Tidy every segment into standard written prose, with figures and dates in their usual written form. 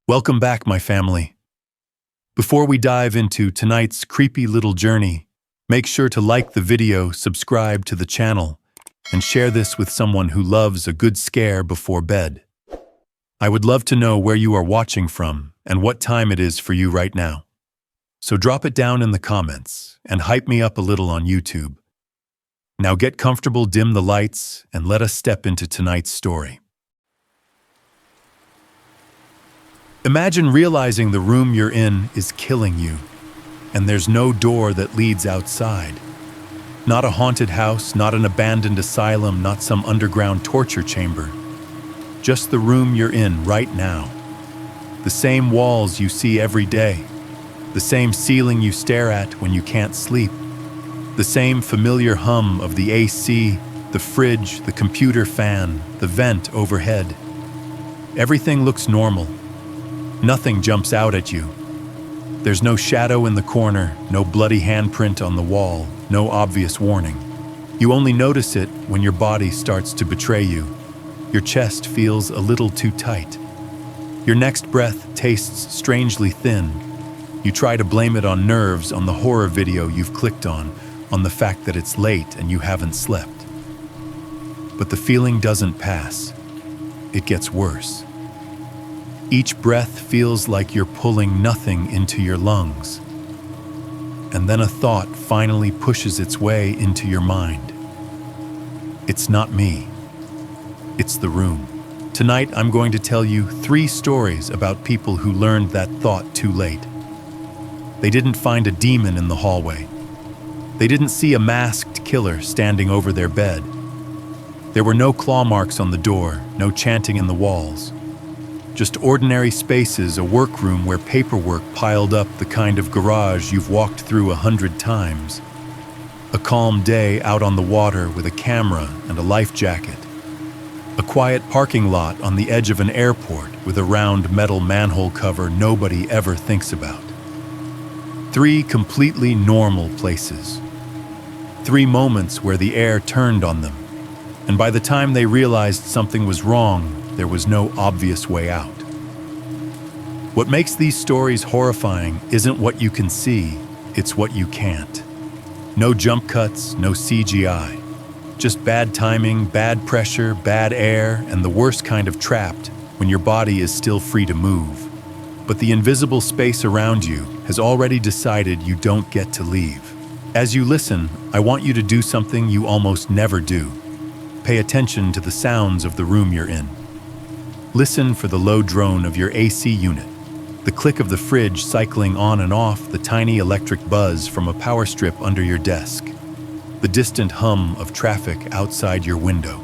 Welcome back, my family. Before we dive into tonight's creepy little journey, make sure to like the video, subscribe to the channel, and share this with someone who loves a good scare before bed. I would love to know where you are watching from and what time it is for you right now. So drop it down in the comments and hype me up a little on YouTube. Now get comfortable, dim the lights, and let us step into tonight's story. Imagine realizing the room you're in is killing you, and there's no door that leads outside. Not a haunted house, not an abandoned asylum, not some underground torture chamber. Just the room you're in right now. The same walls you see every day. The same ceiling you stare at when you can't sleep. The same familiar hum of the AC, the fridge, the computer fan, the vent overhead. Everything looks normal. Nothing jumps out at you. There's no shadow in the corner, no bloody handprint on the wall, no obvious warning. You only notice it when your body starts to betray you. Your chest feels a little too tight. Your next breath tastes strangely thin. You try to blame it on nerves, on the horror video you've clicked on the fact that it's late and you haven't slept. But the feeling doesn't pass. It gets worse. Each breath feels like you're pulling nothing into your lungs. And then a thought finally pushes its way into your mind. It's not me. It's the room. Tonight, I'm going to tell you 3 stories about people who learned that thought too late. They didn't find a demon in the hallway. They didn't see a masked killer standing over their bed. There were no claw marks on the door, no chanting in the walls. Just ordinary spaces, a workroom where paperwork piled up the kind of garage you've walked through 100 times. A calm day out on the water with a camera and a life jacket. A quiet parking lot on the edge of an airport with a round metal manhole cover nobody ever thinks about. 3 completely normal places. 3 moments where the air turned on them, and by the time they realized something was wrong, there was no obvious way out. What makes these stories horrifying isn't what you can see, it's what you can't. No jump cuts, no CGI. Just bad timing, bad pressure, bad air, and the worst kind of trapped when your body is still free to move. But the invisible space around you has already decided you don't get to leave. As you listen, I want you to do something you almost never do. Pay attention to the sounds of the room you're in. Listen for the low drone of your AC unit, the click of the fridge cycling on and off, the tiny electric buzz from a power strip under your desk, the distant hum of traffic outside your window.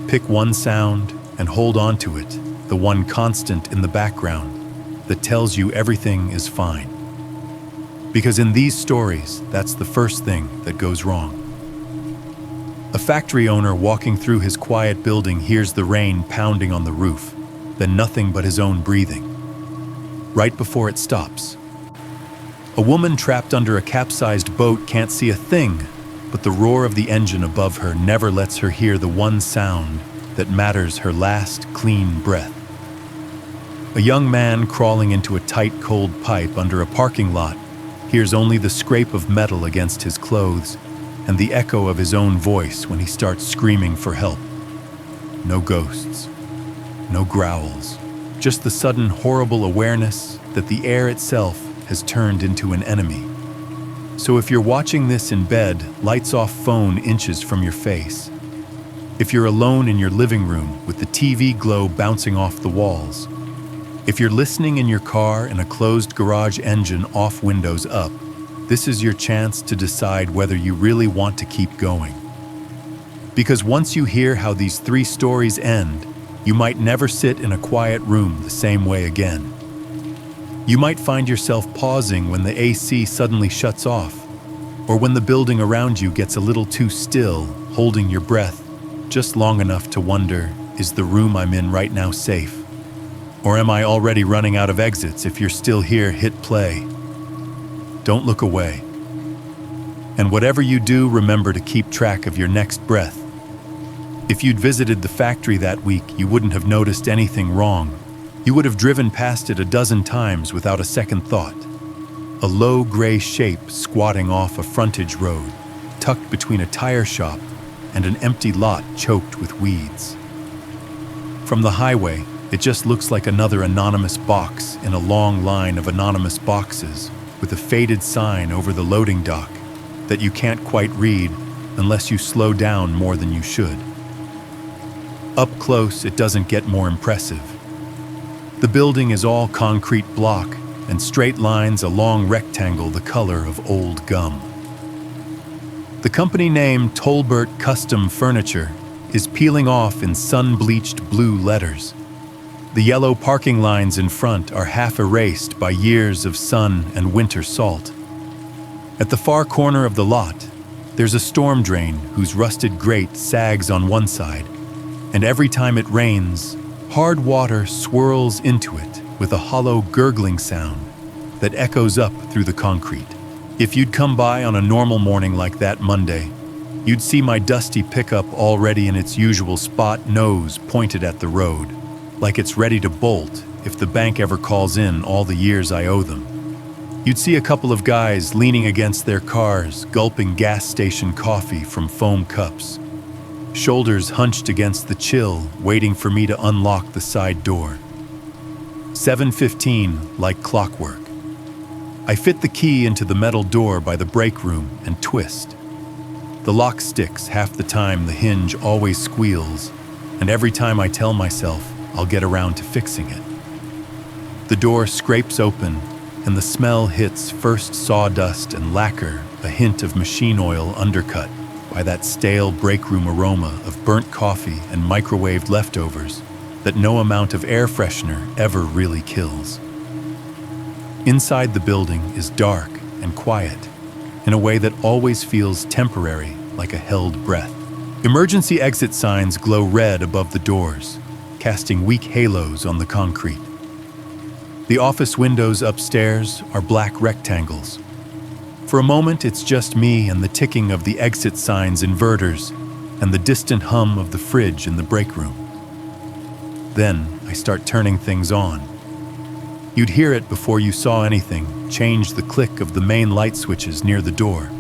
Pick one sound and hold on to it, the one constant in the background that tells you everything is fine. Because in these stories, that's the first thing that goes wrong. A factory owner walking through his quiet building hears the rain pounding on the roof, then nothing but his own breathing. Right before it stops. A woman trapped under a capsized boat can't see a thing, but the roar of the engine above her never lets her hear the one sound that matters, her last clean breath. A young man crawling into a tight, cold pipe under a parking lot hears only the scrape of metal against his clothes and the echo of his own voice when he starts screaming for help. No ghosts, no growls, just the sudden horrible awareness that the air itself has turned into an enemy. So if you're watching this in bed, lights off, phone inches from your face. If you're alone in your living room with the TV glow bouncing off the walls. If you're listening in your car in a closed garage, engine off, windows up, this is your chance to decide whether you really want to keep going. Because once you hear how these 3 stories end, you might never sit in a quiet room the same way again. You might find yourself pausing when the AC suddenly shuts off, or when the building around you gets a little too still, holding your breath just long enough to wonder, is the room I'm in right now safe? Or am I already running out of exits? If you're still here, hit play. Don't look away. And whatever you do, remember to keep track of your next breath. If you'd visited the factory that week, you wouldn't have noticed anything wrong. You would have driven past it a dozen times without a second thought. A low gray shape squatting off a frontage road, tucked between a tire shop and an empty lot choked with weeds. From the highway, it just looks like another anonymous box in a long line of anonymous boxes with a faded sign over the loading dock that you can't quite read unless you slow down more than you should. Up close, it doesn't get more impressive. The building is all concrete block and straight lines a long rectangle the color of old gum. The company name Tolbert Custom Furniture is peeling off in sun-bleached blue letters. The yellow parking lines in front are half erased by years of sun and winter salt. At the far corner of the lot, there's a storm drain whose rusted grate sags on one side, and every time it rains, hard water swirls into it with a hollow gurgling sound that echoes up through the concrete. If you'd come by on a normal morning like that Monday, you'd see my dusty pickup already in its usual spot, nose pointed at the road, like it's ready to bolt if the bank ever calls in all the years I owe them. You'd see a couple of guys leaning against their cars, gulping gas station coffee from foam cups, shoulders hunched against the chill, waiting for me to unlock the side door. 7:15, like clockwork. I fit the key into the metal door by the break room and twist. The lock sticks half the time, the hinge always squeals, and every time I tell myself I'll get around to fixing it. The door scrapes open, and the smell hits first sawdust and lacquer, a hint of machine oil undercut by that stale break room aroma of burnt coffee and microwaved leftovers that no amount of air freshener ever really kills. Inside the building is dark and quiet, in a way that always feels temporary, like a held breath. Emergency exit signs glow red above the doors, casting weak halos on the concrete. The office windows upstairs are black rectangles. For a moment, it's just me and the ticking of the exit signs' inverters and the distant hum of the fridge in the break room. Then I start turning things on. You'd hear it before you saw anything, change the click of the main light switches near the door,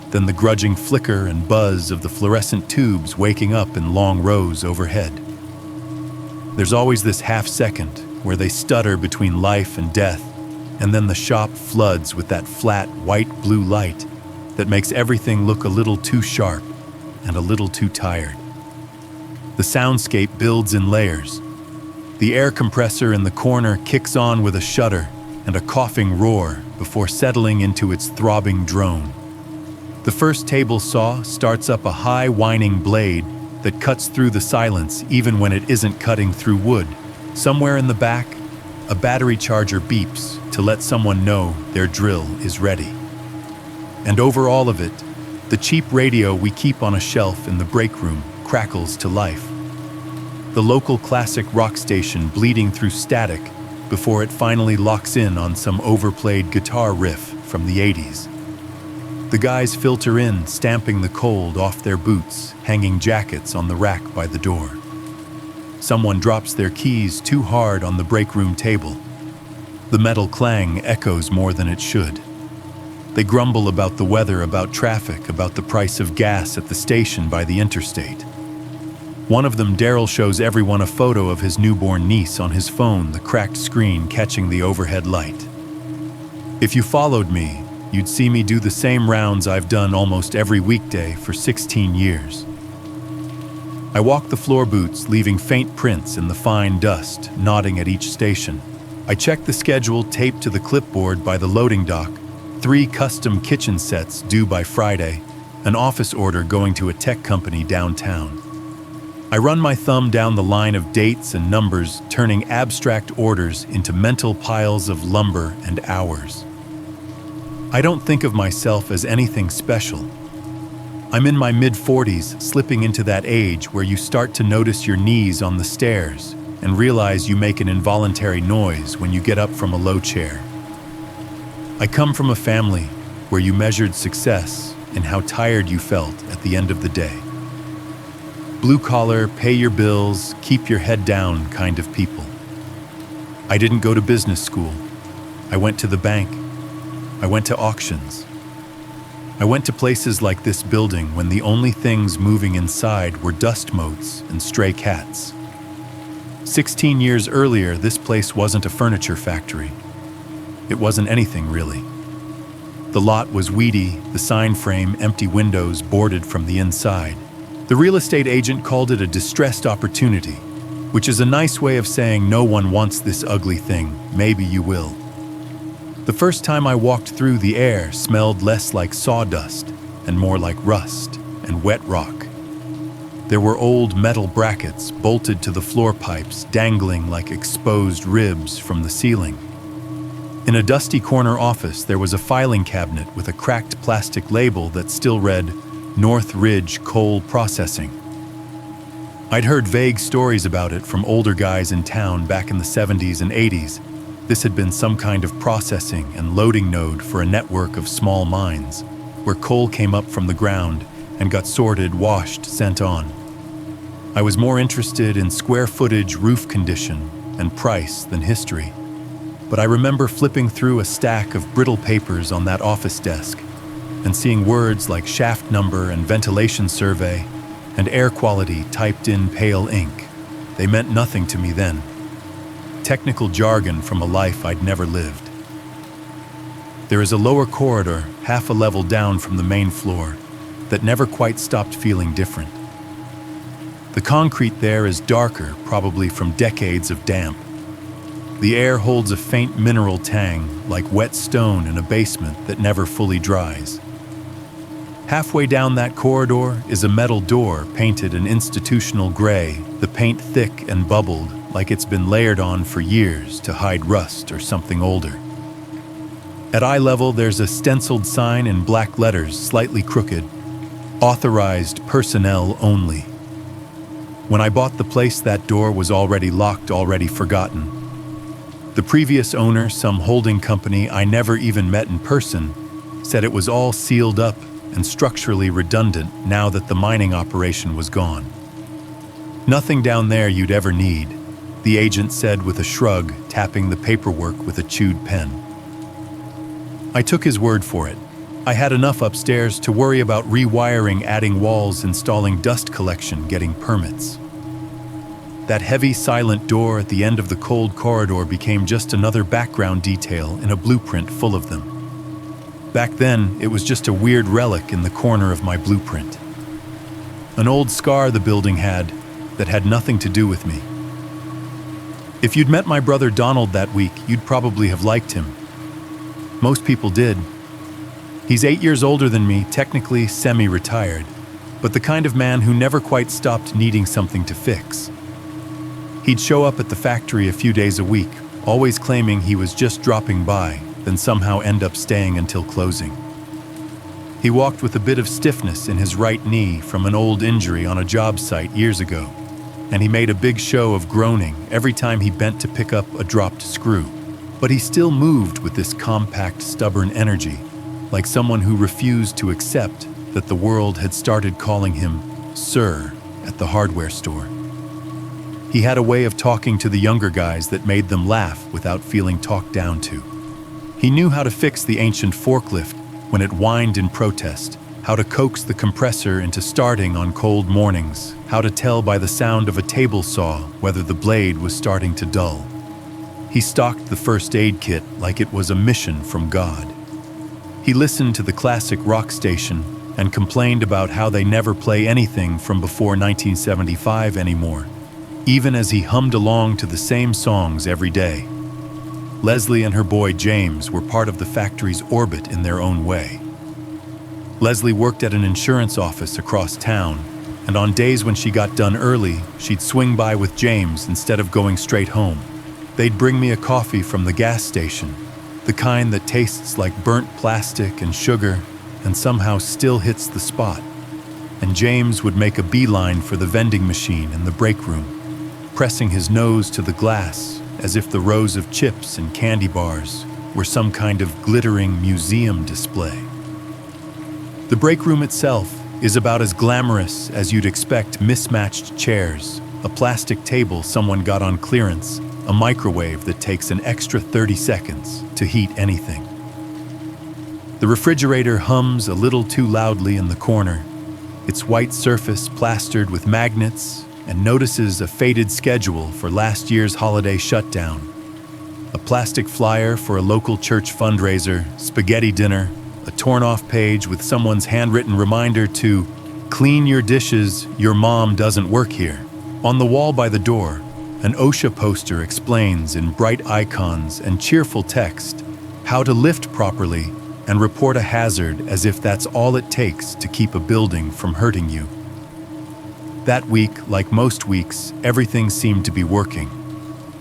then the grudging flicker and buzz of the fluorescent tubes waking up in long rows overhead. There's always this half second where they stutter between life and death, and then the shop floods with that flat white-blue light that makes everything look a little too sharp and a little too tired. The soundscape builds in layers. The air compressor in the corner kicks on with a shudder and a coughing roar before settling into its throbbing drone. The first table saw starts up a high whining blade that cuts through the silence even when it isn't cutting through wood. Somewhere in the back, a battery charger beeps to let someone know their drill is ready. And over all of it, the cheap radio we keep on a shelf in the break room crackles to life. The local classic rock station bleeding through static before it finally locks in on some overplayed guitar riff from the 80s. The guys filter in, stamping the cold off their boots, hanging jackets on the rack by the door. Someone drops their keys too hard on the break room table. The metal clang echoes more than it should. They grumble about the weather, about traffic, about the price of gas at the station by the interstate. One of them, Daryl, shows everyone a photo of his newborn niece on his phone, the cracked screen catching the overhead light. If you followed me, you'd see me do the same rounds I've done almost every weekday for 16 years. I walk the floor boots, leaving faint prints in the fine dust, nodding at each station. I check the schedule taped to the clipboard by the loading dock, 3 custom kitchen sets due by Friday, an office order going to a tech company downtown. I run my thumb down the line of dates and numbers, turning abstract orders into mental piles of lumber and hours. I don't think of myself as anything special. I'm in my mid-40s, slipping into that age where you start to notice your knees on the stairs and realize you make an involuntary noise when you get up from a low chair. I come from a family where you measured success in how tired you felt at the end of the day. Blue-collar, pay your bills, keep your head down kind of people. I didn't go to business school. I went to the bank. I went to auctions. I went to places like this building when the only things moving inside were dust motes and stray cats. 16 years earlier, this place wasn't a furniture factory. It wasn't anything, really. The lot was weedy, the sign frame, empty windows, boarded from the inside. The real estate agent called it a distressed opportunity, which is a nice way of saying no one wants this ugly thing, maybe you will. The first time I walked through, the air smelled less like sawdust and more like rust and wet rock. There were old metal brackets bolted to the floor pipes, dangling like exposed ribs from the ceiling. In a dusty corner office, there was a filing cabinet with a cracked plastic label that still read, North Ridge Coal Processing. I'd heard vague stories about it from older guys in town back in the 70s and 80s. This had been some kind of processing and loading node for a network of small mines, where coal came up from the ground and got sorted, washed, sent on. I was more interested in square footage, roof condition, and price than history. But I remember flipping through a stack of brittle papers on that office desk and seeing words like shaft number and ventilation survey and air quality typed in pale ink. They meant nothing to me then. Technical jargon from a life I'd never lived. There is a lower corridor, half a level down from the main floor, that never quite stopped feeling different. The concrete there is darker, probably from decades of damp. The air holds a faint mineral tang, like wet stone in a basement that never fully dries. Halfway down that corridor is a metal door painted an institutional gray, the paint thick and bubbled, like it's been layered on for years to hide rust or something older. At eye level, there's a stenciled sign in black letters, slightly crooked, Authorized Personnel Only. When I bought the place, that door was already locked, already forgotten. The previous owner, some holding company I never even met in person, said it was all sealed up and structurally redundant now that the mining operation was gone. Nothing down there you'd ever need, the agent said with a shrug, tapping the paperwork with a chewed pen. I took his word for it. I had enough upstairs to worry about rewiring, adding walls, installing dust collection, getting permits. That heavy, silent door at the end of the cold corridor became just another background detail in a blueprint full of them. Back then, it was just a weird relic in the corner of my blueprint. An old scar the building had that had nothing to do with me. If you'd met my brother Donald that week, you'd probably have liked him. Most people did. He's 8 years older than me, technically semi-retired, but the kind of man who never quite stopped needing something to fix. He'd show up at the factory a few days a week, always claiming he was just dropping by, then somehow end up staying until closing. He walked with a bit of stiffness in his right knee from an old injury on a job site years ago, and he made a big show of groaning every time he bent to pick up a dropped screw. But he still moved with this compact, stubborn energy, like someone who refused to accept that the world had started calling him Sir at the hardware store. He had a way of talking to the younger guys that made them laugh without feeling talked down to. He knew how to fix the ancient forklift when it whined in protest, how to coax the compressor into starting on cold mornings, how to tell by the sound of a table saw whether the blade was starting to dull. He stocked the first aid kit like it was a mission from God. He listened to the classic rock station and complained about how they never play anything from before 1975 anymore, even as he hummed along to the same songs every day. Leslie and her boy James were part of the factory's orbit in their own way. Leslie worked at an insurance office across town, and on days when she got done early, she'd swing by with James instead of going straight home. They'd bring me a coffee from the gas station, the kind that tastes like burnt plastic and sugar and somehow still hits the spot. And James would make a beeline for the vending machine in the break room, pressing his nose to the glass as if the rows of chips and candy bars were some kind of glittering museum display. The break room itself is about as glamorous as you'd expect: mismatched chairs, a plastic table someone got on clearance, a microwave that takes an extra 30 seconds to heat anything. The refrigerator hums a little too loudly in the corner, its white surface plastered with magnets, and notices a faded schedule for last year's holiday shutdown. A plastic flyer for a local church fundraiser, spaghetti dinner, a torn-off page with someone's handwritten reminder to clean your dishes, your mom doesn't work here. On the wall by the door, an OSHA poster explains in bright icons and cheerful text how to lift properly and report a hazard, as if that's all it takes to keep a building from hurting you. That week, like most weeks, everything seemed to be working.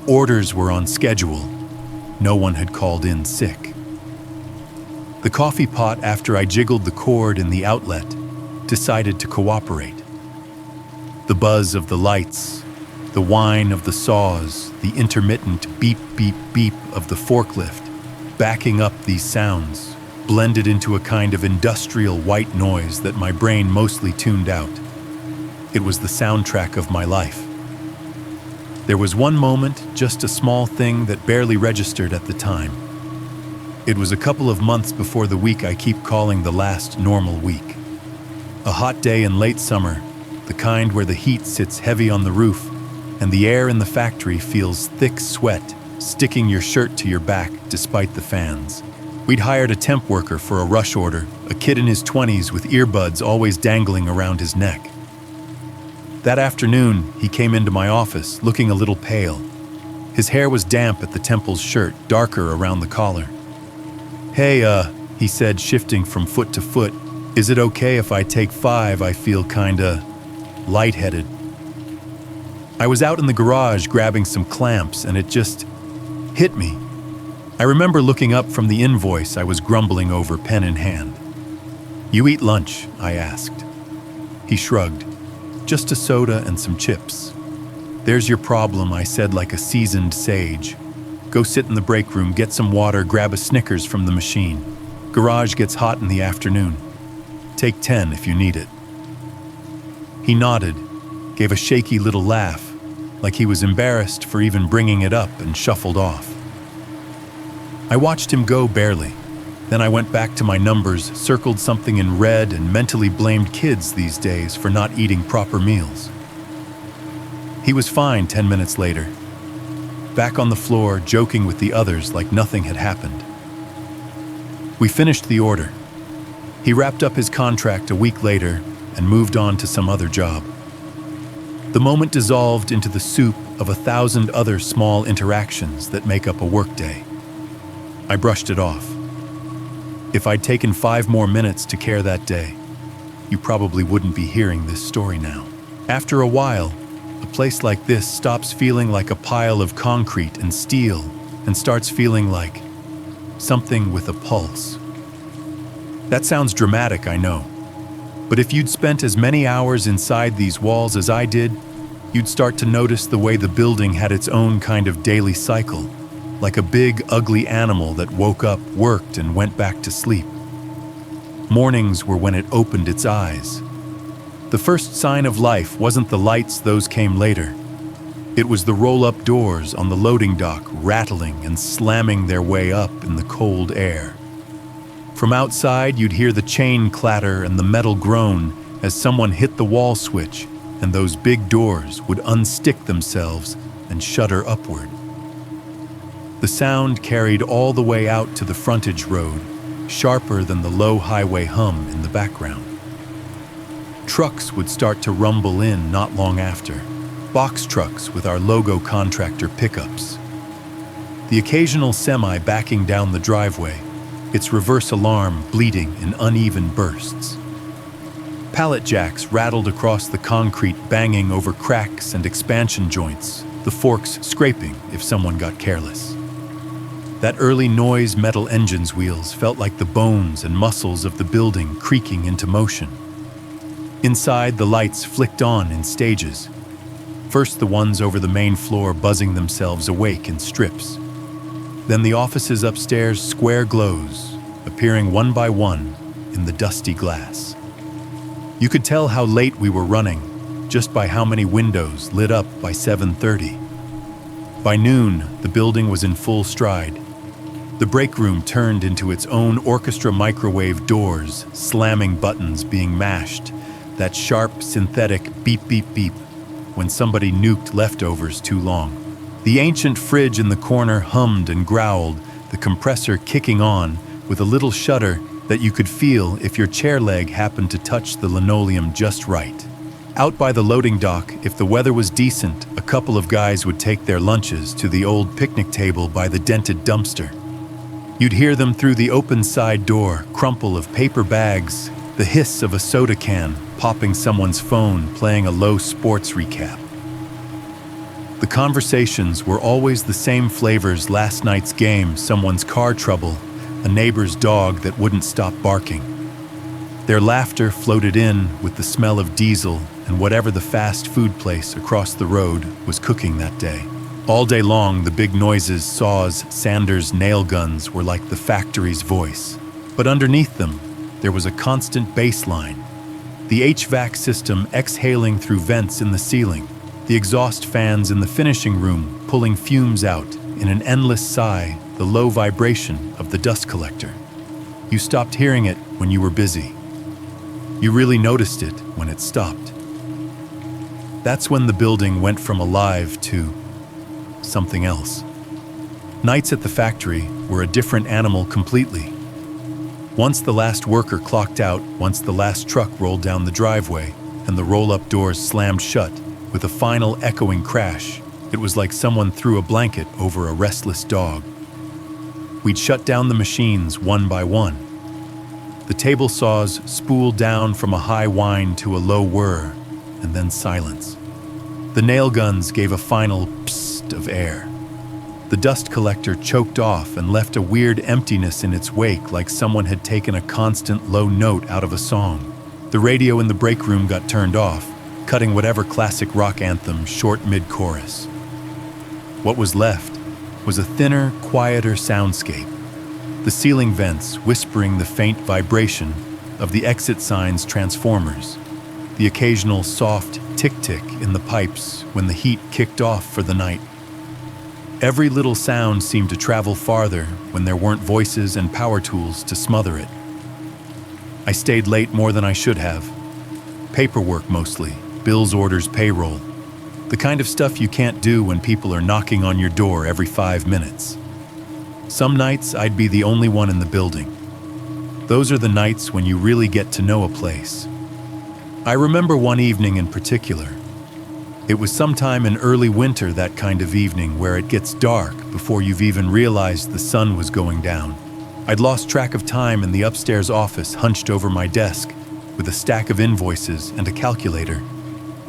Orders were on schedule. No one had called in sick. The coffee pot, after I jiggled the cord in the outlet, decided to cooperate. The buzz of the lights, the whine of the saws, the intermittent beep, beep, beep of the forklift, backing up these sounds, blended into a kind of industrial white noise that my brain mostly tuned out. It was the soundtrack of my life. There was one moment, just a small thing that barely registered at the time. It was a couple of months before the week I keep calling the last normal week. A hot day in late summer, the kind where the heat sits heavy on the roof and the air in the factory feels thick sweat sticking your shirt to your back despite the fans. We'd hired a temp worker for a rush order, a kid in his 20s with earbuds always dangling around his neck. That afternoon, he came into my office looking a little pale. His hair was damp at the temple's shirt, darker around the collar. "Hey, he said, shifting from foot to foot, "is it okay if I take 5? I feel kinda lightheaded." I was out in the garage grabbing some clamps and it just hit me. I remember looking up from the invoice I was grumbling over, pen in hand. "You eat lunch?" I asked. He shrugged. "Just a soda and some chips." "There's your problem," I said like a seasoned sage. "Go sit in the break room, get some water, grab a Snickers from the machine. Garage gets hot in the afternoon. Take 10 if you need it." He nodded, gave a shaky little laugh, like he was embarrassed for even bringing it up, and shuffled off. I watched him go barely. Then I went back to my numbers, circled something in red, and mentally blamed kids these days for not eating proper meals. He was fine 10 minutes later, back on the floor, joking with the others like nothing had happened. We finished the order. He wrapped up his contract a week later and moved on to some other job. The moment dissolved into the soup of 1,000 other small interactions that make up a workday. I brushed it off. If I'd taken 5 more minutes to care that day, you probably wouldn't be hearing this story now. After a while, a place like this stops feeling like a pile of concrete and steel and starts feeling like something with a pulse. That sounds dramatic, I know. But if you'd spent as many hours inside these walls as I did, you'd start to notice the way the building had its own kind of daily cycle, like a big, ugly animal that woke up, worked, and went back to sleep. Mornings were when it opened its eyes. The first sign of life wasn't the lights, those came later. It was the roll-up doors on the loading dock rattling and slamming their way up in the cold air. From outside, you'd hear the chain clatter and the metal groan as someone hit the wall switch, and those big doors would unstick themselves and shutter upward. The sound carried all the way out to the frontage road, sharper than the low highway hum in the background. Trucks would start to rumble in not long after, box trucks with our logo contractor pickups. The occasional semi backing down the driveway, its reverse alarm bleeding in uneven bursts. Pallet jacks rattled across the concrete, banging over cracks and expansion joints, the forks scraping if someone got careless. That early noise metal engine's wheels felt like the bones and muscles of the building creaking into motion. Inside, the lights flicked on in stages. First the ones over the main floor buzzing themselves awake in strips. Then the offices upstairs, square glows, appearing one by one in the dusty glass. You could tell how late we were running just by how many windows lit up by 7:30. By noon, the building was in full stride. The break room turned into its own orchestra, microwave doors, slamming buttons being mashed, that sharp, synthetic beep, beep, beep when somebody nuked leftovers too long. The ancient fridge in the corner hummed and growled, the compressor kicking on with a little shudder that you could feel if your chair leg happened to touch the linoleum just right. Out by the loading dock, if the weather was decent, a couple of guys would take their lunches to the old picnic table by the dented dumpster. You'd hear them through the open side door, crumple of paper bags, the hiss of a soda can, popping someone's phone, playing a low sports recap. The conversations were always the same flavors: last night's game, someone's car trouble, a neighbor's dog that wouldn't stop barking. Their laughter floated in with the smell of diesel and whatever the fast food place across the road was cooking that day. All day long, the big noises, saws, sanders, nail guns were like the factory's voice. But underneath them, there was a constant bass line. The HVAC system exhaling through vents in the ceiling, the exhaust fans in the finishing room pulling fumes out in an endless sigh, the low vibration of the dust collector. You stopped hearing it when you were busy. You really noticed it when it stopped. That's when the building went from alive to something else. Nights at the factory were a different animal completely. Once the last worker clocked out, once the last truck rolled down the driveway, and the roll-up doors slammed shut with a final echoing crash, it was like someone threw a blanket over a restless dog. We'd shut down the machines one by one. The table saws spooled down from a high whine to a low whir, and then silence. The nail guns gave a final psst of air. The dust collector choked off and left a weird emptiness in its wake, like someone had taken a constant low note out of a song. The radio in the break room got turned off, cutting whatever classic rock anthem short mid-chorus. What was left was a thinner, quieter soundscape. The ceiling vents whispering the faint vibration of the exit sign's transformers, the occasional soft tick-tick in the pipes when the heat kicked off for the night. Every little sound seemed to travel farther when there weren't voices and power tools to smother it. I stayed late more than I should have. Paperwork mostly, bills, orders, payroll. The kind of stuff you can't do when people are knocking on your door every 5 minutes. Some nights I'd be the only one in the building. Those are the nights when you really get to know a place. I remember one evening in particular. It was sometime in early winter, that kind of evening where it gets dark before you've even realized the sun was going down. I'd lost track of time in the upstairs office, hunched over my desk with a stack of invoices and a calculator.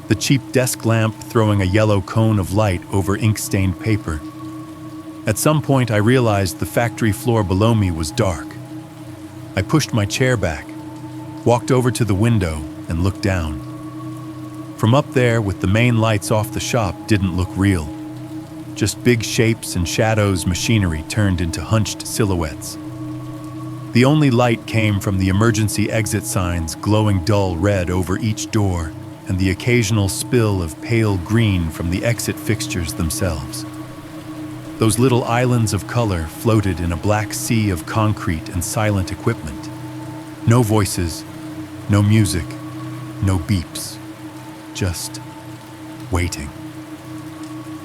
The cheap desk lamp throwing a yellow cone of light over ink-stained paper. At some point I realized the factory floor below me was dark. I pushed my chair back, walked over to the window and looked down. From up there, with the main lights off, the shop didn't look real. Just big shapes and shadows, machinery turned into hunched silhouettes. The only light came from the emergency exit signs glowing dull red over each door, and the occasional spill of pale green from the exit fixtures themselves. Those little islands of color floated in a black sea of concrete and silent equipment. No voices, no music, no beeps. Just waiting.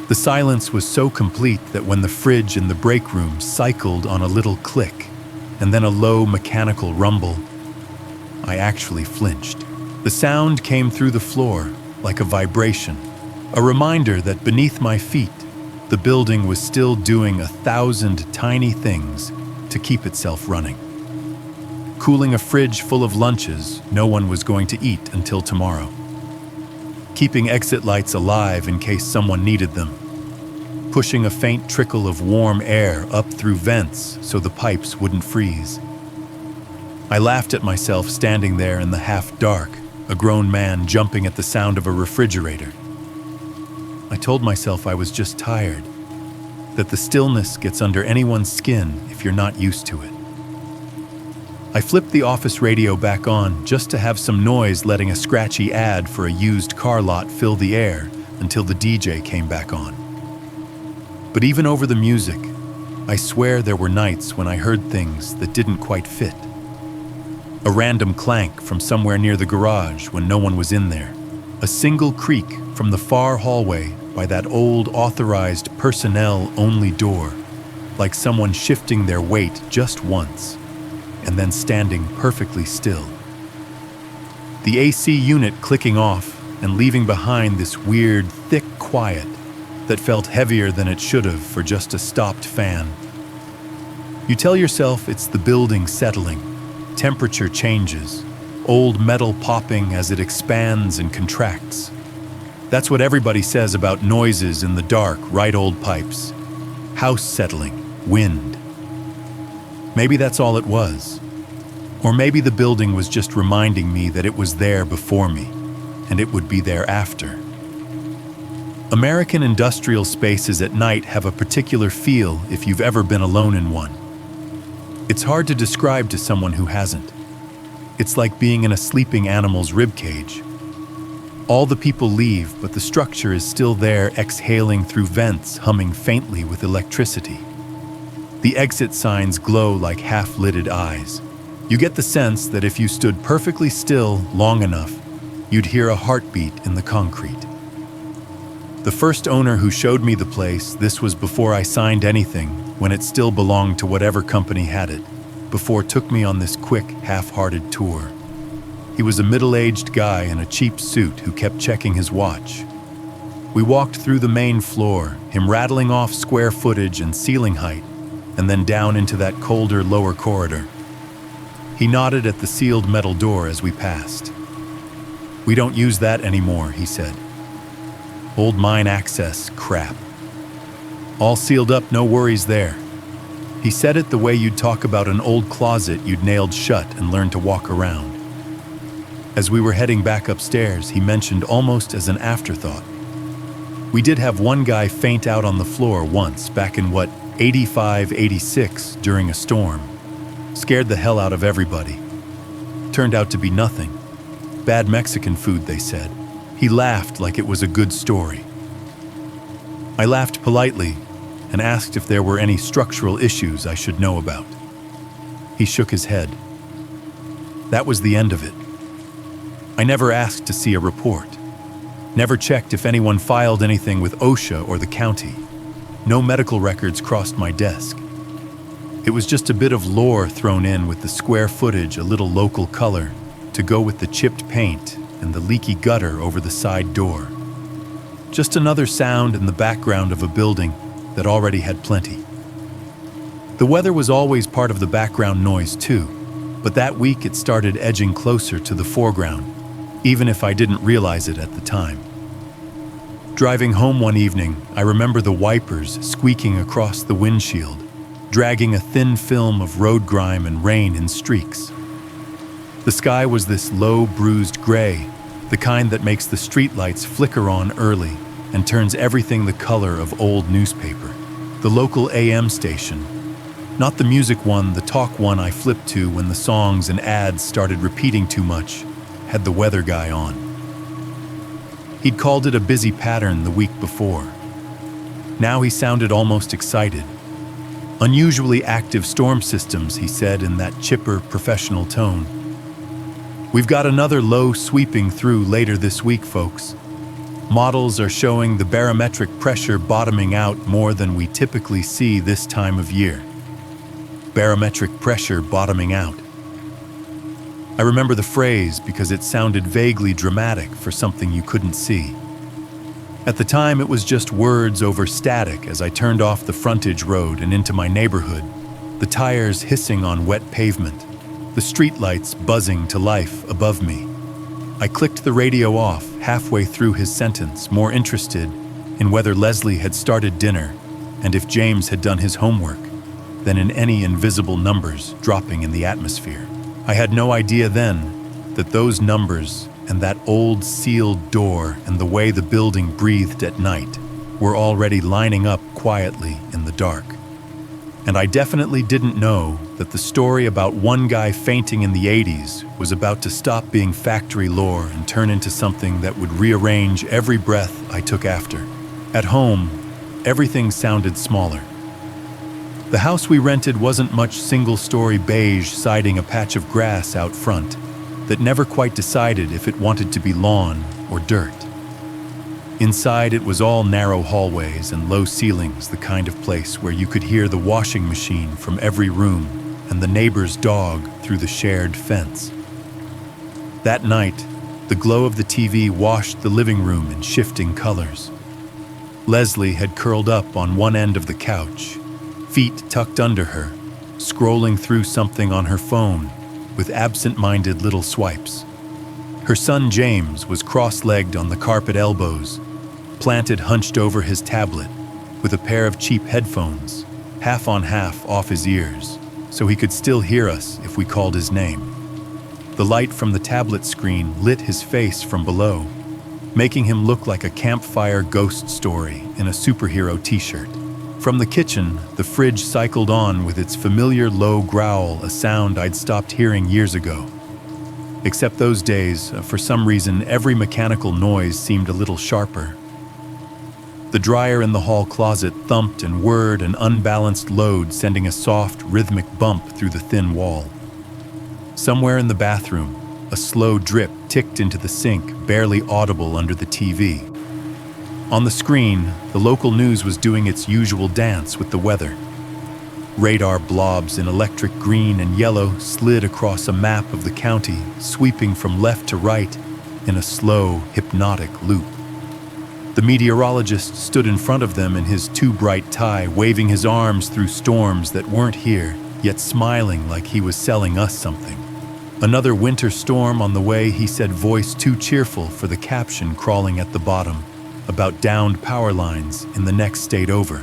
The silence was so complete that when the fridge in the break room cycled on a little click and then a low mechanical rumble, I actually flinched. The sound came through the floor like a vibration, a reminder that beneath my feet, the building was still doing 1,000 tiny things to keep itself running. Cooling a fridge full of lunches no one was going to eat until tomorrow. Keeping exit lights alive in case someone needed them. Pushing a faint trickle of warm air up through vents so the pipes wouldn't freeze. I laughed at myself standing there in the half-dark, a grown man jumping at the sound of a refrigerator. I told myself I was just tired, that the stillness gets under anyone's skin if you're not used to it. I flipped the office radio back on just to have some noise, letting a scratchy ad for a used car lot fill the air until the DJ came back on. But even over the music, I swear there were nights when I heard things that didn't quite fit. A random clank from somewhere near the garage when no one was in there. A single creak from the far hallway by that old authorized personnel-only door, like someone shifting their weight just once and then standing perfectly still. The AC unit clicking off and leaving behind this weird, thick quiet that felt heavier than it should have for just a stopped fan. You tell yourself it's the building settling, temperature changes, old metal popping as it expands and contracts. That's what everybody says about noises in the dark, right old pipes. House settling, wind. Maybe that's all it was. Or maybe the building was just reminding me that it was there before me, and it would be there after. American industrial spaces at night have a particular feel if you've ever been alone in one. It's hard to describe to someone who hasn't. It's like being in a sleeping animal's ribcage. All the people leave, but the structure is still there, exhaling through vents, humming faintly with electricity. The exit signs glow like half-lidded eyes. You get the sense that if you stood perfectly still long enough, you'd hear a heartbeat in the concrete. The first owner who showed me the place, this was before I signed anything, when it still belonged to whatever company had it, before took me on this quick, half-hearted tour. He was a middle-aged guy in a cheap suit who kept checking his watch. We walked through the main floor, him rattling off square footage and ceiling height, and then down into that colder lower corridor. He nodded at the sealed metal door as we passed. "We don't use that anymore," he said. "Old mine access crap. All sealed up, no worries there." He said it the way you'd talk about an old closet you'd nailed shut and learned to walk around. As we were heading back upstairs, he mentioned almost as an afterthought, "We did have one guy faint out on the floor once, back in 85, 86, during a storm. Scared the hell out of everybody. Turned out to be nothing. Bad Mexican food, they said." He laughed like it was a good story. I laughed politely and asked if there were any structural issues I should know about. He shook his head. That was the end of it. I never asked to see a report. Never checked if anyone filed anything with OSHA or the county. No medical records crossed my desk. It was just a bit of lore thrown in with the square footage, a little local color, to go with the chipped paint and the leaky gutter over the side door. Just another sound in the background of a building that already had plenty. The weather was always part of the background noise too, but that week it started edging closer to the foreground, even if I didn't realize it at the time. Driving home one evening, I remember the wipers squeaking across the windshield, dragging a thin film of road grime and rain in streaks. The sky was this low, bruised gray, the kind that makes the streetlights flicker on early and turns everything the color of old newspaper. The local AM station, not the music one, the talk one I flipped to when the songs and ads started repeating too much, had the weather guy on. He'd called it a busy pattern the week before. Now he sounded almost excited. Unusually active storm systems, he said in that chipper, professional tone. "We've got another low sweeping through later this week, folks. Models are showing the barometric pressure bottoming out more than we typically see this time of year." Barometric pressure bottoming out. I remember the phrase because it sounded vaguely dramatic for something you couldn't see. At the time, it was just words over static as I turned off the frontage road and into my neighborhood, the tires hissing on wet pavement, the streetlights buzzing to life above me. I clicked the radio off halfway through his sentence, more interested in whether Leslie had started dinner and if James had done his homework than in any invisible numbers dropping in the atmosphere. I had no idea then that those numbers and that old sealed door and the way the building breathed at night were already lining up quietly in the dark. And I definitely didn't know that the story about one guy fainting in the 80s was about to stop being factory lore and turn into something that would rearrange every breath I took after. At home, everything sounded smaller. The house we rented wasn't much single-story beige siding a patch of grass out front that never quite decided if it wanted to be lawn or dirt. Inside, it was all narrow hallways and low ceilings, the kind of place where you could hear the washing machine from every room and the neighbor's dog through the shared fence. That night, the glow of the TV washed the living room in shifting colors. Leslie had curled up on one end of the couch, feet tucked under her, scrolling through something on her phone with absent-minded little swipes. Her son James was cross-legged on the carpet elbows, planted hunched over his tablet with a pair of cheap headphones, half on half off his ears, so he could still hear us if we called his name. The light from the tablet screen lit his face from below, making him look like a campfire ghost story in a superhero t-shirt. From the kitchen, the fridge cycled on with its familiar low growl, a sound I'd stopped hearing years ago. Except those days, for some reason, every mechanical noise seemed a little sharper. The dryer in the hall closet thumped and whirred, an unbalanced load sending a soft, rhythmic bump through the thin wall. Somewhere in the bathroom, a slow drip ticked into the sink, barely audible under the TV. On the screen, the local news was doing its usual dance with the weather. Radar blobs in electric green and yellow slid across a map of the county, sweeping from left to right in a slow, hypnotic loop. The meteorologist stood in front of them in his too-bright tie, waving his arms through storms that weren't here, yet smiling like he was selling us something. Another winter storm on the way, he said, voice too cheerful for the caption crawling at the bottom, about downed power lines in the next state over.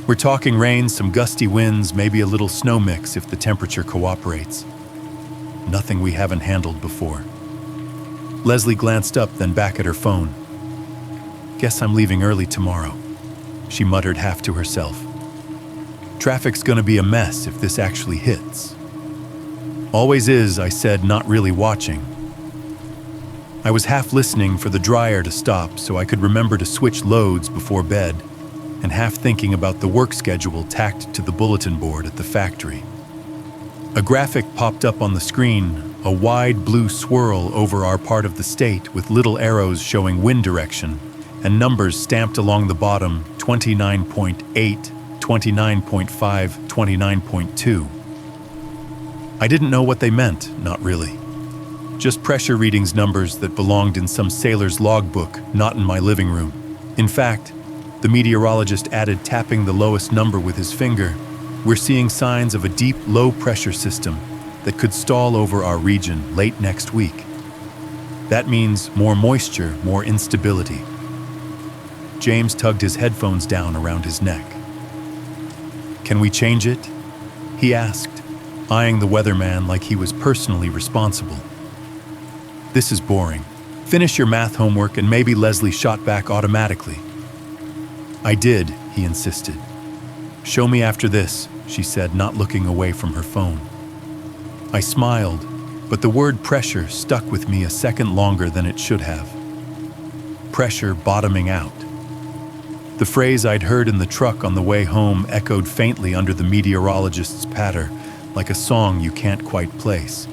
We're talking rain, some gusty winds, maybe a little snow mix if the temperature cooperates. Nothing we haven't handled before. Leslie glanced up, then back at her phone. Guess I'm leaving early tomorrow, she muttered half to herself. Traffic's gonna be a mess if this actually hits. Always is, I said, not really watching. I was half listening for the dryer to stop so I could remember to switch loads before bed, and half thinking about the work schedule tacked to the bulletin board at the factory. A graphic popped up on the screen, a wide blue swirl over our part of the state with little arrows showing wind direction, and numbers stamped along the bottom, 29.8, 29.5, 29.2. I didn't know what they meant, not really. Just pressure readings numbers that belonged in some sailor's logbook, not in my living room. In fact, the meteorologist added, tapping the lowest number with his finger, we're seeing signs of a deep, low-pressure system that could stall over our region late next week. That means more moisture, more instability. James tugged his headphones down around his neck. Can we change it? He asked, eyeing the weatherman like he was personally responsible. This is boring. Finish your math homework and maybe Leslie shot back automatically. I did, he insisted. Show me after this, she said, not looking away from her phone. I smiled, but the word pressure stuck with me a second longer than it should have. Pressure bottoming out. The phrase I'd heard in the truck on the way home echoed faintly under the meteorologist's patter, like a song you can't quite place.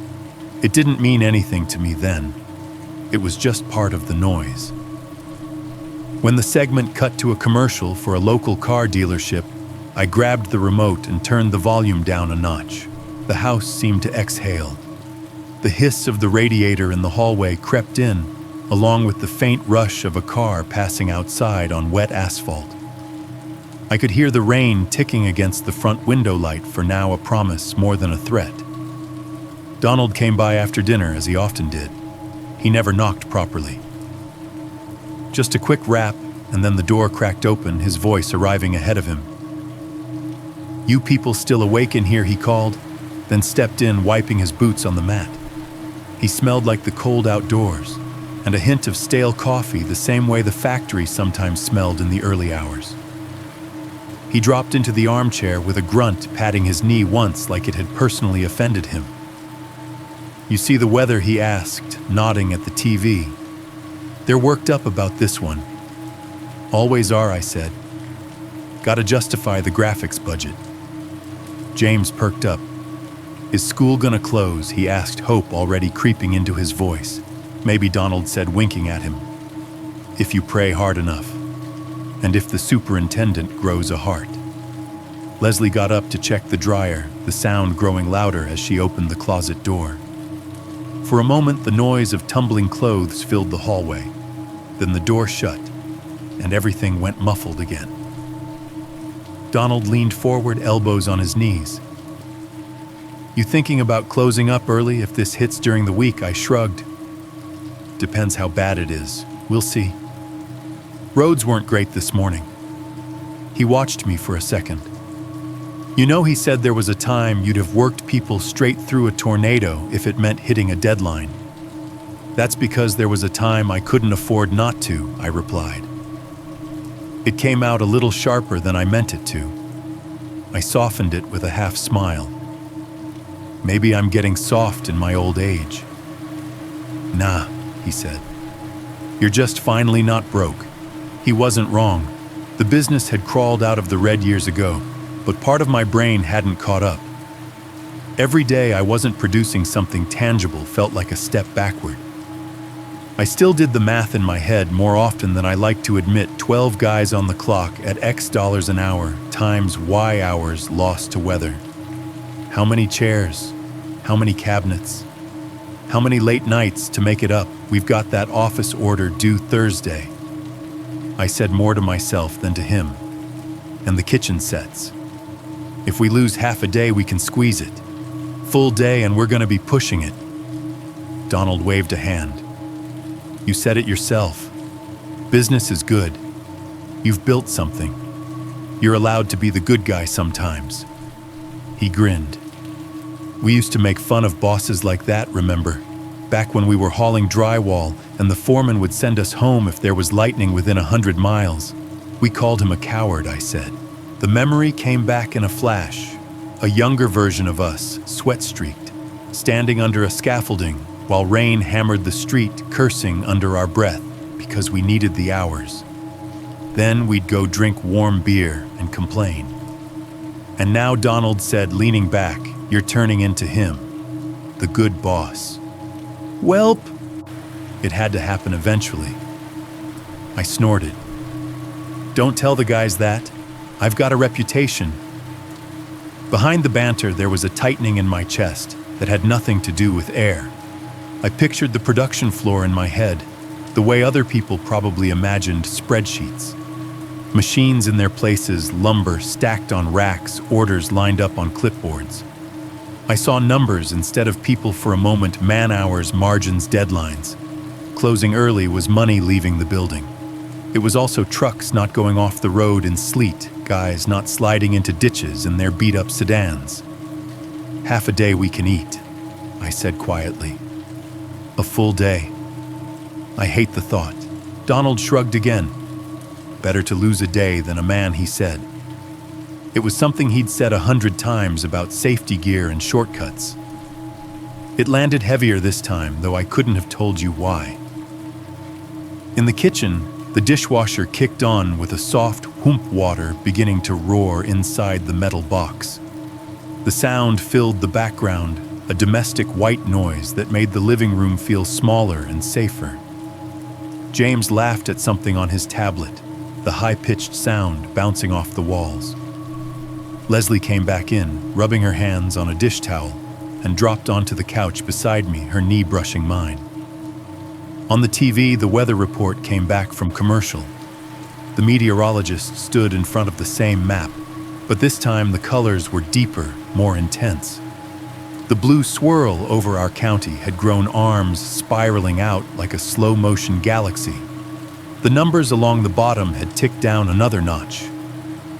It didn't mean anything to me then. It was just part of the noise. When the segment cut to a commercial for a local car dealership, I grabbed the remote and turned the volume down a notch. The house seemed to exhale. The hiss of the radiator in the hallway crept in, along with the faint rush of a car passing outside on wet asphalt. I could hear the rain ticking against the front window light, for now a promise more than a threat. Donald came by after dinner, as he often did. He never knocked properly. Just a quick rap, and then the door cracked open, his voice arriving ahead of him. You people still awake in here, he called, then stepped in, wiping his boots on the mat. He smelled like the cold outdoors, and a hint of stale coffee, the same way the factory sometimes smelled in the early hours. He dropped into the armchair with a grunt, patting his knee once like it had personally offended him. You see the weather, he asked, nodding at the TV. They're worked up about this one. Always are, I said. Gotta justify the graphics budget. James perked up. Is school gonna close? He asked, hope already creeping into his voice. Maybe, Donald said, winking at him. If you pray hard enough. And if the superintendent grows a heart. Leslie got up to check the dryer, the sound growing louder as she opened the closet door. For a moment, the noise of tumbling clothes filled the hallway. Then the door shut, and everything went muffled again. Donald leaned forward, elbows on his knees. You thinking about closing up early if this hits during the week? I shrugged. Depends how bad it is. We'll see. Roads weren't great this morning. He watched me for a second. You know, he said there was a time you'd have worked people straight through a tornado if it meant hitting a deadline. That's because there was a time I couldn't afford not to, I replied. It came out a little sharper than I meant it to. I softened it with a half smile. Maybe I'm getting soft in my old age. Nah, he said. You're just finally not broke. He wasn't wrong. The business had crawled out of the red years ago, but part of my brain hadn't caught up. Every day I wasn't producing something tangible felt like a step backward. I still did the math in my head more often than I like to admit. 12 guys on the clock at X dollars an hour times Y hours lost to weather. How many chairs? How many cabinets? How many late nights to make it up? We've got that office order due Thursday. I said more to myself than to him. And the kitchen sets. If we lose half a day, we can squeeze it. Full day and we're gonna be pushing it. Donald waved a hand. You said it yourself. Business is good. You've built something. You're allowed to be the good guy sometimes. He grinned. We used to make fun of bosses like that, remember? Back when we were hauling drywall and the foreman would send us home if there was lightning within 100 miles. We called him a coward, I said. The memory came back in a flash. A younger version of us, sweat-streaked, standing under a scaffolding while rain hammered the street, cursing under our breath because we needed the hours. Then we'd go drink warm beer and complain. And now, Donald said, leaning back, you're turning into him, the good boss. Welp! It had to happen eventually. I snorted. Don't tell the guys that. I've got a reputation. Behind the banter, there was a tightening in my chest that had nothing to do with air. I pictured the production floor in my head, the way other people probably imagined spreadsheets. Machines in their places, lumber stacked on racks, orders lined up on clipboards. I saw numbers instead of people for a moment, man-hours, margins, deadlines. Closing early was money leaving the building. It was also trucks not going off the road in sleet, guys not sliding into ditches in their beat-up sedans. Half a day we can eat, I said quietly. A full day. I hate the thought. Donald shrugged again. Better to lose a day than a man, he said. It was something he'd said 100 times about safety gear and shortcuts. It landed heavier this time, though I couldn't have told you why. In the kitchen, the dishwasher kicked on with a soft whoomp, water beginning to roar inside the metal box. The sound filled the background, a domestic white noise that made the living room feel smaller and safer. James laughed at something on his tablet, the high-pitched sound bouncing off the walls. Leslie came back in, rubbing her hands on a dish towel, and dropped onto the couch beside me, her knee brushing mine. On the TV, the weather report came back from commercial. The meteorologist stood in front of the same map, but this time the colors were deeper, more intense. The blue swirl over our county had grown arms spiraling out like a slow-motion galaxy. The numbers along the bottom had ticked down another notch.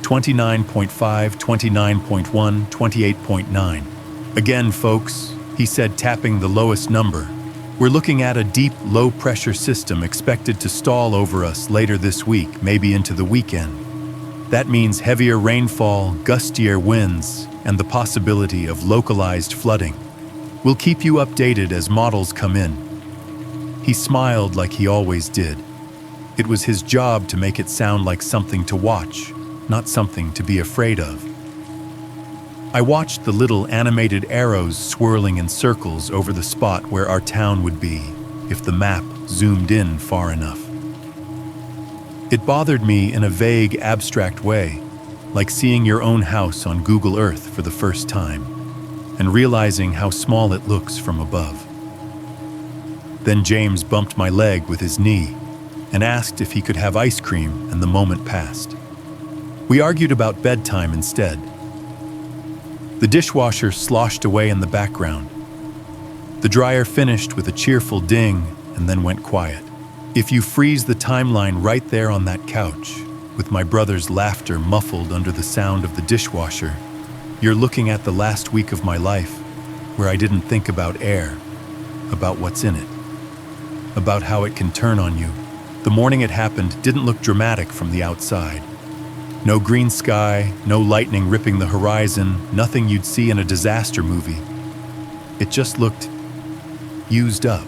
29.5, 29.1, 28.9. Again, folks, he said, tapping the lowest number. We're looking at a deep, low-pressure system expected to stall over us later this week, maybe into the weekend. That means heavier rainfall, gustier winds, and the possibility of localized flooding. We'll keep you updated as models come in. He smiled like he always did. It was his job to make it sound like something to watch, not something to be afraid of. I watched the little animated arrows swirling in circles over the spot where our town would be if the map zoomed in far enough. It bothered me in a vague, abstract way, like seeing your own house on Google Earth for the first time and realizing how small it looks from above. Then James bumped my leg with his knee and asked if he could have ice cream, and the moment passed. We argued about bedtime instead. The dishwasher sloshed away in the background. The dryer finished with a cheerful ding and then went quiet. If you freeze the timeline right there on that couch, with my brother's laughter muffled under the sound of the dishwasher, you're looking at the last week of my life, where I didn't think about air, about what's in it, about how it can turn on you. The morning it happened didn't look dramatic from the outside. No green sky, no lightning ripping the horizon, nothing you'd see in a disaster movie. It just looked used up.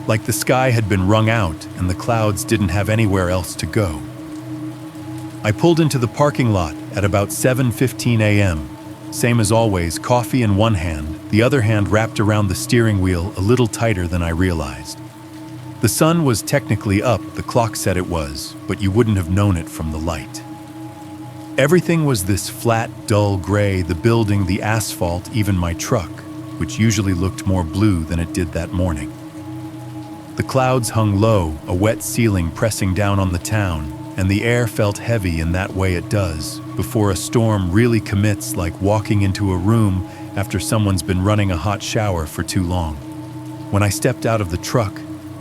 Like the sky had been wrung out and the clouds didn't have anywhere else to go. I pulled into the parking lot at about 7:15 a.m. Same as always, coffee in one hand, the other hand wrapped around the steering wheel a little tighter than I realized. The sun was technically up, the clock said it was, but you wouldn't have known it from the light. Everything was this flat, dull gray, the building, the asphalt, even my truck, which usually looked more blue than it did that morning. The clouds hung low, a wet ceiling pressing down on the town, and the air felt heavy in that way it does before a storm really commits, like walking into a room after someone's been running a hot shower for too long. When I stepped out of the truck,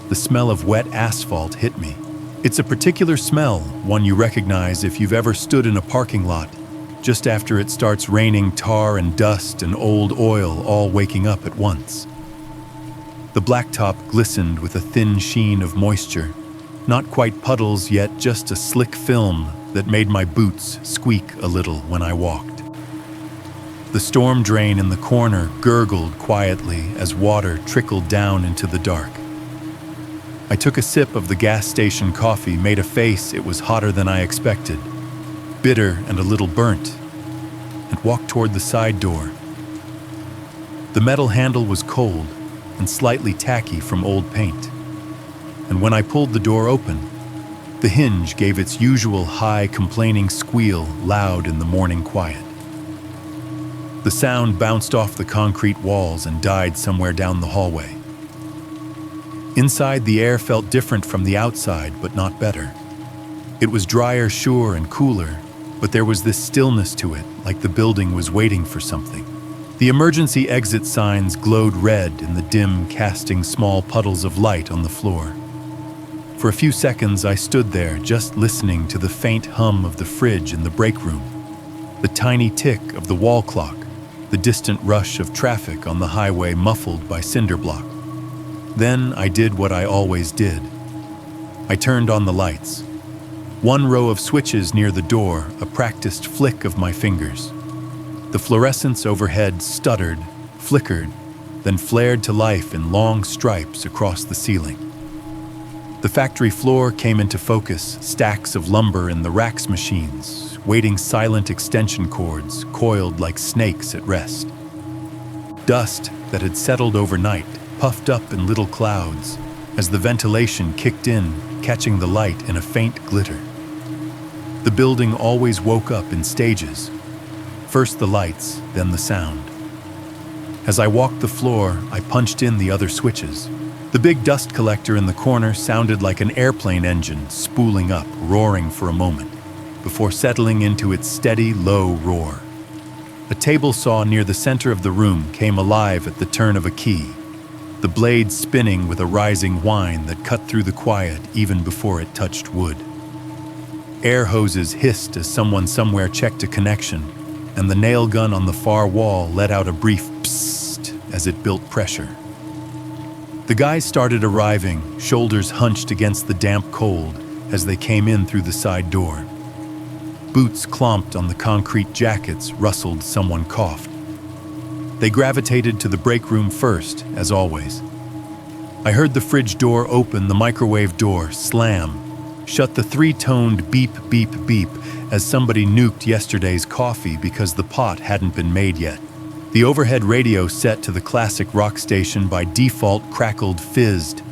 the smell of wet asphalt hit me. It's a particular smell, one you recognize if you've ever stood in a parking lot, just after it starts raining tar and dust and old oil all waking up at once. The blacktop glistened with a thin sheen of moisture, not quite puddles yet just a slick film that made my boots squeak a little when I walked. The storm drain in the corner gurgled quietly as water trickled down into the dark. I took a sip of the gas station coffee, made a face it was hotter than I expected, bitter and a little burnt, and walked toward the side door. The metal handle was cold and slightly tacky from old paint, and when I pulled the door open, the hinge gave its usual high, complaining squeal loud in the morning quiet. The sound bounced off the concrete walls and died somewhere down the hallway. Inside, the air felt different from the outside, but not better. It was drier, sure, and cooler, but there was this stillness to it, like the building was waiting for something. The emergency exit signs glowed red in the dim, casting small puddles of light on the floor. For a few seconds, I stood there, just listening to the faint hum of the fridge in the break room, the tiny tick of the wall clock, the distant rush of traffic on the highway muffled by cinder block. Then I did what I always did. I turned on the lights. One row of switches near the door, a practiced flick of my fingers. The fluorescence overhead stuttered, flickered, then flared to life in long stripes across the ceiling. The factory floor came into focus, stacks of lumber in the racks machines, waiting silent extension cords coiled like snakes at rest. Dust that had settled overnight puffed up in little clouds as the ventilation kicked in, catching the light in a faint glitter. The building always woke up in stages. First the lights, then the sound. As I walked the floor, I punched in the other switches. The big dust collector in the corner sounded like an airplane engine spooling up, roaring for a moment, before settling into its steady, low roar. A table saw near the center of the room came alive at the turn of a key, the blade spinning with a rising whine that cut through the quiet even before it touched wood. Air hoses hissed as someone somewhere checked a connection, and the nail gun on the far wall let out a brief psst as it built pressure. The guys started arriving, shoulders hunched against the damp cold as they came in through the side door. Boots clomped on the concrete jackets, rustled, someone coughed. They gravitated to the break room first, as always. I heard the fridge door open, the microwave door slam, shut the three-toned beep, beep, beep as somebody nuked yesterday's coffee because the pot hadn't been made yet. The overhead radio set to the classic rock station by default crackled, fizzed,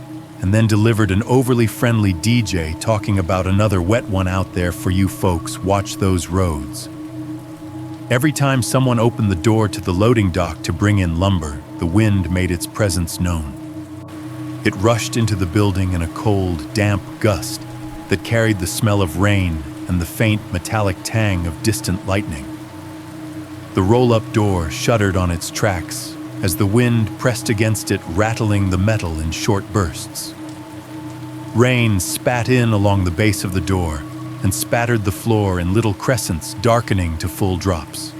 and then delivered an overly friendly DJ talking about another wet one out there for you folks. Watch those roads. Every time someone opened the door to the loading dock to bring in lumber, the wind made its presence known. It rushed into the building in a cold, damp gust that carried the smell of rain and the faint metallic tang of distant lightning. The roll-up door shuddered on its tracks as the wind pressed against it, rattling the metal in short bursts. Rain spat in along the base of the door and spattered the floor in little crescents, darkening to full drops.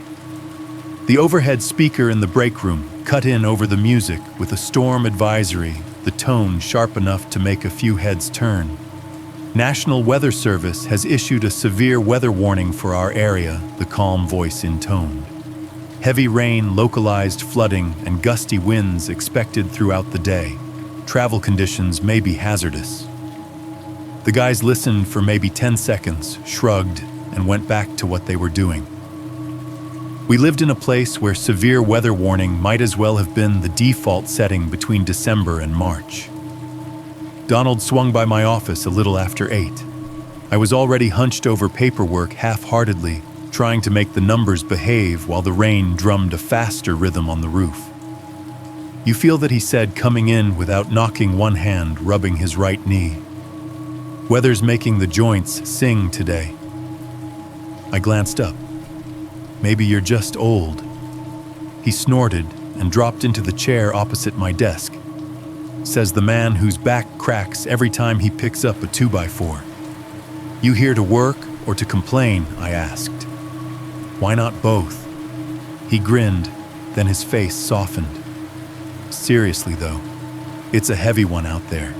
The overhead speaker in the break room cut in over the music with a storm advisory, the tone sharp enough to make a few heads turn. National Weather Service has issued a severe weather warning for our area, the calm voice intoned. Heavy rain, localized flooding, and gusty winds expected throughout the day. Travel conditions may be hazardous. The guys listened for maybe 10 seconds, shrugged, and went back to what they were doing. We lived in a place where severe weather warning might as well have been the default setting between December and March. Donald swung by my office a little after 8. I was already hunched over paperwork half-heartedly, trying to make the numbers behave while the rain drummed a faster rhythm on the roof. You feel that he said, coming in without knocking one hand, rubbing his right knee. Weather's making the joints sing today. I glanced up. Maybe you're just old. He snorted and dropped into the chair opposite my desk. Says the man whose back cracks every time he picks up a 2x4. You here to work or to complain? I asked. Why not both? He grinned, then his face softened. Seriously though, it's a heavy one out there.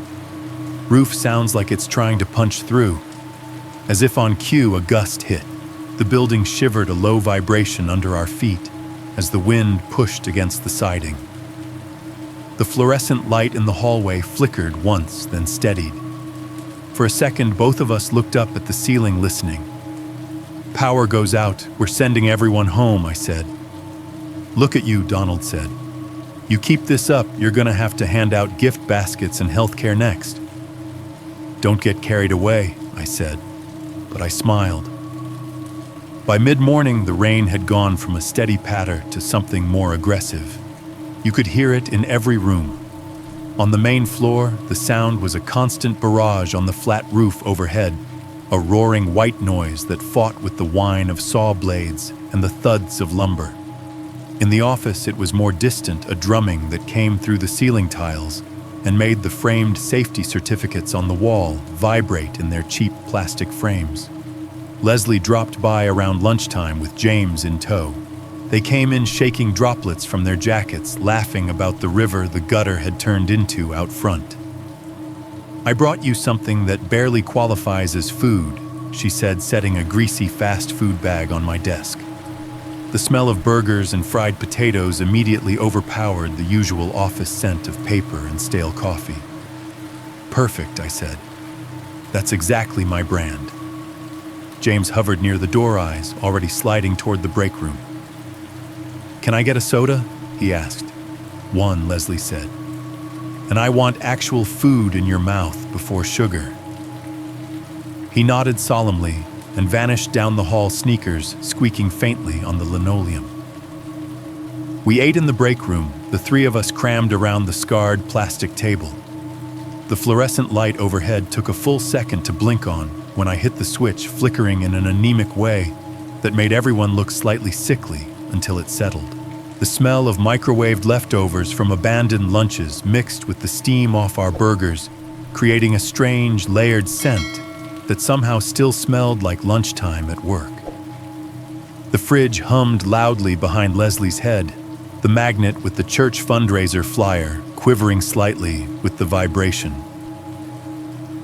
Roof sounds like it's trying to punch through. As if on cue, a gust hit. The building shivered a low vibration under our feet as the wind pushed against the siding. The fluorescent light in the hallway flickered once, then steadied. For a second, both of us looked up at the ceiling listening. Power goes out. We're sending everyone home, I said. Look at you, Donald said. You keep this up, you're gonna have to hand out gift baskets and healthcare next. Don't get carried away, I said, but I smiled. By mid-morning, the rain had gone from a steady patter to something more aggressive. You could hear it in every room. On the main floor, the sound was a constant barrage on the flat roof overhead, a roaring white noise that fought with the whine of saw blades and the thuds of lumber. In the office, it was more distant, a drumming that came through the ceiling tiles and made the framed safety certificates on the wall vibrate in their cheap plastic frames. Leslie dropped by around lunchtime with James in tow. They came in shaking droplets from their jackets, laughing about the river the gutter had turned into out front. I brought you something that barely qualifies as food, she said, setting a greasy fast food bag on my desk. The smell of burgers and fried potatoes immediately overpowered the usual office scent of paper and stale coffee. Perfect, I said. That's exactly my brand. James hovered near the door eyes, already sliding toward the break room. Can I get a soda? He asked. One, Leslie said. And I want actual food in your mouth before sugar. He nodded solemnly and vanished down the hall, sneakers squeaking faintly on the linoleum. We ate in the break room, the three of us crammed around the scarred plastic table. The fluorescent light overhead took a full second to blink on when I hit the switch, flickering in an anemic way that made everyone look slightly sickly until it settled. The smell of microwaved leftovers from abandoned lunches mixed with the steam off our burgers, creating a strange, layered scent that somehow still smelled like lunchtime at work. The fridge hummed loudly behind Leslie's head, the magnet with the church fundraiser flyer quivering slightly with the vibration.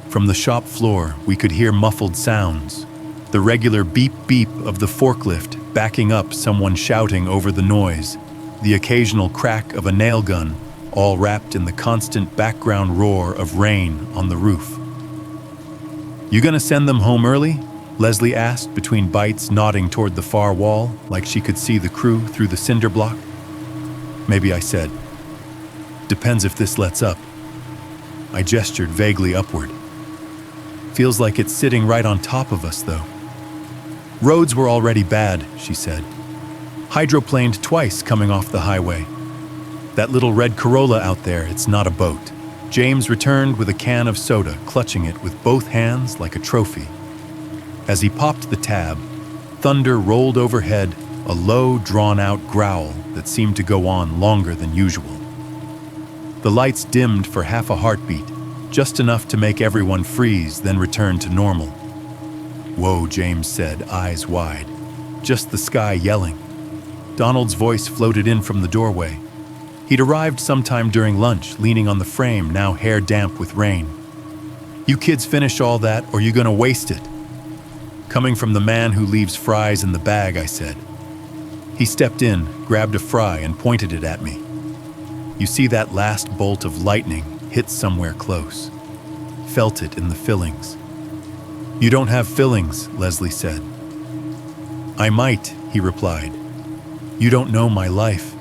From the shop floor, we could hear muffled sounds, the regular beep-beep of the forklift backing up someone shouting over the noise, the occasional crack of a nail gun, all wrapped in the constant background roar of rain on the roof. "You gonna send them home early?" Leslie asked between bites, nodding toward the far wall, like she could see the crew through the cinder block. "Maybe," I said. "Depends if this lets up." I gestured vaguely upward. "Feels like it's sitting right on top of us, though." "Roads were already bad," she said. "Hydroplaned twice coming off the highway. That little red Corolla out there, it's not a boat." James returned with a can of soda, clutching it with both hands like a trophy. As he popped the tab, thunder rolled overhead, a low, drawn-out growl that seemed to go on longer than usual. The lights dimmed for half a heartbeat, just enough to make everyone freeze, then return to normal. "Whoa," James said, eyes wide. "Just the sky yelling." Donald's voice floated in from the doorway. He'd arrived sometime during lunch, leaning on the frame, now hair damp with rain. "You kids finish all that, or you gonna waste it?" "Coming from the man who leaves fries in the bag," I said. He stepped in, grabbed a fry, and pointed it at me. "You see that last bolt of lightning hit somewhere close. Felt it in the fillings." "You don't have fillings," Leslie said. "I might," he replied. "You don't know my life."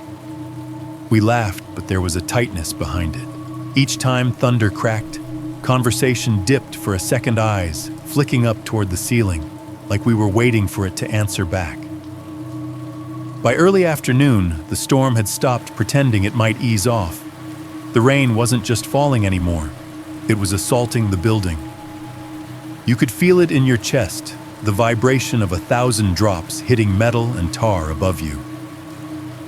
We laughed, but there was a tightness behind it. Each time thunder cracked, conversation dipped for a second, eyes flicking up toward the ceiling, like we were waiting for it to answer back. By early afternoon, the storm had stopped pretending it might ease off. The rain wasn't just falling anymore, it was assaulting the building. You could feel it in your chest, the vibration of 1,000 drops hitting metal and tar above you.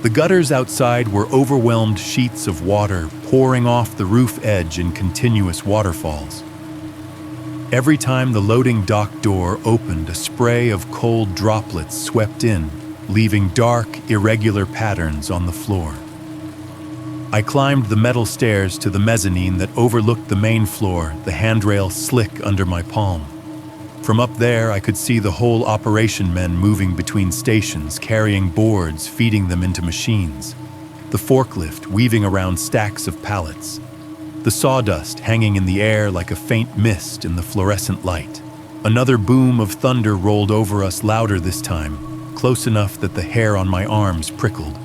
The gutters outside were overwhelmed sheets of water pouring off the roof edge in continuous waterfalls. Every time the loading dock door opened, a spray of cold droplets swept in, leaving dark, irregular patterns on the floor. I climbed the metal stairs to the mezzanine that overlooked the main floor, the handrail slick under my palm. From up there, I could see the whole operation men moving between stations, carrying boards, feeding them into machines. The forklift weaving around stacks of pallets. The sawdust hanging in the air like a faint mist in the fluorescent light. Another boom of thunder rolled over us, louder this time, close enough that the hair on my arms prickled.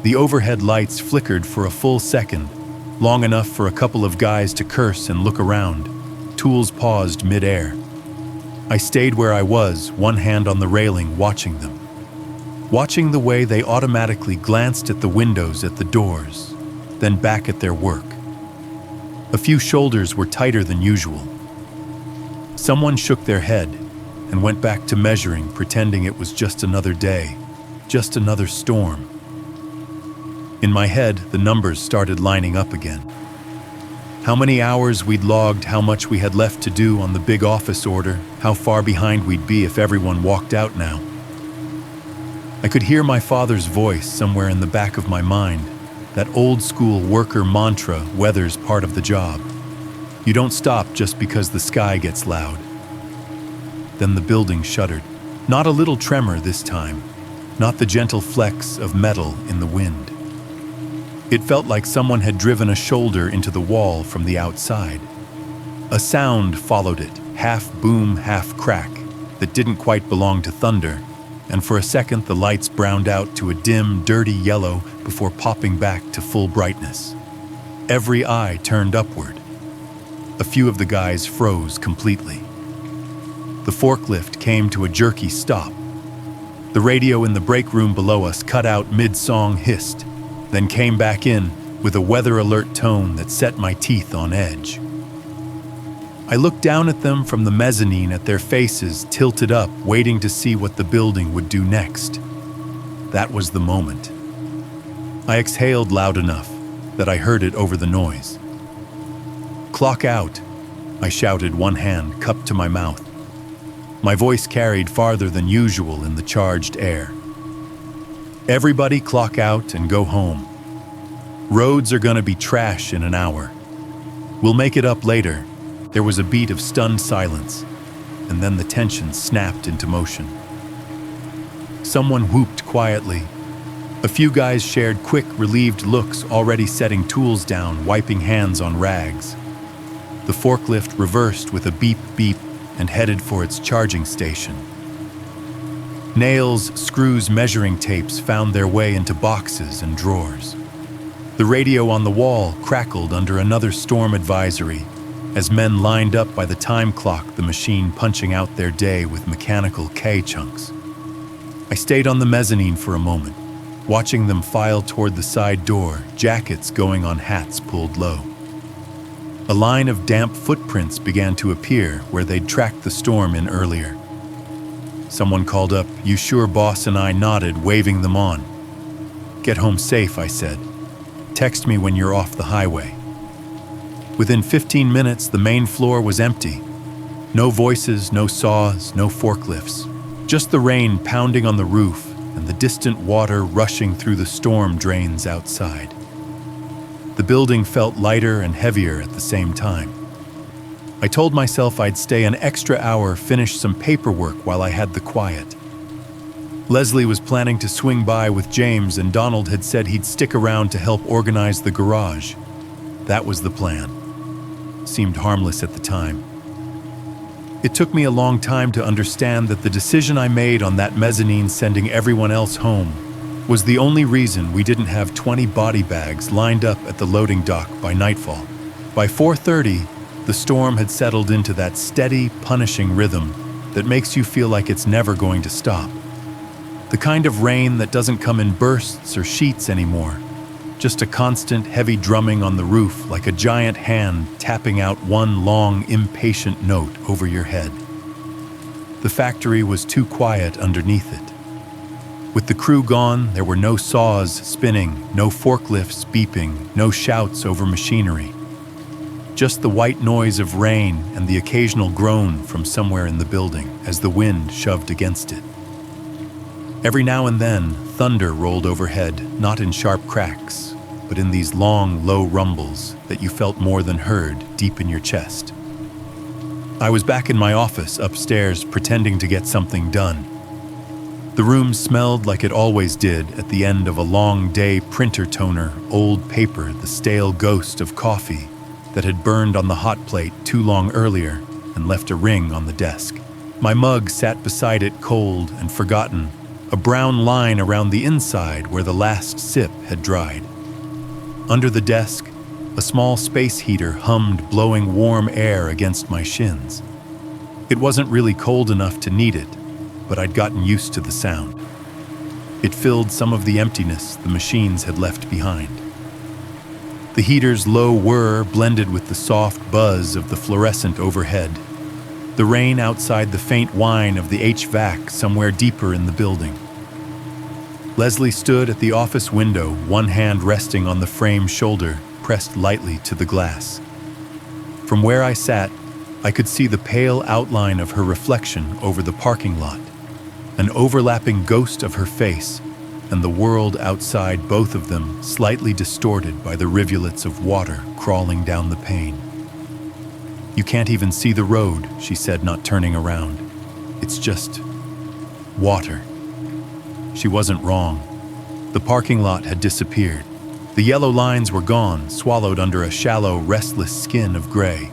The overhead lights flickered for a full second, long enough for a couple of guys to curse and look around. Tools paused mid-air. I stayed where I was, one hand on the railing, watching them. Watching the way they automatically glanced at the windows, at the doors, then back at their work. A few shoulders were tighter than usual. Someone shook their head and went back to measuring, pretending it was just another day, just another storm. In my head, the numbers started lining up again. How many hours we'd logged, how much we had left to do on the big office order, how far behind we'd be if everyone walked out now. I could hear my father's voice somewhere in the back of my mind, that old-school worker mantra, weather's part of the job. You don't stop just because the sky gets loud. Then the building shuddered. Not a little tremor this time, not the gentle flecks of metal in the wind. It felt like someone had driven a shoulder into the wall from the outside. A sound followed it, half boom, half crack, that didn't quite belong to thunder, and for a second the lights browned out to a dim, dirty yellow before popping back to full brightness. Every eye turned upward. A few of the guys froze completely. The forklift came to a jerky stop. The radio in the break room below us cut out mid-song, hissed, then came back in with a weather alert tone that set my teeth on edge. I looked down at them from the mezzanine, at their faces tilted up, waiting to see what the building would do next. That was the moment. I exhaled loud enough that I heard it over the noise. "Clock out," I shouted, one hand cupped to my mouth. My voice carried farther than usual in the charged air. "Everybody clock out and go home. Roads are gonna be trash in an hour. We'll make it up later." There was a beat of stunned silence, and then the tension snapped into motion. Someone whooped quietly. A few guys shared quick, relieved looks, already setting tools down, wiping hands on rags. The forklift reversed with a beep, beep, and headed for its charging station. Nails, screws, measuring tapes found their way into boxes and drawers. The radio on the wall crackled under another storm advisory as men lined up by the time clock, the machine punching out their day with mechanical K chunks. I stayed on the mezzanine for a moment, watching them file toward the side door, jackets going on hats pulled low. A line of damp footprints began to appear where they'd tracked the storm in earlier. Someone called up, "You sure, boss?" and I nodded, waving them on. "Get home safe," I said. "Text me when you're off the highway." Within 15 minutes, the main floor was empty. No voices, no saws, no forklifts. Just the rain pounding on the roof and the distant water rushing through the storm drains outside. The building felt lighter and heavier at the same time. I told myself I'd stay an extra hour, finish some paperwork while I had the quiet. Leslie was planning to swing by with James, and Donald had said he'd stick around to help organize the garage. That was the plan. Seemed harmless at the time. It took me a long time to understand that the decision I made on that mezzanine, sending everyone else home, was the only reason we didn't have 20 body bags lined up at the loading dock by nightfall. By 4:30, the storm had settled into that steady, punishing rhythm that makes you feel like it's never going to stop. The kind of rain that doesn't come in bursts or sheets anymore, just a constant heavy drumming on the roof like a giant hand tapping out one long, impatient note over your head. The factory was too quiet underneath it. With the crew gone, there were no saws spinning, no forklifts beeping, no shouts over machinery. Just the white noise of rain and the occasional groan from somewhere in the building as the wind shoved against it. Every now and then, thunder rolled overhead, not in sharp cracks, but in these long, low rumbles that you felt more than heard deep in your chest. I was back in my office upstairs, pretending to get something done. The room smelled like it always did at the end of a long day: printer toner, old paper, the stale ghost of coffee that had burned on the hot plate too long earlier and left a ring on the desk. My mug sat beside it, cold and forgotten, a brown line around the inside where the last sip had dried. Under the desk, a small space heater hummed, blowing warm air against my shins. It wasn't really cold enough to need it, but I'd gotten used to the sound. It filled some of the emptiness the machines had left behind. The heater's low whir blended with the soft buzz of the fluorescent overhead, the rain outside, the faint whine of the HVAC somewhere deeper in the building. Leslie stood at the office window, one hand resting on the frame shoulder, pressed lightly to the glass. From where I sat, I could see the pale outline of her reflection over the parking lot, an overlapping ghost of her face, and the world outside, both of them slightly distorted by the rivulets of water crawling down the pane. "You can't even see the road," she said, not turning around. "It's just water." She wasn't wrong. The parking lot had disappeared. The yellow lines were gone, swallowed under a shallow, restless skin of gray.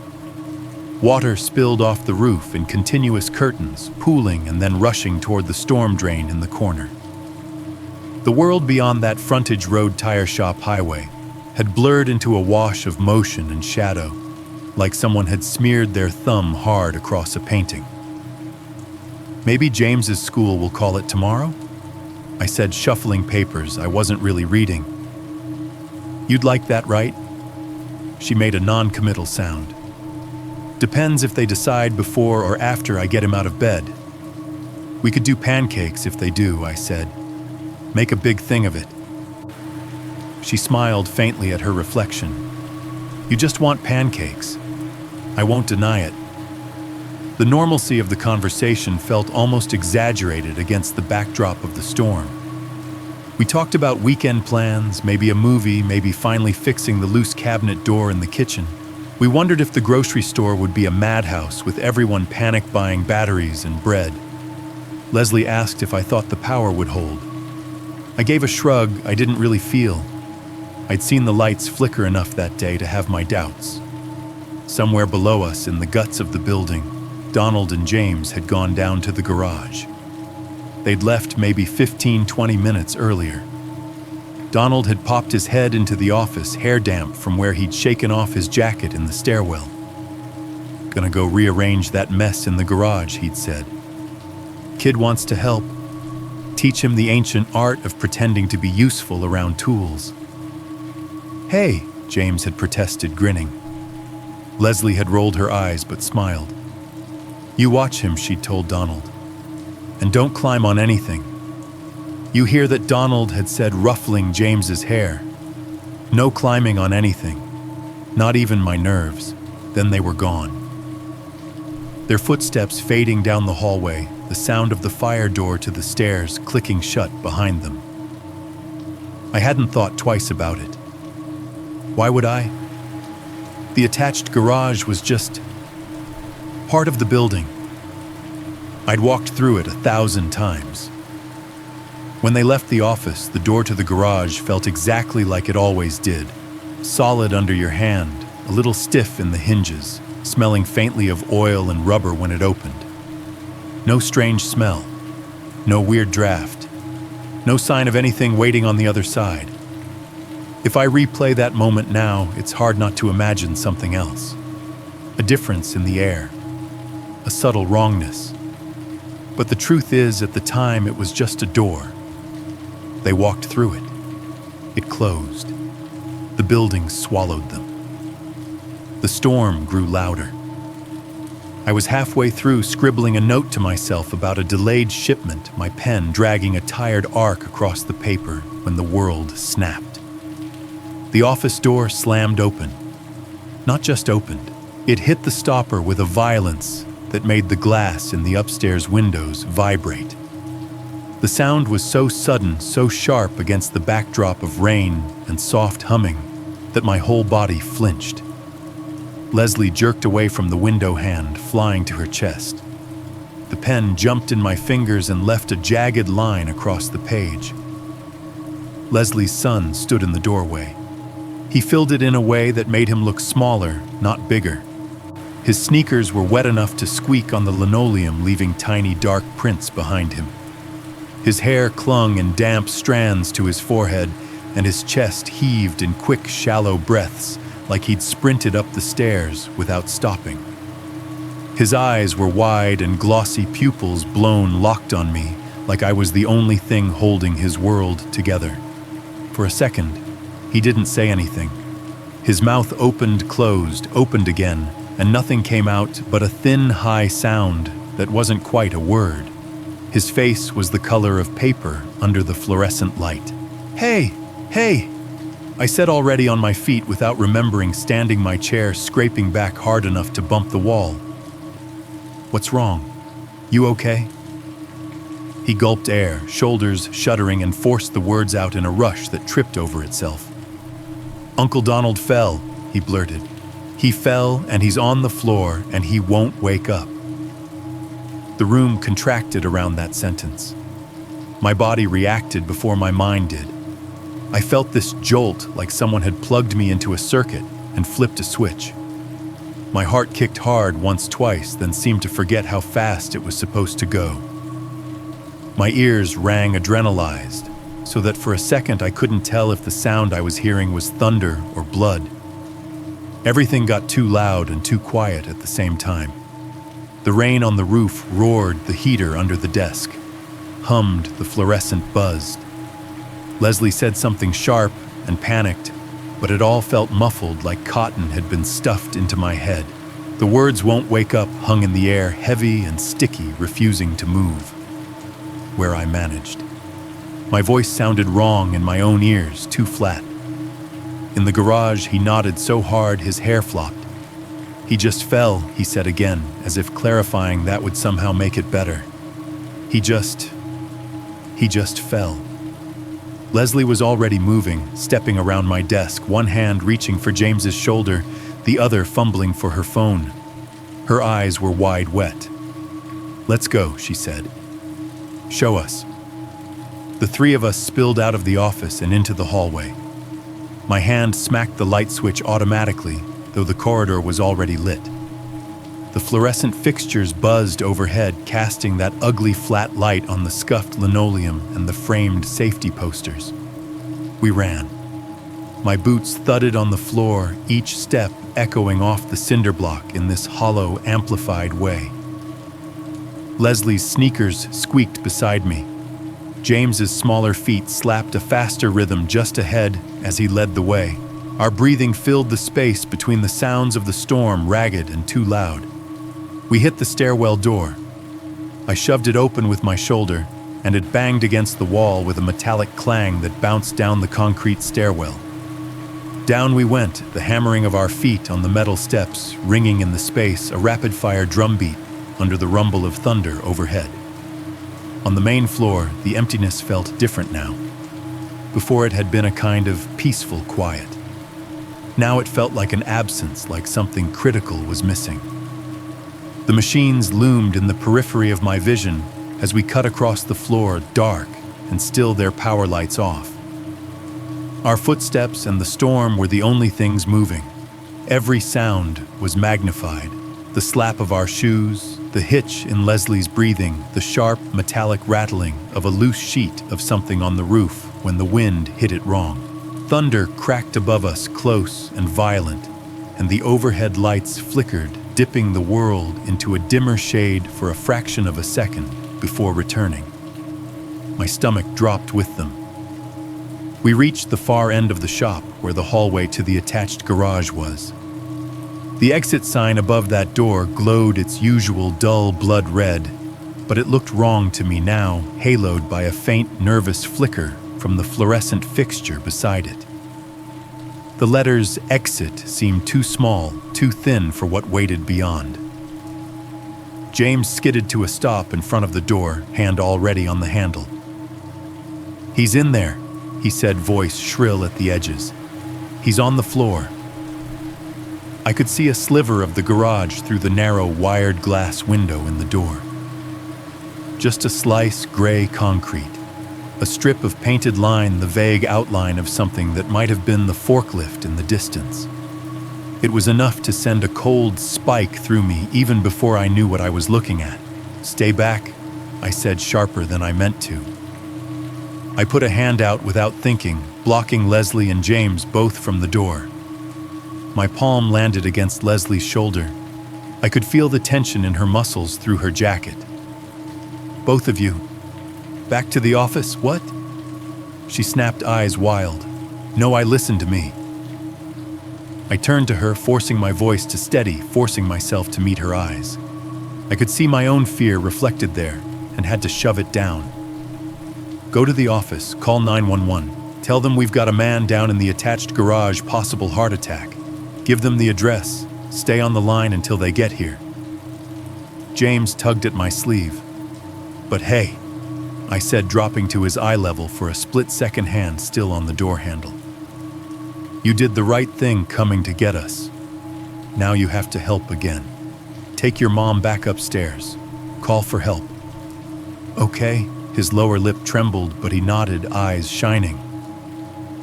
Water spilled off the roof in continuous curtains, pooling and then rushing toward the storm drain in the corner. The world beyond that frontage road tire shop highway had blurred into a wash of motion and shadow, like someone had smeared their thumb hard across a painting. "Maybe James's school will call it tomorrow?" I said, shuffling papers I wasn't really reading. "You'd like that, right?" She made a non-committal sound. "Depends if they decide before or after I get him out of bed." "We could do pancakes if they do," I said. "Make a big thing of it." She smiled faintly at her reflection. "You just want pancakes. I won't deny it." The normalcy of the conversation felt almost exaggerated against the backdrop of the storm. We talked about weekend plans, maybe a movie, maybe finally fixing the loose cabinet door in the kitchen. We wondered if the grocery store would be a madhouse with everyone panic buying batteries and bread. Leslie asked if I thought the power would hold. I gave a shrug I didn't really feel. I'd seen the lights flicker enough that day to have my doubts. Somewhere below us, in the guts of the building, Donald and James had gone down to the garage. They'd left maybe 15-20 minutes earlier. Donald had popped his head into the office, hair damp from where he'd shaken off his jacket in the stairwell. "Gonna go rearrange that mess in the garage," he'd said. "Kid wants to help. Teach him the ancient art of pretending to be useful around tools." "Hey," James had protested, grinning. Leslie had rolled her eyes but smiled. "You watch him," she'd told Donald. "And don't climb on anything." You hear that Donald had said, ruffling James's hair. "No climbing on anything. Not even my nerves." Then they were gone. Their footsteps fading down the hallway, the sound of the fire door to the stairs clicking shut behind them. I hadn't thought twice about it. Why would I? The attached garage was just part of the building. I'd walked through it 1,000 times. When they left the office, the door to the garage felt exactly like it always did. Solid under your hand, a little stiff in the hinges, smelling faintly of oil and rubber when it opened. No strange smell, no weird draft, no sign of anything waiting on the other side. If I replay that moment now, it's hard not to imagine something else. A difference in the air, a subtle wrongness. But the truth is, at the time, it was just a door. They walked through it. It closed. The building swallowed them. The storm grew louder. I was halfway through scribbling a note to myself about a delayed shipment, my pen dragging a tired arc across the paper when the world snapped. The office door slammed open. Not just opened, it hit the stopper with a violence that made the glass in the upstairs windows vibrate. The sound was so sudden, so sharp against the backdrop of rain and soft humming that my whole body flinched. Leslie jerked away from the window hand, flying to her chest. The pen jumped in my fingers and left a jagged line across the page. Leslie's son stood in the doorway. He filled it in a way that made him look smaller, not bigger. His sneakers were wet enough to squeak on the linoleum, leaving tiny dark prints behind him. His hair clung in damp strands to his forehead, and his chest heaved in quick, shallow breaths, like he'd sprinted up the stairs without stopping. His eyes were wide and glossy pupils blown locked on me, like I was the only thing holding his world together. For a second, he didn't say anything. His mouth opened, closed, opened again, and nothing came out but a thin, high sound that wasn't quite a word. His face was the color of paper under the fluorescent light. "Hey! Hey!" I said, already on my feet without remembering standing my chair, scraping back hard enough to bump the wall. "What's wrong? You okay?" He gulped air, shoulders shuddering, and forced the words out in a rush that tripped over itself. "Uncle Donald fell," he blurted. "He fell, and he's on the floor, and he won't wake up." The room contracted around that sentence. My body reacted before my mind did. I felt this jolt like someone had plugged me into a circuit and flipped a switch. My heart kicked hard once, twice, then seemed to forget how fast it was supposed to go. My ears rang adrenalized, so that for a second I couldn't tell if the sound I was hearing was thunder or blood. Everything got too loud and too quiet at the same time. The rain on the roof roared, the heater under the desk hummed, the fluorescent buzzed. Leslie said something sharp and panicked, but it all felt muffled, like cotton had been stuffed into my head. The words "won't wake up" hung in the air, heavy and sticky, refusing to move. Where I managed. My voice sounded wrong in my own ears, too flat. In the garage, he nodded so hard his hair flopped. "He just fell," he said again, as if clarifying that would somehow make it better. He just fell. Leslie was already moving, stepping around my desk, one hand reaching for James's shoulder, the other fumbling for her phone. Her eyes were wide wet. "Let's go," she said. "Show us." The three of us spilled out of the office and into the hallway. My hand smacked the light switch automatically, though the corridor was already lit. The fluorescent fixtures buzzed overhead, casting that ugly flat light on the scuffed linoleum and the framed safety posters. We ran. My boots thudded on the floor, each step echoing off the cinder block in this hollow, amplified way. Leslie's sneakers squeaked beside me. James's smaller feet slapped a faster rhythm just ahead as he led the way. Our breathing filled the space between the sounds of the storm, ragged and too loud. We hit the stairwell door. I shoved it open with my shoulder, and it banged against the wall with a metallic clang that bounced down the concrete stairwell. Down we went, the hammering of our feet on the metal steps, ringing in the space, a rapid-fire drumbeat under the rumble of thunder overhead. On the main floor, the emptiness felt different now. Before it had been a kind of peaceful quiet. Now it felt like an absence, like something critical was missing. The machines loomed in the periphery of my vision as we cut across the floor, dark and still their power lights off. Our footsteps and the storm were the only things moving. Every sound was magnified. The slap of our shoes, the hitch in Leslie's breathing, the sharp metallic rattling of a loose sheet of something on the roof when the wind hit it wrong. Thunder cracked above us, close and violent, and the overhead lights flickered, dipping the world into a dimmer shade for a fraction of a second before returning. My stomach dropped with them. We reached the far end of the shop where the hallway to the attached garage was. The exit sign above that door glowed its usual dull blood red, but it looked wrong to me now, haloed by a faint, nervous flicker from the fluorescent fixture beside it. The letters exit seemed too small, too thin for what waited beyond. James skidded to a stop in front of the door, hand already on the handle. "He's in there," he said, voice shrill at the edges. "He's on the floor." I could see a sliver of the garage through the narrow wired glass window in the door. Just a slice gray concrete. A strip of painted line, the vague outline of something that might have been the forklift in the distance. It was enough to send a cold spike through me even before I knew what I was looking at. "Stay back," I said, sharper than I meant to. I put a hand out without thinking, blocking Leslie and James both from the door. My palm landed against Leslie's shoulder. I could feel the tension in her muscles through her jacket. "Both of you. Back to the office, what?" She snapped, eyes wild. "No, I listened to me." I turned to her, forcing my voice to steady, forcing myself to meet her eyes. I could see my own fear reflected there and had to shove it down. "Go to the office, call 911. Tell them we've got a man down in the attached garage, possible heart attack. Give them the address. Stay on the line until they get here." James tugged at my sleeve. "But hey," I said, dropping to his eye level for a split-second, hand still on the door handle. "You did the right thing coming to get us. Now you have to help again. Take your mom back upstairs. Call for help." "Okay." His lower lip trembled, but he nodded, eyes shining.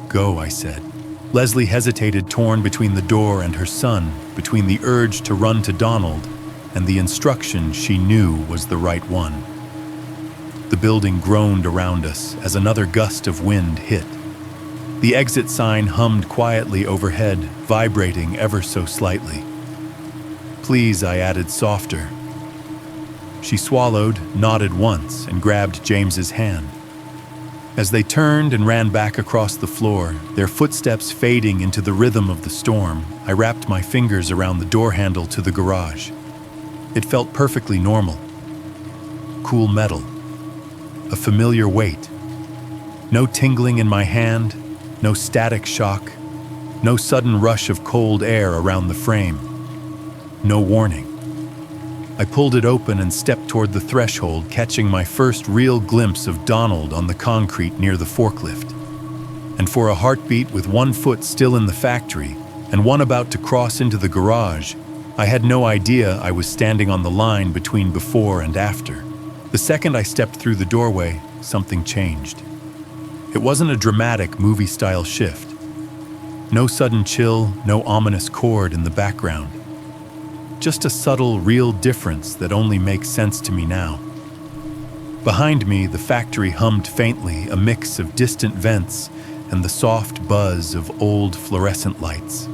"Go," I said. Leslie hesitated, torn between the door and her son, between the urge to run to Donald and the instruction she knew was the right one. The building groaned around us as another gust of wind hit. The exit sign hummed quietly overhead, vibrating ever so slightly. "Please," I added, softer. She swallowed, nodded once, and grabbed James's hand. As they turned and ran back across the floor, their footsteps fading into the rhythm of the storm, I wrapped my fingers around the door handle to the garage. It felt perfectly normal. Cool metal. A familiar weight. No tingling in my hand, no static shock, no sudden rush of cold air around the frame. No warning. I pulled it open and stepped toward the threshold, catching my first real glimpse of Donald on the concrete near the forklift. And for a heartbeat, with one foot still in the factory and one about to cross into the garage, I had no idea I was standing on the line between before and after. The second I stepped through the doorway, something changed. It wasn't a dramatic movie-style shift. No sudden chill, no ominous chord in the background. just a subtle, real difference that only makes sense to me now. Behind me, the factory hummed faintly, a mix of distant vents and the soft buzz of old fluorescent lights.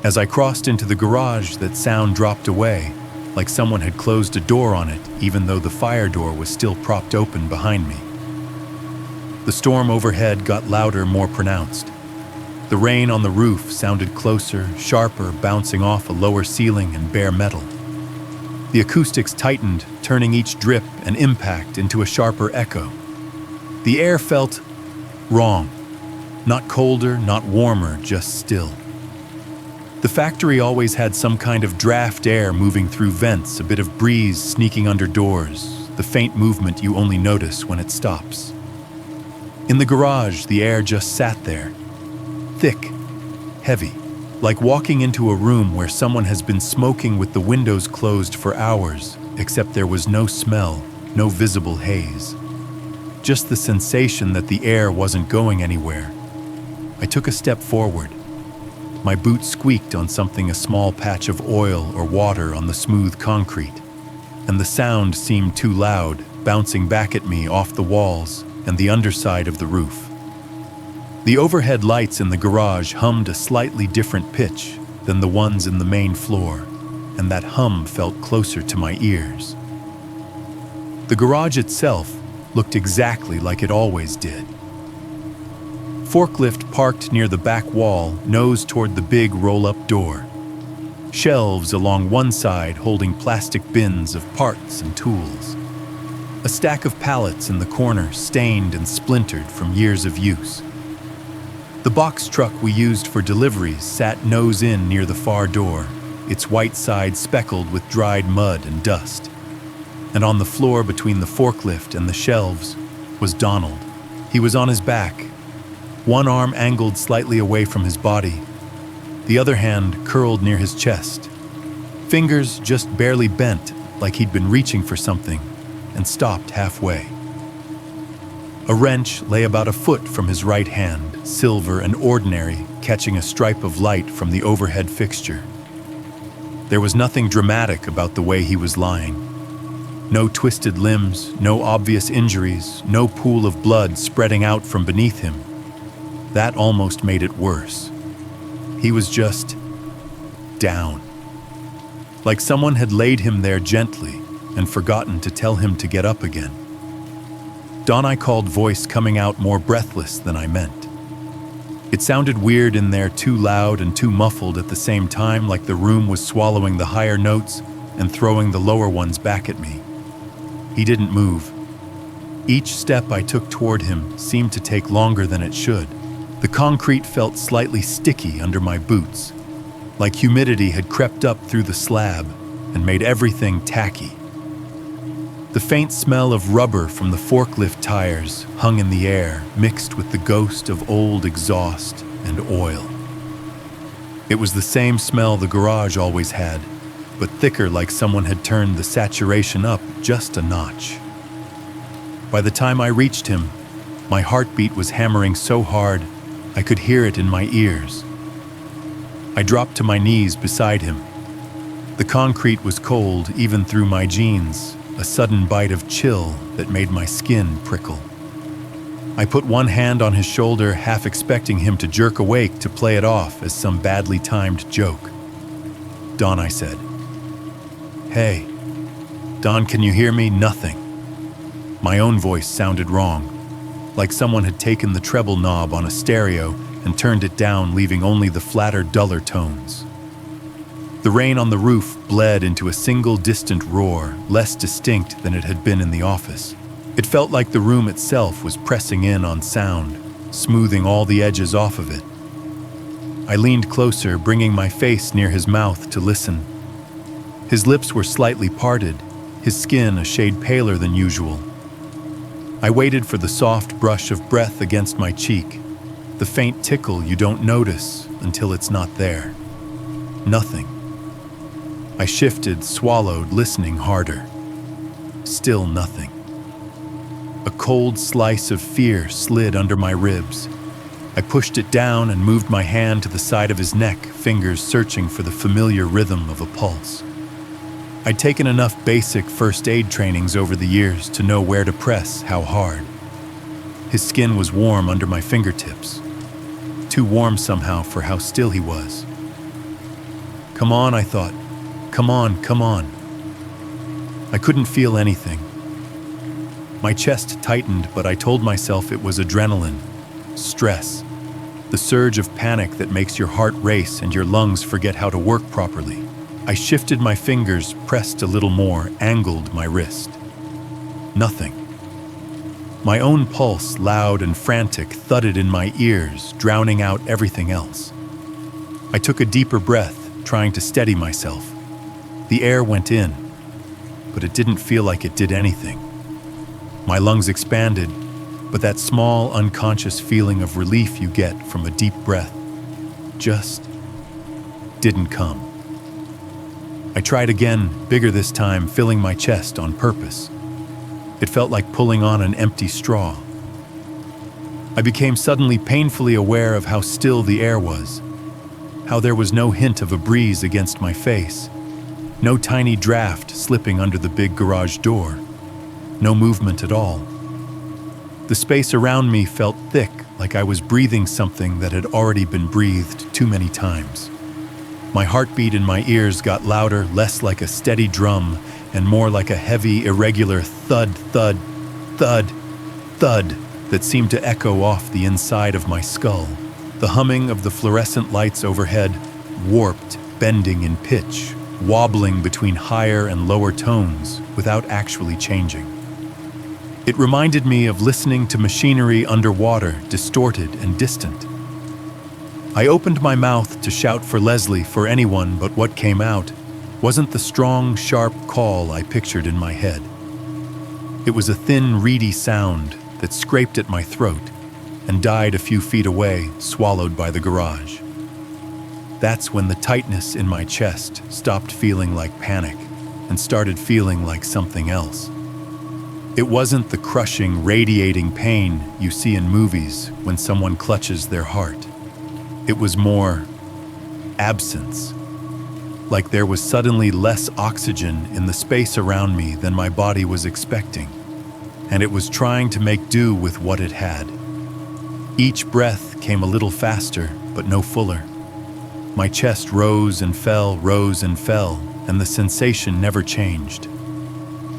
As I crossed into the garage, that sound dropped away, like someone had closed a door on it, even though the fire door was still propped open behind me. The storm overhead got louder, more pronounced. The rain on the roof sounded closer, sharper, bouncing off a lower ceiling and bare metal. The acoustics tightened, turning each drip and impact into a sharper echo. The air felt wrong. Not colder, not warmer, just still. The factory always had some kind of draft air moving through vents, a bit of breeze sneaking under doors, the faint movement you only notice when it stops. In the garage, the air just sat there. Thick, heavy, like walking into a room where someone has been smoking with the windows closed for hours, except there was no smell, no visible haze. Just the sensation that the air wasn't going anywhere. I took a step forward. My boot squeaked on something, a small patch of oil or water on the smooth concrete, and the sound seemed too loud, bouncing back at me off the walls and the underside of the roof. The overhead lights in the garage hummed a slightly different pitch than the ones in the main floor, and that hum felt closer to my ears. The garage itself looked exactly like it always did. Forklift parked near the back wall, nose toward the big roll-up door. Shelves along one side holding plastic bins of parts and tools. A stack of pallets in the corner, stained and splintered from years of use. The box truck we used for deliveries sat nose in near the far door, its white side speckled with dried mud and dust. And on the floor between the forklift and the shelves was Donald. He was on his back, one arm angled slightly away from his body, the other hand curled near his chest. Fingers just barely bent, like he'd been reaching for something, and stopped halfway. A wrench lay about a foot from his right hand, silver and ordinary, catching a stripe of light from the overhead fixture. There was nothing dramatic about the way he was lying. No twisted limbs, no obvious injuries, no pool of blood spreading out from beneath him. That almost made it worse. He was just down. Like someone had laid him there gently and forgotten to tell him to get up again. Donai called voice coming out more breathless than I meant. It sounded weird in there, too loud and too muffled at the same time, like the room was swallowing the higher notes and throwing the lower ones back at me. He didn't move. Each step I took toward him seemed to take longer than it should. The concrete felt slightly sticky under my boots, like humidity had crept up through the slab and made everything tacky. The faint smell of rubber from the forklift tires hung in the air, mixed with the ghost of old exhaust and oil. It was the same smell the garage always had, but thicker, like someone had turned the saturation up just a notch. By the time I reached him, my heartbeat was hammering so hard I could hear it in my ears. I dropped to my knees beside him. The concrete was cold even through my jeans, a sudden bite of chill that made my skin prickle. I put one hand on his shoulder, half expecting him to jerk awake to play it off as some badly timed joke. "Don," I said. "Hey. Don, can you hear me?" Nothing. My own voice sounded wrong, like someone had taken the treble knob on a stereo and turned it down, leaving only the flatter, duller tones. The rain on the roof bled into a single distant roar, less distinct than it had been in the office. It felt like the room itself was pressing in on sound, smoothing all the edges off of it. I leaned closer, bringing my face near his mouth to listen. His lips were slightly parted, his skin a shade paler than usual. I waited for the soft brush of breath against my cheek, the faint tickle you don't notice until it's not there. Nothing. I shifted, swallowed, listening harder. Still nothing. A cold slice of fear slid under my ribs. I pushed it down and moved my hand to the side of his neck, fingers searching for the familiar rhythm of a pulse. I'd taken enough basic first aid trainings over the years to know where to press, how hard. His skin was warm under my fingertips, too warm somehow for how still he was. Come on, I thought. Come on, come on. I couldn't feel anything. My chest tightened, but I told myself it was adrenaline, stress, the surge of panic that makes your heart race and your lungs forget how to work properly. I shifted my fingers, pressed a little more, angled my wrist. Nothing. My own pulse, loud and frantic, thudded in my ears, drowning out everything else. I took a deeper breath, trying to steady myself. The air went in, but it didn't feel like it did anything. My lungs expanded, but that small, unconscious feeling of relief you get from a deep breath just didn't come. I tried again, bigger this time, filling my chest on purpose. It felt like pulling on an empty straw. I became suddenly painfully aware of how still the air was, how there was no hint of a breeze against my face, no tiny draft slipping under the big garage door, no movement at all. The space around me felt thick, like I was breathing something that had already been breathed too many times. My heartbeat in my ears got louder, less like a steady drum, and more like a heavy, irregular thud, thud, thud, thud that seemed to echo off the inside of my skull. The humming of the fluorescent lights overhead warped, bending in pitch, wobbling between higher and lower tones without actually changing. It reminded me of listening to machinery underwater, distorted and distant. I opened my mouth to shout for Leslie, for anyone, but what came out wasn't the strong, sharp call I pictured in my head. It was a thin, reedy sound that scraped at my throat and died a few feet away, swallowed by the garage. That's when the tightness in my chest stopped feeling like panic and started feeling like something else. It wasn't the crushing, radiating pain you see in movies when someone clutches their heart. It was more absence. Like there was suddenly less oxygen in the space around me than my body was expecting, and it was trying to make do with what it had. Each breath came a little faster, but no fuller. My chest rose and fell, and the sensation never changed.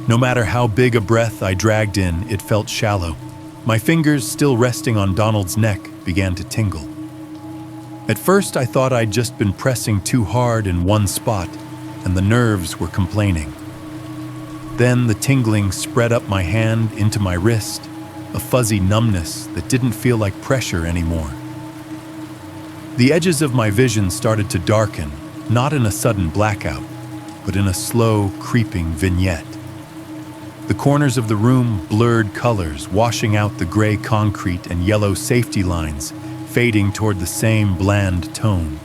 No matter how big a breath I dragged in, it felt shallow. My fingers, still resting on Donald's neck, began to tingle. At first, I thought I'd just been pressing too hard in one spot, and the nerves were complaining. Then the tingling spread up my hand into my wrist, a fuzzy numbness that didn't feel like pressure anymore. The edges of my vision started to darken, not in a sudden blackout, but in a slow, creeping vignette. The corners of the room blurred colors, washing out the gray concrete and yellow safety lines, fading toward the same bland tone.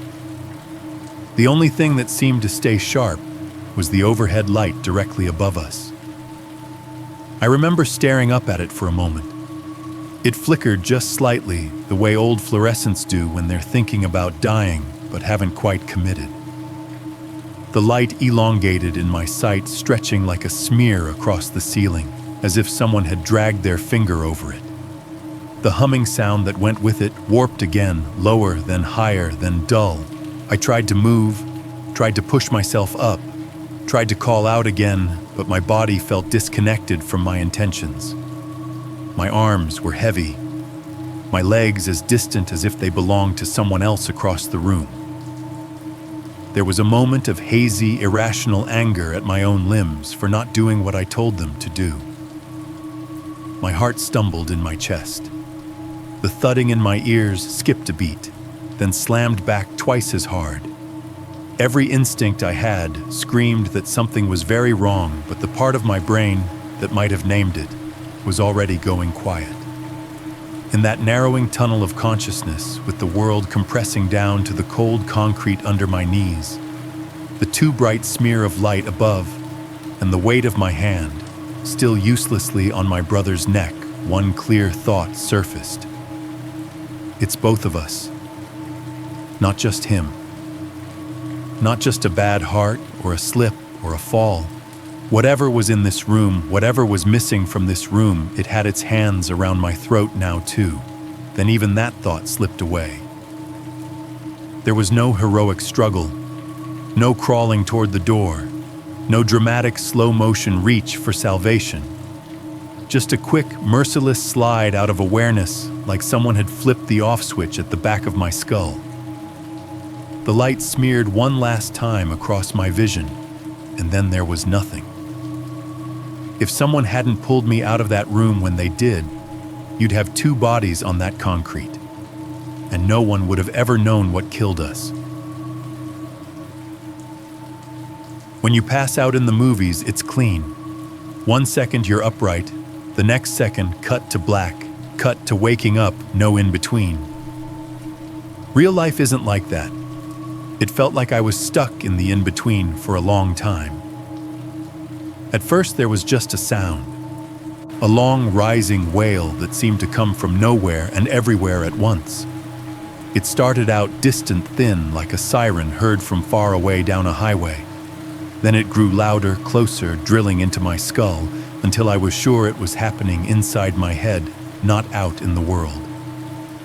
The only thing that seemed to stay sharp was the overhead light directly above us. I remember staring up at it for a moment. It flickered just slightly, the way old fluorescents do when they're thinking about dying but haven't quite committed. The light elongated in my sight, stretching like a smear across the ceiling, as if someone had dragged their finger over it. The humming sound that went with it warped again, lower, then higher, then dull. I tried to move, tried to push myself up, tried to call out again, but my body felt disconnected from my intentions. My arms were heavy, my legs as distant as if they belonged to someone else across the room. There was a moment of hazy, irrational anger at my own limbs for not doing what I told them to do. My heart stumbled in my chest. The thudding in my ears skipped a beat, then slammed back twice as hard. Every instinct I had screamed that something was very wrong, but the part of my brain that might have named it was already going quiet. In that narrowing tunnel of consciousness, with the world compressing down to the cold concrete under my knees, the too bright smear of light above, and the weight of my hand, still uselessly on my brother's neck, one clear thought surfaced. It's both of us. Not just him. Not just a bad heart or a slip or a fall. Whatever was in this room, whatever was missing from this room, it had its hands around my throat now too. Then even that thought slipped away. There was no heroic struggle, no crawling toward the door, no dramatic slow-motion reach for salvation. Just a quick, merciless slide out of awareness, like someone had flipped the off switch at the back of my skull. The light smeared one last time across my vision, and then there was nothing. If someone hadn't pulled me out of that room when they did, you'd have two bodies on that concrete, and no one would have ever known what killed us. When you pass out in the movies, it's clean. 1 second you're upright, the next second cut to black, cut to waking up, no in between. Real life isn't like that. It felt like I was stuck in the in-between for a long time. At first there was just a sound, a long rising wail that seemed to come from nowhere and everywhere at once. It started out distant thin like a siren heard from far away down a highway. Then it grew louder, closer, drilling into my skull until I was sure it was happening inside my head, not out in the world.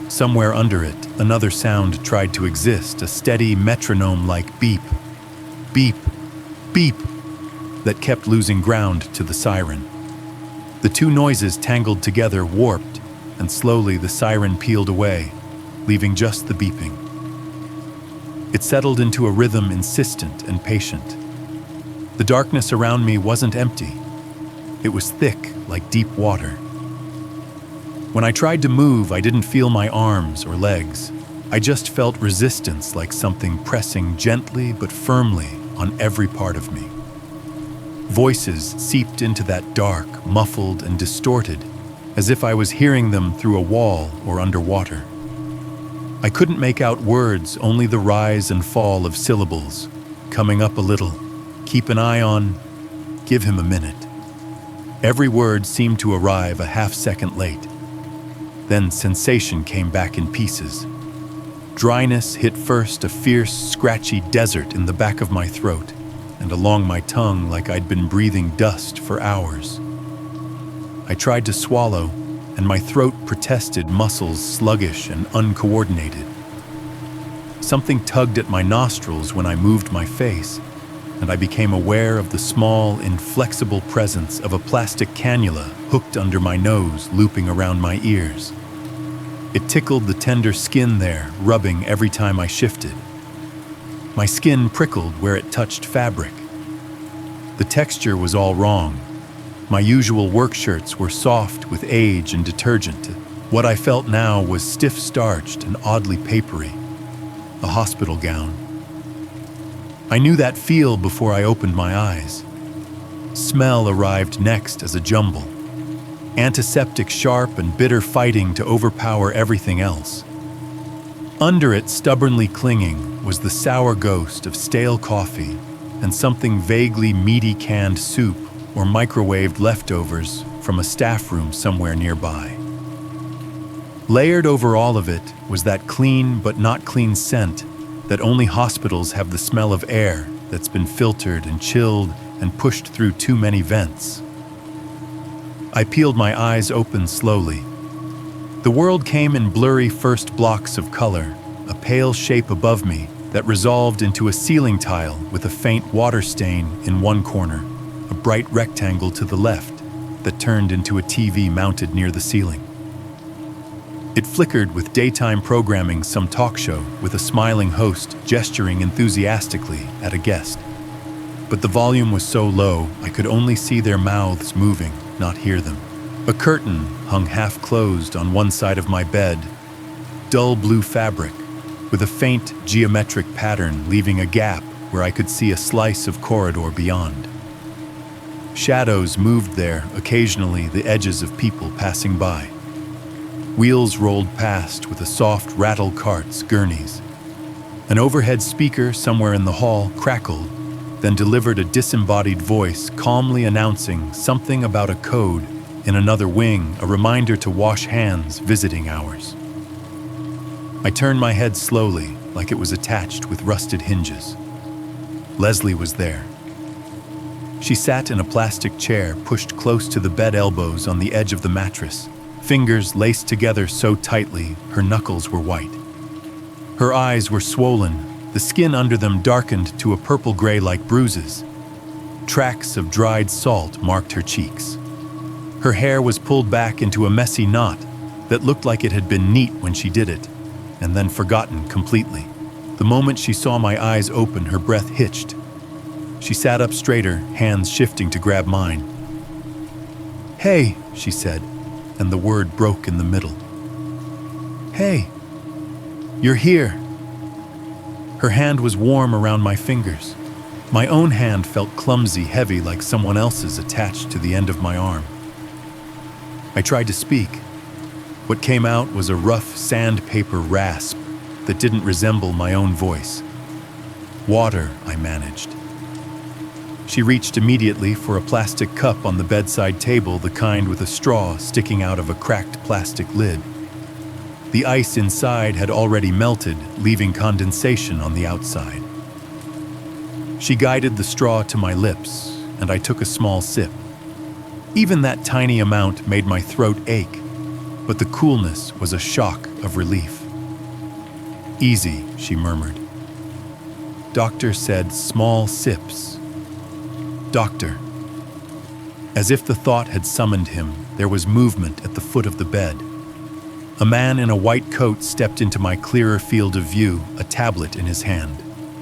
Somewhere under it, another sound tried to exist, a steady metronome-like beep, beep, beep, that kept losing ground to the siren. The two noises tangled together, warped, and slowly the siren peeled away, leaving just the beeping. It settled into a rhythm insistent and patient. The darkness around me wasn't empty. It was thick, like deep water. When I tried to move, I didn't feel my arms or legs. I just felt resistance, like something pressing gently but firmly on every part of me. Voices seeped into that dark, muffled and distorted, as if I was hearing them through a wall or underwater. I couldn't make out words, only the rise and fall of syllables, coming up a little. Keep an eye on, give him a minute. Every word seemed to arrive a half-second late. Then sensation came back in pieces. Dryness hit first, a fierce, scratchy desert in the back of my throat, and along my tongue like I'd been breathing dust for hours. I tried to swallow, and my throat protested, muscles sluggish and uncoordinated. Something tugged at my nostrils when I moved my face, and I became aware of the small, inflexible presence of a plastic cannula hooked under my nose, looping around my ears. It tickled the tender skin there, rubbing every time I shifted. My skin prickled where it touched fabric. The texture was all wrong. My usual work shirts were soft with age and detergent. What I felt now was stiff-starched and oddly papery. A hospital gown. I knew that feel before I opened my eyes. Smell arrived next as a jumble. Antiseptic, sharp and bitter, fighting to overpower everything else. Under it, stubbornly clinging, was the sour ghost of stale coffee and something vaguely meaty, canned soup or microwaved leftovers from a staff room somewhere nearby. Layered over all of it was that clean but not clean scent that only hospitals have, the smell of air that's been filtered and chilled and pushed through too many vents. I peeled my eyes open slowly. The world came in blurry first blocks of color, a pale shape above me that resolved into a ceiling tile with a faint water stain in one corner, a bright rectangle to the left that turned into a TV mounted near the ceiling. It flickered with daytime programming, some talk show with a smiling host gesturing enthusiastically at a guest. But the volume was so low, I could only see their mouths moving, not hear them. A curtain hung half-closed on one side of my bed, dull blue fabric, with a faint geometric pattern leaving a gap where I could see a slice of corridor beyond. Shadows moved there, occasionally the edges of people passing by. Wheels rolled past with a soft rattle, carts, gurneys. An overhead speaker somewhere in the hall crackled, then delivered a disembodied voice calmly announcing something about a code in another wing, a reminder to wash hands, visiting hours. I turned my head slowly, like it was attached with rusted hinges. Leslie was there. She sat in a plastic chair pushed close to the bed elbows on the edge of the mattress, fingers laced together so tightly her knuckles were white. Her eyes were swollen, the skin under them darkened to a purple-gray like bruises. Tracks of dried salt marked her cheeks. Her hair was pulled back into a messy knot that looked like it had been neat when she did it, and then forgotten completely. The moment she saw my eyes open, her breath hitched. She sat up straighter, hands shifting to grab mine. "Hey," she said, and the word broke in the middle. "Hey, you're here." Her hand was warm around my fingers. My own hand felt clumsy, heavy, like someone else's attached to the end of my arm. I tried to speak. What came out was a rough sandpaper rasp that didn't resemble my own voice. "Water," I managed. She reached immediately for a plastic cup on the bedside table, the kind with a straw sticking out of a cracked plastic lid. The ice inside had already melted, leaving condensation on the outside. She guided the straw to my lips, and I took a small sip. Even that tiny amount made my throat ache, but the coolness was a shock of relief. "Easy," she murmured. "Doctor said small sips." "Doctor." As if the thought had summoned him, there was movement at the foot of the bed. A man in a white coat stepped into my clearer field of view, a tablet in his hand.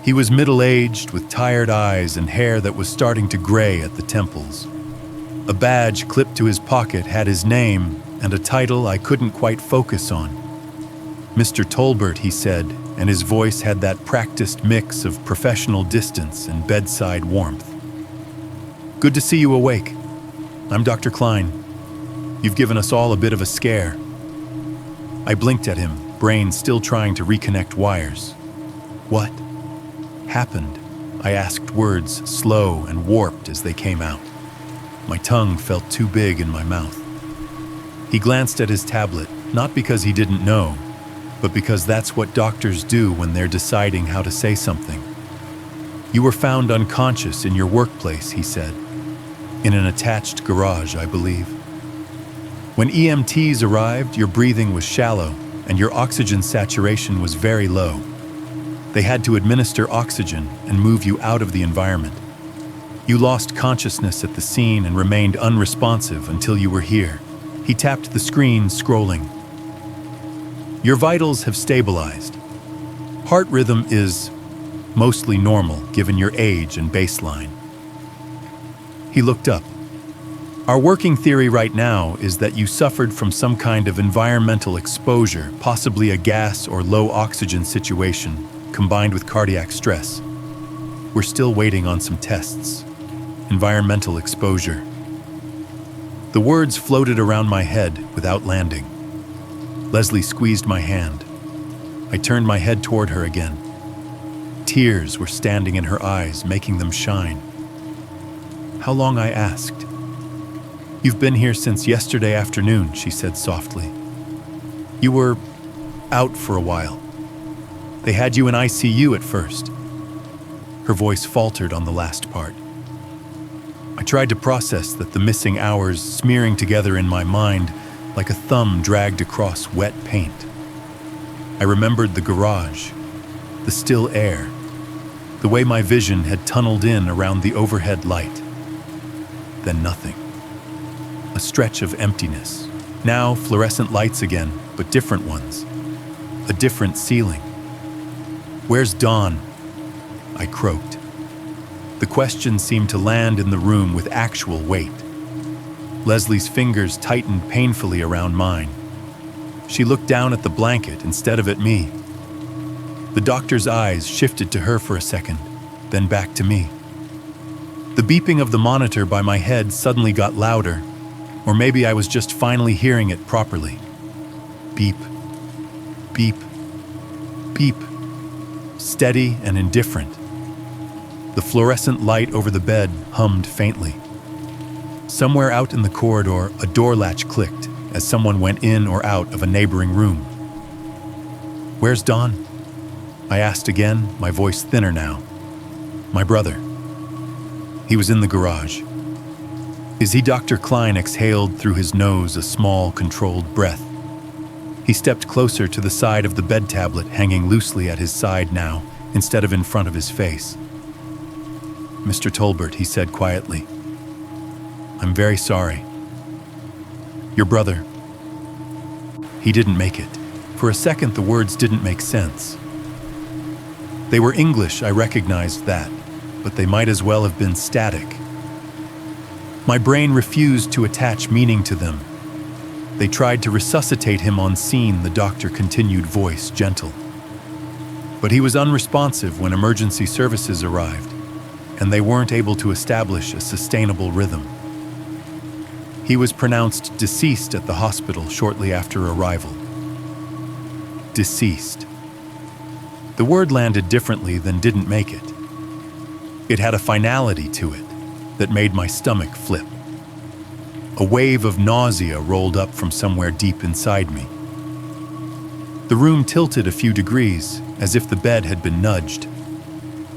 He was middle-aged, with tired eyes and hair that was starting to gray at the temples. A badge clipped to his pocket had his name and a title I couldn't quite focus on. "Mr. Tolbert," he said, and his voice had that practiced mix of professional distance and bedside warmth. "Good to see you awake. I'm Dr. Klein. You've given us all a bit of a scare." I blinked at him, brain still trying to reconnect wires. "What happened?" I asked, words slow and warped as they came out. My tongue felt too big in my mouth. He glanced at his tablet, not because he didn't know, but because that's what doctors do when they're deciding how to say something. "You were found unconscious in your workplace," he said. "In an attached garage, I believe. When EMTs arrived, your breathing was shallow and your oxygen saturation was very low. They had to administer oxygen and move you out of the environment. You lost consciousness at the scene and remained unresponsive until you were here." He tapped the screen, scrolling. "Your vitals have stabilized. Heart rhythm is mostly normal given your age and baseline." He looked up. "Our working theory right now is that you suffered from some kind of environmental exposure, possibly a gas or low oxygen situation, combined with cardiac stress. We're still waiting on some tests. Environmental exposure." The words floated around my head without landing. Leslie squeezed my hand. I turned my head toward her again. Tears were standing in her eyes, making them shine. "How long?" I asked. "You've been here since yesterday afternoon," she said softly. "You were out for a while. They had you in ICU at first." Her voice faltered on the last part. I tried to process that, the missing hours smearing together in my mind like a thumb dragged across wet paint. I remembered the garage, the still air, the way my vision had tunneled in around the overhead light. Then nothing. A stretch of emptiness. Now fluorescent lights again, but different ones. A different ceiling. "Where's Dawn?" I croaked. The question seemed to land in the room with actual weight. Leslie's fingers tightened painfully around mine. She looked down at the blanket instead of at me. The doctor's eyes shifted to her for a second, then back to me. The beeping of the monitor by my head suddenly got louder, or maybe I was just finally hearing it properly. Beep, beep, beep. Steady and indifferent. The fluorescent light over the bed hummed faintly. Somewhere out in the corridor, a door latch clicked as someone went in or out of a neighboring room. Where's Don? I asked again, my voice thinner now. My brother. He was in the garage. Is he? Dr. Klein exhaled through his nose a small, controlled breath. He stepped closer to the side of the bed tablet hanging loosely at his side now, instead of in front of his face. Mr. Tolbert, he said quietly, I'm very sorry. Your brother. He didn't make it. For a second, the words didn't make sense. They were English, I recognized that, but they might as well have been static. My brain refused to attach meaning to them. They tried to resuscitate him on scene, the doctor continued, voice gentle. But he was unresponsive when emergency services arrived, and they weren't able to establish a sustainable rhythm. He was pronounced deceased at the hospital shortly after arrival. Deceased. The word landed differently than didn't make it. It had a finality to it that made my stomach flip. A wave of nausea rolled up from somewhere deep inside me. The room tilted a few degrees, as if the bed had been nudged.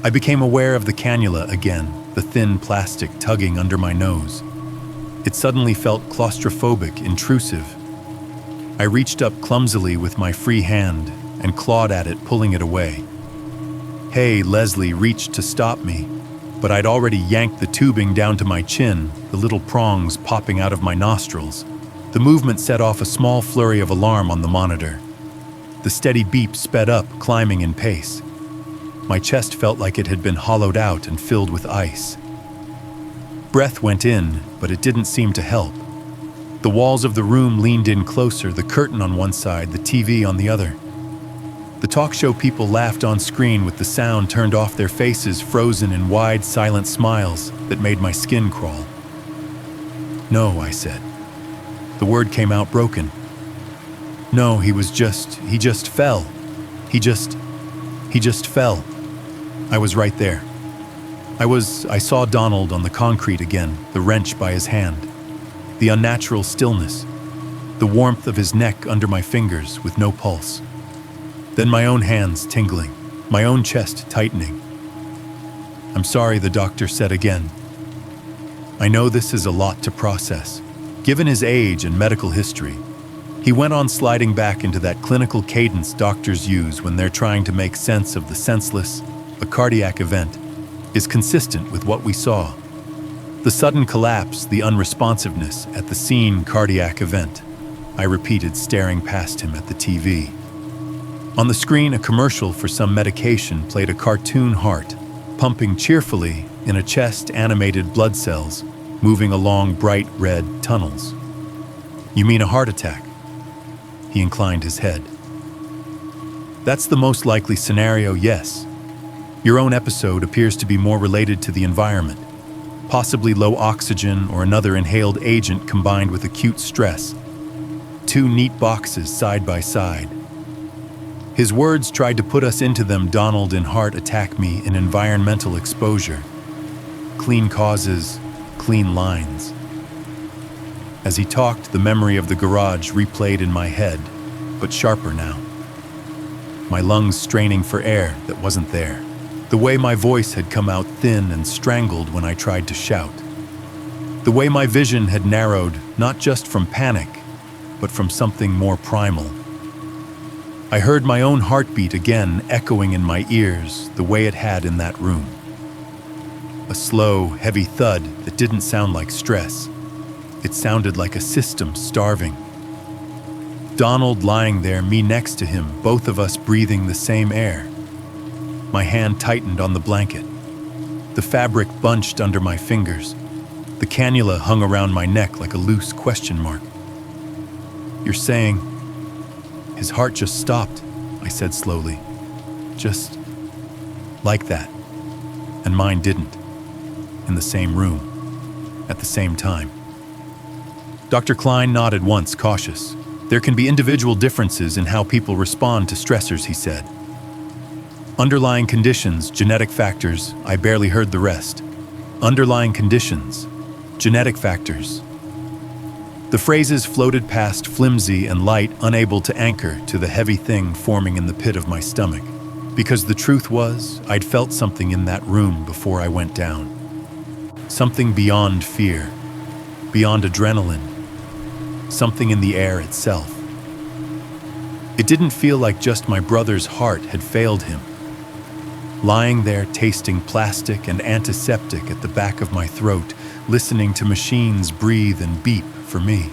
I became aware of the cannula again, the thin plastic tugging under my nose. It suddenly felt claustrophobic, intrusive. I reached up clumsily with my free hand and clawed at it, pulling it away. Hey, Leslie reached to stop me, but I'd already yanked the tubing down to my chin, the little prongs popping out of my nostrils. The movement set off a small flurry of alarm on the monitor. The steady beep sped up, climbing in pace. My chest felt like it had been hollowed out and filled with ice. Breath went in, but it didn't seem to help. The walls of the room leaned in closer, the curtain on one side, the TV on the other. The talk show people laughed on screen with the sound turned off, their faces frozen in wide, silent smiles that made my skin crawl. No, I said. The word came out broken. No, he just fell. He just fell. I was right there. I saw Donald on the concrete again, the wrench by his hand. The unnatural stillness, the warmth of his neck under my fingers with no pulse. Then my own hands tingling, my own chest tightening. I'm sorry, the doctor said again. I know this is a lot to process, given his age and medical history. He went on, sliding back into that clinical cadence doctors use when they're trying to make sense of the senseless. A cardiac event is consistent with what we saw. The sudden collapse, the unresponsiveness at the scene, cardiac event, I repeated, staring past him at the TV. On the screen, a commercial for some medication played, a cartoon heart, pumping cheerfully in a chest, animated blood cells, moving along bright red tunnels. You mean a heart attack? He inclined his head. That's the most likely scenario, yes. Your own episode appears to be more related to the environment, possibly low oxygen or another inhaled agent combined with acute stress. Two neat boxes side by side. His words tried to put us into them. Donald in heart attack, me in environmental exposure. Clean causes, clean lines. As he talked, the memory of the garage replayed in my head, but sharper now. My lungs straining for air that wasn't there. The way my voice had come out thin and strangled when I tried to shout. The way my vision had narrowed, not just from panic, but from something more primal. I heard my own heartbeat again echoing in my ears the way it had in that room. A slow, heavy thud that didn't sound like stress. It sounded like a system starving. Donald lying there, me next to him, both of us breathing the same air. My hand tightened on the blanket. The fabric bunched under my fingers. The cannula hung around my neck like a loose question mark. You're saying... His heart just stopped, I said slowly. Just like that. And mine didn't. In the same room. At the same time. Dr. Klein nodded once, cautious. There can be individual differences in how people respond to stressors, he said. Underlying conditions, genetic factors, I barely heard the rest. Underlying conditions, genetic factors. The phrases floated past, flimsy and light, unable to anchor to the heavy thing forming in the pit of my stomach. Because the truth was, I'd felt something in that room before I went down. Something beyond fear, beyond adrenaline, something in the air itself. It didn't feel like just my brother's heart had failed him. Lying there tasting plastic and antiseptic at the back of my throat, listening to machines breathe and beep for me,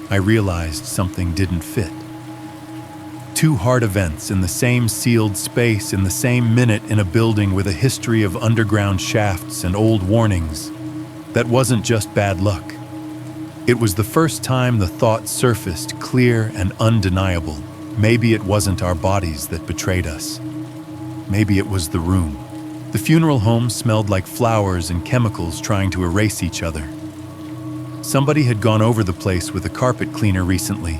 I realized something didn't fit. Two heart events in the same sealed space in the same minute in a building with a history of underground shafts and old warnings. That wasn't just bad luck. It was the first time the thought surfaced, clear and undeniable. Maybe it wasn't our bodies that betrayed us. Maybe it was the room. The funeral home smelled like flowers and chemicals trying to erase each other. Somebody had gone over the place with a carpet cleaner recently.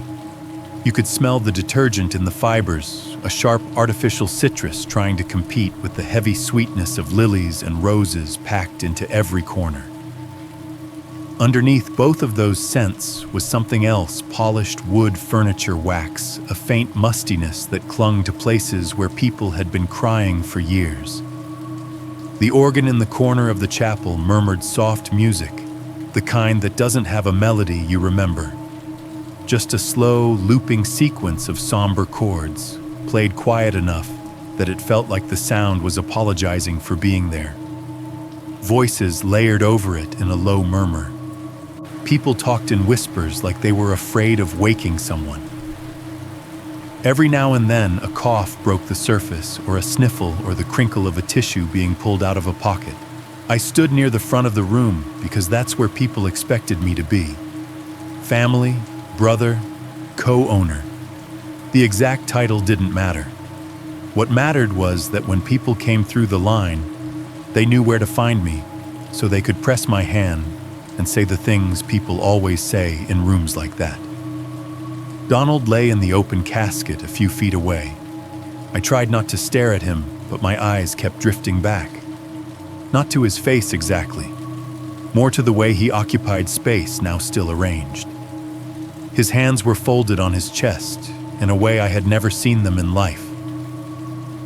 You could smell the detergent in the fibers, a sharp artificial citrus trying to compete with the heavy sweetness of lilies and roses packed into every corner. Underneath both of those scents was something else, polished wood furniture wax, a faint mustiness that clung to places where people had been crying for years. The organ in the corner of the chapel murmured soft music, the kind that doesn't have a melody you remember. Just a slow, looping sequence of somber chords, played quiet enough that it felt like the sound was apologizing for being there. Voices layered over it in a low murmur. People talked in whispers like they were afraid of waking someone. Every now and then, a cough broke the surface, or a sniffle, or the crinkle of a tissue being pulled out of a pocket. I stood near the front of the room because that's where people expected me to be. Family, brother, co-owner. The exact title didn't matter. What mattered was that when people came through the line, they knew where to find me, so they could press my hand and say the things people always say in rooms like that. Donald lay in the open casket a few feet away. I tried not to stare at him, but my eyes kept drifting back. Not to his face exactly, more to the way he occupied space now still arranged. His hands were folded on his chest in a way I had never seen them in life.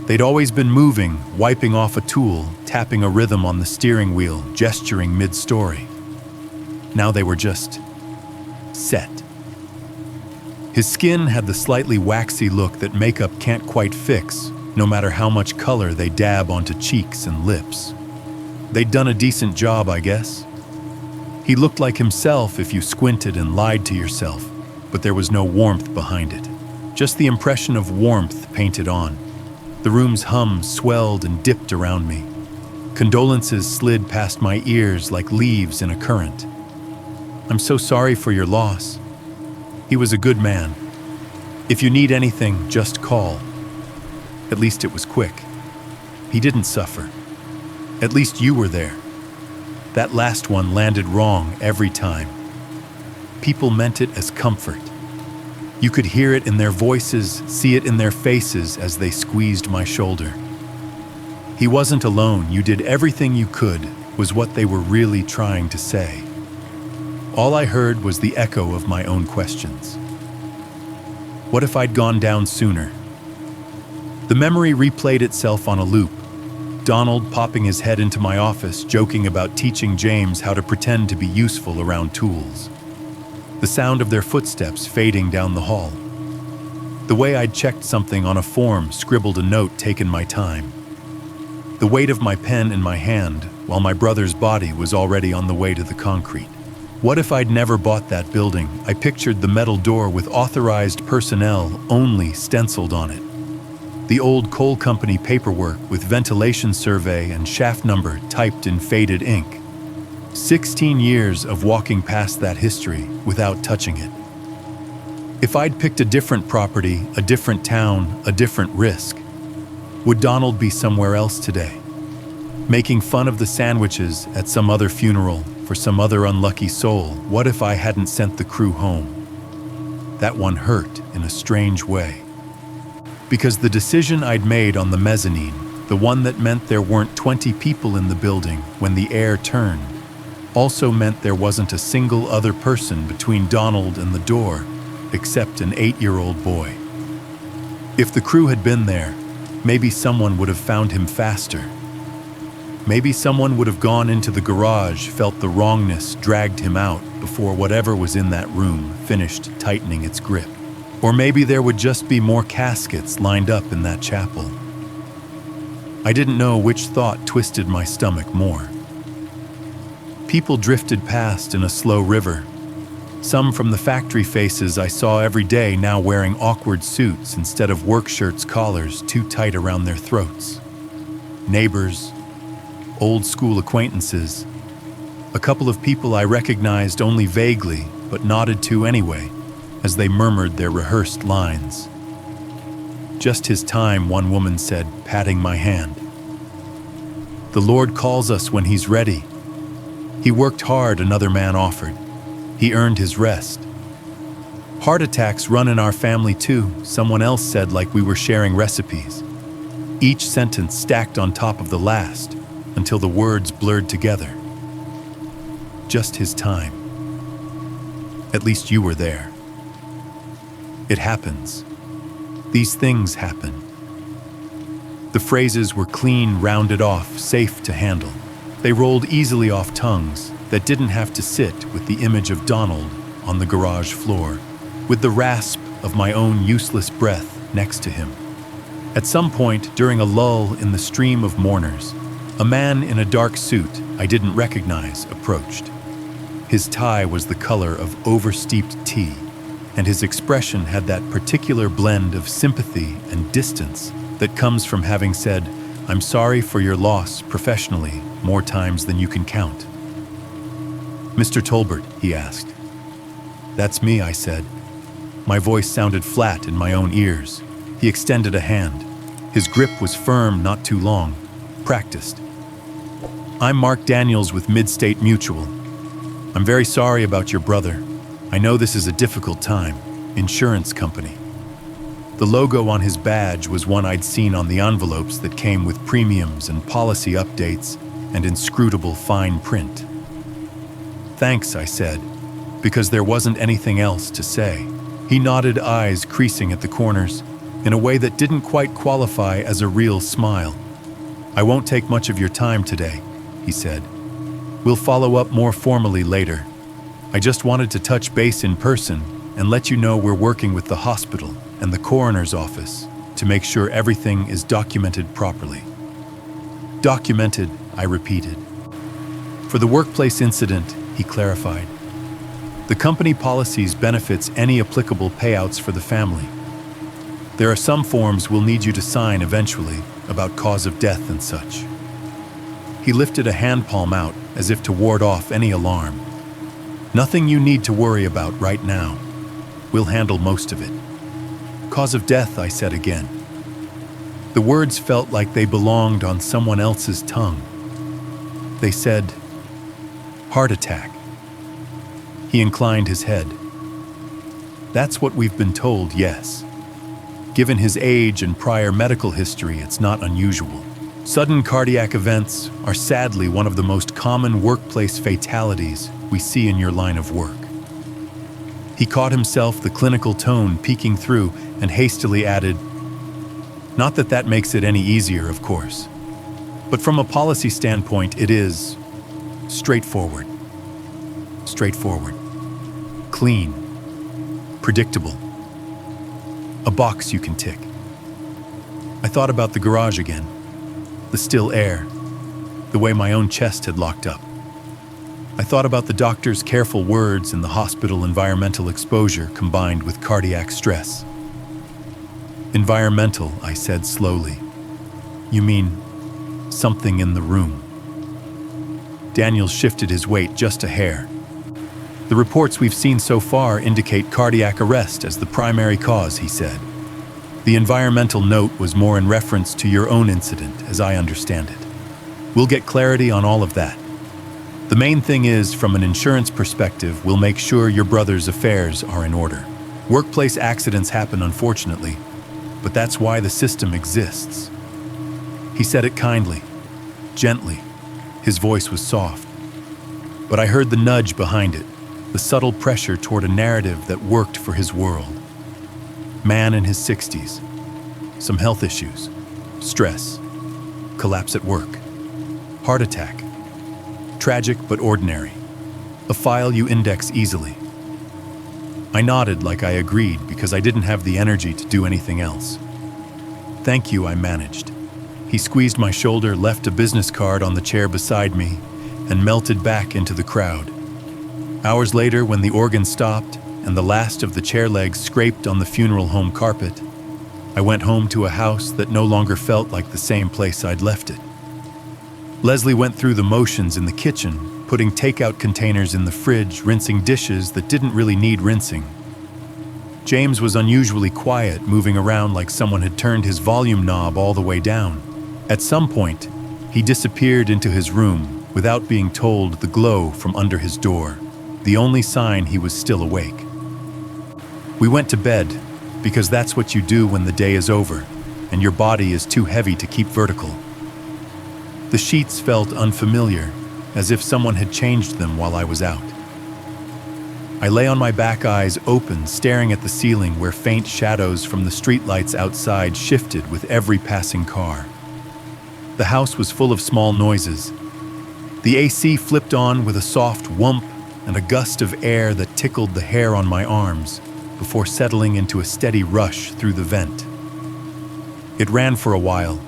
They'd always been moving, wiping off a tool, tapping a rhythm on the steering wheel, gesturing mid-story. Now they were just set. His skin had the slightly waxy look that makeup can't quite fix, no matter how much color they dab onto cheeks and lips. They'd done a decent job, I guess. He looked like himself if you squinted and lied to yourself, but there was no warmth behind it. Just the impression of warmth painted on. The room's hum swelled and dipped around me. Condolences slid past my ears like leaves in a current. I'm so sorry for your loss. He was a good man. If you need anything, just call. At least it was quick. He didn't suffer. At least you were there. That last one landed wrong every time. People meant it as comfort. You could hear it in their voices, see it in their faces as they squeezed my shoulder. He wasn't alone. You did everything you could, was what they were really trying to say. All I heard was the echo of my own questions. What if I'd gone down sooner? The memory replayed itself on a loop. Donald popping his head into my office, joking about teaching James how to pretend to be useful around tools. The sound of their footsteps fading down the hall. The way I'd checked something on a form, scribbled a note, taken my time. The weight of my pen in my hand, while my brother's body was already on the way to the concrete. What if I'd never bought that building? I pictured the metal door with authorized personnel only stenciled on it. The old coal company paperwork with ventilation survey and shaft number typed in faded ink. 16 years of walking past that history without touching it. If I'd picked a different property, a different town, a different risk, would Donald be somewhere else today? Making fun of the sandwiches at some other funeral for some other unlucky soul? What if I hadn't sent the crew home? That one hurt in a strange way. Because the decision I'd made on the mezzanine, the one that meant there weren't 20 people in the building when the air turned, also meant there wasn't a single other person between Donald and the door, except an 8-year-old boy. If the crew had been there, maybe someone would have found him faster. Maybe someone would have gone into the garage, felt the wrongness, dragged him out before whatever was in that room finished tightening its grip. Or maybe there would just be more caskets lined up in that chapel. I didn't know which thought twisted my stomach more. People drifted past in a slow river. Some from the factory faces I saw every day now wearing awkward suits instead of work shirts' collars too tight around their throats. Neighbors, old school acquaintances, a couple of people I recognized only vaguely but nodded to anyway as they murmured their rehearsed lines. "Just his time," one woman said, patting my hand. "The Lord calls us when he's ready." He worked hard, another man offered. He earned his rest. "Heart attacks run in our family too," someone else said, like we were sharing recipes. Each sentence stacked on top of the last until the words blurred together. Just his time. At least you were there. It happens. These things happen. The phrases were clean, rounded off, safe to handle. They rolled easily off tongues that didn't have to sit with the image of Donald on the garage floor, with the rasp of my own useless breath next to him. At some point during a lull in the stream of mourners, a man in a dark suit I didn't recognize approached. His tie was the color of oversteeped tea, and his expression had that particular blend of sympathy and distance that comes from having said, "I'm sorry for your loss professionally more times than you can count." "Mr. Tolbert," he asked. "That's me," I said. My voice sounded flat in my own ears. He extended a hand. His grip was firm, not too long, practiced. "I'm Mark Daniels with Midstate Mutual. I'm very sorry about your brother. I know this is a difficult time. Insurance company." The logo on his badge was one I'd seen on the envelopes that came with premiums and policy updates and inscrutable fine print. "Thanks," I said, because there wasn't anything else to say. He nodded, eyes creasing at the corners, in a way that didn't quite qualify as a real smile. "I won't take much of your time today," he said. "We'll follow up more formally later. I just wanted to touch base in person and let you know we're working with the hospital and the coroner's office to make sure everything is documented properly." "Documented," I repeated. "For the workplace incident," he clarified. "The company policies benefits any applicable payouts for the family. There are some forms we'll need you to sign eventually about cause of death and such." He lifted a hand palm out as if to ward off any alarm. "Nothing you need to worry about right now. We'll handle most of it." "Cause of death," I said again. The words felt like they belonged on someone else's tongue. They said, "Heart attack." He inclined his head. "That's what we've been told, yes. Given his age and prior medical history, it's not unusual. Sudden cardiac events are sadly one of the most common workplace fatalities we see in your line of work." He caught himself, the clinical tone peeking through, and hastily added, "Not that that makes it any easier, of course. But from a policy standpoint, it is straightforward. Straightforward. Clean. Predictable. A box you can tick." I thought about the garage again. The still air. The way my own chest had locked up. I thought about the doctor's careful words and the hospital environmental exposure combined with cardiac stress. "Environmental," I said slowly. "You mean something in the room?" Daniels shifted his weight just a hair. "The reports we've seen so far indicate cardiac arrest as the primary cause," he said. "The environmental note was more in reference to your own incident, as I understand it. We'll get clarity on all of that. The main thing is, from an insurance perspective, we'll make sure your brother's affairs are in order. Workplace accidents happen, unfortunately, but that's why the system exists." He said it kindly, gently. His voice was soft. But I heard the nudge behind it, the subtle pressure toward a narrative that worked for his world. Man in his 60s, some health issues, stress, collapse at work, heart attack, tragic but ordinary, a file you index easily. I nodded like I agreed because I didn't have the energy to do anything else. Thank you, I managed. He squeezed my shoulder, left a business card on the chair beside me, and melted back into the crowd. Hours later, when the organ stopped and the last of the chair legs scraped on the funeral home carpet, I went home to a house that no longer felt like the same place I'd left it. Leslie went through the motions in the kitchen, putting takeout containers in the fridge, rinsing dishes that didn't really need rinsing. James was unusually quiet, moving around like someone had turned his volume knob all the way down. At some point, he disappeared into his room without being told, the glow from under his door, the only sign he was still awake. We went to bed because that's what you do when the day is over and your body is too heavy to keep vertical. The sheets felt unfamiliar, as if someone had changed them while I was out. I lay on my back, eyes open, staring at the ceiling where faint shadows from the streetlights outside shifted with every passing car. The house was full of small noises. The AC flipped on with a soft whoomp and a gust of air that tickled the hair on my arms before settling into a steady rush through the vent. It ran for a while,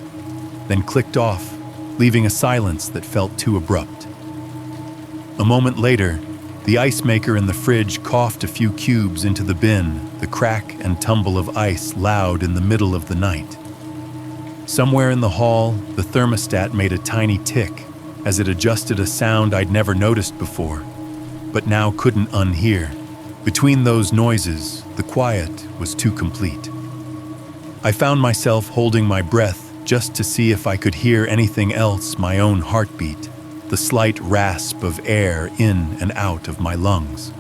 then clicked off, leaving a silence that felt too abrupt. A moment later, the ice maker in the fridge coughed a few cubes into the bin, the crack and tumble of ice loud in the middle of the night. Somewhere in the hall, the thermostat made a tiny tick as it adjusted a sound I'd never noticed before, but now couldn't unhear. Between those noises, the quiet was too complete. I found myself holding my breath just to see if I could hear anything else, my own heartbeat, the slight rasp of air in and out of my lungs.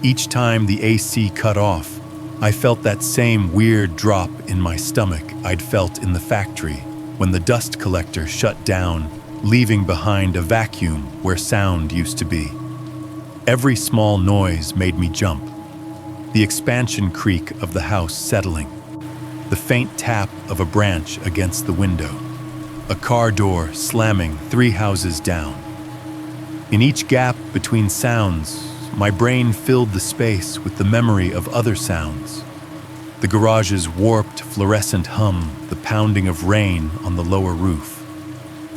Each time the AC cut off, I felt that same weird drop in my stomach I'd felt in the factory when the dust collector shut down, leaving behind a vacuum where sound used to be. Every small noise made me jump. The expansion creak of the house settling, the faint tap of a branch against the window, a car door slamming 3 houses down. In each gap between sounds, my brain filled the space with the memory of other sounds. The garage's warped fluorescent hum, the pounding of rain on the lower roof,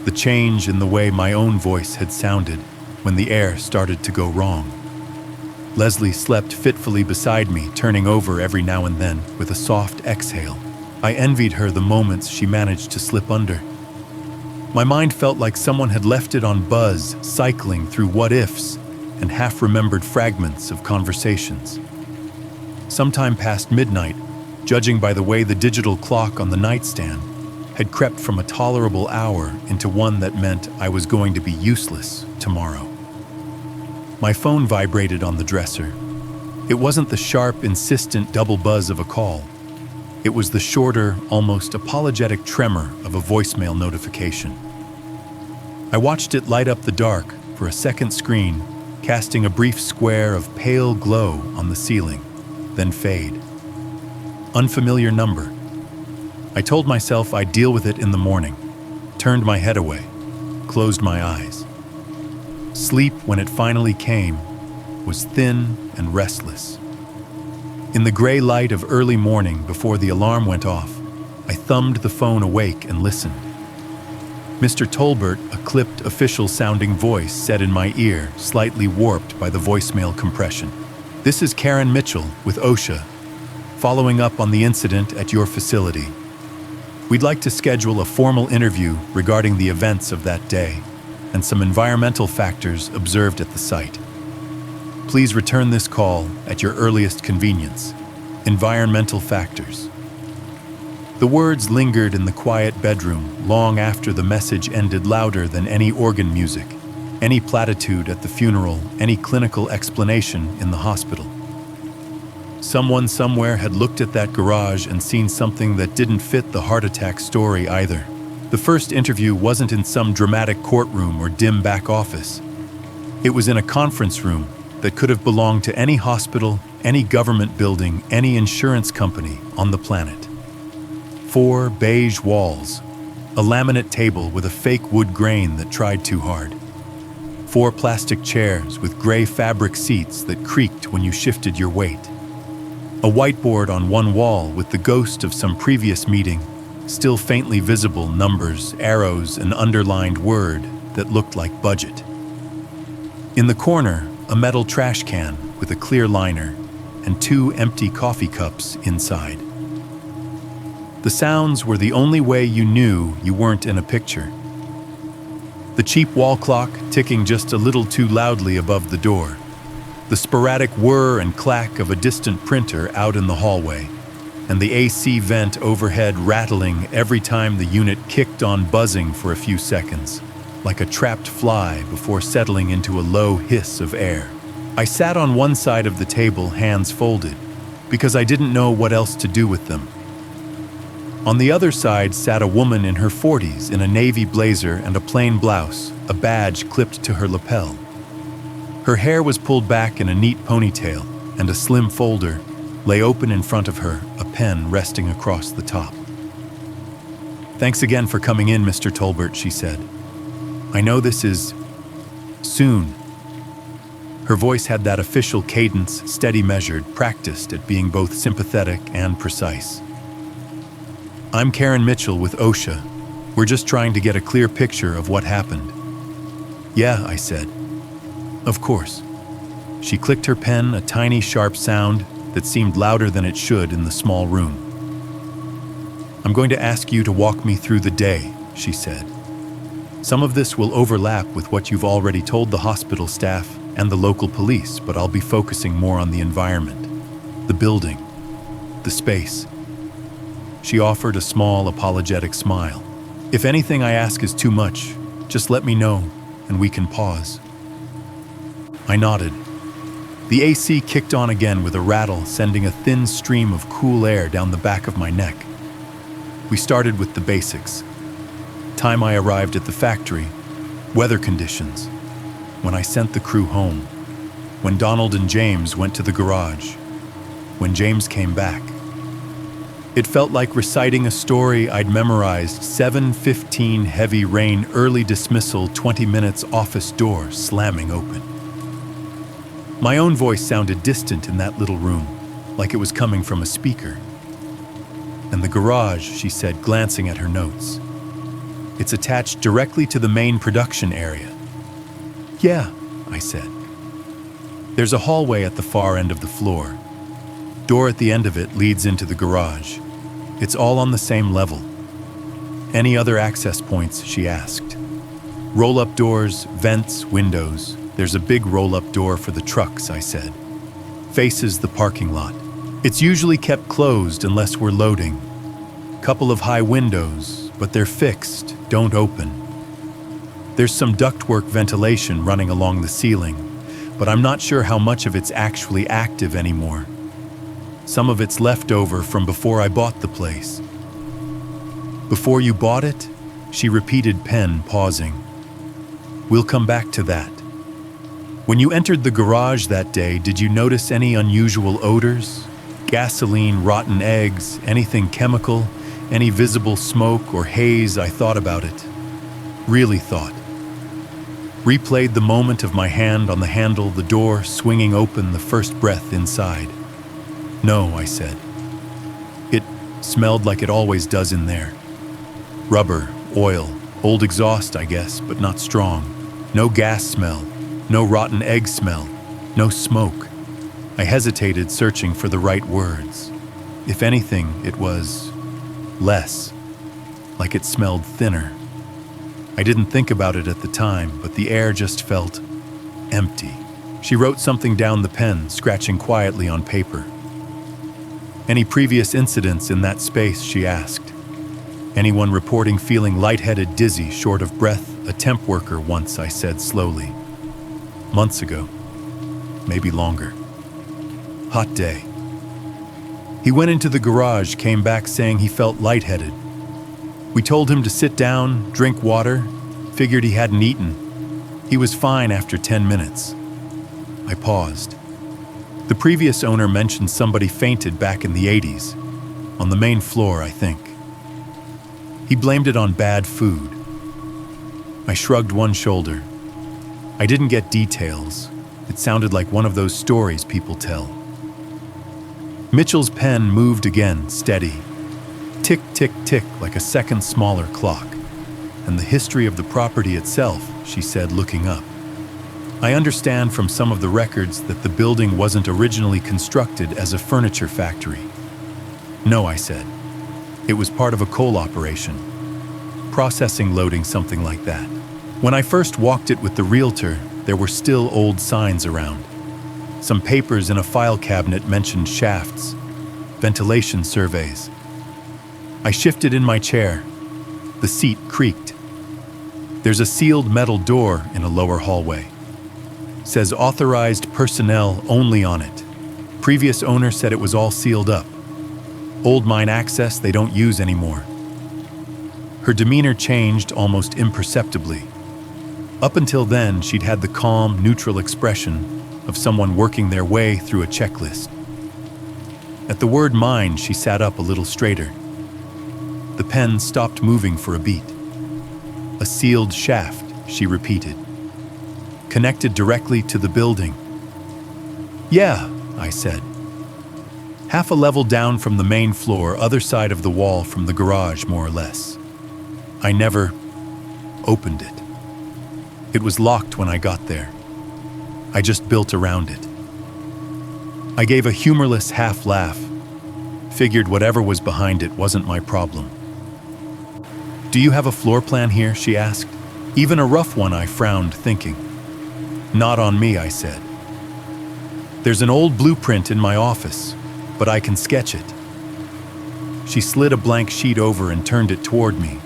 the change in the way my own voice had sounded when the air started to go wrong. Leslie slept fitfully beside me, turning over every now and then with a soft exhale. I envied her the moments she managed to slip under. My mind felt like someone had left it on buzz, cycling through what-ifs and half-remembered fragments of conversations. Sometime past midnight, judging by the way the digital clock on the nightstand had crept from a tolerable hour into one that meant I was going to be useless tomorrow. My phone vibrated on the dresser. It wasn't the sharp, insistent double buzz of a call. It was the shorter, almost apologetic tremor of a voicemail notification. I watched it light up the dark for a second screen, casting a brief square of pale glow on the ceiling, then fade. Unfamiliar number. I told myself I'd deal with it in the morning, turned my head away, closed my eyes. Sleep, when it finally came, was thin and restless. In the gray light of early morning before the alarm went off, I thumbed the phone awake and listened. Mr. Tolbert, a clipped, official-sounding voice said in my ear, slightly warped by the voicemail compression. "This is Karen Mitchell with OSHA, following up on the incident at your facility. We'd like to schedule a formal interview regarding the events of that day and some environmental factors observed at the site. Please return this call at your earliest convenience. Environmental factors." The words lingered in the quiet bedroom long after the message ended, louder than any organ music, any platitude at the funeral, any clinical explanation in the hospital. Someone somewhere had looked at that garage and seen something that didn't fit the heart attack story either. The first interview wasn't in some dramatic courtroom or dim back office. It was in a conference room that could have belonged to any hospital, any government building, any insurance company on the planet. 4 beige walls, a laminate table with a fake wood grain that tried too hard. 4 plastic chairs with gray fabric seats that creaked when you shifted your weight. A whiteboard on one wall with the ghost of some previous meeting, still faintly visible numbers, arrows, an underlined word that looked like budget. In the corner, a metal trash can with a clear liner and 2 empty coffee cups inside. The sounds were the only way you knew you weren't in a picture. The cheap wall clock ticking just a little too loudly above the door. The sporadic whir and clack of a distant printer out in the hallway, and the AC vent overhead rattling every time the unit kicked on, buzzing for a few seconds, like a trapped fly before settling into a low hiss of air. I sat on one side of the table, hands folded, because I didn't know what else to do with them. On the other side sat a woman in her 40s in a navy blazer and a plain blouse, a badge clipped to her lapel. Her hair was pulled back in a neat ponytail, and a slim folder lay open in front of her, a pen resting across the top. "Thanks again for coming in, Mr. Tolbert," she said. "I know this is soon." Her voice had that official cadence, steady measured, practiced at being both sympathetic and precise. "I'm Karen Mitchell with OSHA. We're just trying to get a clear picture of what happened." "Yeah," I said. "Of course." She clicked her pen, a tiny, sharp sound that seemed louder than it should in the small room. "I'm going to ask you to walk me through the day," she said. "Some of this will overlap with what you've already told the hospital staff and the local police, but I'll be focusing more on the environment, the building, the space." She offered a small, apologetic smile. "If anything I ask is too much, just let me know, and we can pause." I nodded. The AC kicked on again with a rattle, sending a thin stream of cool air down the back of my neck. We started with the basics. Time I arrived at the factory, weather conditions, when I sent the crew home, when Donald and James went to the garage, when James came back. It felt like reciting a story I'd memorized. 7:15 heavy rain, early dismissal, 20 minutes, office door slamming open. My own voice sounded distant in that little room, like it was coming from a speaker. "And the garage," she said, glancing at her notes. "It's attached directly to the main production area." "Yeah," I said. "There's a hallway at the far end of the floor. Door at the end of it leads into the garage. It's all on the same level." "Any other access points?" she asked. "Roll-up doors, vents, windows. There's a big roll-up door for the trucks," I said. "Faces the parking lot. It's usually kept closed unless we're loading. Couple of high windows, but they're fixed, don't open. There's some ductwork ventilation running along the ceiling, but I'm not sure how much of it's actually active anymore. Some of it's left over from before I bought the place." "Before you bought it?" she repeated, pen pausing. "We'll come back to that. When you entered the garage that day, did you notice any unusual odors? Gasoline, rotten eggs, anything chemical, any visible smoke or haze?" I thought about it. Really thought. Replayed the moment of my hand on the handle, the door swinging open, the first breath inside. "No," I said. "It smelled like it always does in there. Rubber, oil, old exhaust, I guess, but not strong. No gas smell, no rotten egg smell, no smoke." I hesitated, searching for the right words. If anything, it was less, like it smelled thinner. I didn't think about it at the time, but the air just felt empty. She wrote something down the pen, scratching quietly on paper. "Any previous incidents in that space?" she asked. "Anyone reporting feeling lightheaded, dizzy, short of breath?" "A temp worker once," I said slowly. "Months ago. Maybe longer. Hot day. He went into the garage, came back saying he felt lightheaded. We told him to sit down, drink water, figured he hadn't eaten. He was fine after 10 minutes. I paused. The previous owner mentioned somebody fainted back in the 80s, on the main floor, I think. He blamed it on bad food. I shrugged one shoulder. I didn't get details. It sounded like one of those stories people tell. Mitchell's pen moved again, steady. Tick, tick, tick, like a second smaller clock. And the history of the property itself, she said, looking up. I understand from some of the records that the building wasn't originally constructed as a furniture factory. No, I said. It was part of a coal operation. Processing loading, something like that. When I first walked it with the realtor, there were still old signs around. Some papers in a file cabinet mentioned shafts, ventilation surveys. I shifted in my chair. The seat creaked. There's a sealed metal door in a lower hallway. Says authorized personnel only on it. Previous owner said it was all sealed up. Old mine access they don't use anymore. Her demeanor changed almost imperceptibly. Up until then, she'd had the calm, neutral expression of someone working their way through a checklist. At the word mine, she sat up a little straighter. The pen stopped moving for a beat. A sealed shaft, she repeated. Connected directly to the building. Yeah, I said. Half a level down from the main floor, other side of the wall from the garage, more or less. I never opened it. It was locked when I got there. I just built around it. I gave a humorless half laugh. Figured whatever was behind it wasn't my problem. Do you have a floor plan here? She asked. Even a rough one, I frowned, thinking. Not on me, I said. There's an old blueprint in my office, but I can sketch it. She slid a blank sheet over and turned it toward me.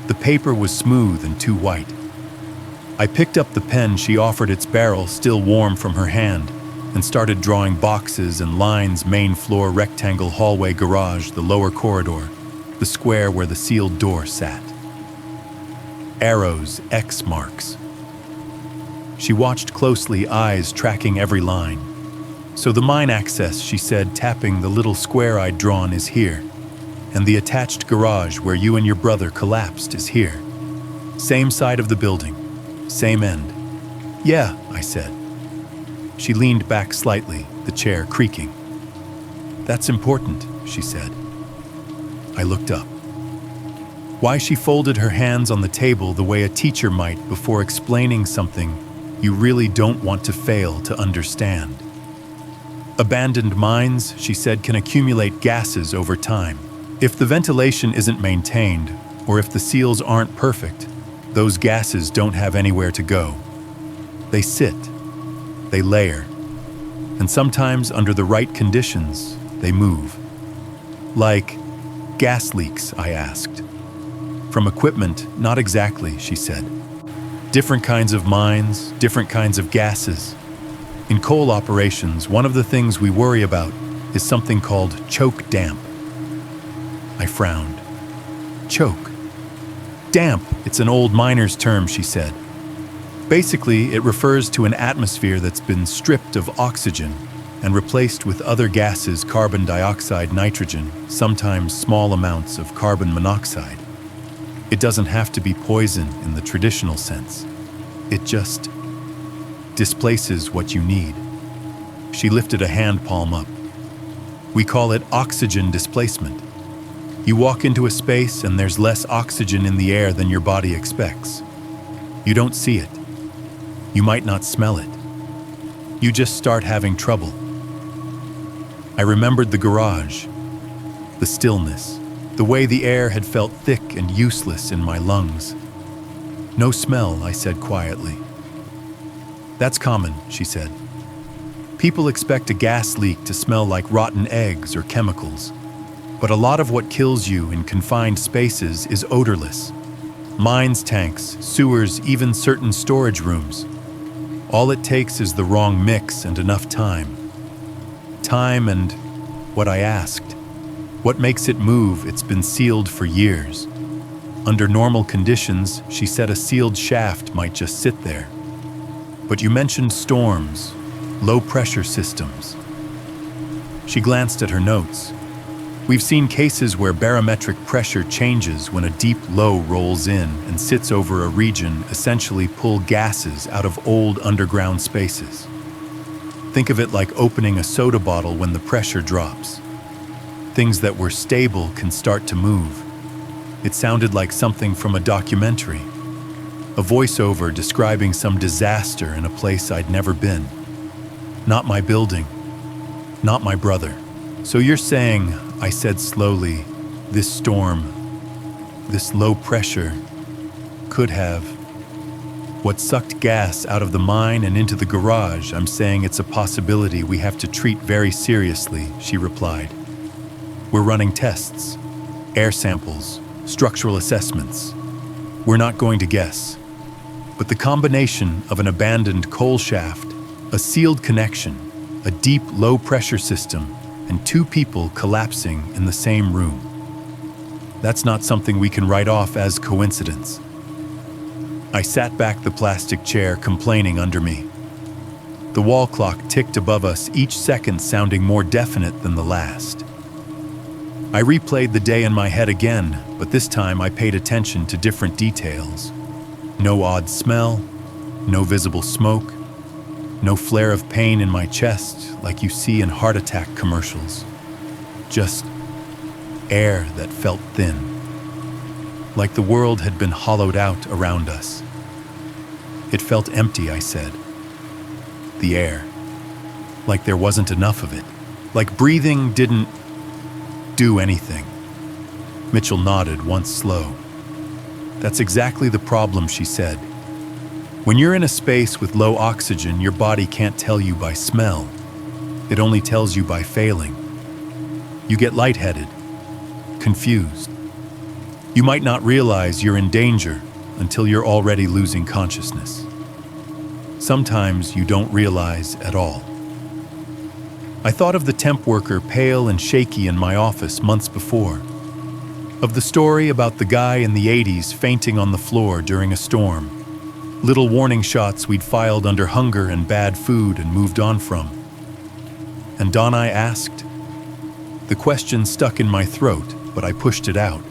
The paper was smooth and too white. I picked up the pen she offered, its barrel still warm from her hand, and started drawing boxes and lines: main floor, rectangle, hallway, garage, the lower corridor, the square where the sealed door sat. Arrows, X marks. She watched closely, eyes tracking every line. So the mine access, she said, tapping the little square I'd drawn, is here. And the attached garage where you and your brother collapsed is here. Same side of the building. Same end. Yeah, I said. She leaned back slightly, the chair creaking. That's important, she said. I looked up. Why she folded her hands on the table the way a teacher might before explaining something you really don't want to fail to understand. Abandoned mines, she said, can accumulate gases over time. If the ventilation isn't maintained, or if the seals aren't perfect, those gases don't have anywhere to go. They sit, they layer, and sometimes under the right conditions, they move. Like gas leaks, I asked. From equipment, not exactly, she said. Different kinds of mines, different kinds of gases. In coal operations, one of the things we worry about is something called choke damp. I frowned. Choke. Damp, it's an old miner's term, she said. Basically, it refers to an atmosphere that's been stripped of oxygen and replaced with other gases: carbon dioxide, nitrogen, sometimes small amounts of carbon monoxide. It doesn't have to be poison in the traditional sense. It just displaces what you need. She lifted a hand palm up. We call it oxygen displacement. You walk into a space and there's less oxygen in the air than your body expects. You don't see it. You might not smell it. You just start having trouble. I remembered the garage, the stillness, the way the air had felt thick and useless in my lungs. No smell, I said quietly. That's common, she said. People expect a gas leak to smell like rotten eggs or chemicals. But a lot of what kills you in confined spaces is odorless. Mines, tanks, sewers, even certain storage rooms. All it takes is the wrong mix and enough time. Time and what I asked. What makes it move? It's been sealed for years. Under normal conditions, she said, a sealed shaft might just sit there. But you mentioned storms, low-pressure systems. She glanced at her notes. We've seen cases where barometric pressure changes when a deep low rolls in and sits over a region, essentially pull gases out of old underground spaces. Think of it like opening a soda bottle when the pressure drops. Things that were stable can start to move. It sounded like something from a documentary, a voiceover describing some disaster in a place I'd never been. Not my building, not my brother. So you're saying, I said slowly, this storm, this low pressure, could have. What sucked gas out of the mine and into the garage, I'm saying it's a possibility we have to treat very seriously, she replied. We're running tests, air samples, structural assessments. We're not going to guess. But the combination of an abandoned coal shaft, a sealed connection, a deep low-pressure system, and two people collapsing in the same room. That's not something we can write off as coincidence. I sat back the plastic chair, complaining under me. The wall clock ticked above us, each second sounding more definite than the last. I replayed the day in my head again, but this time I paid attention to different details. No odd smell, no visible smoke, no flare of pain in my chest like you see in heart attack commercials. Just air that felt thin, like the world had been hollowed out around us. It felt empty, I said. The air, like there wasn't enough of it, like breathing didn't do anything. Mitchell nodded, once slow. That's exactly the problem, she said. When you're in a space with low oxygen, your body can't tell you by smell. It only tells you by failing. You get lightheaded, confused. You might not realize you're in danger until you're already losing consciousness. Sometimes you don't realize at all. I thought of the temp worker, pale and shaky, in my office months before. Of the story about the guy in the 80s fainting on the floor during a storm. Little warning shots we'd filed under hunger and bad food and moved on from. And Don, I asked. The question stuck in my throat, but I pushed it out.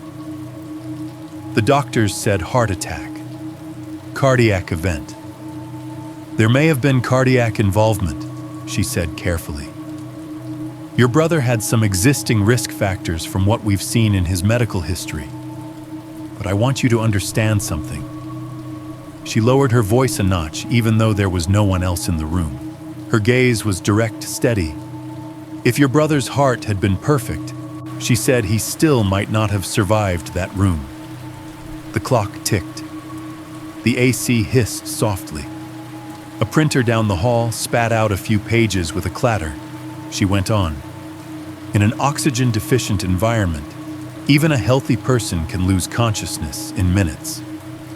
The doctors said heart attack, cardiac event. There may have been cardiac involvement, she said carefully. Your brother had some existing risk factors from what we've seen in his medical history. But I want you to understand something. She lowered her voice a notch, even though there was no one else in the room. Her gaze was direct, steady. If your brother's heart had been perfect, she said, he still might not have survived that room. The clock ticked. The AC hissed softly. A printer down the hall spat out a few pages with a clatter. She went on. In an oxygen-deficient environment, even a healthy person can lose consciousness in minutes.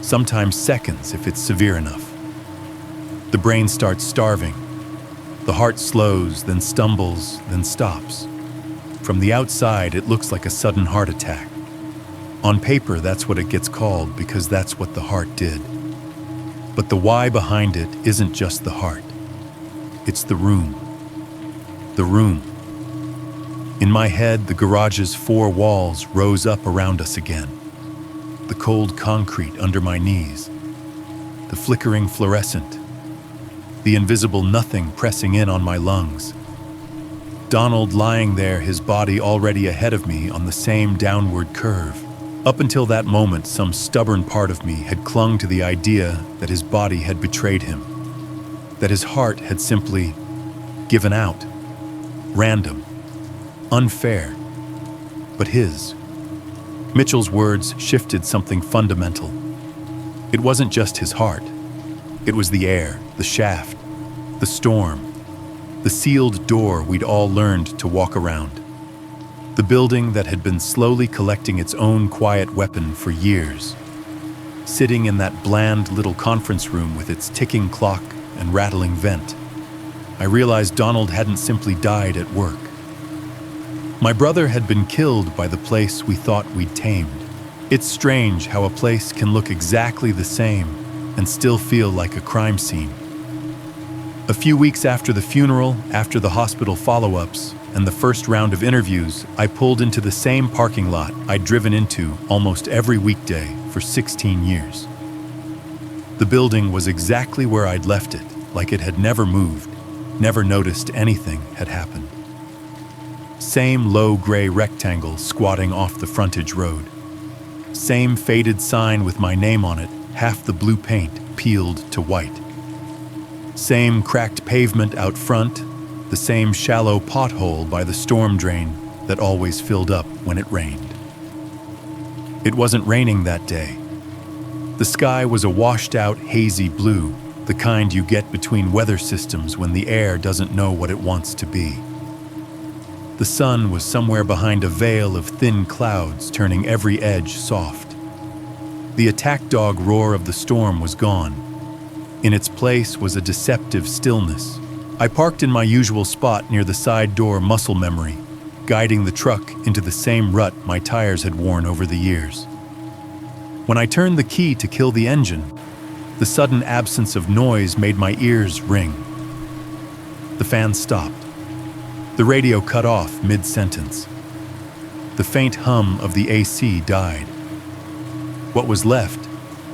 Sometimes seconds if it's severe enough. The brain starts starving. The heart slows, then stumbles, then stops. From the outside, it looks like a sudden heart attack. On paper, that's what it gets called because that's what the heart did. But the why behind it isn't just the heart. It's the room. The room. In my head, the garage's 4 walls rose up around us again. The cold concrete under my knees, the flickering fluorescent, the invisible nothing pressing in on my lungs. Donald lying there, his body already ahead of me on the same downward curve. Up until that moment, some stubborn part of me had clung to the idea that his body had betrayed him, that his heart had simply given out. Random, unfair, but his. Mitchell's words shifted something fundamental. It wasn't just his heart. It was the air, the shaft, the storm, the sealed door we'd all learned to walk around. The building that had been slowly collecting its own quiet weapon for years. Sitting in that bland little conference room with its ticking clock and rattling vent, I realized Donald hadn't simply died at work. My brother had been killed by the place we thought we'd tamed. It's strange how a place can look exactly the same and still feel like a crime scene. A few weeks after the funeral, after the hospital follow-ups, and the first round of interviews, I pulled into the same parking lot I'd driven into almost every weekday for 16 years. The building was exactly where I'd left it, like it had never moved, never noticed anything had happened. Same low gray rectangle squatting off the frontage road. Same faded sign with my name on it, half the blue paint peeled to white. Same cracked pavement out front, the same shallow pothole by the storm drain that always filled up when it rained. It wasn't raining that day. The sky was a washed-out, hazy blue, the kind you get between weather systems when the air doesn't know what it wants to be. The sun was somewhere behind a veil of thin clouds, turning every edge soft. The attack dog roar of the storm was gone. In its place was a deceptive stillness. I parked in my usual spot near the side door muscle memory, guiding the truck into the same rut my tires had worn over the years. When I turned the key to kill the engine, the sudden absence of noise made my ears ring. The fan stopped. The radio cut off mid-sentence. The faint hum of the AC died. What was left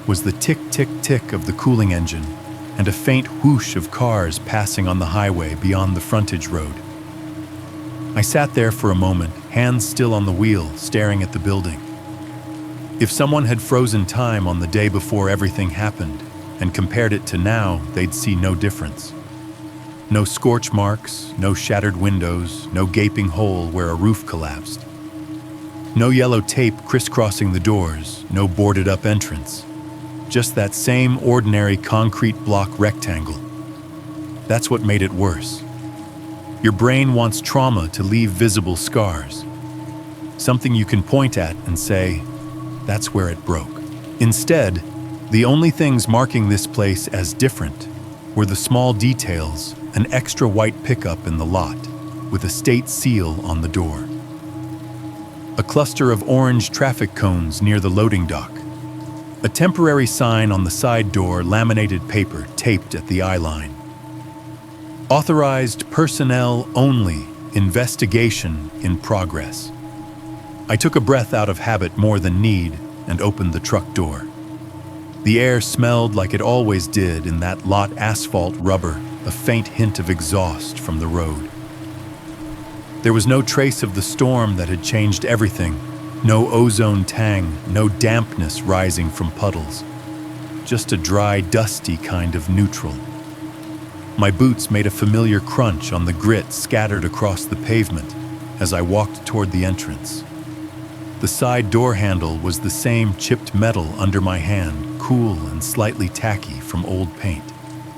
was the tick-tick-tick of the cooling engine and a faint whoosh of cars passing on the highway beyond the frontage road. I sat there for a moment, hands still on the wheel, staring at the building. If someone had frozen time on the day before everything happened and compared it to now, they'd see no difference. No scorch marks, no shattered windows, no gaping hole where a roof collapsed. No yellow tape crisscrossing the doors, no boarded-up entrance. Just that same ordinary concrete block rectangle. That's what made it worse. Your brain wants trauma to leave visible scars. Something you can point at and say, that's where it broke. Instead, the only things marking this place as different were the small details, an extra white pickup in the lot with a state seal on the door. A cluster of orange traffic cones near the loading dock. A temporary sign on the side door, laminated paper taped at the eye line. Authorized personnel only, investigation in progress. I took a breath out of habit more than need and opened the truck door. The air smelled like it always did in that lot, asphalt, rubber, a faint hint of exhaust from the road. There was no trace of the storm that had changed everything. No ozone tang, no dampness rising from puddles. Just a dry, dusty kind of neutral. My boots made a familiar crunch on the grit scattered across the pavement as I walked toward the entrance. The side door handle was the same chipped metal under my hand, cool and slightly tacky from old paint.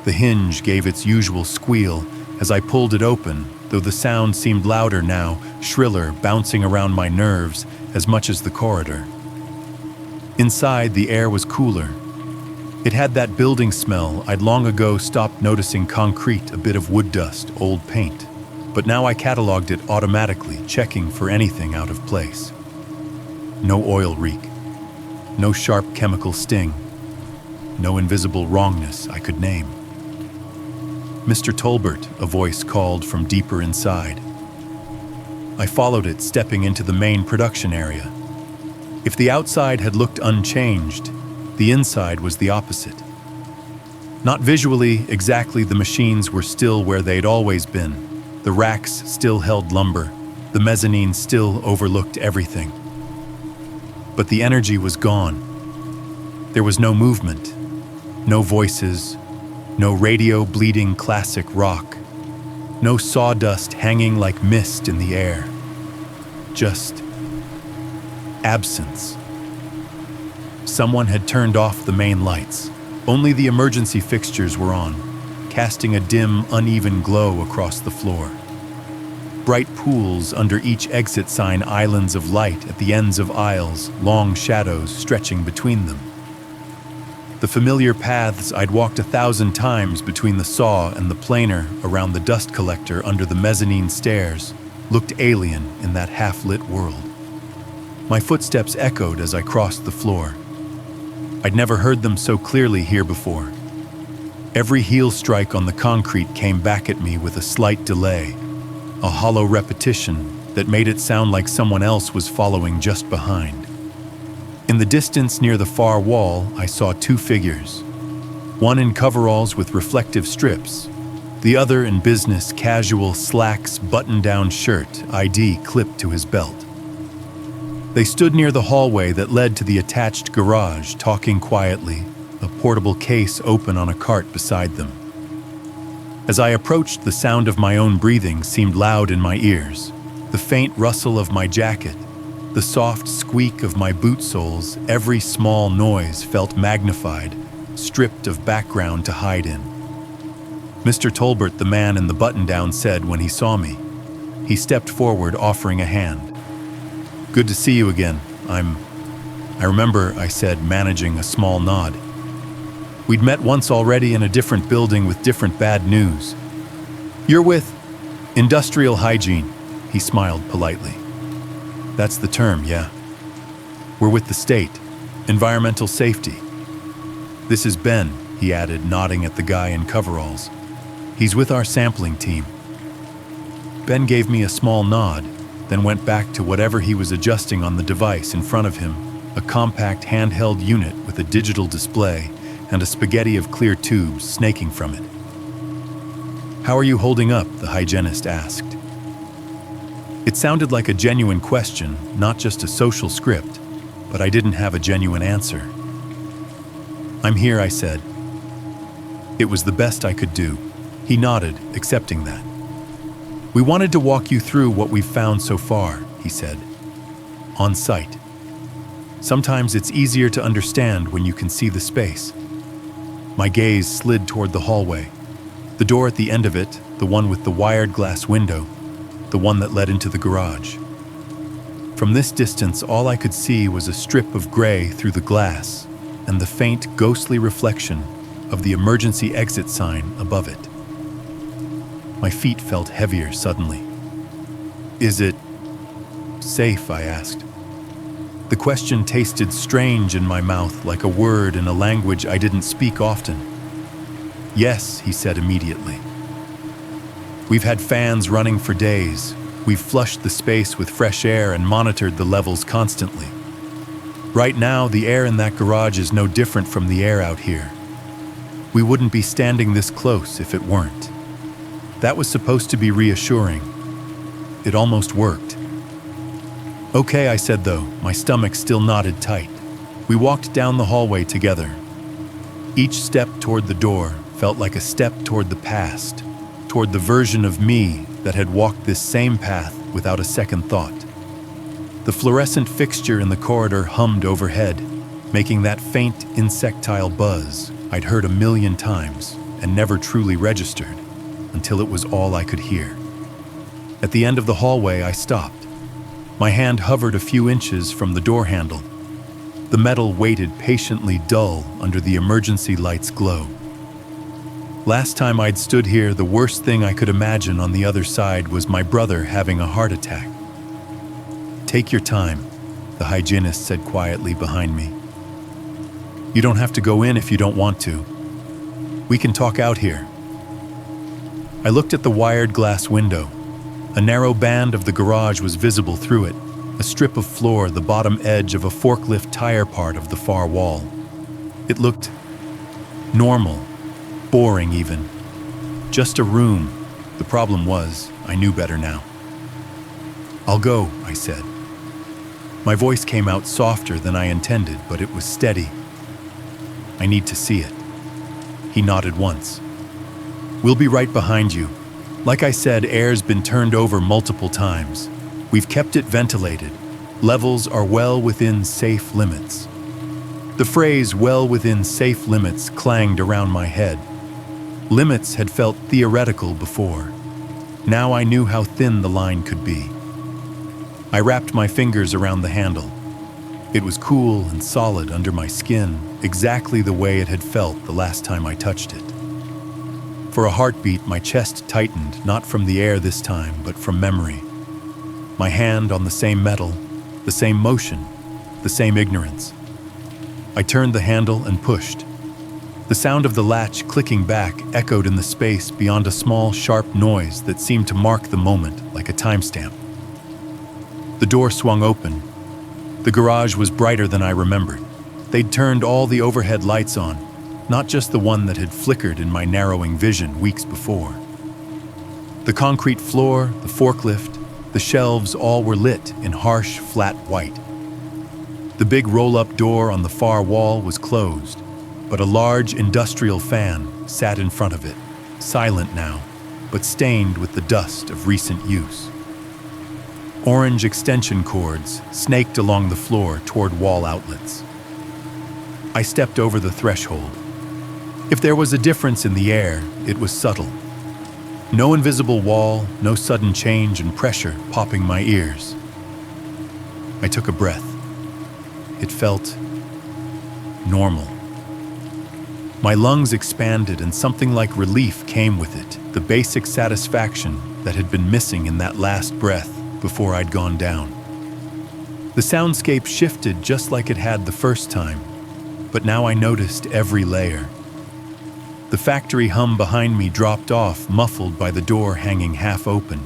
The hinge gave its usual squeal as I pulled it open, though the sound seemed louder now, shriller, bouncing around my nerves as much as the corridor. Inside, the air was cooler. It had that building smell I'd long ago stopped noticing: concrete, a bit of wood dust, old paint. But now I cataloged it automatically, checking for anything out of place. No oil reek. No sharp chemical sting. No invisible wrongness I could name. "Mr. Tolbert," a voice called from deeper inside. I followed it, stepping into the main production area. If the outside had looked unchanged, the inside was the opposite. Not visually, exactly. The machines were still where they'd always been. The racks still held lumber. The mezzanine still overlooked everything. But the energy was gone. There was no movement, no voices, no radio bleeding classic rock, no sawdust hanging like mist in the air. Just absence. Someone had turned off the main lights. Only the emergency fixtures were on, casting a dim, uneven glow across the floor. Bright pools under each exit sign, islands of light at the ends of aisles, long shadows stretching between them. The familiar paths I'd walked 1,000 times between the saw and the planer around the dust collector under the mezzanine stairs looked alien in that half-lit world. My footsteps echoed as I crossed the floor. I'd never heard them so clearly here before. Every heel strike on the concrete came back at me with a slight delay, a hollow repetition that made it sound like someone else was following just behind. In the distance near the far wall, I saw two figures. One in coveralls with reflective strips, the other in business casual slacks, button-down shirt, ID clipped to his belt. They stood near the hallway that led to the attached garage, talking quietly, a portable case open on a cart beside them. As I approached, the sound of my own breathing seemed loud in my ears. The faint rustle of my jacket, the soft squeak of my boot soles, every small noise felt magnified, stripped of background to hide in. Mr. Tolbert, the man in the button-down, said when he saw me. He stepped forward, offering a hand. "Good to see you again. I remember," I said, managing a small nod. "We'd met once already in a different building with different bad news." "You're with Industrial Hygiene," he smiled politely. "That's the term, yeah. We're with the state, environmental safety. This is Ben," he added, nodding at the guy in coveralls. "He's with our sampling team." Ben gave me a small nod, then went back to whatever he was adjusting on the device in front of him, a compact handheld unit with a digital display and a spaghetti of clear tubes snaking from it. "How are you holding up?" the hygienist asked. It sounded like a genuine question, not just a social script, but I didn't have a genuine answer. "I'm here," I said. It was the best I could do. He nodded, accepting that. "We wanted to walk you through what we've found so far," he said. "On site. Sometimes it's easier to understand when you can see the space." My gaze slid toward the hallway. The door at the end of it, the one with the wired glass window, the one that led into the garage. From this distance, all I could see was a strip of gray through the glass and the faint, ghostly reflection of the emergency exit sign above it. My feet felt heavier suddenly. "Is it safe?" I asked. The question tasted strange in my mouth, like a word in a language I didn't speak often. "Yes," he said immediately. "We've had fans running for days. We've flushed the space with fresh air and monitored the levels constantly. Right now, the air in that garage is no different from the air out here. We wouldn't be standing this close if it weren't." That was supposed to be reassuring. It almost worked. "Okay," I said, though, my stomach still knotted tight. We walked down the hallway together. Each step toward the door felt like a step toward the past, toward the version of me that had walked this same path without a second thought. The fluorescent fixture in the corridor hummed overhead, making that faint insectile buzz I'd heard a million times and never truly registered, until it was all I could hear. At the end of the hallway, I stopped. My hand hovered a few inches from the door handle. The metal waited patiently dull under the emergency light's glow. Last time I'd stood here, the worst thing I could imagine on the other side was my brother having a heart attack. "Take your time," the hygienist said quietly behind me. "You don't have to go in if you don't want to. We can talk out here." I looked at the wired glass window. A narrow band of the garage was visible through it, a strip of floor, the bottom edge of a forklift tire part of the far wall. It looked normal, boring even. Just a room. The problem was, I knew better now. "I'll go," I said. My voice came out softer than I intended, but it was steady. "I need to see it." He nodded once. "We'll be right behind you. Like I said, air's been turned over multiple times. We've kept it ventilated. Levels are well within safe limits." The phrase "well within safe limits" clanged around my head. Limits had felt theoretical before. Now I knew how thin the line could be. I wrapped my fingers around the handle. It was cool and solid under my skin, exactly the way it had felt the last time I touched it. For a heartbeat, my chest tightened, not from the air this time, but from memory. My hand on the same metal, the same motion, the same ignorance. I turned the handle and pushed. The sound of the latch clicking back echoed in the space beyond a small, sharp noise that seemed to mark the moment like a timestamp. The door swung open. The garage was brighter than I remembered. They'd turned all the overhead lights on, not just the one that had flickered in my narrowing vision weeks before. The concrete floor, the forklift, the shelves all were lit in harsh, flat white. The big roll-up door on the far wall was closed, but a large industrial fan sat in front of it, silent now, but stained with the dust of recent use. Orange extension cords snaked along the floor toward wall outlets. I stepped over the threshold. If there was a difference in the air, it was subtle. No invisible wall, no sudden change in pressure popping my ears. I took a breath. It felt normal. My lungs expanded and something like relief came with it, the basic satisfaction that had been missing in that last breath before I'd gone down. The soundscape shifted just like it had the first time, but now I noticed every layer. The factory hum behind me dropped off, muffled by the door hanging half open.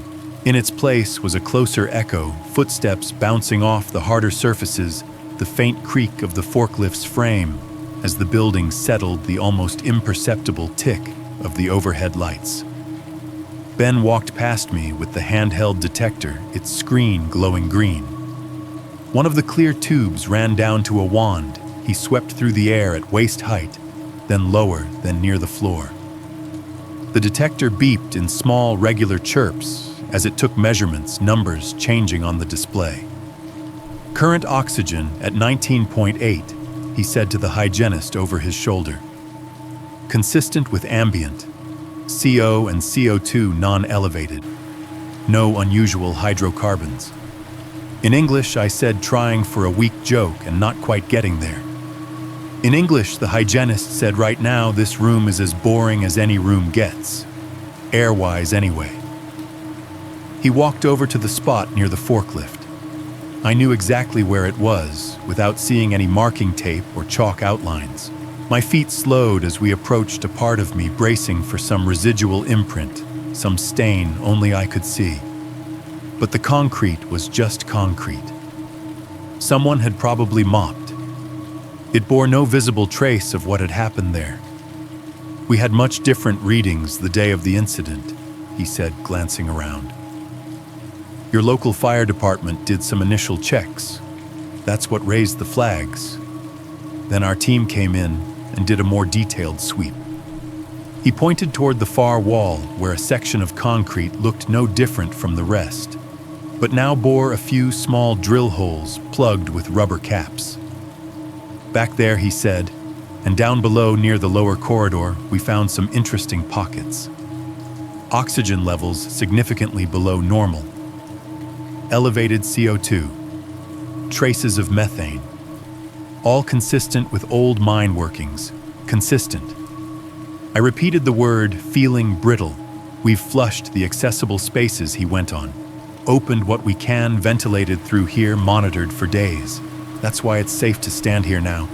In its place was a closer echo, footsteps bouncing off the harder surfaces, the faint creak of the forklift's frame as the building settled, the almost imperceptible tick of the overhead lights. Ben walked past me with the handheld detector, its screen glowing green. One of the clear tubes ran down to a wand. He swept through the air at waist height, then lower, then near the floor. The detector beeped in small, regular chirps as it took measurements, numbers changing on the display. Current oxygen at 19.8, he said to the hygienist over his shoulder. Consistent with ambient, CO and CO2 non-elevated. No unusual hydrocarbons. In English, I said, trying for a weak joke and not quite getting there. In English, the hygienist said, right now, this room is as boring as any room gets. Air-wise anyway. He walked over to the spot near the forklift. I knew exactly where it was, without seeing any marking tape or chalk outlines. My feet slowed as we approached a part of me bracing for some residual imprint, some stain only I could see. But the concrete was just concrete. Someone had probably mopped. It bore no visible trace of what had happened there. We had much different readings the day of the incident, he said, glancing around. Your local fire department did some initial checks. That's what raised the flags. Then our team came in and did a more detailed sweep. He pointed toward the far wall where a section of concrete looked no different from the rest, but now bore a few small drill holes plugged with rubber caps. Back there, he said, and down below near the lower corridor, we found some interesting pockets. Oxygen levels significantly below normal. Elevated CO2, traces of methane, all consistent with old mine workings, consistent. I repeated the word, feeling brittle. We've flushed the accessible spaces, he went on. Opened what we can, ventilated through here, monitored for days. That's why it's safe to stand here now.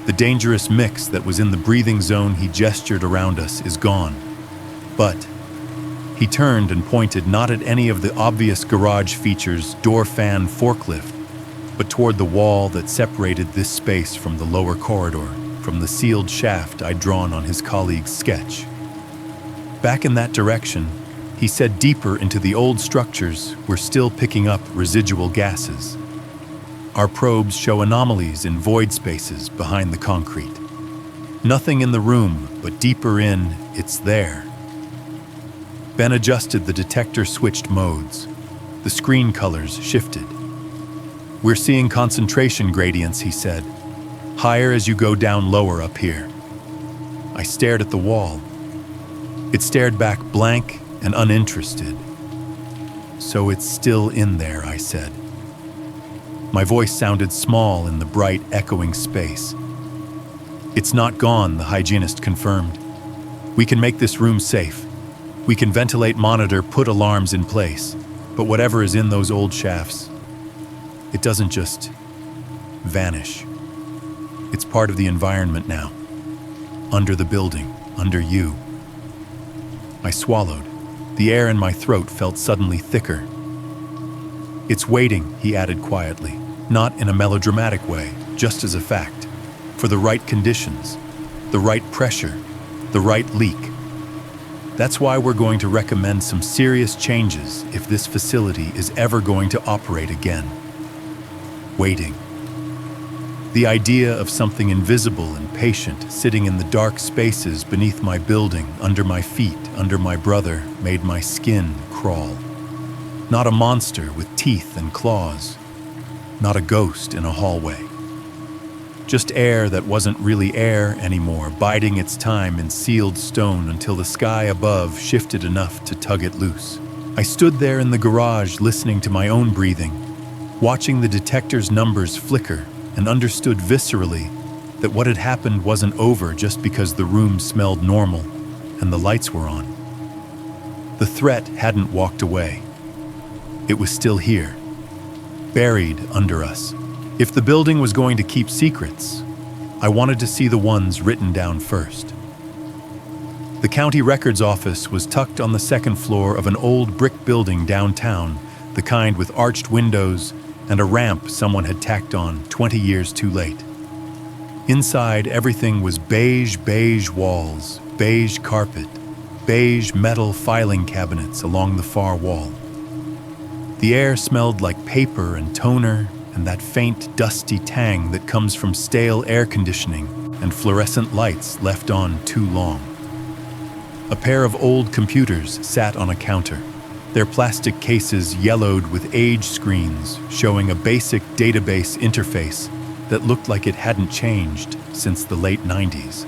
The dangerous mix that was in the breathing zone he gestured around us is gone. But he turned and pointed not at any of the obvious garage features, door fan, forklift, but toward the wall that separated this space from the lower corridor, from the sealed shaft I'd drawn on his colleague's sketch. Back in that direction, he said, deeper into the old structures, we're still picking up residual gases. Our probes show anomalies in void spaces behind the concrete. Nothing in the room, but deeper in, it's there. Ben adjusted the detector, switched modes. The screen colors shifted. We're seeing concentration gradients, he said. Higher as you go down, lower up here. I stared at the wall. It stared back blank and uninterested. So it's still in there, I said. My voice sounded small in the bright, echoing space. It's not gone, the hygienist confirmed. We can make this room safe. We can ventilate, monitor, put alarms in place. But whatever is in those old shafts, it doesn't just vanish. It's part of the environment now. under the building, under you. I swallowed. The air in my throat felt suddenly thicker. It's waiting, he added quietly, not in a melodramatic way, just as a fact, for the right conditions, the right pressure, the right leak. That's why we're going to recommend some serious changes if this facility is ever going to operate again. Waiting. The idea of something invisible and patient sitting in the dark spaces beneath my building, under my feet, under my brother, made my skin crawl. Not a monster with teeth and claws. Not a ghost in a hallway. Just air that wasn't really air anymore, biding its time in sealed stone until the sky above shifted enough to tug it loose. I stood there in the garage listening to my own breathing, watching the detector's numbers flicker, and understood viscerally that what had happened wasn't over just because the room smelled normal and the lights were on. The threat hadn't walked away. It was still here, buried under us. If the building was going to keep secrets, I wanted to see the ones written down first. The county records office was tucked on the second floor of an old brick building downtown, the kind with arched windows and a ramp someone had tacked on 20 years too late. Inside, everything was beige walls, beige carpet, beige metal filing cabinets along the far wall. The air smelled like paper and toner and that faint, dusty tang that comes from stale air conditioning and fluorescent lights left on too long. A pair of old computers sat on a counter, their plastic cases yellowed with age screens showing a basic database interface that looked like it hadn't changed since the late 90s.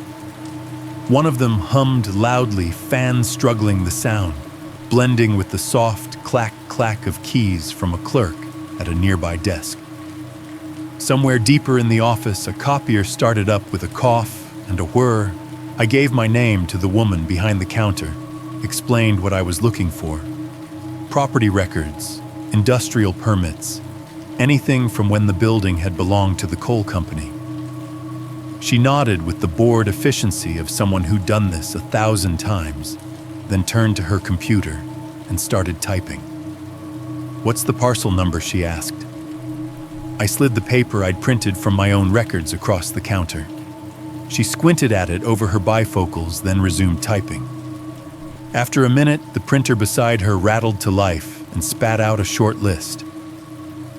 One of them hummed loudly, fans struggling the sound, blending with the soft clack-clack of keys from a clerk at a nearby desk. Somewhere deeper in the office, a copier started up with a cough and a whir. I gave my name to the woman behind the counter, explained what I was looking for. Property records, industrial permits, anything from when the building had belonged to the coal company. She nodded with the bored efficiency of someone who'd done this 1,000 times, then turned to her computer and started typing. "What's the parcel number?" she asked. I slid the paper I'd printed from my own records across the counter. She squinted at it over her bifocals, then resumed typing. After a minute, the printer beside her rattled to life and spat out a short list.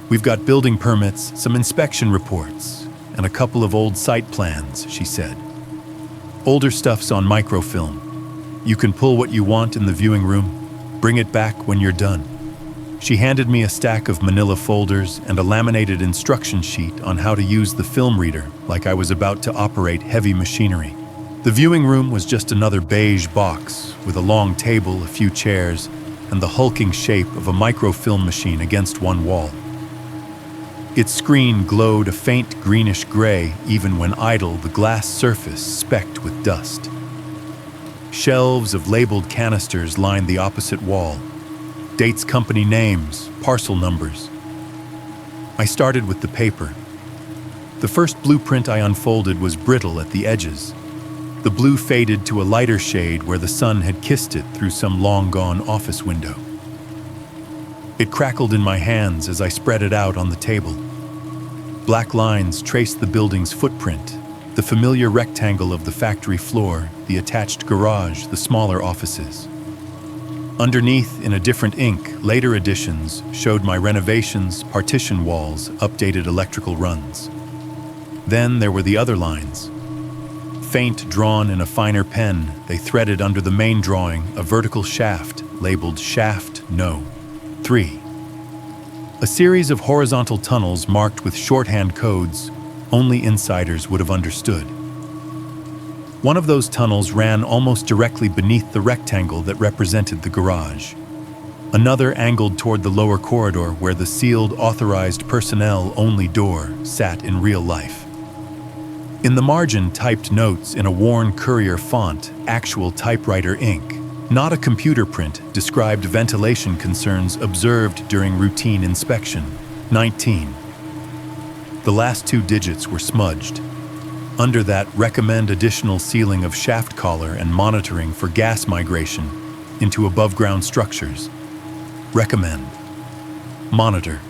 "We've got building permits, some inspection reports, and a couple of old site plans," she said. "Older stuff's on microfilm. You can pull what you want in the viewing room. Bring it back when you're done." She handed me a stack of manila folders and a laminated instruction sheet on how to use the film reader like I was about to operate heavy machinery. The viewing room was just another beige box with a long table, a few chairs, and the hulking shape of a microfilm machine against one wall. Its screen glowed a faint greenish gray even when idle, the glass surface specked with dust. Shelves of labeled canisters lined the opposite wall. Dates, company names, parcel numbers. I started with the paper. The first blueprint I unfolded was brittle at the edges. The blue faded to a lighter shade where the sun had kissed it through some long-gone office window. It crackled in my hands as I spread it out on the table. Black lines traced the building's footprint, the familiar rectangle of the factory floor, the attached garage, the smaller offices. Underneath, in a different ink, later editions showed my renovations, partition walls, updated electrical runs. Then there were the other lines. Faint, drawn in a finer pen, they threaded under the main drawing a vertical shaft labeled Shaft No. 3. A series of horizontal tunnels marked with shorthand codes only insiders would have understood. One of those tunnels ran almost directly beneath the rectangle that represented the garage. Another angled toward the lower corridor where the sealed authorized personnel-only door sat in real life. In the margin, typed notes in a worn courier font, actual typewriter ink, not a computer print, described ventilation concerns observed during routine inspection. 19. The last two digits were smudged. Under that, recommend additional sealing of shaft collar and monitoring for gas migration into above-ground structures. Recommend. Monitor.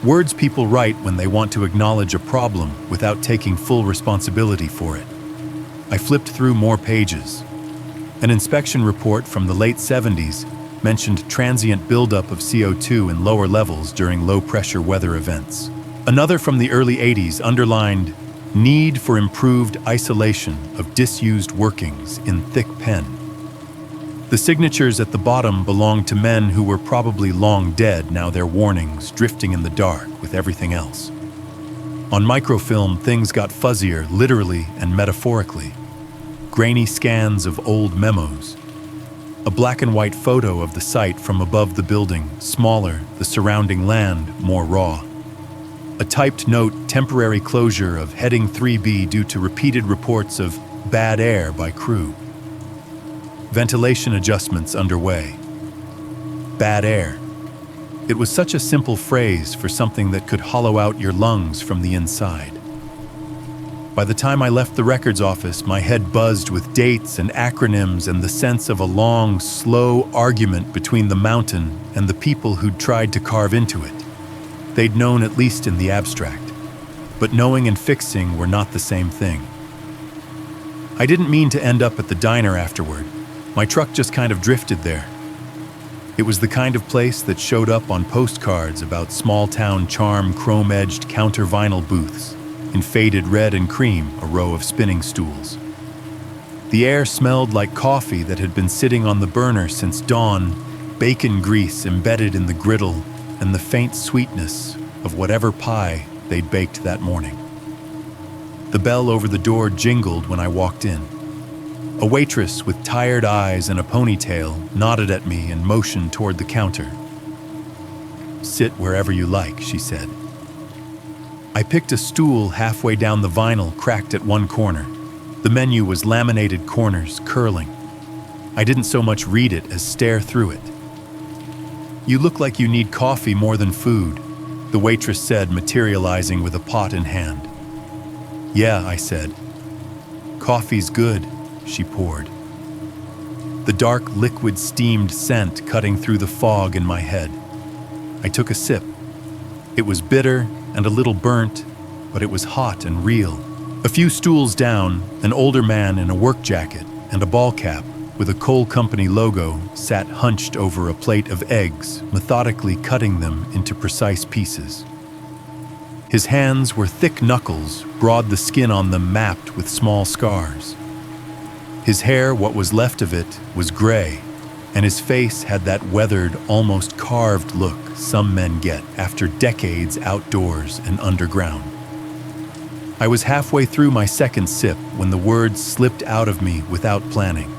Words people write when they want to acknowledge a problem without taking full responsibility for it. I flipped through more pages. An inspection report from the late 70s mentioned transient buildup of CO2 in lower levels during low-pressure weather events. Another from the early 80s underlined need for improved isolation of disused workings in thick pen. The signatures at the bottom belonged to men who were probably long dead, now their warnings drifting in the dark with everything else. On microfilm, things got fuzzier, literally and metaphorically. Grainy scans of old memos. A black and white photo of the site from above the building, smaller, the surrounding land more raw. A typed note, temporary closure of heading 3B due to repeated reports of bad air by crew. Ventilation adjustments underway. Bad air. It was such a simple phrase for something that could hollow out your lungs from the inside. By the time I left the records office, my head buzzed with dates and acronyms and the sense of a long, slow argument between the mountain and the people who'd tried to carve into it. They'd known at least in the abstract, but knowing and fixing were not the same thing. I didn't mean to end up at the diner afterward. My truck just kind of drifted there. It was the kind of place that showed up on postcards about small-town charm, chrome-edged counter-vinyl booths, in faded red and cream, a row of spinning stools. The air smelled like coffee that had been sitting on the burner since dawn, bacon grease embedded in the griddle, and the faint sweetness of whatever pie they'd baked that morning. The bell over the door jingled when I walked in. A waitress with tired eyes and a ponytail nodded at me and motioned toward the counter. "Sit wherever you like," she said. I picked a stool halfway down the vinyl cracked at one corner. The menu was laminated corners, curling. I didn't so much read it as stare through it. "You look like you need coffee more than food," the waitress said, materializing with a pot in hand. "Yeah," I said. "Coffee's good," she poured. The dark, liquid, steamed scent cutting through the fog in my head. I took a sip. It was bitter and a little burnt, but it was hot and real. A few stools down, an older man in a work jacket and a ball cap with a coal company logo sat hunched over a plate of eggs, methodically cutting them into precise pieces. His hands were thick knuckles, broad, the skin on them mapped with small scars. His hair, what was left of it, was gray, and his face had that weathered, almost carved look some men get after decades outdoors and underground. I was halfway through my second sip when the words slipped out of me without planning.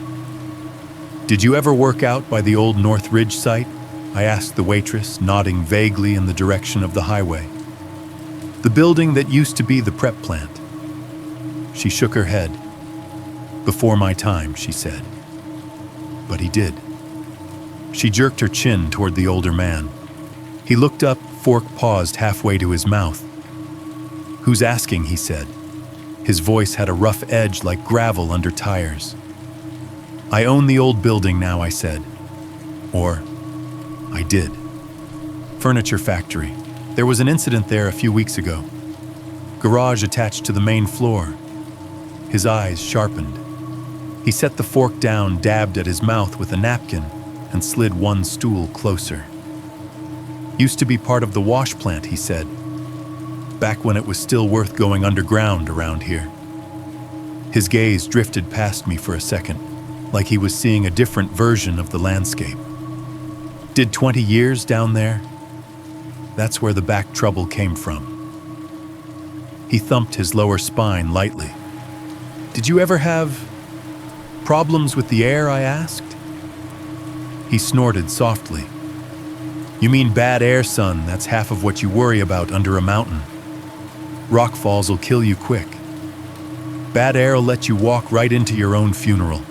"Did you ever work out by the old North Ridge site?" I asked the waitress, nodding vaguely in the direction of the highway. "The building that used to be the prep plant." She shook her head. "Before my time," she said. "But he did." She jerked her chin toward the older man. He looked up, fork paused halfway to his mouth. "Who's asking?" he said. His voice had a rough edge like gravel under tires. "I own the old building now," I said. Or, I did. Furniture factory. There was an incident there a few weeks ago. Garage attached to the main floor. His eyes sharpened. He set the fork down, dabbed at his mouth with a napkin, and slid one stool closer. "Used to be part of the wash plant," he said. "Back when it was still worth going underground around here." His gaze drifted past me for a second, like he was seeing a different version of the landscape. "Did 20 years down there? That's where the back trouble came from." He thumped his lower spine lightly. "Did you ever have problems with the air?" I asked. He snorted softly. "You mean bad air, son? That's half of what you worry about under a mountain. Rockfalls will kill you quick. Bad air will let you walk right into your own funeral."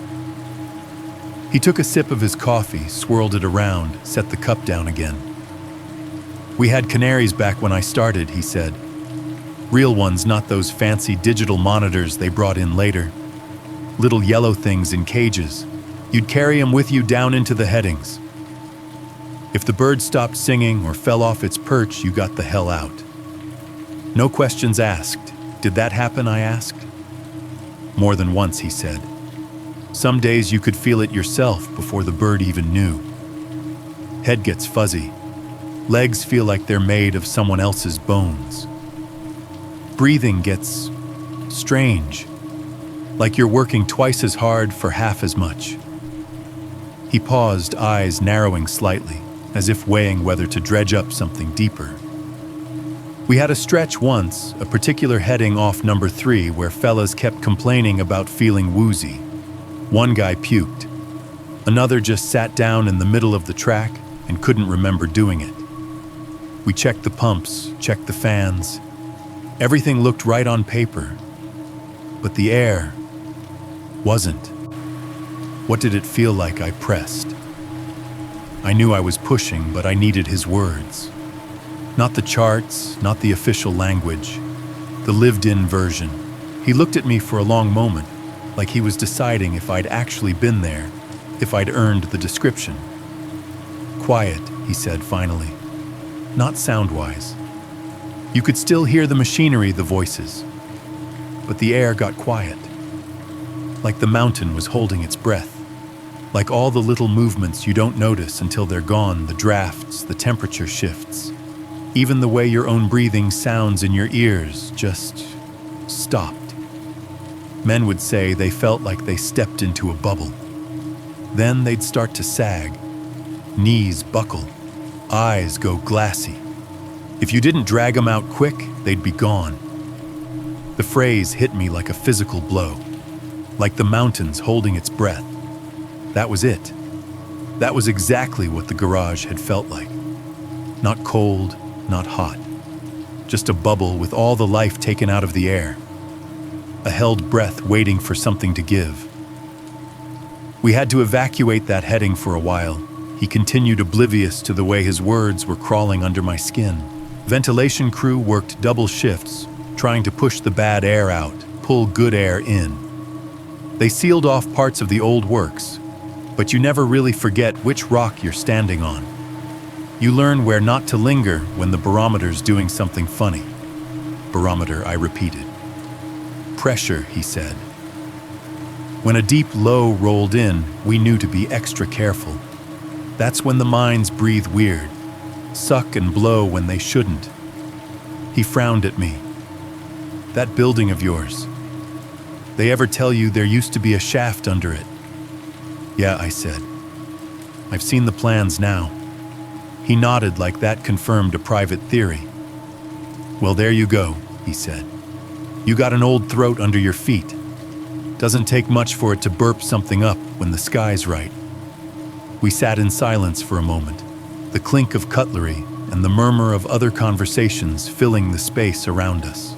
He took a sip of his coffee, swirled it around, set the cup down again. "We had canaries back when I started," he said. Real ones, not those fancy digital monitors they brought in later. Little yellow things in cages. You'd carry them with you down into the headings. If the bird stopped singing or fell off its perch, you got the hell out. No questions asked. Did that happen, I asked. More than once, he said. Some days you could feel it yourself before the bird even knew. Head gets fuzzy. Legs feel like they're made of someone else's bones. Breathing gets strange, like you're working twice as hard for half as much. He paused, eyes narrowing slightly, as if weighing whether to dredge up something deeper. We had a stretch once, a particular heading off number 3, where fellas kept complaining about feeling woozy. One guy puked. Another just sat down in the middle of the track and couldn't remember doing it. We checked the pumps, checked the fans. Everything looked right on paper, but the air wasn't. What did it feel like? I pressed. I knew I was pushing, but I needed his words. Not the charts, not the official language, the lived-in version. He looked at me for a long moment, like he was deciding if I'd actually been there, if I'd earned the description. Quiet, he said finally. Not sound-wise. You could still hear the machinery, the voices. But the air got quiet. Like the mountain was holding its breath. Like all the little movements you don't notice until they're gone, the drafts, the temperature shifts. Even the way your own breathing sounds in your ears just stopped. Men would say they felt like they stepped into a bubble. Then they'd start to sag. Knees buckle. Eyes go glassy. If you didn't drag them out quick, they'd be gone. The phrase hit me like a physical blow, like the mountains holding its breath. That was it. That was exactly what the garage had felt like. Not cold, not hot. Just a bubble with all the life taken out of the air. A held breath waiting for something to give. We had to evacuate that heading for a while. He continued, oblivious to the way his words were crawling under my skin. Ventilation crew worked double shifts, trying to push the bad air out, pull good air in. They sealed off parts of the old works, but you never really forget which rock you're standing on. You learn where not to linger when the barometer's doing something funny. Barometer, I repeated. Pressure, he said. When a deep low rolled in, we knew to be extra careful. That's when the mines breathe weird. Suck and blow when they shouldn't. He frowned at me. That building of yours. They ever tell you there used to be a shaft under it? Yeah, I said. I've seen the plans now. He nodded like that confirmed a private theory. Well, there you go, he said. You got an old throat under your feet. Doesn't take much for it to burp something up when the sky's right. We sat in silence for a moment. The clink of cutlery and the murmur of other conversations filling the space around us.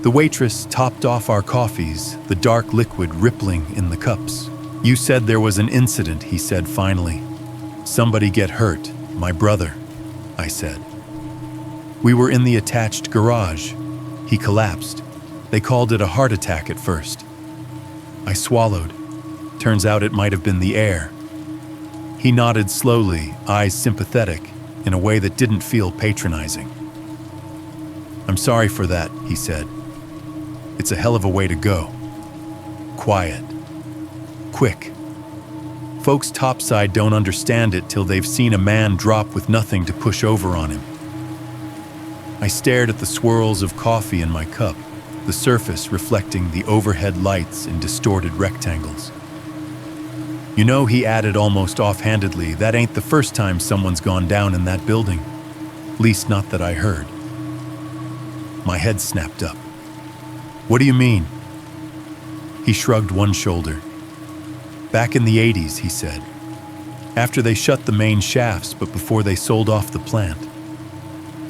The waitress topped off our coffees, the dark liquid rippling in the cups. You said there was an incident, he said finally. Somebody get hurt, my brother, I said. We were in the attached garage. He collapsed. They called it a heart attack at first. I swallowed. Turns out it might have been the air. He nodded slowly, eyes sympathetic, in a way that didn't feel patronizing. I'm sorry for that, he said. It's a hell of a way to go. Quiet. Quick. Folks topside don't understand it till they've seen a man drop with nothing to push over on him. I stared at the swirls of coffee in my cup, the surface reflecting the overhead lights in distorted rectangles. You know, he added almost offhandedly, that ain't the first time someone's gone down in that building. Least not that I heard. My head snapped up. What do you mean? He shrugged one shoulder. Back in the 80s, he said. After they shut the main shafts, but before they sold off the plant.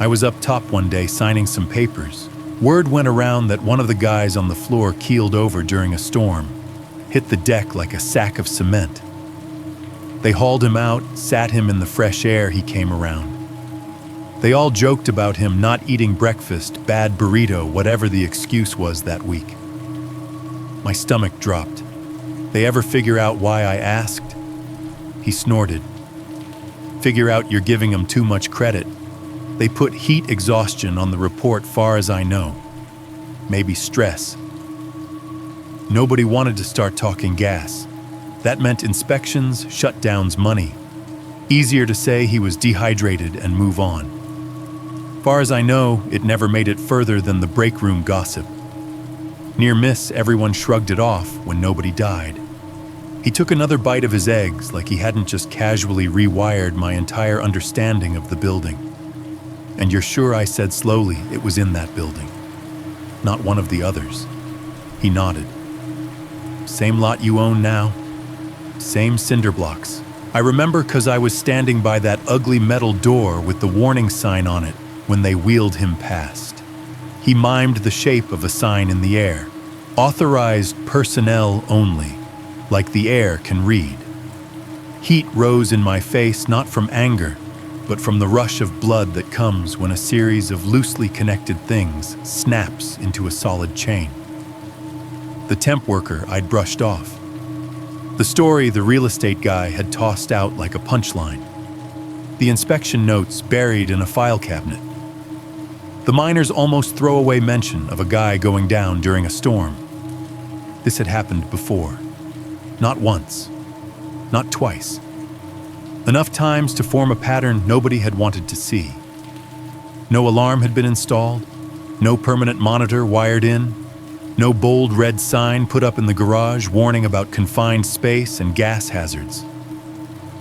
I was up top one day signing some papers. Word went around that one of the guys on the floor keeled over during a storm, hit the deck like a sack of cement. They hauled him out, sat him in the fresh air he came around. They all joked about him not eating breakfast, bad burrito, whatever the excuse was that week. My stomach dropped. They ever figure out why I asked? He snorted. Figure out you're giving them too much credit. They put heat exhaustion on the report, far as I know. Maybe stress. Nobody wanted to start talking gas. That meant inspections, shutdowns, money. Easier to say he was dehydrated and move on. Far as I know, it never made it further than the break room gossip. Near miss, everyone shrugged it off when nobody died. He took another bite of his eggs like he hadn't just casually rewired my entire understanding of the building. And you're sure I said slowly it was in that building, not one of the others? He nodded. Same lot you own now? Same cinder blocks. I remember 'cause I was standing by that ugly metal door with the warning sign on it when they wheeled him past. He mimed the shape of a sign in the air. Authorized personnel only, like the air can read. Heat rose in my face, not from anger, but from the rush of blood that comes when a series of loosely connected things snaps into a solid chain. The temp worker I'd brushed off. The story the real estate guy had tossed out like a punchline. The inspection notes buried in a file cabinet. The miner's almost throwaway mention of a guy going down during a storm. This had happened before. Not once. Not twice. Enough times to form a pattern nobody had wanted to see. No alarm had been installed. No permanent monitor wired in. No bold red sign put up in the garage warning about confined space and gas hazards.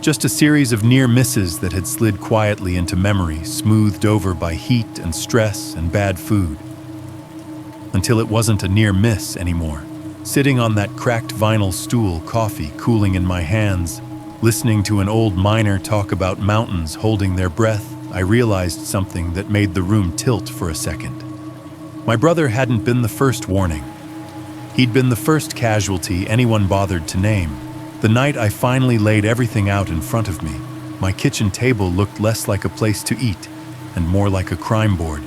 Just a series of near misses that had slid quietly into memory, smoothed over by heat and stress and bad food. Until it wasn't a near miss anymore. Sitting on that cracked vinyl stool, coffee cooling in my hands, listening to an old miner talk about mountains holding their breath, I realized something that made the room tilt for a second. My brother hadn't been the first warning. He'd been the first casualty anyone bothered to name. The night I finally laid everything out in front of me, my kitchen table looked less like a place to eat and more like a crime board.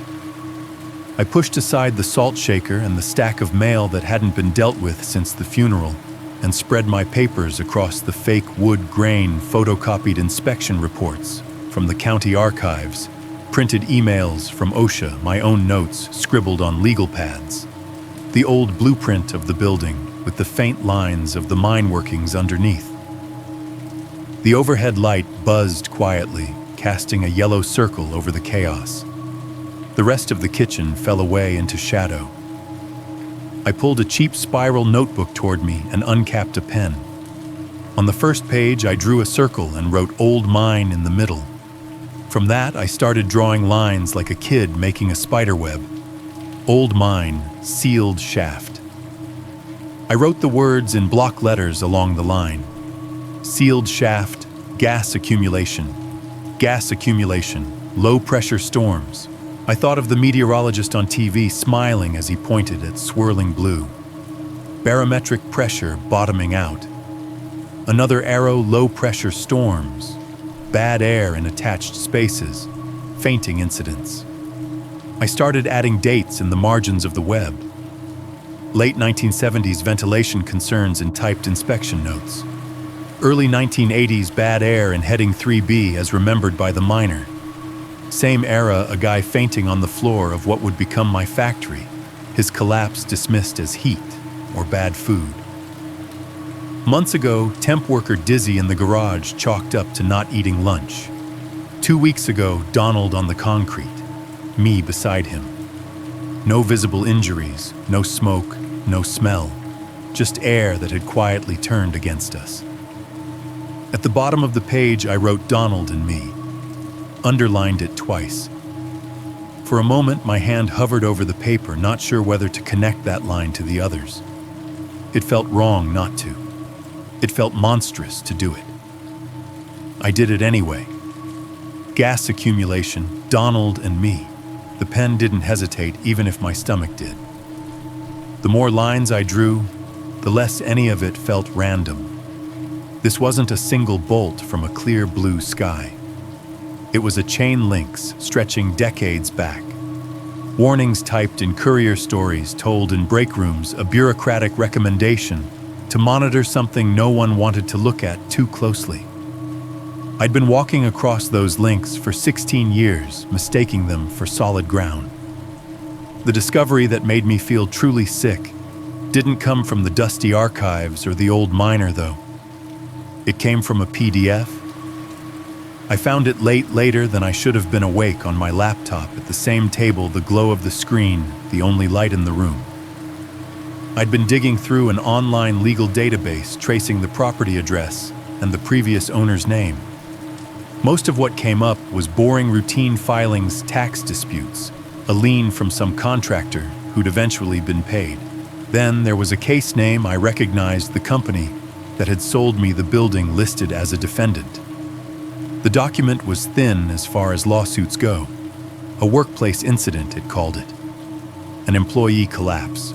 I pushed aside the salt shaker and the stack of mail that hadn't been dealt with since the funeral and spread my papers across the fake wood grain photocopied inspection reports from the county archives, printed emails from OSHA, my own notes scribbled on legal pads, the old blueprint of the building with the faint lines of the mine workings underneath. The overhead light buzzed quietly, casting a yellow circle over the chaos. The rest of the kitchen fell away into shadow. I pulled a cheap spiral notebook toward me and uncapped a pen. On the first page, I drew a circle and wrote "Old Mine" in the middle. From that, I started drawing lines like a kid making a spider web. Old Mine, sealed shaft. I wrote the words in block letters along the line. Sealed shaft, gas accumulation, low-pressure storms. I thought of the meteorologist on TV smiling as he pointed at swirling blue. Barometric pressure bottoming out. Another arrow, low-pressure storms. Bad air in attached spaces. Fainting incidents. I started adding dates in the margins of the web. Late 1970s ventilation concerns in typed inspection notes. Early 1980s bad air in heading 3B as remembered by the miner. Same era, a guy fainting on the floor of what would become my factory, his collapse dismissed as heat or bad food. Months ago, temp worker dizzy in the garage chalked up to not eating lunch. 2 weeks ago, Donald on the concrete, me beside him. No visible injuries, no smoke, no smell, just air that had quietly turned against us. At the bottom of the page, I wrote Donald and me, underlined it twice. For a moment, my hand hovered over the paper, not sure whether to connect that line to the others. It felt wrong not to. It felt monstrous to do it. I did it anyway. Gas accumulation, Donald and me. The pen didn't hesitate, even if my stomach did. The more lines I drew, the less any of it felt random. This wasn't a single bolt from a clear blue sky. It was a chain links stretching decades back. Warnings typed in courier stories told in break rooms a bureaucratic recommendation to monitor something no one wanted to look at too closely. I'd been walking across those links for 16 years, mistaking them for solid ground. The discovery that made me feel truly sick didn't come from the dusty archives or the old miner, though. It came from a PDF. I found it later than I should have been awake on my laptop at the same table, the glow of the screen, the only light in the room. I'd been digging through an online legal database tracing the property address and the previous owner's name. Most of what came up was boring routine filings, tax disputes, a lien from some contractor who'd eventually been paid. Then there was a case name. I recognized the company that had sold me the building listed as a defendant. The document was thin as far as lawsuits go. A workplace incident, it called it. An employee collapse.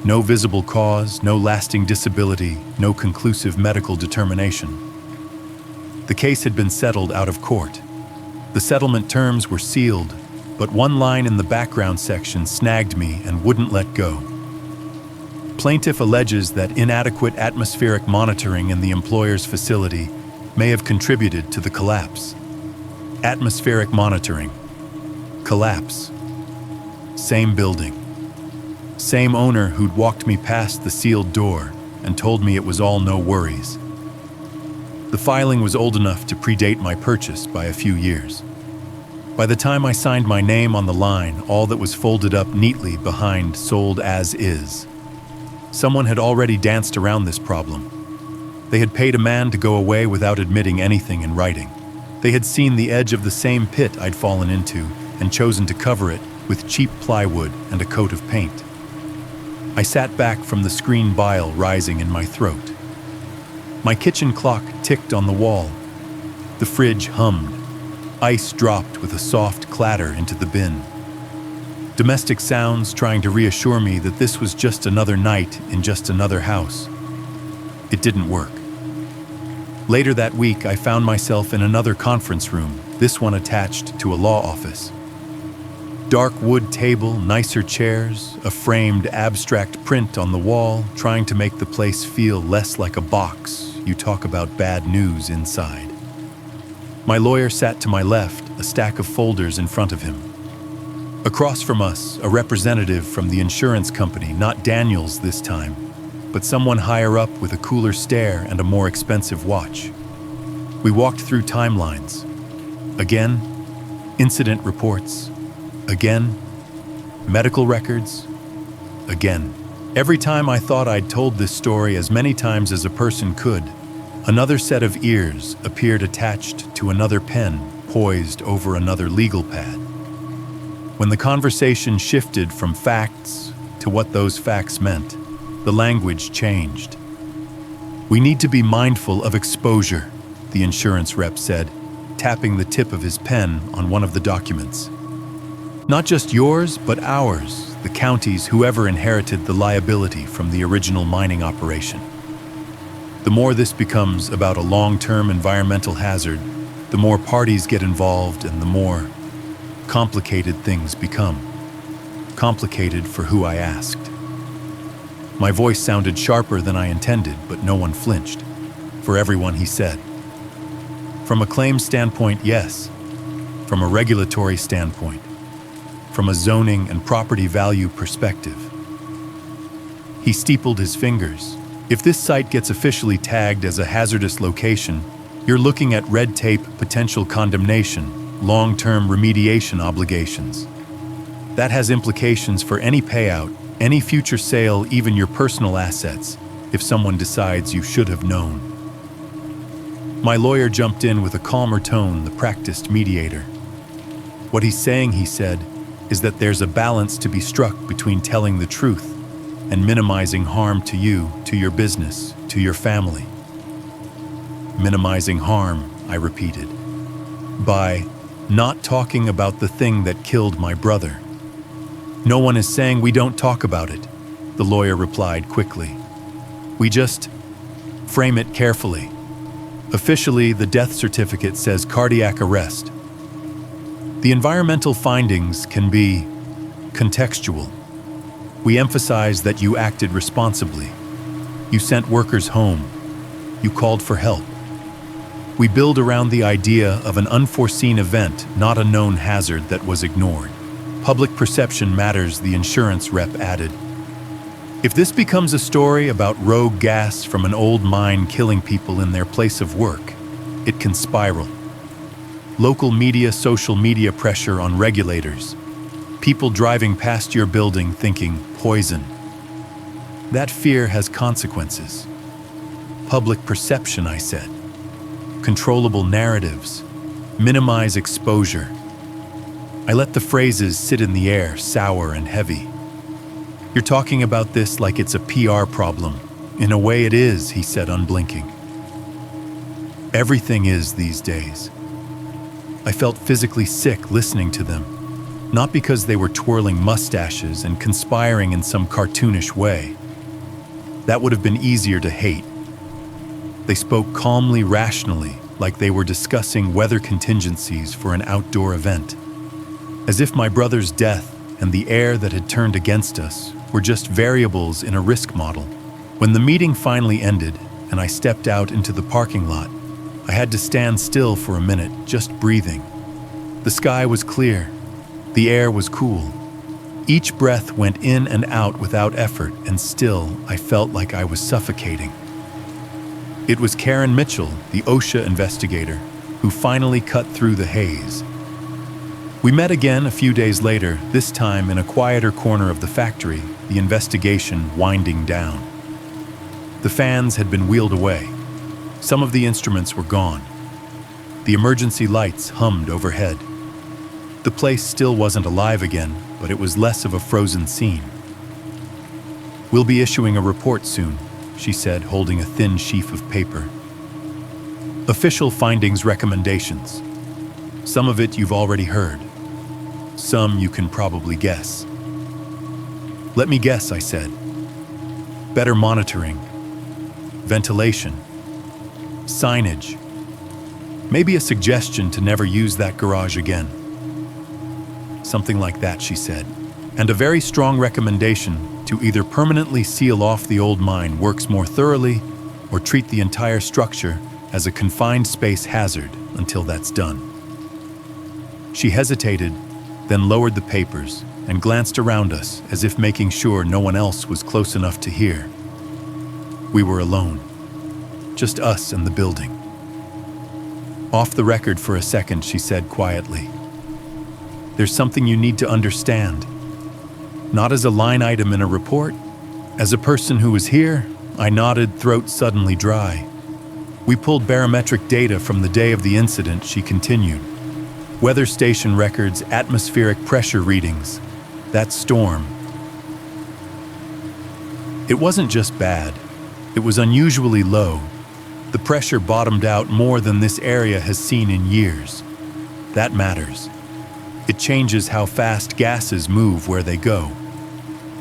No visible cause, no lasting disability, no conclusive medical determination. The case had been settled out of court. The settlement terms were sealed, but one line in the background section snagged me and wouldn't let go. Plaintiff alleges that inadequate atmospheric monitoring in the employer's facility may have contributed to the collapse. Atmospheric monitoring. Collapse. Same building. Same owner who'd walked me past the sealed door and told me it was all no worries. The filing was old enough to predate my purchase by a few years. By the time I signed my name on the line, all that was folded up neatly behind "sold as is." Someone had already danced around this problem. They had paid a man to go away without admitting anything in writing. They had seen the edge of the same pit I'd fallen into and chosen to cover it with cheap plywood and a coat of paint. I sat back from the screen, bile rising in my throat. My kitchen clock ticked on the wall. The fridge hummed. Ice dropped with a soft clatter into the bin. Domestic sounds trying to reassure me that this was just another night in just another house. It didn't work. Later that week, I found myself in another conference room, this one attached to a law office. Dark wood table, nicer chairs, a framed abstract print on the wall, trying to make the place feel less like a box you talk about bad news inside. My lawyer sat to my left, a stack of folders in front of him. Across from us, a representative from the insurance company, not Daniels this time, but someone higher up with a cooler stare and a more expensive watch. We walked through timelines. Again, incident reports. Again, medical records. Again. Every time I thought I'd told this story as many times as a person could, another set of ears appeared attached to another pen poised over another legal pad. When the conversation shifted from facts to what those facts meant, the language changed. "We need to be mindful of exposure," the insurance rep said, tapping the tip of his pen on one of the documents. "Not just yours, but ours, the county's, whoever inherited the liability from the original mining operation. The more this becomes about a long-term environmental hazard, the more parties get involved and the more complicated things become. Complicated for who I asked." My voice sounded sharper than I intended, but no one flinched. For everyone, he said. "From a claims standpoint, yes. From a regulatory standpoint. From a zoning and property value perspective." He steepled his fingers. "If this site gets officially tagged as a hazardous location, you're looking at red tape, potential condemnation, long-term remediation obligations. That has implications for any payout, any future sale, even your personal assets, if someone decides you should have known." My lawyer jumped in with a calmer tone, the practiced mediator. "What he's saying," he said, "is that there's a balance to be struck between telling the truth and minimizing harm to you, to your business, to your family." "Minimizing harm," I repeated. "By not talking about the thing that killed my brother." "No one is saying we don't talk about it," the lawyer replied quickly. "We just frame it carefully. Officially, the death certificate says cardiac arrest, The environmental findings can be contextual. We emphasize that you acted responsibly. You sent workers home. You called for help. We build around the idea of an unforeseen event, not a known hazard that was ignored. Public perception matters, the insurance rep added. If this becomes a story about rogue gas from an old mine killing people in their place of work, it can spiral. Local media, social media pressure on regulators. People driving past your building thinking poison. That fear has consequences. Public perception, I said. Controllable narratives. Minimize exposure. I let the phrases sit in the air, sour and heavy. You're talking about this like it's a PR problem. In a way it is, he said, unblinking. Everything is these days. I felt physically sick listening to them, not because they were twirling mustaches and conspiring in some cartoonish way. That would have been easier to hate. They spoke calmly, rationally, like they were discussing weather contingencies for an outdoor event. As if my brother's death and the air that had turned against us were just variables in a risk model. When the meeting finally ended and I stepped out into the parking lot, I had to stand still for a minute, just breathing. The sky was clear. The air was cool. Each breath went in and out without effort, and still I felt like I was suffocating. It was Karen Mitchell, the OSHA investigator, who finally cut through the haze. We met again a few days later, this time in a quieter corner of the factory, the investigation winding down. The fans had been wheeled away. Some of the instruments were gone. The emergency lights hummed overhead. The place still wasn't alive again, but it was less of a frozen scene. "We'll be issuing a report soon," she said, holding a thin sheaf of paper. "Official findings recommendations. Some of it you've already heard. Some you can probably guess." "Let me guess," I said. "Better monitoring. Ventilation. Signage. Maybe a suggestion to never use that garage again." "Something like that," she said. "And a very strong recommendation to either permanently seal off the old mine works more thoroughly or treat the entire structure as a confined space hazard until that's done." She hesitated, then lowered the papers and glanced around us as if making sure no one else was close enough to hear. We were alone. Just us and the building. "Off the record for a second," she said quietly. "There's something you need to understand. Not as a line item in a report. As a person who was here," I nodded, throat suddenly dry. "We pulled barometric data from the day of the incident," she continued. "Weather station records, atmospheric pressure readings. That storm. It wasn't just bad. It was unusually low. The pressure bottomed out more than this area has seen in years. That matters. It changes how fast gases move where they go.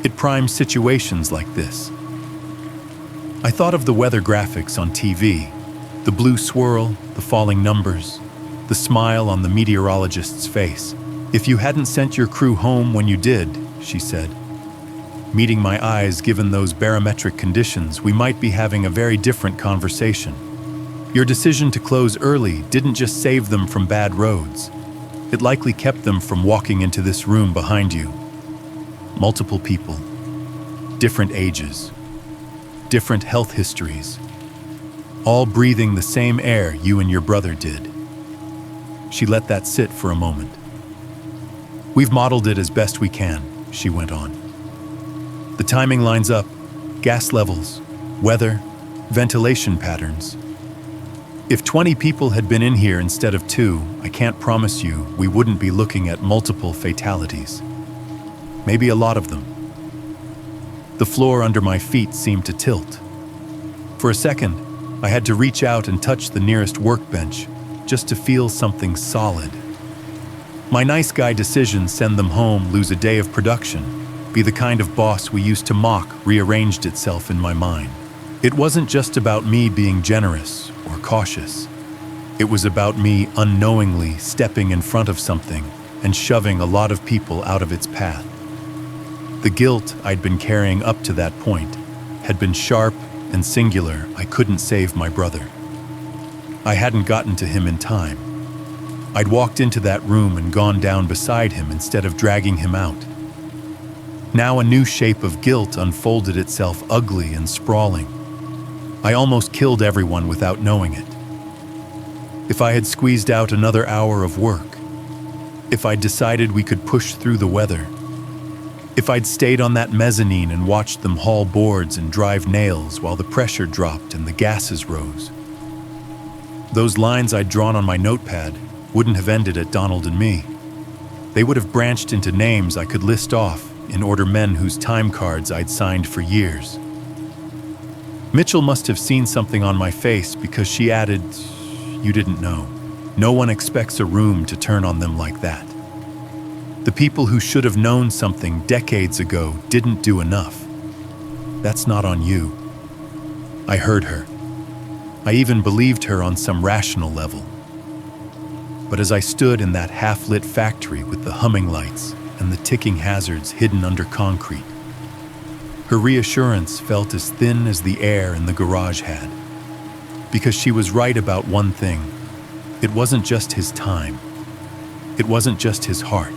It primes situations like this." I thought of the weather graphics on TV, the blue swirl, the falling numbers, the smile on the meteorologist's face. "If you hadn't sent your crew home when you did," she said, meeting my eyes, "given those barometric conditions, we might be having a very different conversation. Your decision to close early didn't just save them from bad roads. It likely kept them from walking into this room behind you. Multiple people, different ages, different health histories, all breathing the same air you and your brother did." She let that sit for a moment. "We've modeled it as best we can," she went on. "The timing lines up, gas levels, weather, ventilation patterns. If 20 people had been in here instead of 2, I can't promise you we wouldn't be looking at multiple fatalities. Maybe a lot of them." The floor under my feet seemed to tilt. For a second, I had to reach out and touch the nearest workbench just to feel something solid. My nice guy decision, send them home, lose a day of production, be the kind of boss we used to mock, rearranged itself in my mind. It wasn't just about me being generous or cautious. It was about me unknowingly stepping in front of something and shoving a lot of people out of its path. The guilt I'd been carrying up to that point had been sharp and singular. I couldn't save my brother. I hadn't gotten to him in time. I'd walked into that room and gone down beside him instead of dragging him out. Now a new shape of guilt unfolded itself, ugly and sprawling. I almost killed everyone without knowing it. If I had squeezed out another hour of work, if I'd decided we could push through the weather, if I'd stayed on that mezzanine and watched them haul boards and drive nails while the pressure dropped and the gases rose. Those lines I'd drawn on my notepad wouldn't have ended at Donald and me. They would have branched into names I could list off in order, men whose time cards I'd signed for years. Mitchell must have seen something on my face because she added, "You didn't know. No one expects a room to turn on them like that. The people who should have known something decades ago didn't do enough. That's not on you." I heard her. I even believed her on some rational level. But as I stood in that half-lit factory with the humming lights and the ticking hazards hidden under concrete, her reassurance felt as thin as the air in the garage had. Because she was right about one thing. It wasn't just his time. It wasn't just his heart.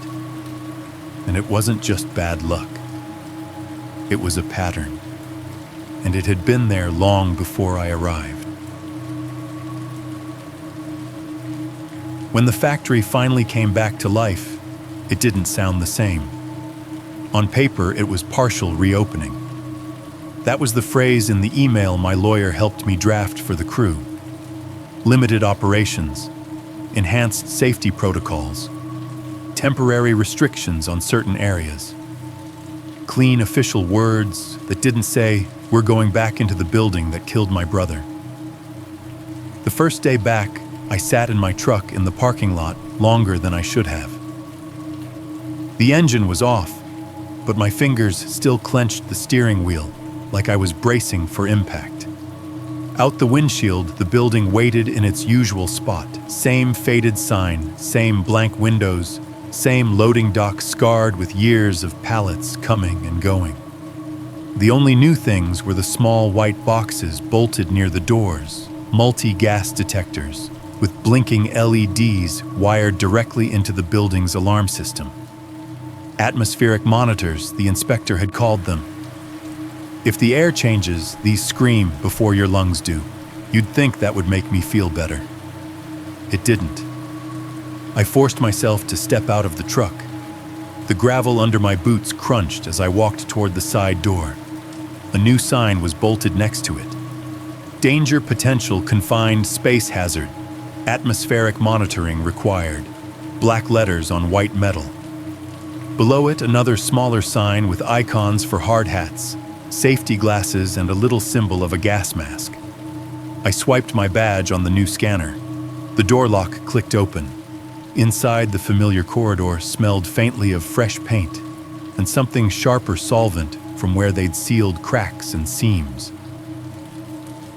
And it wasn't just bad luck. It was a pattern. And it had been there long before I arrived. When the factory finally came back to life, it didn't sound the same. On paper, it was partial reopening. That was the phrase in the email my lawyer helped me draft for the crew. Limited operations, enhanced safety protocols, temporary restrictions on certain areas. Clean official words that didn't say, "We're going back into the building that killed my brother." The first day back, I sat in my truck in the parking lot longer than I should have. The engine was off, but my fingers still clenched the steering wheel like I was bracing for impact. Out the windshield, the building waited in its usual spot. Same faded sign, same blank windows, same loading dock scarred with years of pallets coming and going. The only new things were the small white boxes bolted near the doors, multi-gas detectors, with blinking LEDs wired directly into the building's alarm system. Atmospheric monitors, the inspector had called them. If the air changes, these scream before your lungs do. You'd think that would make me feel better. It didn't. I forced myself to step out of the truck. The gravel under my boots crunched as I walked toward the side door. A new sign was bolted next to it. Danger potential confined, space hazard. Atmospheric monitoring required. Black letters on white metal. Below it, another smaller sign with icons for hard hats, safety glasses, and a little symbol of a gas mask. I swiped my badge on the new scanner. The door lock clicked open. Inside, the familiar corridor smelled faintly of fresh paint and something sharper solvent from where they'd sealed cracks and seams.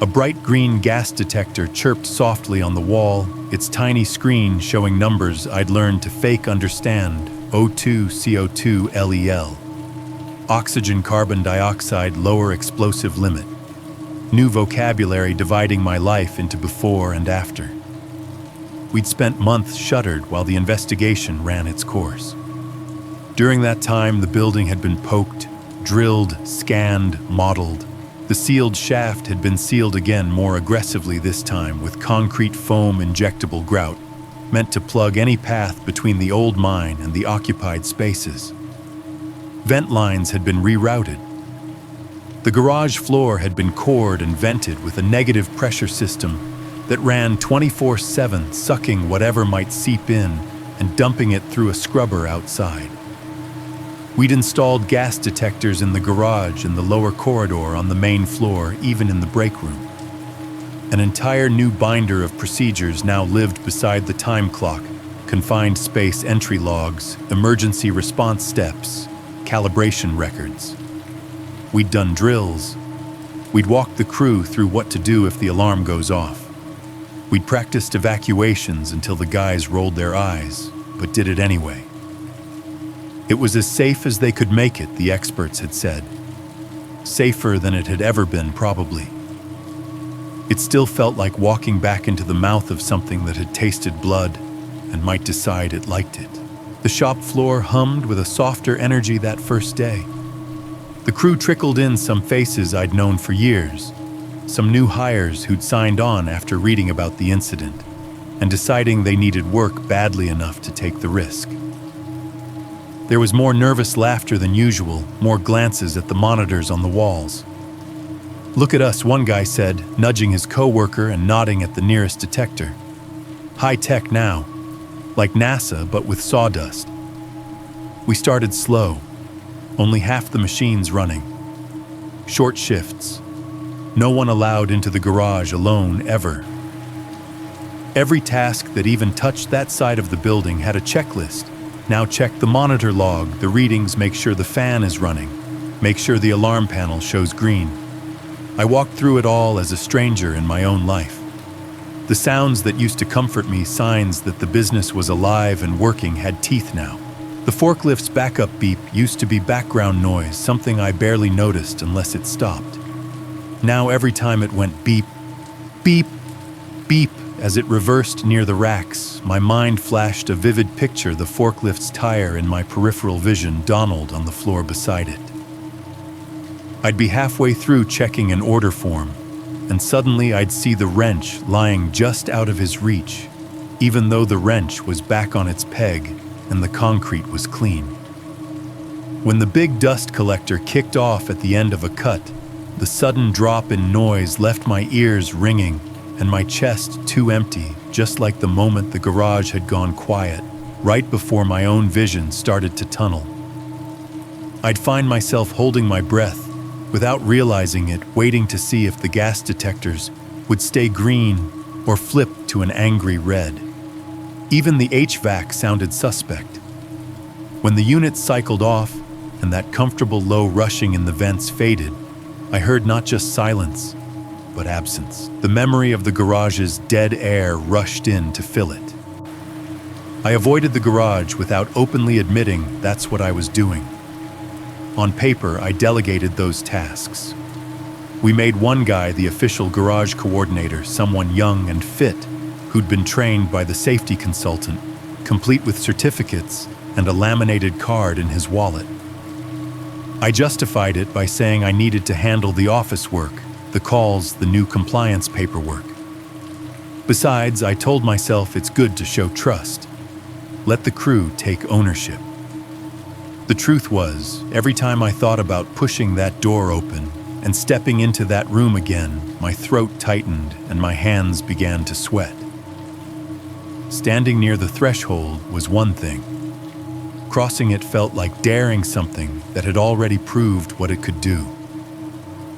A bright green gas detector chirped softly on the wall, its tiny screen showing numbers I'd learned to fake understand: O2 CO2 LEL. Oxygen carbon dioxide lower explosive limit. New vocabulary dividing my life into before and after. We'd spent months shuttered while the investigation ran its course. During that time, the building had been poked, drilled, scanned, modeled. The sealed shaft had been sealed again more aggressively this time with concrete foam injectable grout, meant to plug any path between the old mine and the occupied spaces. Vent lines had been rerouted. The garage floor had been cored and vented with a negative pressure system that ran 24/7, sucking whatever might seep in and dumping it through a scrubber outside. We'd installed gas detectors in the garage and the lower corridor on the main floor, even in the break room. An entire new binder of procedures now lived beside the time clock, confined space entry logs, emergency response steps, calibration records. We'd done drills. We'd walked the crew through what to do if the alarm goes off. We'd practiced evacuations until the guys rolled their eyes, but did it anyway. It was as safe as they could make it, the experts had said. Safer than it had ever been, probably. It still felt like walking back into the mouth of something that had tasted blood and might decide it liked it. The shop floor hummed with a softer energy that first day. The crew trickled in some faces I'd known for years, some new hires who'd signed on after reading about the incident and deciding they needed work badly enough to take the risk. There was more nervous laughter than usual, more glances at the monitors on the walls. "Look at us," one guy said, nudging his coworker and nodding at the nearest detector. "High tech now, like NASA but with sawdust." We started slow, only half the machines running. Short shifts. No one allowed into the garage alone ever. Every task that even touched that side of the building had a checklist. Now check the monitor log, the readings, make sure the fan is running, make sure the alarm panel shows green. I walked through it all as a stranger in my own life. The sounds that used to comfort me, signs that the business was alive and working, had teeth now. The forklift's backup beep used to be background noise, something I barely noticed unless it stopped. Now every time it went beep, beep, beep, as it reversed near the racks, my mind flashed a vivid picture, the forklift's tire in my peripheral vision, Donald on the floor beside it. I'd be halfway through checking an order form, and suddenly I'd see the wrench lying just out of his reach, even though the wrench was back on its peg and the concrete was clean. When the big dust collector kicked off at the end of a cut, the sudden drop in noise left my ears ringing and my chest too empty, just like the moment the garage had gone quiet, right before my own vision started to tunnel. I'd find myself holding my breath, without realizing it, waiting to see if the gas detectors would stay green or flip to an angry red. Even the HVAC sounded suspect. When the unit cycled off and that comfortable low rushing in the vents faded, I heard not just silence, but absence. The memory of the garage's dead air rushed in to fill it. I avoided the garage without openly admitting that's what I was doing. On paper, I delegated those tasks. We made one guy the official garage coordinator, someone young and fit, who'd been trained by the safety consultant, complete with certificates and a laminated card in his wallet. I justified it by saying I needed to handle the office work, the calls, the new compliance paperwork. Besides, I told myself it's good to show trust. Let the crew take ownership. The truth was, every time I thought about pushing that door open and stepping into that room again, my throat tightened and my hands began to sweat. Standing near the threshold was one thing. Crossing it felt like daring something that had already proved what it could do.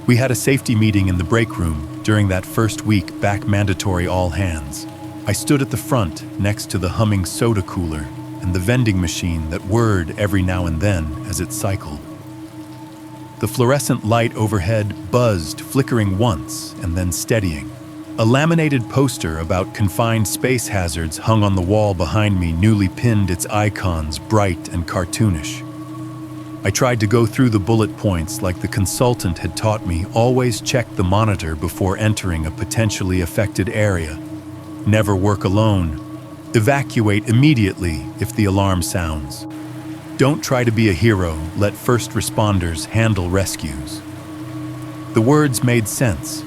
We had a safety meeting in the break room during that first week back, mandatory all hands. I stood at the front next to the humming soda cooler and the vending machine that whirred every now and then as it cycled. The fluorescent light overhead buzzed, flickering once and then steadying. A laminated poster about confined space hazards hung on the wall behind me, newly pinned, its icons bright and cartoonish. I tried to go through the bullet points like the consultant had taught me. Always check the monitor before entering a potentially affected area. Never work alone. Evacuate immediately if the alarm sounds. Don't try to be a hero. Let first responders handle rescues. The words made sense.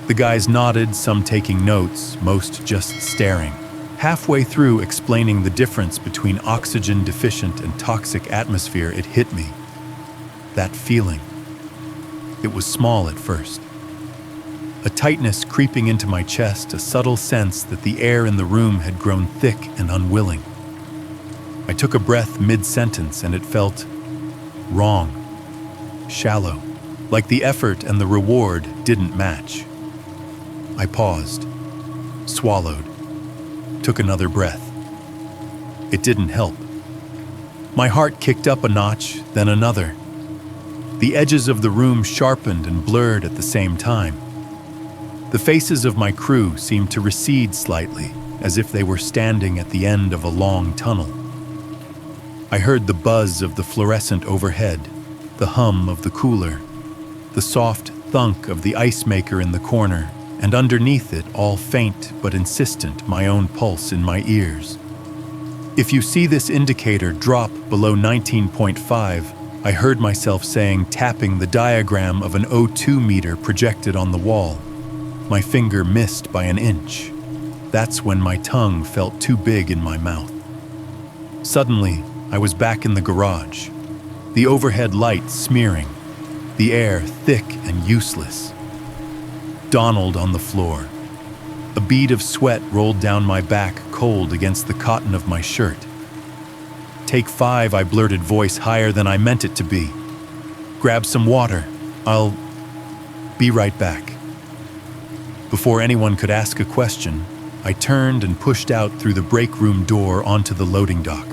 The guys nodded, some taking notes, most just staring. Halfway through explaining the difference between oxygen deficient and toxic atmosphere, it hit me. That feeling. It was small at first. A tightness creeping into my chest, a subtle sense that the air in the room had grown thick and unwilling. I took a breath mid-sentence and it felt wrong, shallow, like the effort and the reward didn't match. I paused, swallowed, took another breath. It didn't help. My heart kicked up a notch, then another. The edges of the room sharpened and blurred at the same time. The faces of my crew seemed to recede slightly, as if they were standing at the end of a long tunnel. I heard the buzz of the fluorescent overhead, the hum of the cooler, the soft thunk of the ice maker in the corner, and underneath it, all faint but insistent, my own pulse in my ears. If you see this indicator drop below 19.5, I heard myself saying, tapping the diagram of an O2 meter projected on the wall. My finger missed by an inch. That's when my tongue felt too big in my mouth. Suddenly, I was back in the garage, the overhead light smearing, the air thick and useless. Donald on the floor. A bead of sweat rolled down my back, cold against the cotton of my shirt. "Take 5, I blurted, voice higher than I meant it to be. "Grab some water. I'll be right back." Before anyone could ask a question, I turned and pushed out through the break room door onto the loading dock.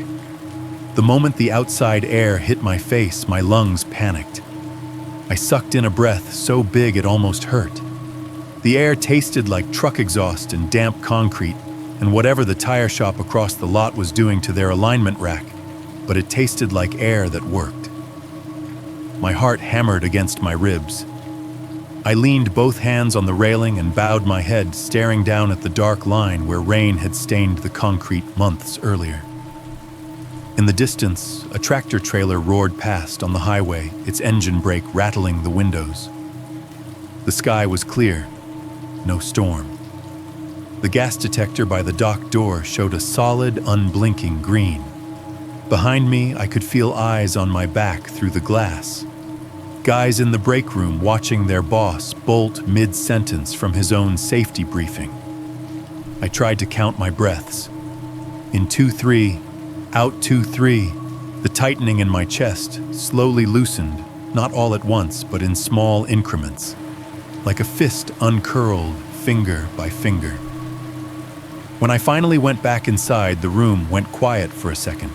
The moment the outside air hit my face, my lungs panicked. I sucked in a breath so big it almost hurt. The air tasted like truck exhaust and damp concrete, and whatever the tire shop across the lot was doing to their alignment rack, but it tasted like air that worked. My heart hammered against my ribs. I leaned both hands on the railing and bowed my head, staring down at the dark line where rain had stained the concrete months earlier. In the distance, a tractor trailer roared past on the highway, its engine brake rattling the windows. The sky was clear, no storm. The gas detector by the dock door showed a solid, unblinking green. Behind me, I could feel eyes on my back through the glass. Guys in the break room watching their boss bolt mid-sentence from his own safety briefing. I tried to count my breaths. In 2-3, out 2-3, the tightening in my chest slowly loosened, not all at once, but in small increments, like a fist uncurled finger by finger. When I finally went back inside, the room went quiet for a second.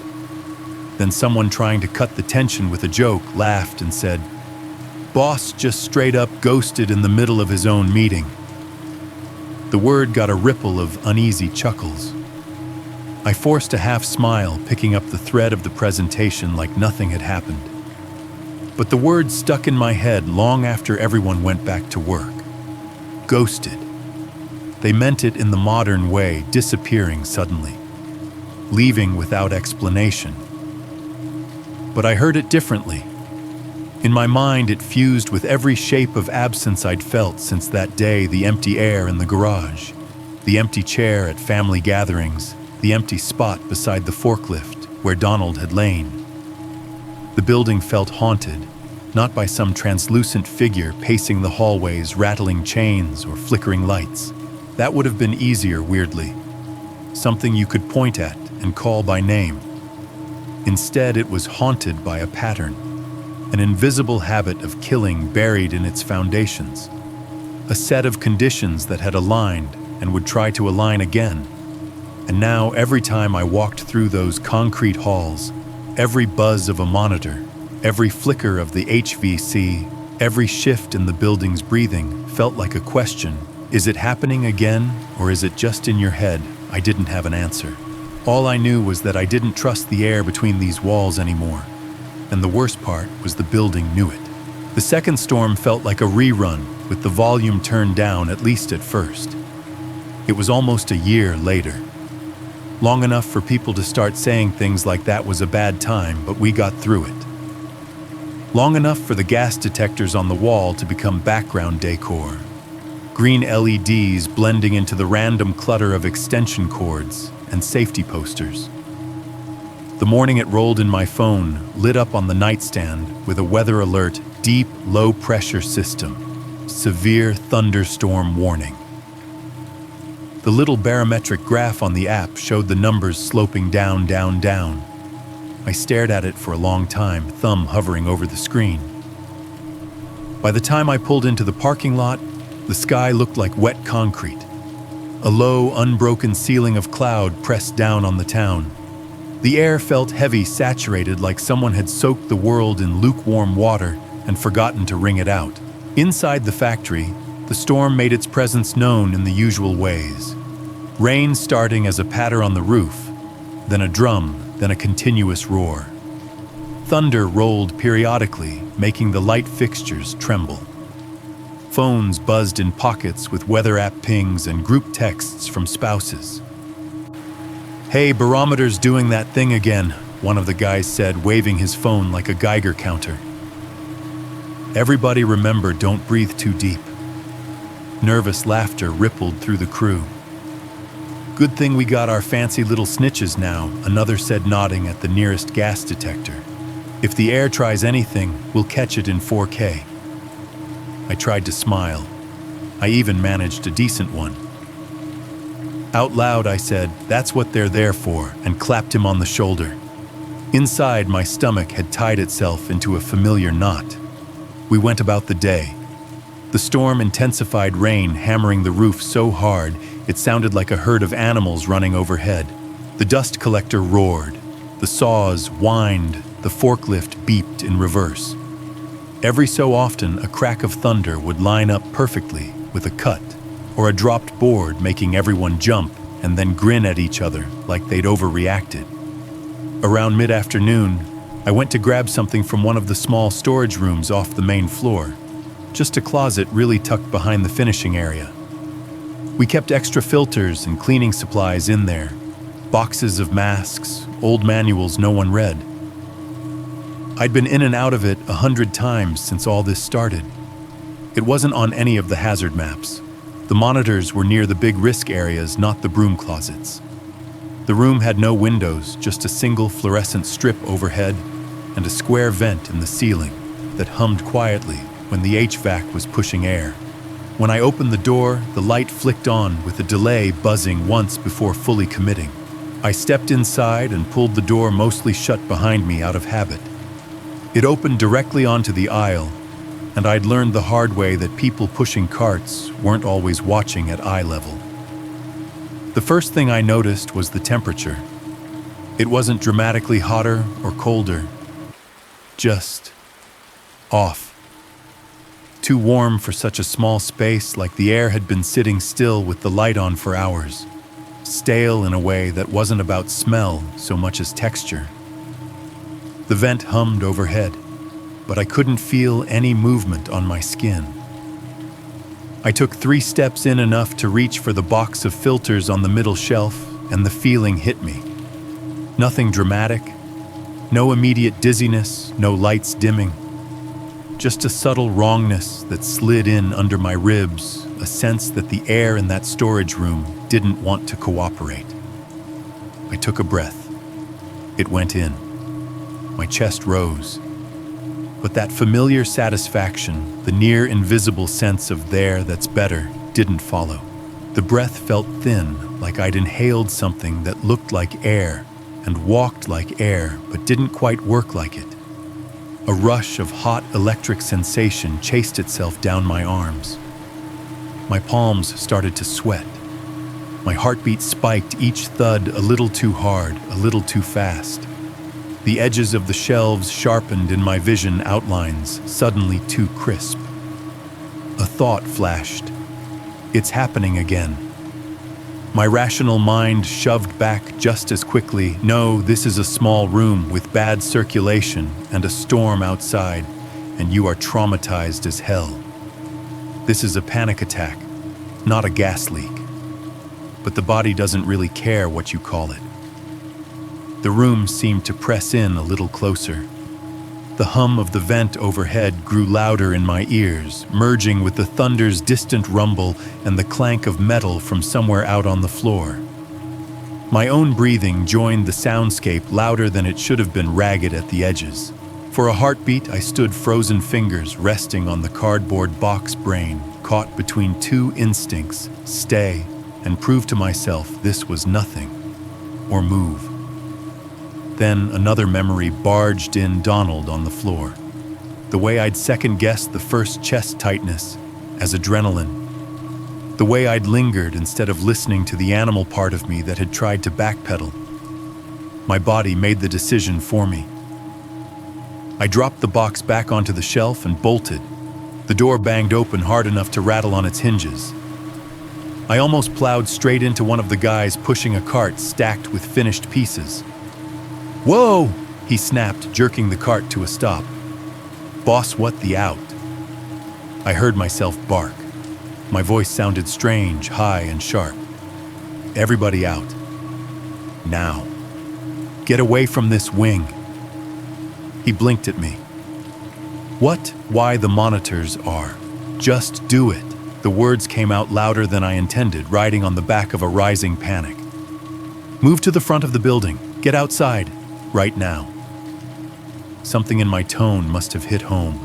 Then someone trying to cut the tension with a joke laughed and said, "Boss just straight up ghosted in the middle of his own meeting." The word got a ripple of uneasy chuckles. I forced a half smile, picking up the thread of the presentation like nothing had happened. But the word stuck in my head long after everyone went back to work. Ghosted. They meant it in the modern way, disappearing suddenly, leaving without explanation. But I heard it differently. In my mind, it fused with every shape of absence I'd felt since that day: the empty air in the garage, the empty chair at family gatherings, the empty spot beside the forklift where Donald had lain. The building felt haunted, not by some translucent figure pacing the hallways, rattling chains or flickering lights. That would have been easier, weirdly. Something you could point at and call by name. Instead, it was haunted by a pattern, an invisible habit of killing buried in its foundations, a set of conditions that had aligned and would try to align again. And now, every time I walked through those concrete halls, every buzz of a monitor, every flicker of the HVC, every shift in the building's breathing felt like a question. Is it happening again, or is it just in your head? I didn't have an answer. All I knew was that I didn't trust the air between these walls anymore. And the worst part was the building knew it. The second storm felt like a rerun, with the volume turned down, at least at first. It was almost a year later. Long enough for people to start saying things like that was a bad time, but we got through it. Long enough for the gas detectors on the wall to become background decor. Green LEDs blending into the random clutter of extension cords and safety posters. The morning it rolled in my phone, lit up on the nightstand with a weather alert: deep low pressure system, severe thunderstorm warning. The little barometric graph on the app showed the numbers sloping down, down, down. I stared at it for a long time, thumb hovering over the screen. By the time I pulled into the parking lot, the sky looked like wet concrete. A low, unbroken ceiling of cloud pressed down on the town. The air felt heavy, saturated, like someone had soaked the world in lukewarm water and forgotten to wring it out. Inside the factory, the storm made its presence known in the usual ways. Rain starting as a patter on the roof, then a drum, then a continuous roar. Thunder rolled periodically, making the light fixtures tremble. Phones buzzed in pockets with weather app pings and group texts from spouses. "Hey, barometer's doing that thing again," one of the guys said, waving his phone like a Geiger counter. Everybody remember, don't breathe too deep. Nervous laughter rippled through the crew. "Good thing we got our fancy little snitches now," another said, nodding at the nearest gas detector. "If the air tries anything, we'll catch it in 4K. I tried to smile. I even managed a decent one. Out loud, I said, "That's what they're there for," and clapped him on the shoulder. Inside, my stomach had tied itself into a familiar knot. We went about the day. The storm intensified, rain hammering the roof so hard it sounded like a herd of animals running overhead. The dust collector roared. The saws whined. The forklift beeped in reverse. Every so often, a crack of thunder would line up perfectly with a cut, or a dropped board making everyone jump and then grin at each other like they'd overreacted. Around mid-afternoon, I went to grab something from one of the small storage rooms off the main floor, just a closet really tucked behind the finishing area. We kept extra filters and cleaning supplies in there, boxes of masks, old manuals no one read. I'd been in and out of it 100 times since all this started. It wasn't on any of the hazard maps. The monitors were near the big risk areas, not the broom closets. The room had no windows, just a single fluorescent strip overhead and a square vent in the ceiling that hummed quietly when the HVAC was pushing air. When I opened the door, the light flicked on with a delay, buzzing once before fully committing. I stepped inside and pulled the door mostly shut behind me out of habit. It opened directly onto the aisle, and I'd learned the hard way that people pushing carts weren't always watching at eye level. The first thing I noticed was the temperature. It wasn't dramatically hotter or colder, just off. Too warm for such a small space, like the air had been sitting still with the light on for hours. Stale in a way that wasn't about smell so much as texture. The vent hummed overhead, but I couldn't feel any movement on my skin. I took 3 steps in, enough to reach for the box of filters on the middle shelf, and the feeling hit me. Nothing dramatic, no immediate dizziness, no lights dimming. Just a subtle wrongness that slid in under my ribs, a sense that the air in that storage room didn't want to cooperate. I took a breath. It went in. My chest rose. But that familiar satisfaction, the near invisible sense of there that's better, didn't follow. The breath felt thin, like I'd inhaled something that looked like air and walked like air but didn't quite work like it. A rush of hot electric sensation chased itself down my arms. My palms started to sweat. My heartbeat spiked, each thud a little too hard, a little too fast. The edges of the shelves sharpened in my vision, outlines suddenly too crisp. A thought flashed. It's happening again. My rational mind shoved back just as quickly. No, this is a small room with bad circulation and a storm outside, and you are traumatized as hell. This is a panic attack, not a gas leak. But the body doesn't really care what you call it. The room seemed to press in a little closer. The hum of the vent overhead grew louder in my ears, merging with the thunder's distant rumble and the clank of metal from somewhere out on the floor. My own breathing joined the soundscape, louder than it should have been, ragged at the edges. For a heartbeat, I stood, frozen fingers resting on the cardboard box, brain caught between 2 instincts: stay and prove to myself this was nothing, or move. Then another memory barged in, Donald on the floor. The way I'd second-guessed the first chest tightness as adrenaline. The way I'd lingered instead of listening to the animal part of me that had tried to backpedal. My body made the decision for me. I dropped the box back onto the shelf and bolted. The door banged open hard enough to rattle on its hinges. I almost plowed straight into one of the guys pushing a cart stacked with finished pieces. "Whoa!" He snapped, jerking the cart to a stop. "Boss, what the out?" I heard myself bark. My voice sounded strange, high and sharp. "Everybody out. Now. Get away from this wing." He blinked at me. "What? Why the monitors are. Just do it." The words came out louder than I intended, riding on the back of a rising panic. "Move to the front of the building. Get outside. Right now." Something in my tone must have hit home.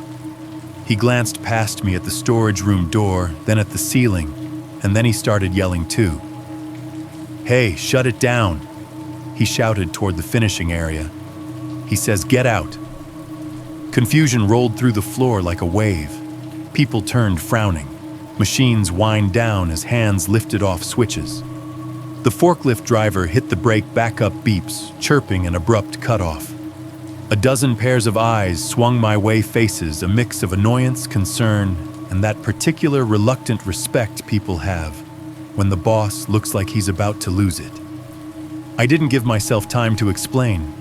He glanced past me at the storage room door, then at the ceiling, and then he started yelling too. "Hey, shut it down!" He shouted toward the finishing area. He says, "Get out." Confusion rolled through the floor like a wave. People turned, frowning. Machines whined down as hands lifted off switches. The forklift driver hit the brake backup beeps, chirping an abrupt cutoff. A dozen pairs of eyes swung my way, faces, a mix of annoyance, concern, and that particular reluctant respect people have when the boss looks like he's about to lose it. I didn't give myself time to explain.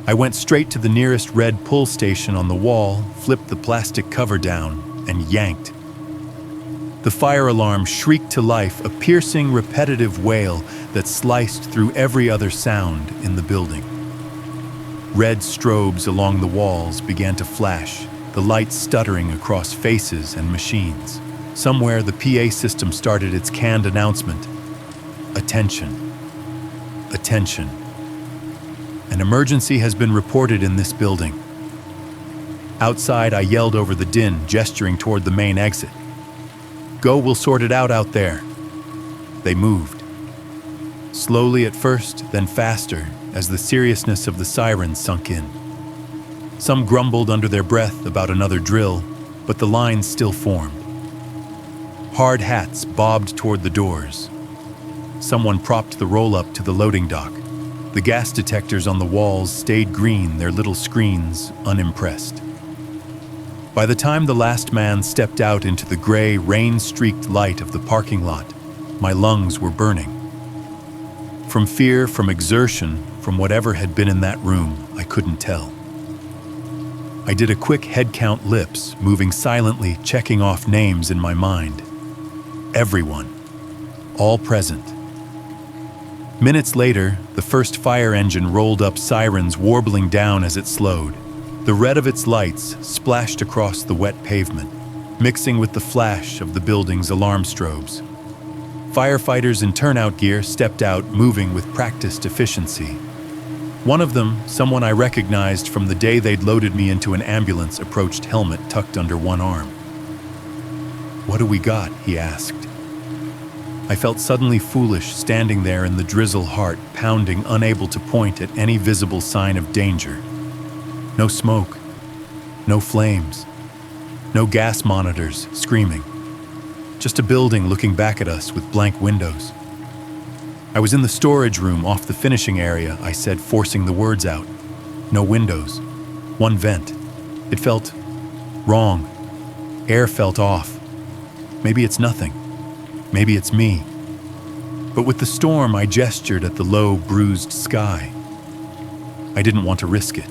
I went straight to the nearest red pull station on the wall, flipped the plastic cover down, and yanked. The fire alarm shrieked to life, a piercing, repetitive wail that sliced through every other sound in the building. Red strobes along the walls began to flash, the lights stuttering across faces and machines. Somewhere, the PA system started its canned announcement. "Attention. Attention. An emergency has been reported in this building." Outside, I yelled over the din, gesturing toward the main exit. "Go, we'll sort it out there." They moved. Slowly at first, then faster, as the seriousness of the sirens sunk in. Some grumbled under their breath about another drill, but the lines still formed. Hard hats bobbed toward the doors. Someone propped the roll-up to the loading dock. The gas detectors on the walls stayed green, their little screens unimpressed. By the time the last man stepped out into the gray, rain-streaked light of the parking lot, my lungs were burning. From fear, from exertion, from whatever had been in that room, I couldn't tell. I did a quick head count, lips moving silently, checking off names in my mind. Everyone. All present. Minutes later, the first fire engine rolled up, sirens warbling down as it slowed. The red of its lights splashed across the wet pavement, mixing with the flash of the building's alarm strobes. Firefighters in turnout gear stepped out, moving with practiced efficiency. One of them, someone I recognized from the day they'd loaded me into an ambulance, approached, helmet tucked under one arm. "What do we got?" he asked. I felt suddenly foolish, standing there in the drizzle, heart pounding, unable to point at any visible sign of danger. No smoke, no flames, no gas monitors screaming. Just a building looking back at us with blank windows. I was in the storage room off the finishing area, I said, forcing the words out. No windows, one vent. It felt wrong. Air felt off. Maybe it's nothing. Maybe it's me. But with the storm, I gestured at the low, bruised sky. I didn't want to risk it.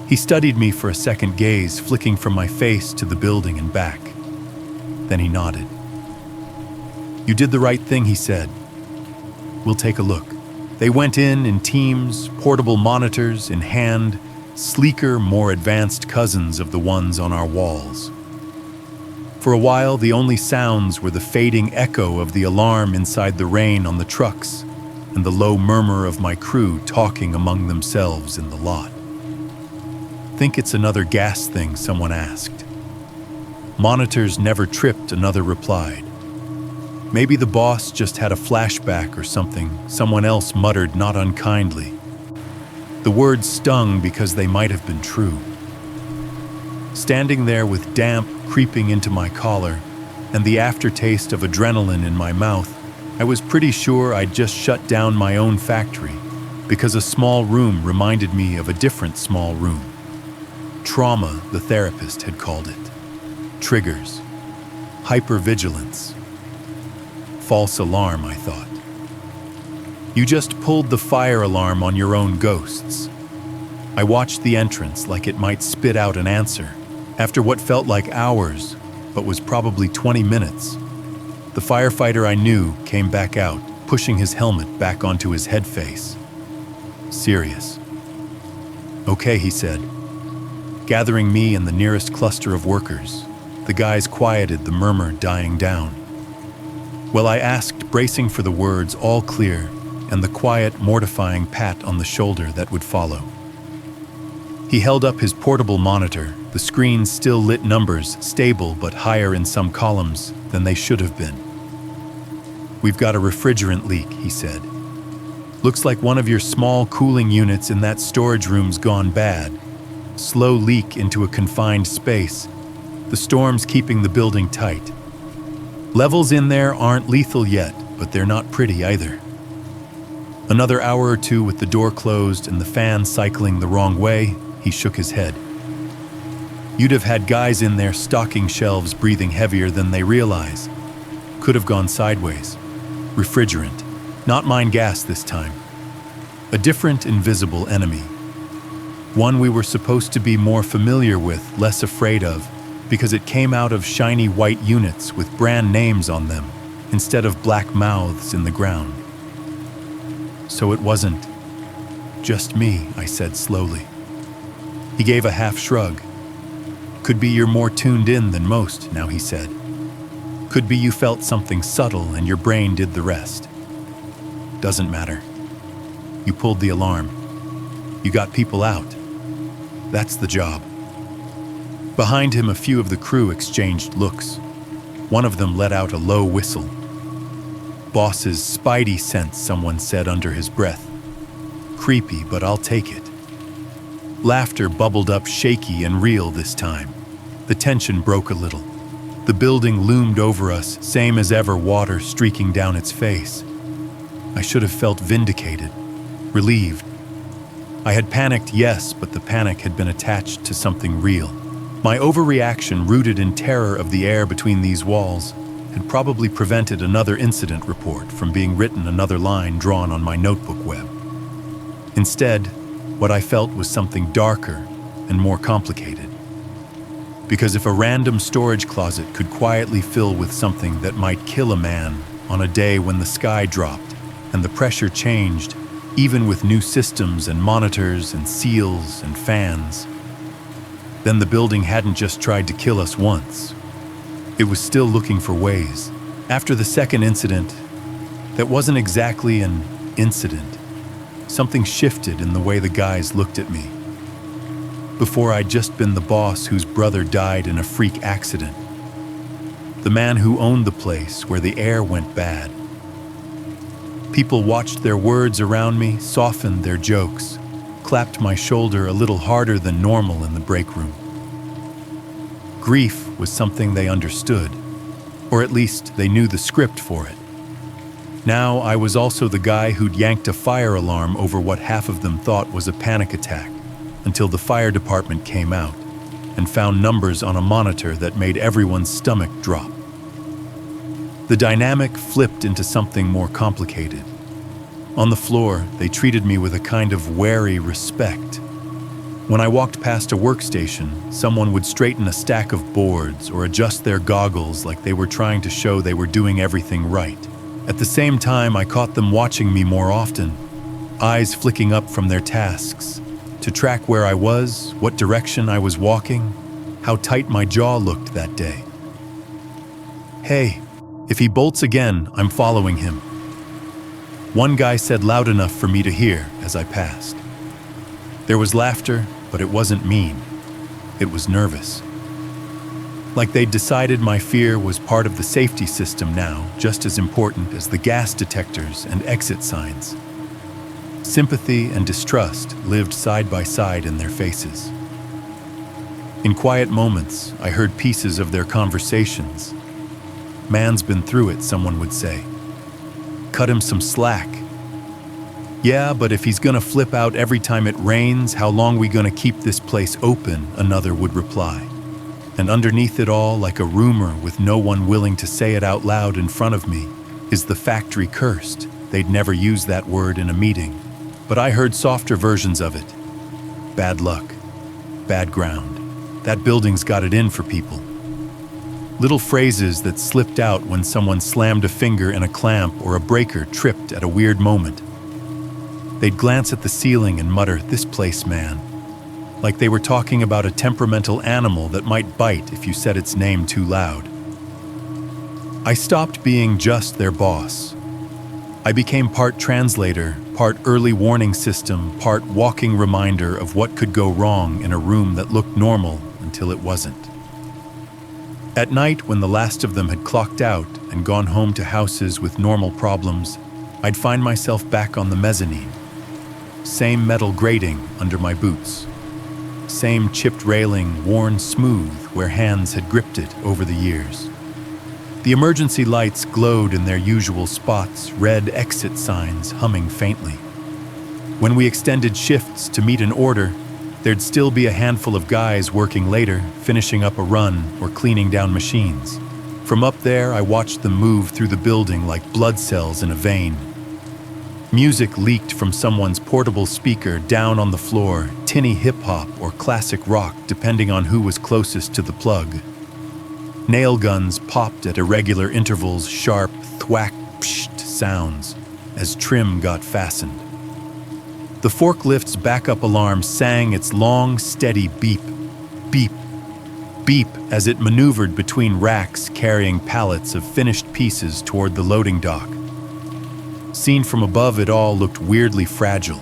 He studied me for a second, gaze flicking from my face to the building and back. Then he nodded. "You did the right thing," he said. "We'll take a look." They went in teams, portable monitors in hand, sleeker, more advanced cousins of the ones on our walls. For a while, the only sounds were the fading echo of the alarm inside the rain on the trucks and the low murmur of my crew talking among themselves in the lot. "Think it's another gas thing?" someone asked. "Monitors never tripped," another replied. "Maybe the boss just had a flashback or something," someone else muttered, not unkindly. The words stung because they might have been true. Standing there with damp creeping into my collar and the aftertaste of adrenaline in my mouth, I was pretty sure I'd just shut down my own factory because a small room reminded me of a different small room. Trauma, the therapist had called it. Triggers. Hypervigilance. False alarm, I thought. You just pulled the fire alarm on your own ghosts. I watched the entrance like it might spit out an answer. After what felt like hours, but was probably 20 minutes, the firefighter I knew came back out, pushing his helmet back onto his head face. Serious. Okay, he said. Gathering me and the nearest cluster of workers, the guys quieted the murmur dying down. Well, I asked, bracing for the words all clear and the quiet, mortifying pat on the shoulder that would follow. He held up his portable monitor, the screen still lit numbers, stable but higher in some columns than they should have been. We've got a refrigerant leak, he said. Looks like one of your small cooling units in that storage room's gone bad. Slow leak into a confined space. The storm's keeping the building tight. Levels in there aren't lethal yet, but they're not pretty either. Another hour or two with the door closed and the fan cycling the wrong way, he shook his head. You'd have had guys in there stocking shelves breathing heavier than they realize. Could have gone sideways. Refrigerant. Not mine gas this time. A different invisible enemy. One we were supposed to be more familiar with, less afraid of, because it came out of shiny white units with brand names on them, instead of black mouths in the ground. So it wasn't just me, I said slowly. He gave a half shrug. Could be you're more tuned in than most, now he said. Could be you felt something subtle and your brain did the rest. Doesn't matter. You pulled the alarm. You got people out. That's the job. Behind him, a few of the crew exchanged looks. One of them let out a low whistle. Boss's spidey sense, someone said under his breath. Creepy, but I'll take it. Laughter bubbled up shaky and real this time. The tension broke a little. The building loomed over us, same as ever, water streaking down its face. I should have felt vindicated, relieved. I had panicked, yes, but the panic had been attached to something real. My overreaction, rooted in terror of the air between these walls, had probably prevented another incident report from being written, another line drawn on my notebook web. Instead, what I felt was something darker and more complicated. Because if a random storage closet could quietly fill with something that might kill a man on a day when the sky dropped and the pressure changed, even with new systems and monitors and seals and fans, then the building hadn't just tried to kill us once. It was still looking for ways. After the second incident, that wasn't exactly an incident. Something shifted in the way the guys looked at me. Before, I'd just been the boss whose brother died in a freak accident. The man who owned the place where the air went bad. People watched their words around me, softened their jokes, clapped my shoulder a little harder than normal in the break room. Grief was something they understood, or at least they knew the script for it. Now I was also the guy who'd yanked a fire alarm over what half of them thought was a panic attack, until the fire department came out and found numbers on a monitor that made everyone's stomach drop. The dynamic flipped into something more complicated. On the floor, they treated me with a kind of wary respect. When I walked past a workstation, someone would straighten a stack of boards or adjust their goggles like they were trying to show they were doing everything right. At the same time, I caught them watching me more often, eyes flicking up from their tasks, to track where I was, what direction I was walking, how tight my jaw looked that day. Hey, if he bolts again, I'm following him. One guy said loud enough for me to hear as I passed. There was laughter, but it wasn't mean. It was nervous. Like they'd decided my fear was part of the safety system now, just as important as the gas detectors and exit signs. Sympathy and distrust lived side by side in their faces. In quiet moments, I heard pieces of their conversations. Man's been through it, someone would say. Cut him some slack. Yeah, but if he's gonna flip out every time it rains, how long we gonna keep this place open? Another would reply. And underneath it all, like a rumor with no one willing to say it out loud in front of me, is the factory cursed. They'd never use that word in a meeting, but I heard softer versions of it. bad luck, bad ground. That building's got it in for people. Little phrases that slipped out when someone slammed a finger in a clamp or a breaker tripped at a weird moment. They'd glance at the ceiling and mutter, "This place, man," like they were talking about a temperamental animal that might bite if you said its name too loud. I stopped being just their boss. I became part translator, part early warning system, part walking reminder of what could go wrong in a room that looked normal until it wasn't. At night, when the last of them had clocked out and gone home to houses with normal problems, I'd find myself back on the mezzanine. Same metal grating under my boots. Same chipped railing worn smooth where hands had gripped it over the years. The emergency lights glowed in their usual spots, red exit signs humming faintly. When we extended shifts to meet an order, there'd still be a handful of guys working later, finishing up a run or cleaning down machines. From up there, I watched them move through the building like blood cells in a vein. Music leaked from someone's portable speaker down on the floor, tinny hip-hop or classic rock depending on who was closest to the plug. Nail guns popped at irregular intervals, sharp, thwack, psht sounds as trim got fastened. The forklift's backup alarm sang its long, steady beep, beep, beep as it maneuvered between racks carrying pallets of finished pieces toward the loading dock. Seen from above, it all looked weirdly fragile.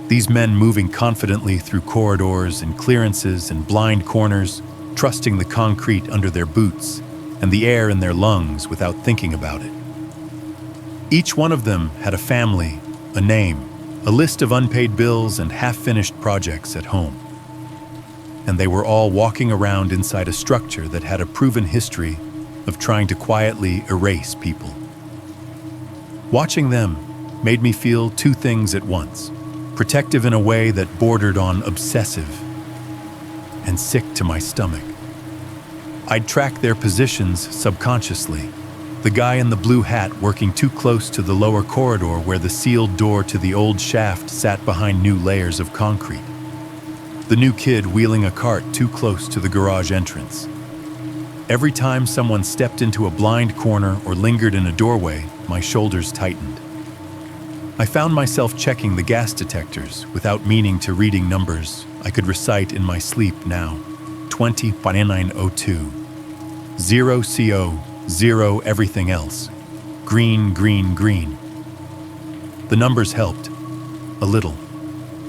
These men moving confidently through corridors and clearances and blind corners, trusting the concrete under their boots and the air in their lungs without thinking about it. Each one of them had a family, a name, a list of unpaid bills and half-finished projects at home. And they were all walking around inside a structure that had a proven history of trying to quietly erase people. Watching them made me feel two things at once: protective in a way that bordered on obsessive, and sick to my stomach. I'd track their positions subconsciously. The guy in the blue hat working too close to the lower corridor where the sealed door to the old shaft sat behind new layers of concrete. The new kid wheeling a cart too close to the garage entrance. Every time someone stepped into a blind corner or lingered in a doorway, my shoulders tightened. I found myself checking the gas detectors without meaning to, reading numbers I could recite in my sleep now. 20.902. 0 CO, 0 everything else. Green, green, green. The numbers helped. A little.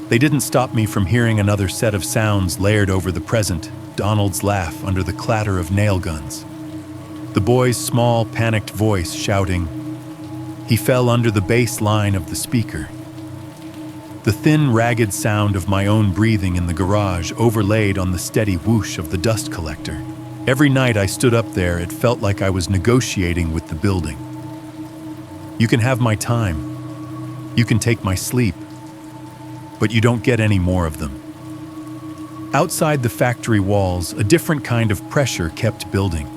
They didn't stop me from hearing another set of sounds layered over the present, Donald's laugh under the clatter of nail guns. The boy's small, panicked voice shouting. He fell under the bass line of the speaker. The thin, ragged sound of my own breathing in the garage overlaid on the steady whoosh of the dust collector. Every night I stood up there, it felt like I was negotiating with the building. You can have my time. You can take my sleep. But you don't get any more of them. Outside the factory walls, a different kind of pressure kept building.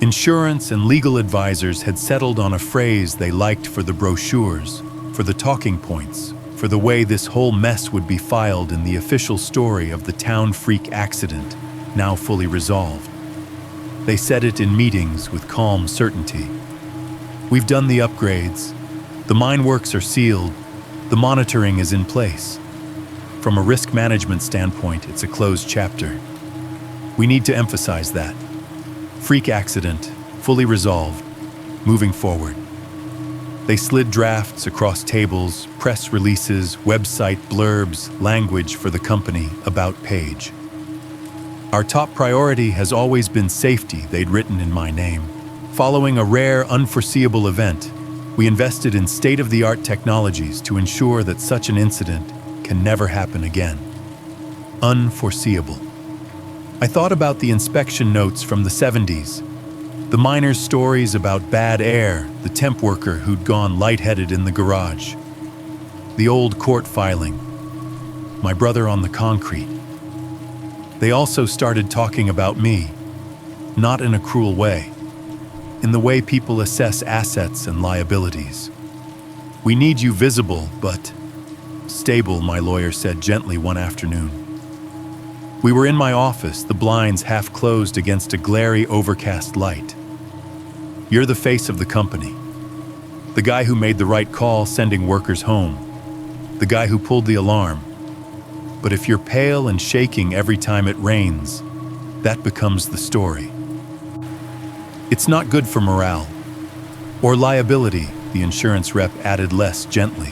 Insurance and legal advisors had settled on a phrase they liked for the brochures, for the talking points, for the way this whole mess would be filed in the official story of the town freak accident, now fully resolved. They said it in meetings with calm certainty. We've done the upgrades. The mine works are sealed. The monitoring is in place. From a risk management standpoint, it's a closed chapter. We need to emphasize that. Freak accident, fully resolved, moving forward. They slid drafts across tables, press releases, website blurbs, language for the company, about page. Our top priority has always been safety, they'd written in my name. Following a rare, unforeseeable event, we invested in state-of-the-art technologies to ensure that such an incident can never happen again. Unforeseeable. I thought about the inspection notes from the 70s, the miners' stories about bad air, the temp worker who'd gone lightheaded in the garage, the old court filing, my brother on the concrete. They also started talking about me, not in a cruel way, in the way people assess assets and liabilities. We need you visible, but Stable, my lawyer said gently one afternoon. We were in my office, the blinds half closed against a glary, overcast light. You're the face of the company. The guy who made the right call sending workers home. The guy who pulled the alarm. But if you're pale and shaking every time it rains, that becomes the story. It's not good for morale. Or liability, the insurance rep added less gently.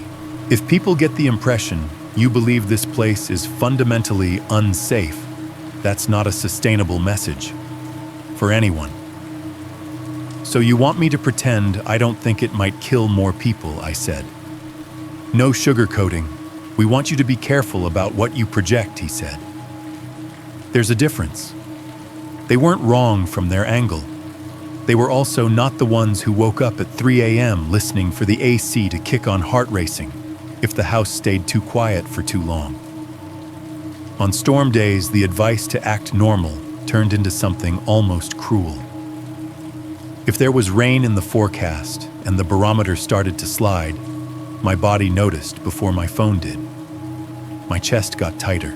If people get the impression you believe this place is fundamentally unsafe, that's not a sustainable message. For anyone. So you want me to pretend I don't think it might kill more people, I said. No sugarcoating. We want you to be careful about what you project, he said. There's a difference. They weren't wrong from their angle. They were also not the ones who woke up at 3 a.m. listening for the AC to kick on heart racing if the house stayed too quiet for too long. On storm days, the advice to act normal turned into something almost cruel. If there was rain in the forecast and the barometer started to slide, my body noticed before my phone did. My chest got tighter.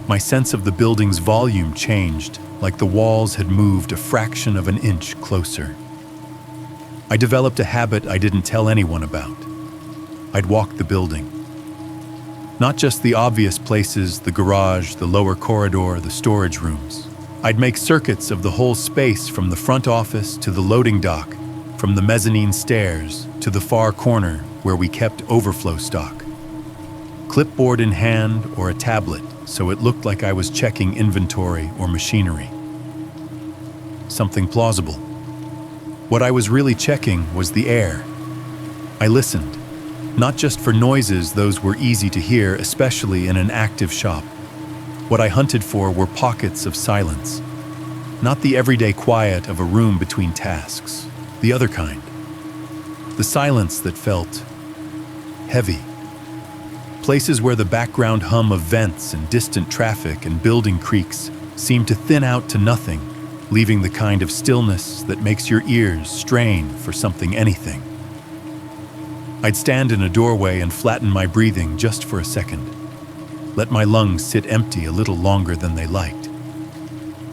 My sense of the building's volume changed, like the walls had moved a fraction of an inch closer. I developed a habit I didn't tell anyone about. I'd walk the building. Not just the obvious places, the garage, the lower corridor, the storage rooms. I'd make circuits of the whole space from the front office to the loading dock, from the mezzanine stairs to the far corner where we kept overflow stock. Clipboard in hand or a tablet, so it looked like I was checking inventory or machinery. Something plausible. What I was really checking was the air. I listened, not just for noises, those were easy to hear, especially in an active shop. What I hunted for were pockets of silence, not the everyday quiet of a room between tasks, the other kind. The silence that felt heavy. Places where the background hum of vents and distant traffic and building creaks seemed to thin out to nothing, leaving the kind of stillness that makes your ears strain for anything. I'd stand in a doorway and flatten my breathing just for a second. Let my lungs sit empty a little longer than they liked.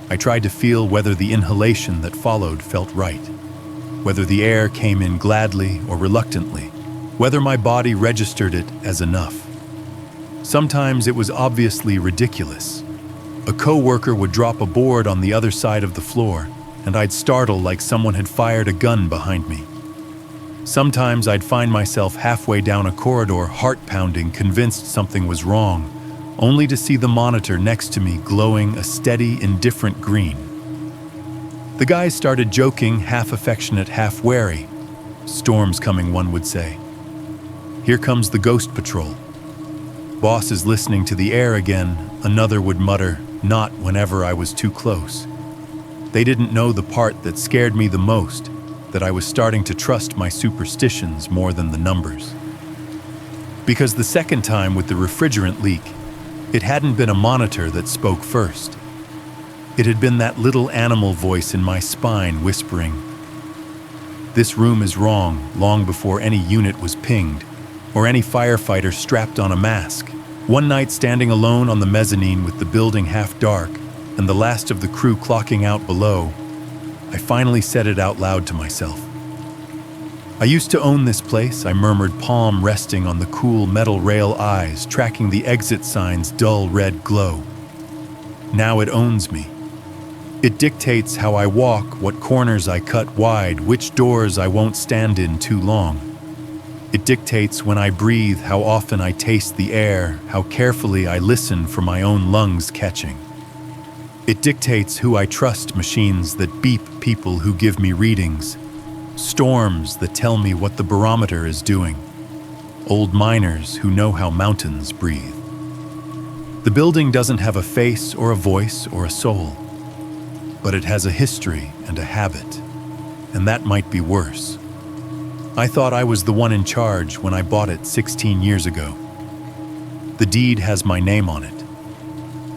I tried to feel whether the inhalation that followed felt right, whether the air came in gladly or reluctantly, whether my body registered it as enough. Sometimes it was obviously ridiculous. A coworker would drop a board on the other side of the floor, and I'd startle like someone had fired a gun behind me. Sometimes I'd find myself halfway down a corridor, heart pounding, convinced something was wrong, only to see the monitor next to me glowing a steady, indifferent green. The guys started joking, half affectionate, half wary. Storm's coming, one would say. Here comes the ghost patrol. Boss is listening to the air again, another would mutter, not whenever I was too close. They didn't know the part that scared me the most, that I was starting to trust my superstitions more than the numbers. Because the second time with the refrigerant leak, it hadn't been a monitor that spoke first. It had been that little animal voice in my spine whispering, "This room is wrong," long before any unit was pinged, or any firefighter strapped on a mask. One night, standing alone on the mezzanine with the building half dark and the last of the crew clocking out below, I finally said it out loud to myself. "I used to own this place," I murmured, palm resting on the cool metal rail eyes, tracking the exit sign's dull red glow. "Now it owns me. It dictates how I walk, what corners I cut wide, which doors I won't stand in too long. It dictates when I breathe, how often I taste the air, how carefully I listen for my own lungs catching. It dictates who I trust, machines that beep, people who give me readings, storms that tell me what the barometer is doing, old miners who know how mountains breathe. The building doesn't have a face or a voice or a soul, but it has a history and a habit, and that might be worse. I thought I was the one in charge when I bought it 16 years ago. The deed has my name on it.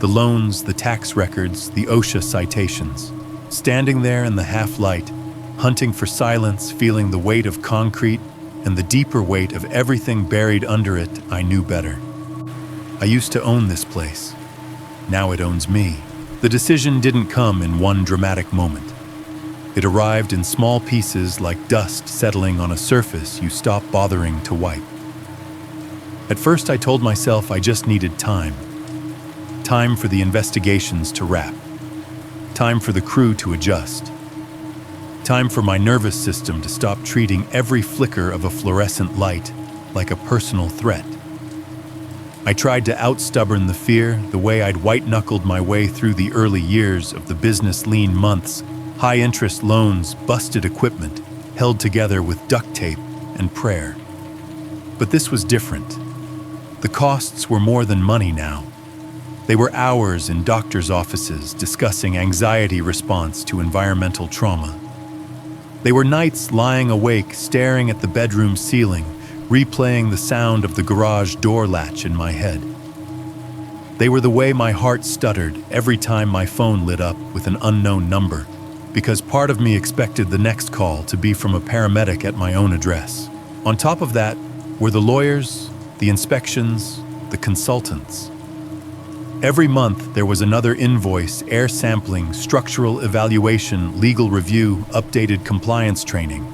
The loans, the tax records, the OSHA citations. Standing there in the half-light, hunting for silence, feeling the weight of concrete, and the deeper weight of everything buried under it, I knew better. I used to own this place. Now it owns me. The decision didn't come in one dramatic moment. It arrived in small pieces like dust settling on a surface you stop bothering to wipe. At first I told myself I just needed time. Time for the investigations to wrap. Time for the crew to adjust. Time for my nervous system to stop treating every flicker of a fluorescent light like a personal threat. I tried to outstubborn the fear the way I'd white-knuckled my way through the early years of the business lean months, high-interest loans, busted equipment, held together with duct tape and prayer. But this was different. The costs were more than money now. They were hours in doctors' offices discussing anxiety response to environmental trauma. They were nights lying awake, staring at the bedroom ceiling, replaying the sound of the garage door latch in my head. They were the way my heart stuttered every time my phone lit up with an unknown number, because part of me expected the next call to be from a paramedic at my own address. On top of that were the lawyers, the inspections, the consultants. Every month there was another invoice, air sampling, structural evaluation, legal review, updated compliance training.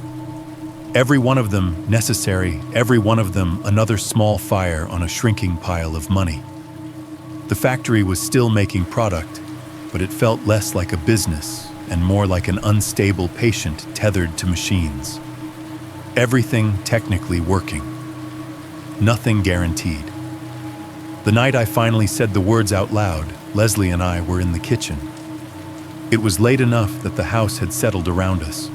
Every one of them necessary, every one of them another small fire on a shrinking pile of money. The factory was still making product, but it felt less like a business and more like an unstable patient tethered to machines. Everything technically working. Nothing guaranteed. The night I finally said the words out loud, Leslie and I were in the kitchen. It was late enough that the house had settled around us.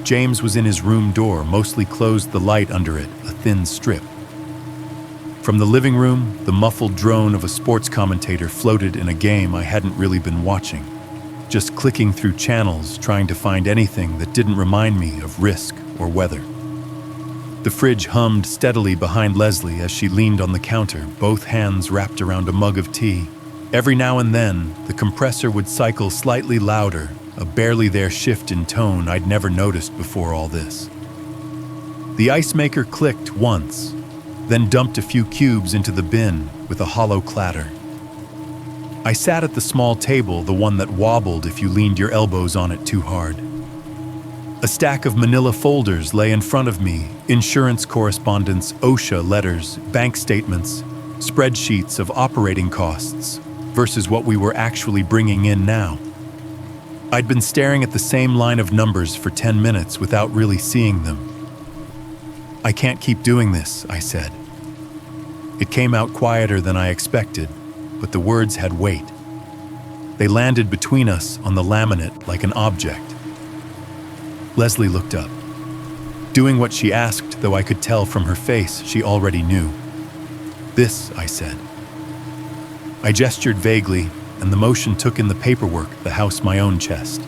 James was in his room door, mostly closed, the light under it, a thin strip. From the living room, the muffled drone of a sports commentator floated in a game I hadn't really been watching, just clicking through channels, trying to find anything that didn't remind me of risk or weather. The fridge hummed steadily behind Leslie as she leaned on the counter, both hands wrapped around a mug of tea. Every now and then, the compressor would cycle slightly louder, a barely there shift in tone I'd never noticed before all this. The ice maker clicked once, then dumped a few cubes into the bin with a hollow clatter. I sat at the small table, the one that wobbled if you leaned your elbows on it too hard. A stack of manila folders lay in front of me, insurance correspondence, OSHA letters, bank statements, spreadsheets of operating costs versus what we were actually bringing in now. I'd been staring at the same line of numbers for 10 minutes without really seeing them. "I can't keep doing this," I said. It came out quieter than I expected, but the words had weight. They landed between us on the laminate like an object. Leslie looked up. Doing what she asked, though I could tell from her face she already knew. "This," I said. I gestured vaguely, and the motion took in the paperwork, the house my own chest.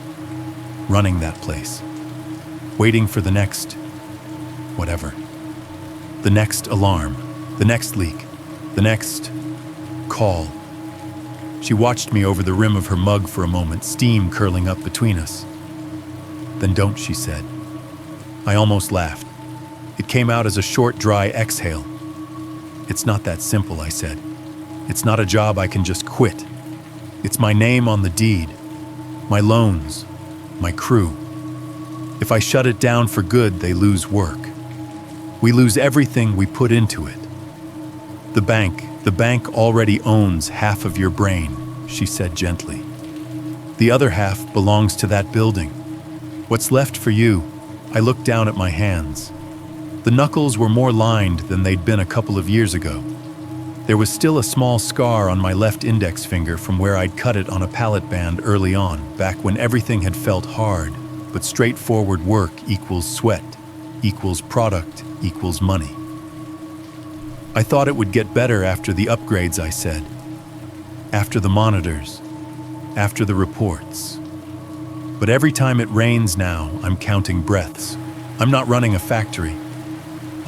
Running that place. Waiting for the next whatever. The next alarm, the next leak, the next call. She watched me over the rim of her mug for a moment, steam curling up between us. "Then don't," she said. I almost laughed. It came out as a short, dry exhale. "It's not that simple," I said. "It's not a job I can just quit. It's my name on the deed, my loans, my crew. If I shut it down for good, they lose work. We lose everything we put into it. The bank already owns half of your brain," she said gently. "The other half belongs to that building. What's left for you?" I looked down at my hands. The knuckles were more lined than they'd been a couple of years ago. There was still a small scar on my left index finger from where I'd cut it on a pallet band early on, back when everything had felt hard, but straightforward work equals sweat, equals product, equals money. "I thought it would get better after the upgrades," I said. "After the monitors, after the reports. But every time it rains now, I'm counting breaths. I'm not running a factory.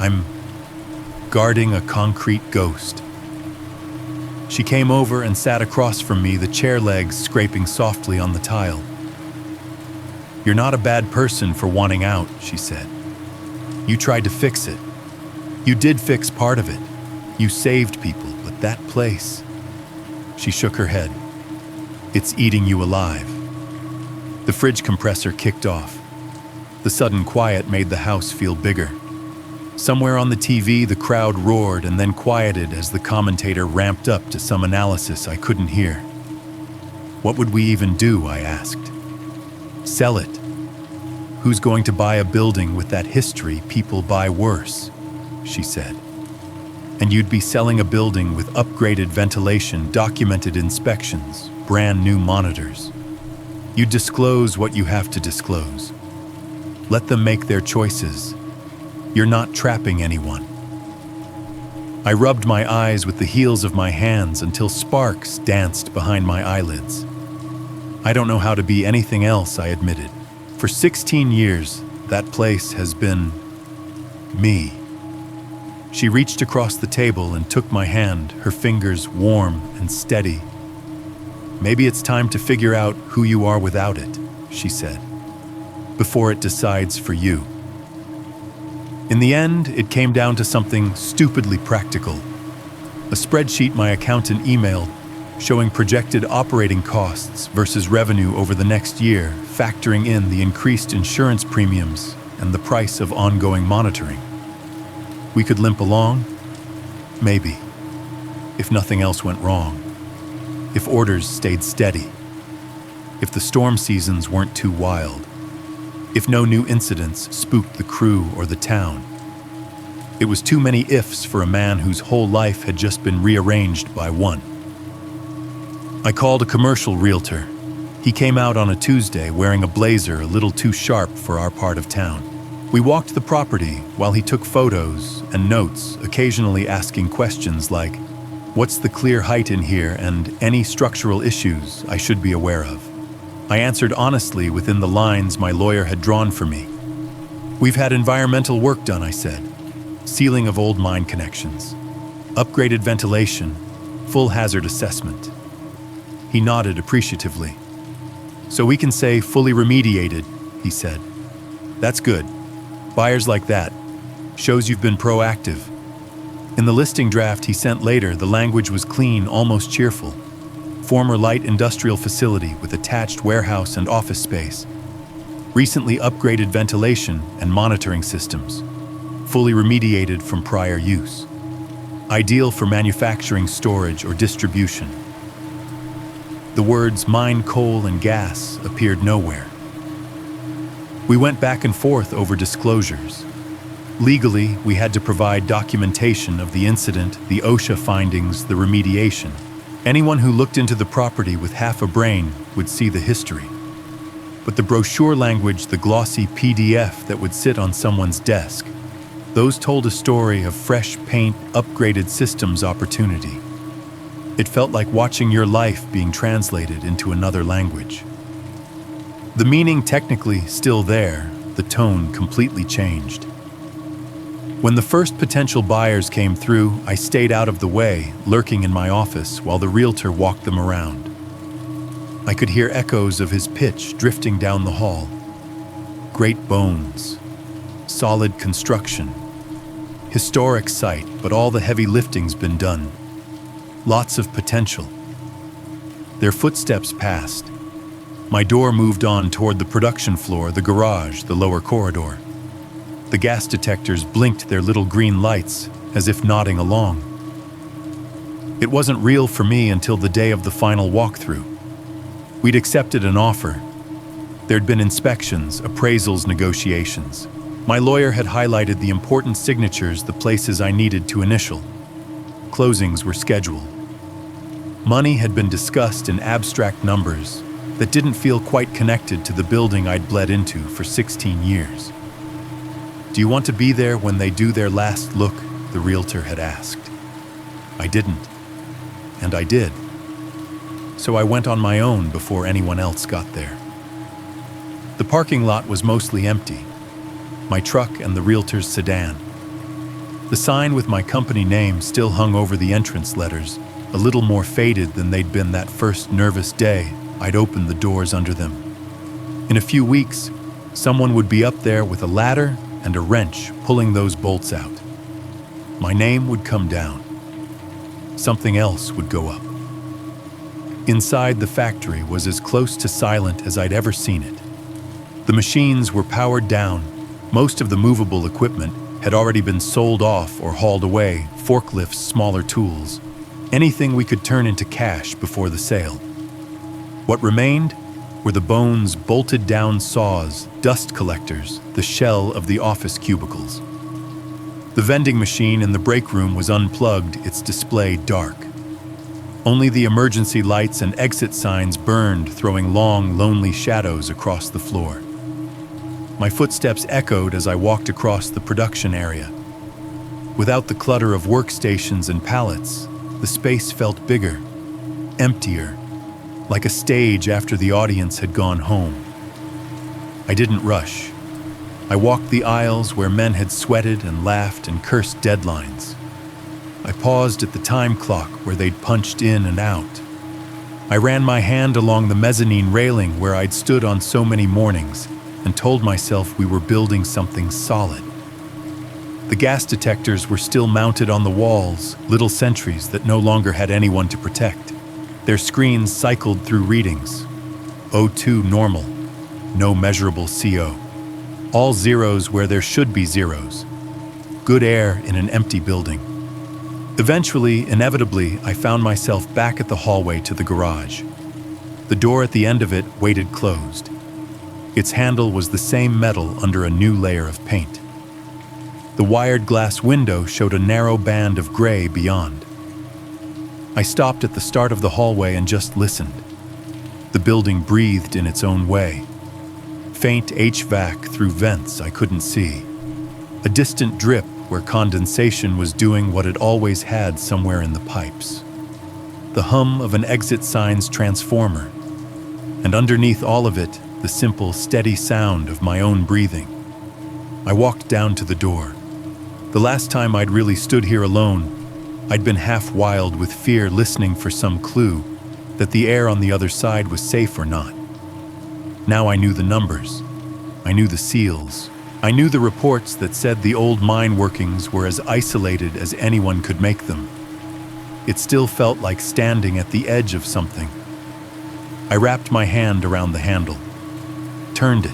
I'm guarding a concrete ghost." She came over and sat across from me, the chair legs scraping softly on the tile. "You're not a bad person for wanting out," she said. You tried to fix it. You did fix part of it. You saved people, but that place... She shook her head. It's eating you alive. The fridge compressor kicked off. The sudden quiet made the house feel bigger. Somewhere on the TV, the crowd roared and then quieted as the commentator ramped up to some analysis I couldn't hear. What would we even do, I asked. Sell it. Who's going to buy a building with that history? People buy worse, she said. And you'd be selling a building with upgraded ventilation, documented inspections, brand new monitors. You disclose what you have to disclose. Let them make their choices. You're not trapping anyone. I rubbed my eyes with the heels of my hands until sparks danced behind my eyelids. I don't know how to be anything else, I admitted. For 16 years, that place has been me. She reached across the table and took my hand, her fingers warm and steady. Maybe it's time to figure out who you are without it, she said, before it decides for you. In the end, it came down to something stupidly practical. A spreadsheet my accountant emailed showing projected operating costs versus revenue over the next year, factoring in the increased insurance premiums and the price of ongoing monitoring. We could limp along? Maybe. If nothing else went wrong. If orders stayed steady. If the storm seasons weren't too wild. If no new incidents spooked the crew or the town. It was too many ifs for a man whose whole life had just been rearranged by one. I called a commercial realtor. He came out on a Tuesday wearing a blazer a little too sharp for our part of town. We walked the property while he took photos and notes, occasionally asking questions like, "What's the clear height in here and any structural issues I should be aware of?" I answered honestly within the lines my lawyer had drawn for me. "We've had environmental work done," I said. "Sealing of old mine connections, upgraded ventilation, full hazard assessment." He nodded appreciatively. "So we can say fully remediated," he said. "That's good. Buyers like that. Shows you've been proactive." In the listing draft he sent later, the language was clean, almost cheerful. Former light industrial facility with attached warehouse and office space. Recently upgraded ventilation and monitoring systems. Fully remediated from prior use. Ideal for manufacturing, storage, or distribution. The words mine, coal, and gas appeared nowhere. We went back and forth over disclosures. Legally, we had to provide documentation of the incident, the OSHA findings, the remediation. Anyone who looked into the property with half a brain would see the history. But the brochure language, the glossy PDF that would sit on someone's desk, those told a story of fresh paint, upgraded systems opportunity. It felt like watching your life being translated into another language. The meaning technically still there, the tone completely changed. When the first potential buyers came through, I stayed out of the way, lurking in my office while the realtor walked them around. I could hear echoes of his pitch drifting down the hall. Great bones, solid construction, historic site, but all the heavy lifting's been done. Lots of potential. Their footsteps passed. My door moved on toward the production floor, the garage, the lower corridor. The gas detectors blinked their little green lights, as if nodding along. It wasn't real for me until the day of the final walkthrough. We'd accepted an offer. There'd been inspections, appraisals, negotiations. My lawyer had highlighted the important signatures, the places I needed to initial. Closings were scheduled. Money had been discussed in abstract numbers that didn't feel quite connected to the building I'd bled into for 16 years. "Do you want to be there when they do their last look?" the realtor had asked. I didn't, and I did. So I went on my own before anyone else got there. The parking lot was mostly empty. My truck and the realtor's sedan. The sign with my company name still hung over the entrance letters, a little more faded than they'd been that first nervous day I'd opened the doors under them. In a few weeks, someone would be up there with a ladder and a wrench pulling those bolts out. My name would come down. Something else would go up. Inside the factory was as close to silent as I'd ever seen it. The machines were powered down. Most of the movable equipment had already been sold off or hauled away, forklifts, smaller tools, anything we could turn into cash before the sale. What remained were the bones, bolted down saws, dust collectors, the shell of the office cubicles. The vending machine in the break room was unplugged, its display dark. Only the emergency lights and exit signs burned, throwing long, lonely shadows across the floor. My footsteps echoed as I walked across the production area. Without the clutter of workstations and pallets, the space felt bigger, emptier, like a stage after the audience had gone home. I didn't rush. I walked the aisles where men had sweated and laughed and cursed deadlines. I paused at the time clock where they'd punched in and out. I ran my hand along the mezzanine railing where I'd stood on so many mornings and told myself we were building something solid. The gas detectors were still mounted on the walls, little sentries that no longer had anyone to protect. Their screens cycled through readings. O2 normal, no measurable CO. All zeros where there should be zeros. Good air in an empty building. Eventually, inevitably, I found myself back at the hallway to the garage. The door at the end of it waited closed. Its handle was the same metal under a new layer of paint. The wired glass window showed a narrow band of gray beyond. I stopped at the start of the hallway and just listened. The building breathed in its own way. Faint HVAC through vents I couldn't see. A distant drip where condensation was doing what it always had somewhere in the pipes. The hum of an exit sign's transformer. And underneath all of it, the simple, steady sound of my own breathing. I walked down to the door. The last time I'd really stood here alone, I'd been half wild with fear, listening for some clue that the air on the other side was safe or not. Now I knew the numbers. I knew the seals. I knew the reports that said the old mine workings were as isolated as anyone could make them. It still felt like standing at the edge of something. I wrapped my hand around the handle, turned it.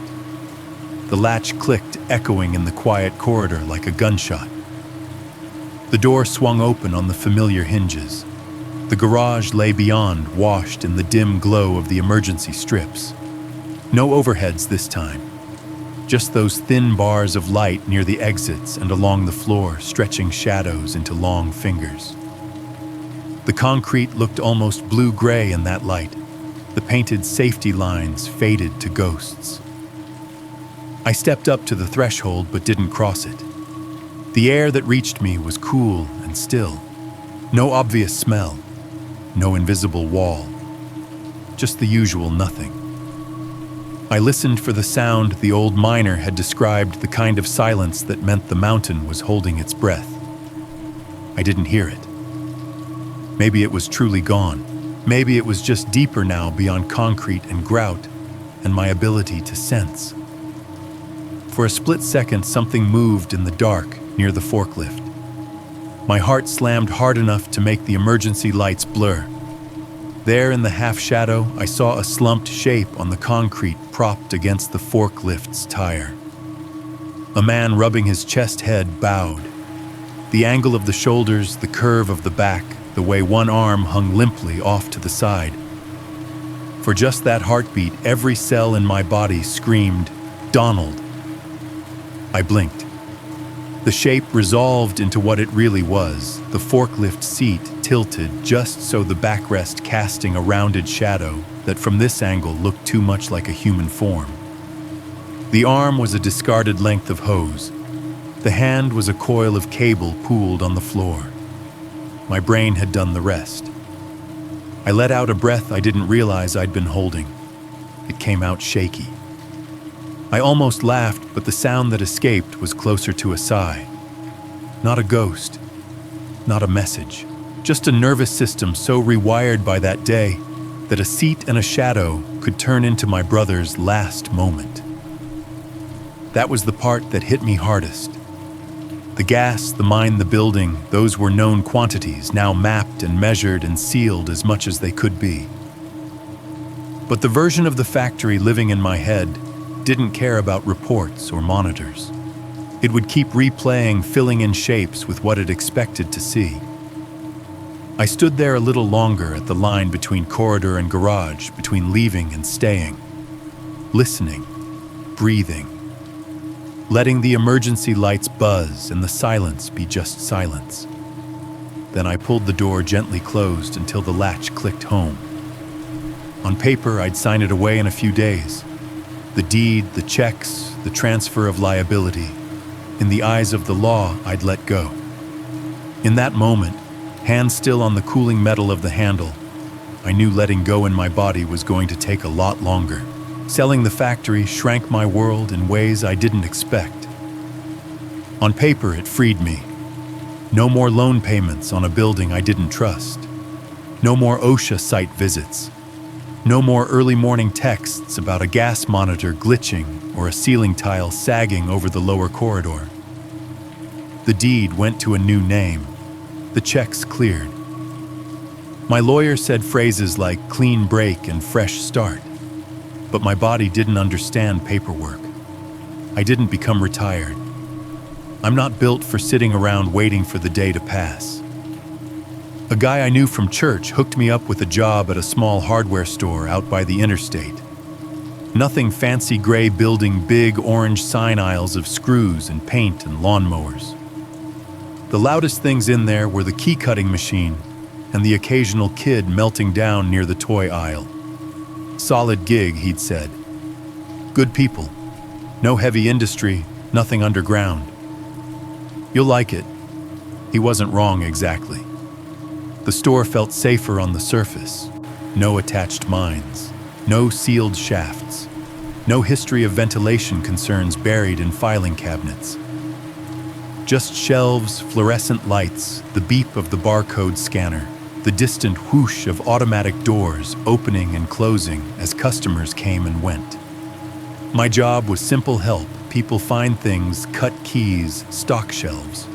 The latch clicked, echoing in the quiet corridor like a gunshot. The door swung open on the familiar hinges. The garage lay beyond, washed in the dim glow of the emergency strips. No overheads this time. Just those thin bars of light near the exits and along the floor, stretching shadows into long fingers. The concrete looked almost blue-gray in that light. The painted safety lines faded to ghosts. I stepped up to the threshold but didn't cross it. The air that reached me was cool and still. No obvious smell. No invisible wall. Just the usual nothing. I listened for the sound the old miner had described, the kind of silence that meant the mountain was holding its breath. I didn't hear it. Maybe it was truly gone. Maybe it was just deeper now beyond concrete and grout and my ability to sense. For a split second, something moved in the dark near the forklift. My heart slammed hard enough to make the emergency lights blur. There in the half-shadow, I saw a slumped shape on the concrete propped against the forklift's tire. A man rubbing his chest head bowed. The angle of the shoulders, the curve of the back, the way one arm hung limply off to the side. For just that heartbeat, every cell in my body screamed, "Donald!" I blinked. The shape resolved into what it really was, the forklift seat tilted just so the backrest casting a rounded shadow that from this angle looked too much like a human form. The arm was a discarded length of hose. The hand was a coil of cable pooled on the floor. My brain had done the rest. I let out a breath I didn't realize I'd been holding. It came out shaky. I almost laughed, but the sound that escaped was closer to a sigh. Not a ghost, not a message, just a nervous system so rewired by that day that a seat and a shadow could turn into my brother's last moment. That was the part that hit me hardest. The gas, the mine, the building, those were known quantities, now mapped and measured and sealed as much as they could be. But the version of the factory living in my head didn't care about reports or monitors. It would keep replaying, filling in shapes with what it expected to see. I stood there a little longer at the line between corridor and garage, between leaving and staying, listening, breathing, letting the emergency lights buzz and the silence be just silence. Then I pulled the door gently closed until the latch clicked home. On paper, I'd sign it away in a few days. The deed, the checks, the transfer of liability. In the eyes of the law, I'd let go. In that moment, hands still on the cooling metal of the handle, I knew letting go in my body was going to take a lot longer. Selling the factory shrank my world in ways I didn't expect. On paper, it freed me. No more loan payments on a building I didn't trust. No more OSHA site visits. No more early morning texts about a gas monitor glitching or a ceiling tile sagging over the lower corridor. The deed went to a new name. The checks cleared. My lawyer said phrases like clean break and fresh start, but my body didn't understand paperwork. I didn't become retired. I'm not built for sitting around waiting for the day to pass. A guy I knew from church hooked me up with a job at a small hardware store out by the interstate. Nothing fancy gray building, big orange sign aisles of screws and paint and lawnmowers. The loudest things in there were the key-cutting machine and the occasional kid melting down near the toy aisle. Solid gig, he'd said. Good people. No heavy industry, nothing underground. You'll like it. He wasn't wrong exactly. The store felt safer on the surface. No attached mines. No sealed shafts. No history of ventilation concerns buried in filing cabinets. Just shelves, fluorescent lights, the beep of the barcode scanner, the distant whoosh of automatic doors opening and closing as customers came and went. My job was simple help. People find things, cut keys, stock shelves.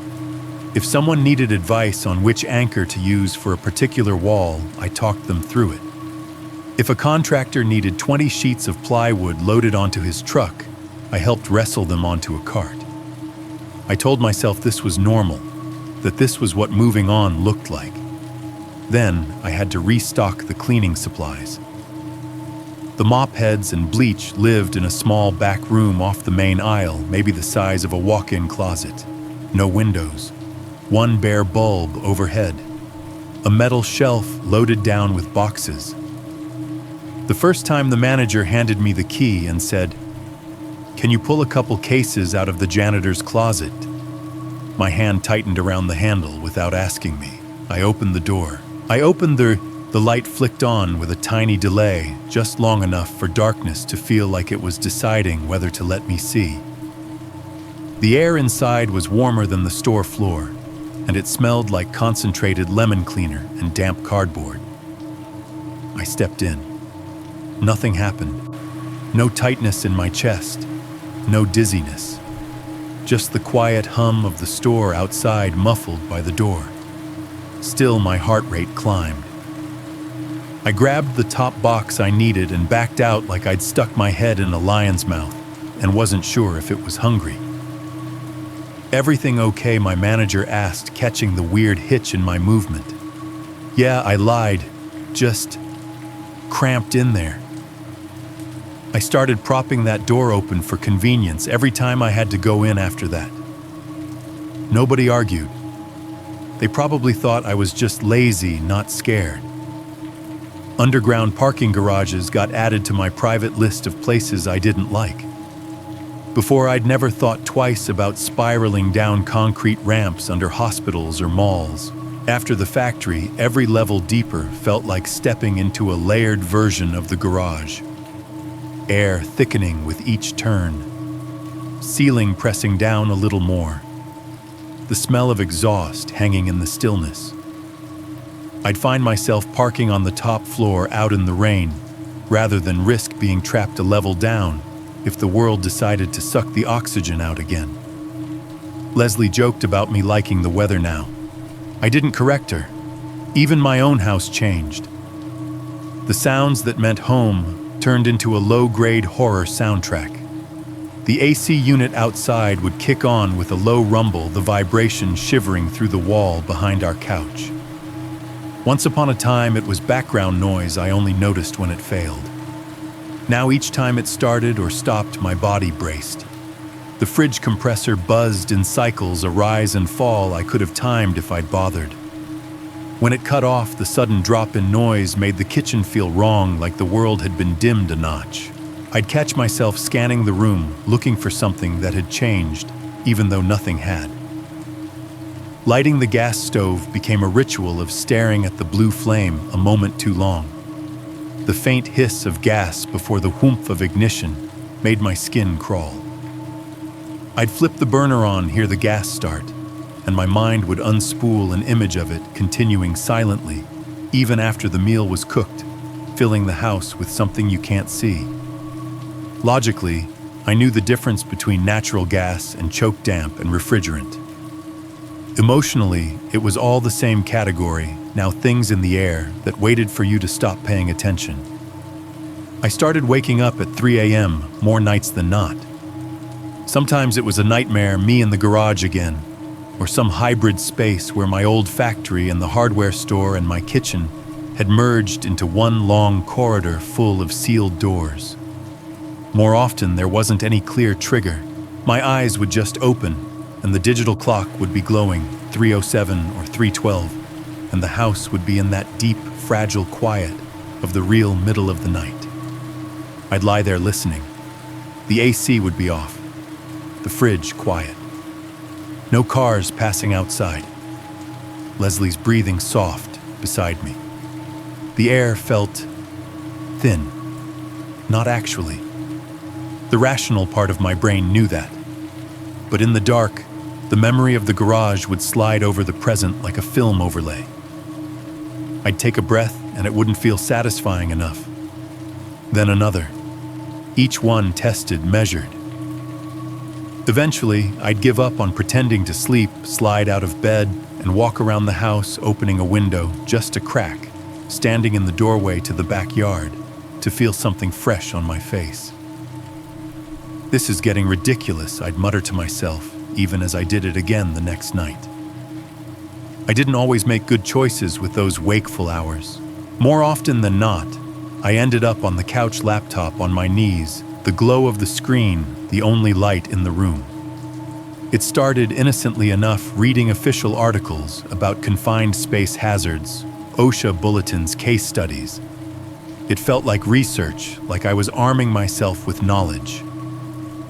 If someone needed advice on which anchor to use for a particular wall, I talked them through it. If a contractor needed 20 sheets of plywood loaded onto his truck, I helped wrestle them onto a cart. I told myself this was normal, that this was what moving on looked like. Then I had to restock the cleaning supplies. The mop heads and bleach lived in a small back room off the main aisle, maybe the size of a walk-in closet. No windows. One bare bulb overhead. A metal shelf loaded down with boxes. The first time the manager handed me the key and said, "Can you pull a couple cases out of the janitor's closet?" My hand tightened around the handle without asking me. I opened the door. The light flicked on with a tiny delay, just long enough for darkness to feel like it was deciding whether to let me see. The air inside was warmer than the store floor, and it smelled like concentrated lemon cleaner and damp cardboard. I stepped in. Nothing happened. No tightness in my chest. No dizziness. Just the quiet hum of the store outside muffled by the door. Still, my heart rate climbed. I grabbed the top box I needed and backed out like I'd stuck my head in a lion's mouth and wasn't sure if it was hungry. "Everything okay?" my manager asked, catching the weird hitch in my movement. "Yeah," I lied. Just cramped in there. I started propping that door open for convenience every time I had to go in after that. Nobody argued. They probably thought I was just lazy, not scared. Underground parking garages got added to my private list of places I didn't like. Before, I'd never thought twice about spiraling down concrete ramps under hospitals or malls. After the factory, every level deeper felt like stepping into a layered version of the garage. Air thickening with each turn. Ceiling pressing down a little more. The smell of exhaust hanging in the stillness. I'd find myself parking on the top floor out in the rain, rather than risk being trapped a level down, if the world decided to suck the oxygen out again. Leslie joked about me liking the weather now. I didn't correct her. Even my own house changed. The sounds that meant home turned into a low-grade horror soundtrack. The AC unit outside would kick on with a low rumble, the vibration shivering through the wall behind our couch. Once upon a time, it was background noise I only noticed when it failed. Now each time it started or stopped, my body braced. The fridge compressor buzzed in cycles, a rise and fall I could have timed if I'd bothered. When it cut off, the sudden drop in noise made the kitchen feel wrong, like the world had been dimmed a notch. I'd catch myself scanning the room, looking for something that had changed, even though nothing had. Lighting the gas stove became a ritual of staring at the blue flame a moment too long. The faint hiss of gas before the whoomp of ignition made my skin crawl. I'd flip the burner on, hear the gas start, and my mind would unspool an image of it continuing silently, even after the meal was cooked, filling the house with something you can't see. Logically, I knew the difference between natural gas and choke damp and refrigerant. Emotionally, it was all the same category, now things in the air that waited for you to stop paying attention. I started waking up at 3 a.m. more nights than not. Sometimes it was a nightmare, me in the garage again, or some hybrid space where my old factory and the hardware store and my kitchen had merged into one long corridor full of sealed doors. More often, there wasn't any clear trigger. My eyes would just open, and the digital clock would be glowing 3:07 or 3:12, and the house would be in that deep, fragile quiet of the real middle of the night. I'd lie there listening. The AC would be off. The fridge quiet. No cars passing outside. Leslie's breathing soft beside me. The air felt thin. Not actually. The rational part of my brain knew that. But in the dark, the memory of the garage would slide over the present like a film overlay. I'd take a breath and it wouldn't feel satisfying enough. Then another. Each one tested, measured. Eventually, I'd give up on pretending to sleep, slide out of bed, and walk around the house, opening a window just a crack, standing in the doorway to the backyard, to feel something fresh on my face. This is getting ridiculous, I'd mutter to myself, even as I did it again the next night. I didn't always make good choices with those wakeful hours. More often than not, I ended up on the couch, laptop on my knees, the glow of the screen, the only light in the room. It started innocently enough, reading official articles about confined space hazards, OSHA bulletins, case studies. It felt like research, like I was arming myself with knowledge.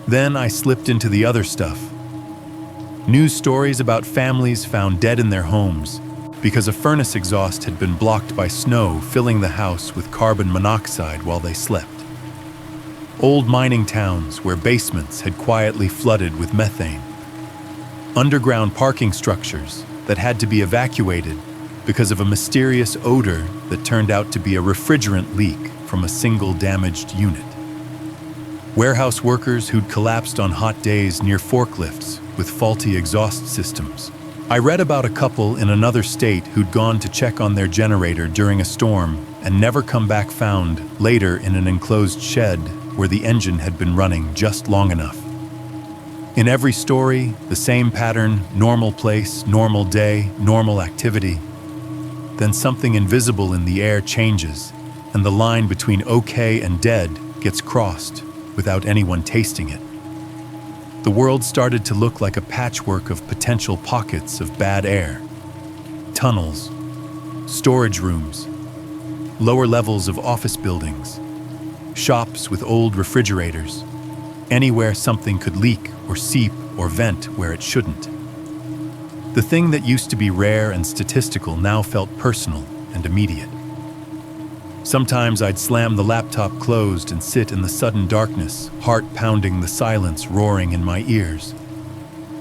Then I slipped into the other stuff. News stories about families found dead in their homes because a furnace exhaust had been blocked by snow, filling the house with carbon monoxide while they slept. Old mining towns where basements had quietly flooded with methane. Underground parking structures that had to be evacuated because of a mysterious odor that turned out to be a refrigerant leak from a single damaged unit. Warehouse workers who'd collapsed on hot days near forklifts with faulty exhaust systems. I read about a couple in another state who'd gone to check on their generator during a storm and never come back, found later in an enclosed shed where the engine had been running just long enough. In every story, the same pattern: normal place, normal day, normal activity. Then something invisible in the air changes, and the line between okay and dead gets crossed without anyone tasting it. The world started to look like a patchwork of potential pockets of bad air. Tunnels, storage rooms, lower levels of office buildings, shops with old refrigerators, anywhere something could leak or seep or vent where it shouldn't. The thing that used to be rare and statistical now felt personal and immediate. Sometimes I'd slam the laptop closed and sit in the sudden darkness, heart pounding, the silence roaring in my ears.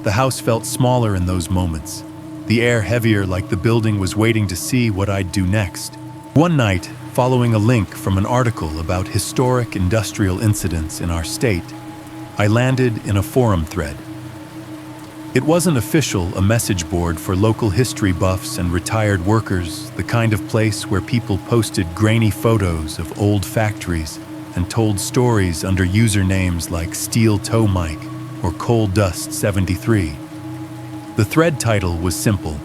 The house felt smaller in those moments, the air heavier, like the building was waiting to see what I'd do next. One night, following a link from an article about historic industrial incidents in our state, I landed in a forum thread. It wasn't official, a message board for local history buffs and retired workers, the kind of place where people posted grainy photos of old factories and told stories under usernames like Steel Toe Mike or Coal Dust 73. The thread title was simple.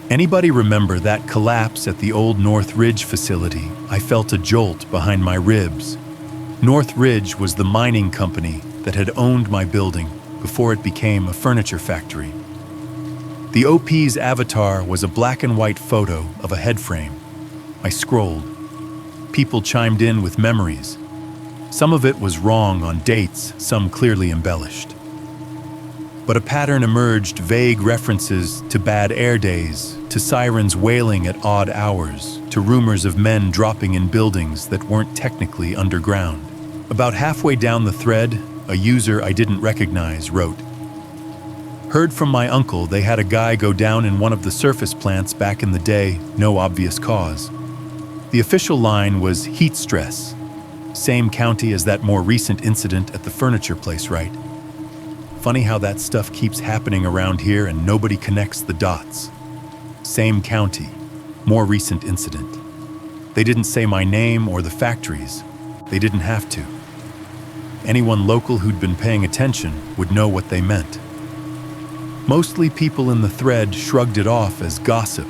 Anybody remember that collapse at the old North Ridge facility? I felt a jolt behind my ribs. North Ridge was the mining company that had owned my building before it became a furniture factory. The OP's avatar was a black and white photo of a head frame. I scrolled. People chimed in with memories. Some of it was wrong on dates, some clearly embellished. But a pattern emerged, vague references to bad air days, to sirens wailing at odd hours, to rumors of men dropping in buildings that weren't technically underground. About halfway down the thread, a user I didn't recognize wrote, "Heard from my uncle they had a guy go down in one of the surface plants back in the day, no obvious cause." The official line was heat stress. Same county as that more recent incident at the furniture place, right? Funny how that stuff keeps happening around here and nobody connects the dots. Same county, more recent incident. They didn't say my name or the factories. They didn't have to. Anyone local who'd been paying attention would know what they meant. Mostly people in the thread shrugged it off as gossip.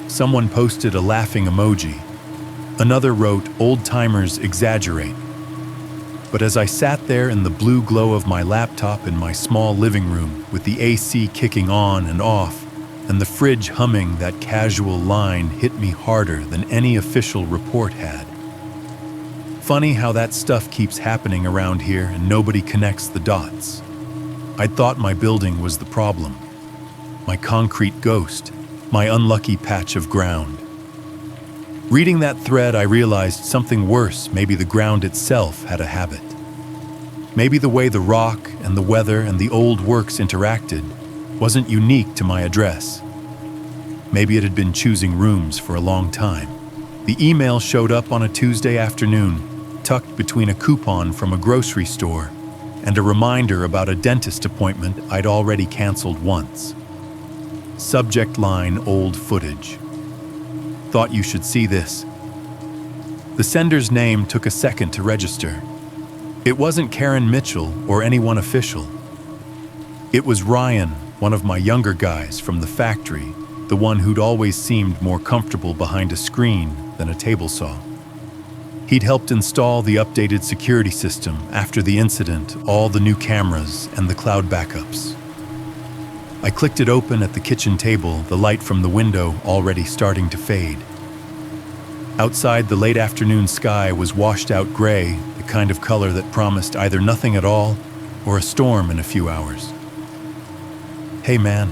Someone posted a laughing emoji. Another wrote, "Old-timers exaggerate." But as I sat there in the blue glow of my laptop in my small living room with the AC kicking on and off and the fridge humming, that casual line hit me harder than any official report had. Funny how that stuff keeps happening around here and nobody connects the dots. I'd thought my building was the problem. My concrete ghost, my unlucky patch of ground. Reading that thread, I realized something worse. Maybe the ground itself had a habit. Maybe the way the rock and the weather and the old works interacted wasn't unique to my address. Maybe it had been choosing rooms for a long time. The email showed up on a Tuesday afternoon, tucked between a coupon from a grocery store and a reminder about a dentist appointment I'd already canceled once. Subject line, old footage. Thought you should see this. The sender's name took a second to register. It wasn't Karen Mitchell or anyone official. It was Ryan, one of my younger guys from the factory, the one who'd always seemed more comfortable behind a screen than a table saw. He'd helped install the updated security system after the incident, all the new cameras and the cloud backups. I clicked it open at the kitchen table, the light from the window already starting to fade. Outside, the late afternoon sky was washed out gray, the kind of color that promised either nothing at all or a storm in a few hours. "Hey man,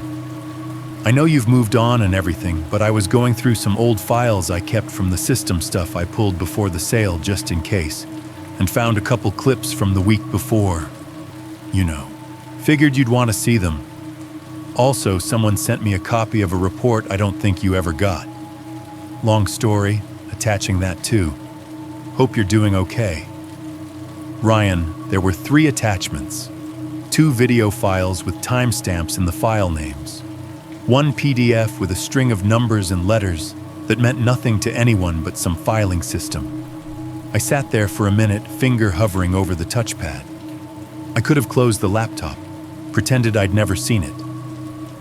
I know you've moved on and everything, but I was going through some old files I kept from the system stuff I pulled before the sale just in case, and found a couple clips from the week before. You know, figured you'd want to see them. Also, someone sent me a copy of a report I don't think you ever got. Long story, attaching that too. Hope you're doing okay." Ryan, there were 3 attachments. 2 video files with timestamps in the file names. 1 PDF with a string of numbers and letters that meant nothing to anyone but some filing system. I sat there for a minute, finger hovering over the touchpad. I could have closed the laptop, pretended I'd never seen it,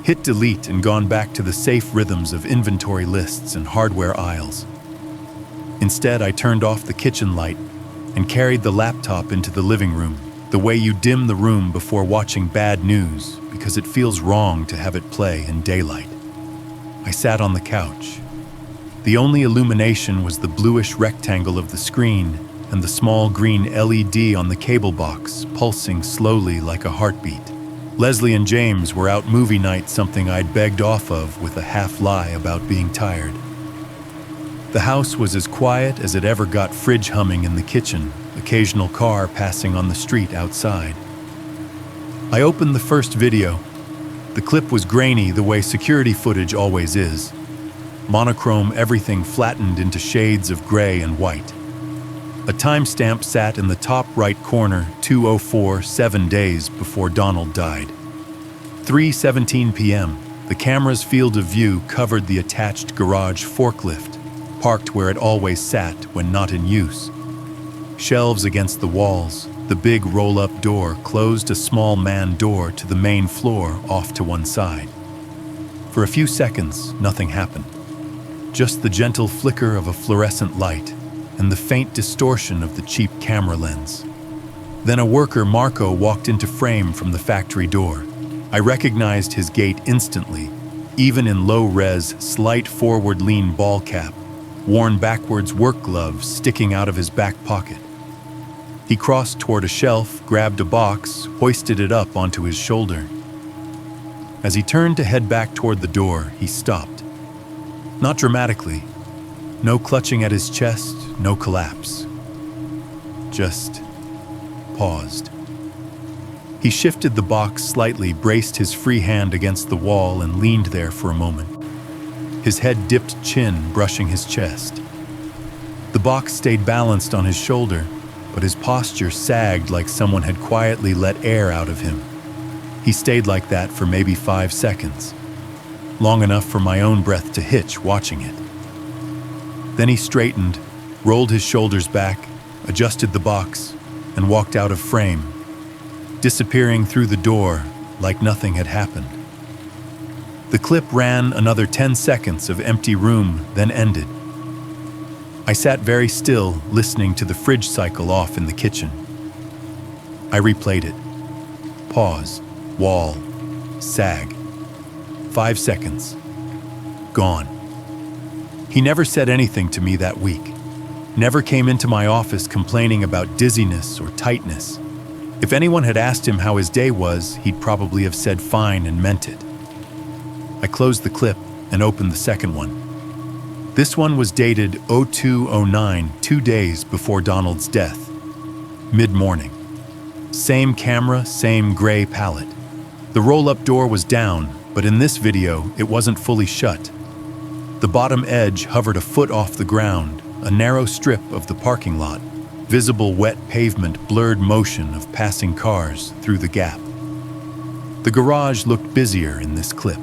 hit delete and gone back to the safe rhythms of inventory lists and hardware aisles. Instead, I turned off the kitchen light and carried the laptop into the living room, the way you dim the room before watching bad news because it feels wrong to have it play in daylight. I sat on the couch. The only illumination was the bluish rectangle of the screen and the small green LED on the cable box pulsing slowly like a heartbeat. Leslie and James were out movie night, something I'd begged off of with a half-lie about being tired. The house was as quiet as it ever got, fridge humming in the kitchen, occasional car passing on the street outside. I opened the first video. The clip was grainy the way security footage always is. Monochrome, everything flattened into shades of gray and white. A timestamp sat in the top right corner, 2:04, 7 days before Donald died. 3:17 p.m., the camera's field of view covered the attached garage forklift, parked where it always sat when not in use. Shelves against the walls, the big roll-up door closed a small man door to the main floor off to one side. For a few seconds, nothing happened. Just the gentle flicker of a fluorescent light and the faint distortion of the cheap camera lens. Then a worker, Marco, walked into frame from the factory door. I recognized his gait instantly, even in low-res, slight forward lean ball cap, worn backwards work gloves sticking out of his back pocket. He crossed toward a shelf, grabbed a box, hoisted it up onto his shoulder. As he turned to head back toward the door, he stopped. Not dramatically. No clutching at his chest, no collapse. Just paused. He shifted the box slightly, braced his free hand against the wall, and leaned there for a moment. His head dipped chin, brushing his chest. The box stayed balanced on his shoulder, but his posture sagged like someone had quietly let air out of him. He stayed like that for maybe 5 seconds, long enough for my own breath to hitch watching it. Then he straightened, rolled his shoulders back, adjusted the box, and walked out of frame, disappearing through the door like nothing had happened. The clip ran another 10 seconds of empty room, then ended. I sat very still, listening to the fridge cycle off in the kitchen. I replayed it. Pause, wall, sag. 5 seconds. Gone. He never said anything to me that week. Never came into my office complaining about dizziness or tightness. If anyone had asked him how his day was, he'd probably have said fine and meant it. I closed the clip and opened the second one. This one was dated 0209, 2 days before Donald's death. Mid-morning. Same camera, same gray palette. The roll-up door was down, but in this video, it wasn't fully shut. The bottom edge hovered a foot off the ground, a narrow strip of the parking lot, visible wet pavement, blurred motion of passing cars through the gap. The garage looked busier in this clip.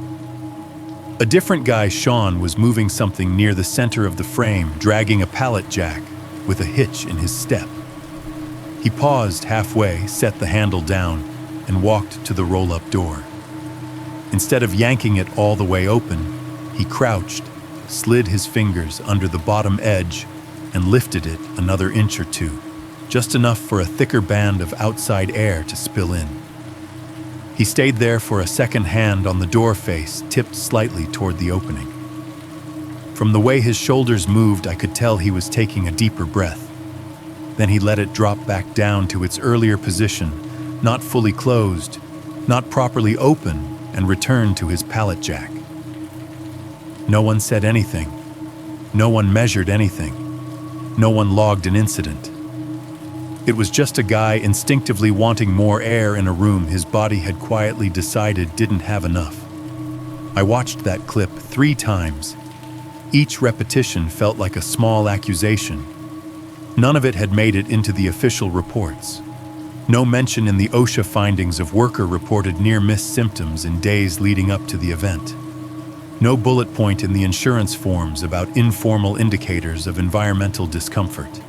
A different guy, Sean, was moving something near the center of the frame, dragging a pallet jack with a hitch in his step. He paused halfway, set the handle down, and walked to the roll-up door. Instead of yanking it all the way open, he crouched, slid his fingers under the bottom edge, and lifted it another inch or two, just enough for a thicker band of outside air to spill in. He stayed there for a second, hand on the door face, tipped slightly toward the opening. From the way his shoulders moved, I could tell he was taking a deeper breath. Then he let it drop back down to its earlier position, not fully closed, not properly open, and returned to his pallet jack. No one said anything. No one measured anything. No one logged an incident. It was just a guy instinctively wanting more air in a room his body had quietly decided didn't have enough. I watched that clip 3 times. Each repetition felt like a small accusation. None of it had made it into the official reports. No mention in the OSHA findings of worker reported near-miss symptoms in days leading up to the event. No bullet point in the insurance forms about informal indicators of environmental discomfort.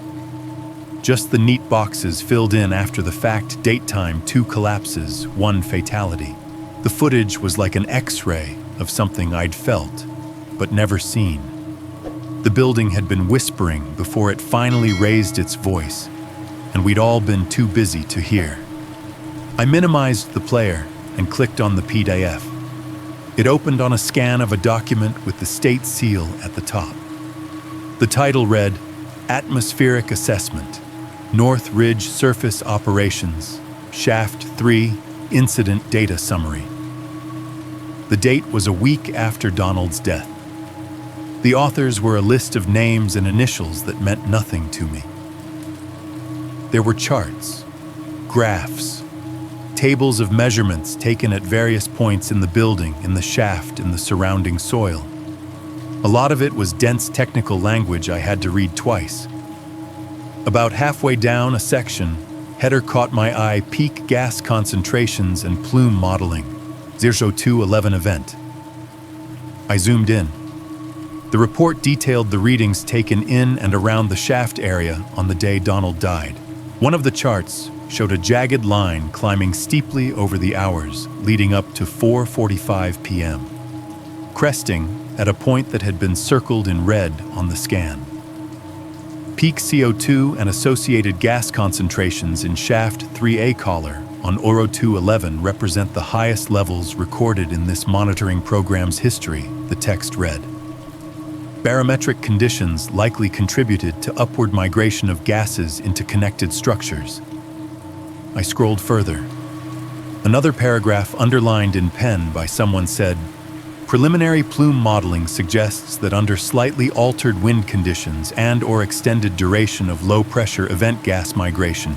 Just the neat boxes filled in after the fact, date time, 2 collapses, 1 fatality. The footage was like an X-ray of something I'd felt, but never seen. The building had been whispering before it finally raised its voice, and we'd all been too busy to hear. I minimized the player and clicked on the PDF. It opened on a scan of a document with the state seal at the top. The title read, Atmospheric Assessment, North Ridge Surface Operations, Shaft 3, Incident Data Summary. The date was a week after Donald's death. The authors were a list of names and initials that meant nothing to me. There were charts, graphs, tables of measurements taken at various points in the building, in the shaft, in the surrounding soil. A lot of it was dense technical language I had to read twice. About halfway down a section, header caught my eye: peak gas concentrations and plume modeling, 0211 event. I zoomed in. The report detailed the readings taken in and around the shaft area on the day Donald died. One of the charts showed a jagged line climbing steeply over the hours leading up to 4:45 p.m., cresting at a point that had been circled in red on the scan. Peak CO2 and associated gas concentrations in shaft 3A collar on Oro 211 represent the highest levels recorded in this monitoring program's history, the text read. Barometric conditions likely contributed to upward migration of gases into connected structures. I scrolled further. Another paragraph underlined in pen by someone said, "Preliminary plume modeling suggests that under slightly altered wind conditions and/or extended duration of low-pressure event gas migration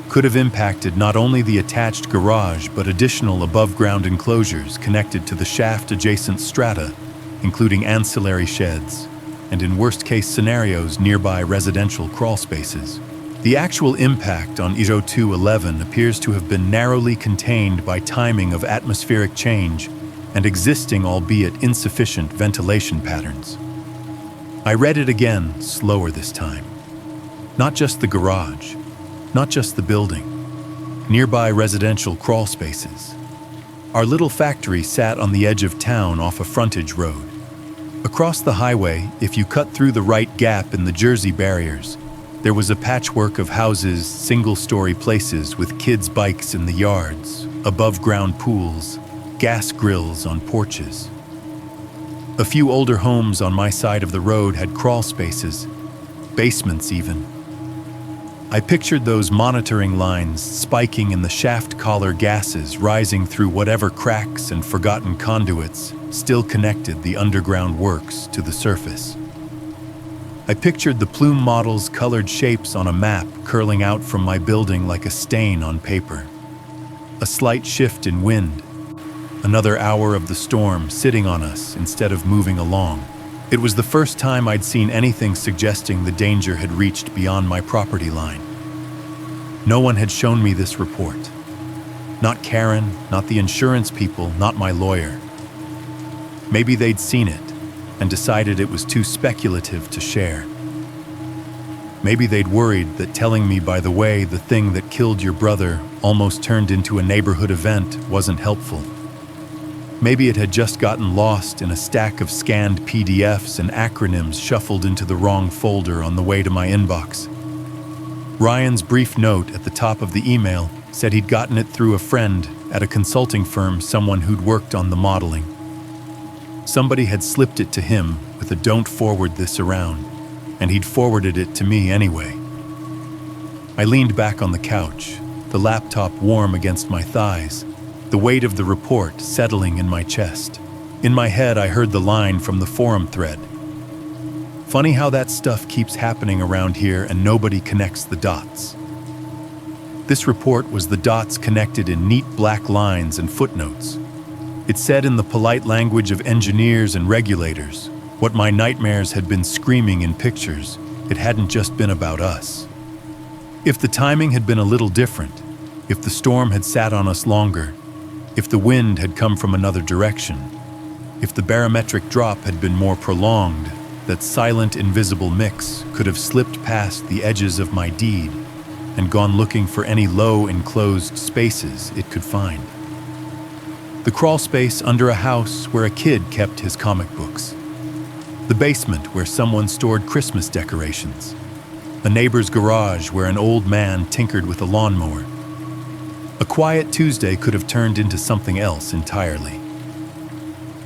could have impacted not only the attached garage but additional above-ground enclosures connected to the shaft-adjacent strata, including ancillary sheds, and in worst-case scenarios nearby residential crawl spaces." The actual impact on Iro 211 appears to have been narrowly contained by timing of atmospheric change and existing, albeit insufficient, ventilation patterns. I read it again, slower this time. Not just the garage, not just the building, nearby residential crawl spaces. Our little factory sat on the edge of town off a frontage road. Across the highway, if you cut through the right gap in the Jersey barriers, there was a patchwork of houses, single-story places with kids' bikes in the yards, above-ground pools, gas grills on porches. A few older homes on my side of the road had crawl spaces, basements even. I pictured those monitoring lines spiking in the shaft collar gases rising through whatever cracks and forgotten conduits still connected the underground works to the surface. I pictured the plume model's colored shapes on a map curling out from my building like a stain on paper. A slight shift in wind, another hour of the storm sitting on us instead of moving along. It was the first time I'd seen anything suggesting the danger had reached beyond my property line. No one had shown me this report. Not Karen, not the insurance people, not my lawyer. Maybe they'd seen it and decided it was too speculative to share. Maybe they'd worried that telling me, by the way, the thing that killed your brother almost turned into a neighborhood event wasn't helpful. Maybe it had just gotten lost in a stack of scanned PDFs and acronyms shuffled into the wrong folder on the way to my inbox. Ryan's brief note at the top of the email said he'd gotten it through a friend at a consulting firm, someone who'd worked on the modeling. Somebody had slipped it to him with a "don't forward this around," and he'd forwarded it to me anyway. I leaned back on the couch, the laptop warm against my thighs, the weight of the report settling in my chest. In my head, I heard the line from the forum thread. "Funny how that stuff keeps happening around here and nobody connects the dots." This report was the dots connected in neat black lines and footnotes. It said in the polite language of engineers and regulators what my nightmares had been screaming in pictures. It hadn't just been about us. If the timing had been a little different, if the storm had sat on us longer, if the wind had come from another direction, if the barometric drop had been more prolonged, that silent, invisible mix could have slipped past the edges of my deed and gone looking for any low, enclosed spaces it could find. The crawl space under a house where a kid kept his comic books. The basement where someone stored Christmas decorations. A neighbor's garage where an old man tinkered with a lawnmower. A quiet Tuesday could have turned into something else entirely.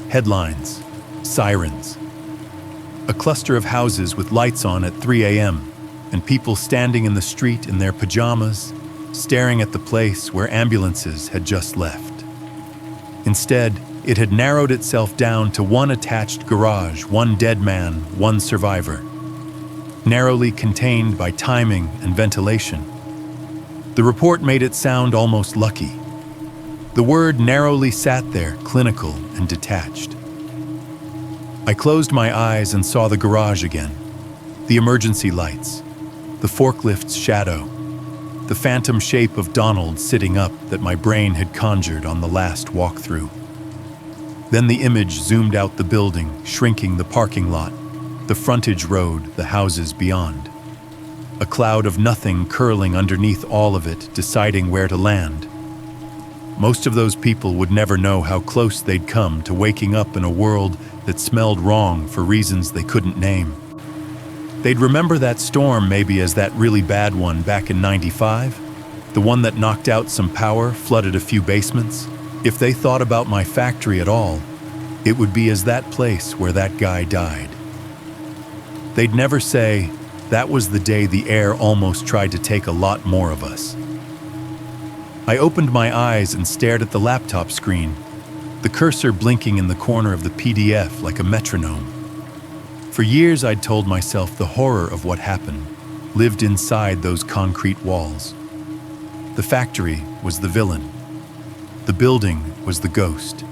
Headlines, sirens. A cluster of houses with lights on at 3 a.m. and people standing in the street in their pajamas, staring at the place where ambulances had just left. Instead, it had narrowed itself down to one attached garage, one dead man, one survivor. Narrowly contained by timing and ventilation. The report made it sound almost lucky. The word narrowly sat there, clinical and detached. I closed my eyes and saw the garage again. The emergency lights. the forklift's shadow, the phantom shape of Donald sitting up that my brain had conjured on the last walkthrough. Then the image zoomed out the building, shrinking the parking lot, the frontage road, the houses beyond. A cloud of nothing curling underneath all of it, deciding where to land. Most of those people would never know how close they'd come to waking up in a world that smelled wrong for reasons they couldn't name. They'd remember that storm maybe as that really bad one back in '95, the one that knocked out some power, flooded a few basements. If they thought about my factory at all, it would be as that place where that guy died. They'd never say, that was the day the air almost tried to take a lot more of us. I opened my eyes and stared at the laptop screen, the cursor blinking in the corner of the PDF like a metronome. For years I'd told myself the horror of what happened lived inside those concrete walls. The factory was the villain. The building was the ghost.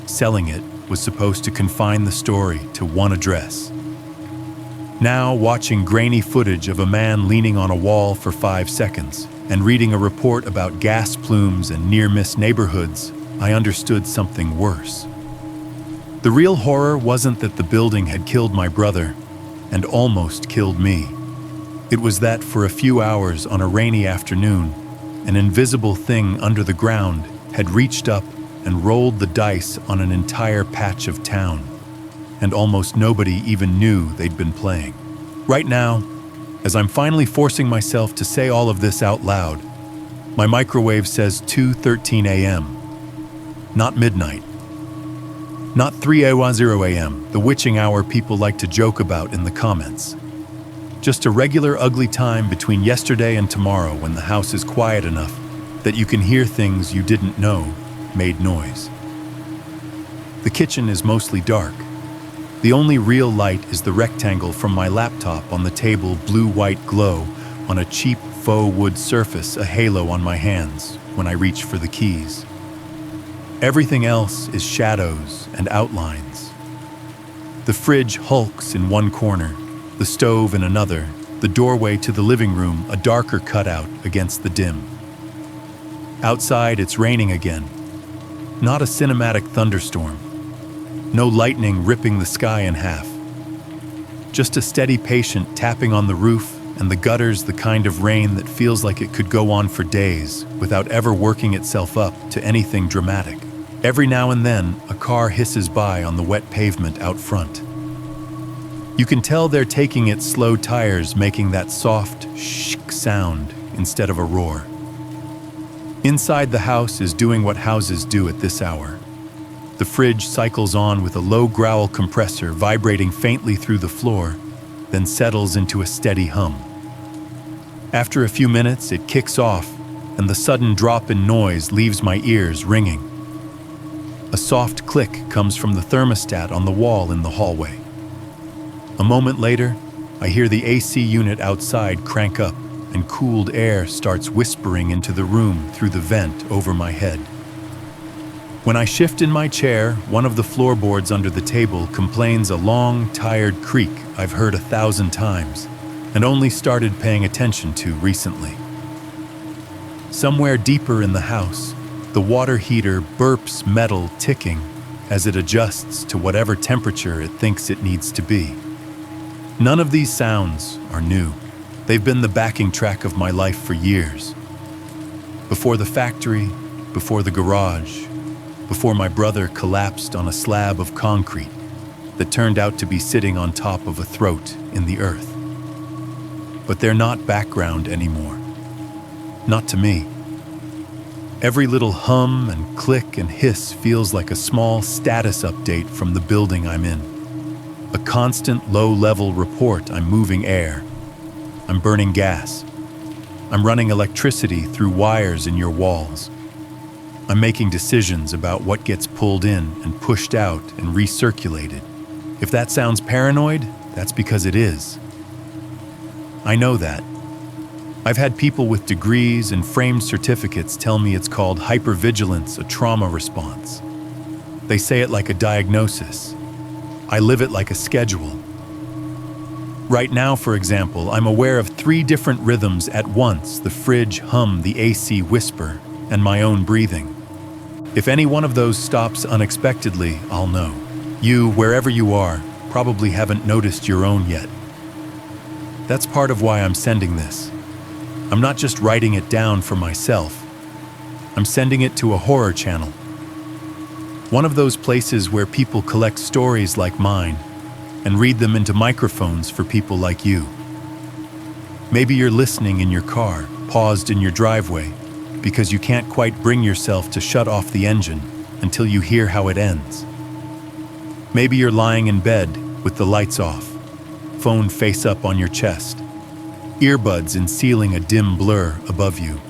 Selling it was supposed to confine the story to one address. Now, watching grainy footage of a man leaning on a wall for 5 seconds and reading a report about gas plumes and near-miss neighborhoods, I understood something worse. The real horror wasn't that the building had killed my brother and almost killed me. It was that for a few hours on a rainy afternoon, an invisible thing under the ground had reached up and rolled the dice on an entire patch of town, and almost nobody even knew they'd been playing. Right now, as I'm finally forcing myself to say all of this out loud, my microwave says 2:13 a.m., not midnight. Not 3:00 a.m., the witching hour people like to joke about in the comments. Just a regular ugly time between yesterday and tomorrow when the house is quiet enough that you can hear things you didn't know made noise. The kitchen is mostly dark. The only real light is the rectangle from my laptop on the table, blue-white glow on a cheap faux wood surface, a halo on my hands when I reach for the keys. Everything else is shadows and outlines. The fridge hulks in one corner, the stove in another, the doorway to the living room a darker cutout against the dim. Outside, it's raining again. Not a cinematic thunderstorm. No lightning ripping the sky in half. Just a steady patient tapping on the roof and the gutters, the kind of rain that feels like it could go on for days without ever working itself up to anything dramatic. Every now and then, a car hisses by on the wet pavement out front. You can tell they're taking its slow tires, making that soft shk sound instead of a roar. Inside the house is doing what houses do at this hour. The fridge cycles on with a low growl compressor vibrating faintly through the floor, then settles into a steady hum. After a few minutes, it kicks off, and the sudden drop in noise leaves my ears ringing. A soft click comes from the thermostat on the wall in the hallway. A moment later, I hear the AC unit outside crank up, and cooled air starts whispering into the room through the vent over my head. When I shift in my chair, one of the floorboards under the table complains a long, tired creak I've heard 1,000 times and only started paying attention to recently. Somewhere deeper in the house, the water heater burps metal ticking as it adjusts to whatever temperature it thinks it needs to be. None of these sounds are new. They've been the backing track of my life for years. Before the factory, before the garage, before my brother collapsed on a slab of concrete that turned out to be sitting on top of a throat in the earth. But they're not background anymore. Not to me. Every little hum and click and hiss feels like a small status update from the building I'm in. A constant low-level report I'm moving air. I'm burning gas. I'm running electricity through wires in your walls. I'm making decisions about what gets pulled in and pushed out and recirculated. If that sounds paranoid, that's because it is. I know that. I've had people with degrees and framed certificates tell me it's called hypervigilance, a trauma response. They say it like a diagnosis. I live it like a schedule. Right now, for example, I'm aware of 3 different rhythms at once: the fridge hum, the AC whisper, and my own breathing. If any one of those stops unexpectedly, I'll know. You, wherever you are, probably haven't noticed your own yet. That's part of why I'm sending this. I'm not just writing it down for myself. I'm sending it to a horror channel. One of those places where people collect stories like mine and read them into microphones for people like you. Maybe you're listening in your car, paused in your driveway, because you can't quite bring yourself to shut off the engine until you hear how it ends. Maybe you're lying in bed with the lights off, phone face up on your chest, earbuds concealing a dim blur above you.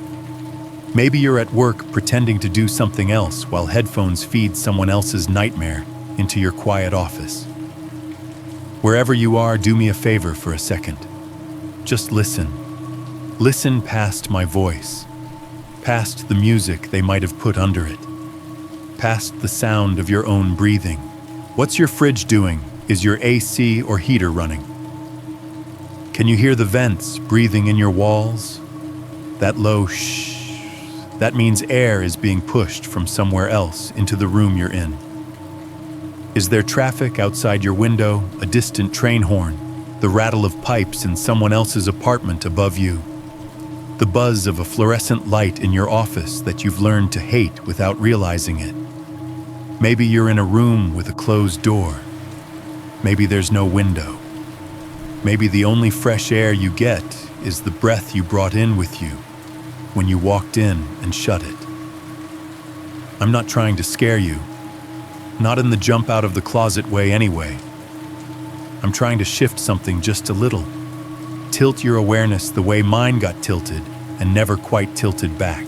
Maybe you're at work pretending to do something else while headphones feed someone else's nightmare into your quiet office. Wherever you are, do me a favor for a second. Just listen. Listen past my voice, past the music they might have put under it, past the sound of your own breathing. What's your fridge doing? Is your AC or heater running? Can you hear the vents breathing in your walls? That low shh, that means air is being pushed from somewhere else into the room you're in. Is there traffic outside your window, a distant train horn, the rattle of pipes in someone else's apartment above you, the buzz of a fluorescent light in your office that you've learned to hate without realizing it? Maybe you're in a room with a closed door. Maybe there's no window. Maybe the only fresh air you get is the breath you brought in with you when you walked in and shut it. I'm not trying to scare you. Not in the jump out of the closet way anyway. I'm trying to shift something just a little. Tilt your awareness the way mine got tilted and never quite tilted back.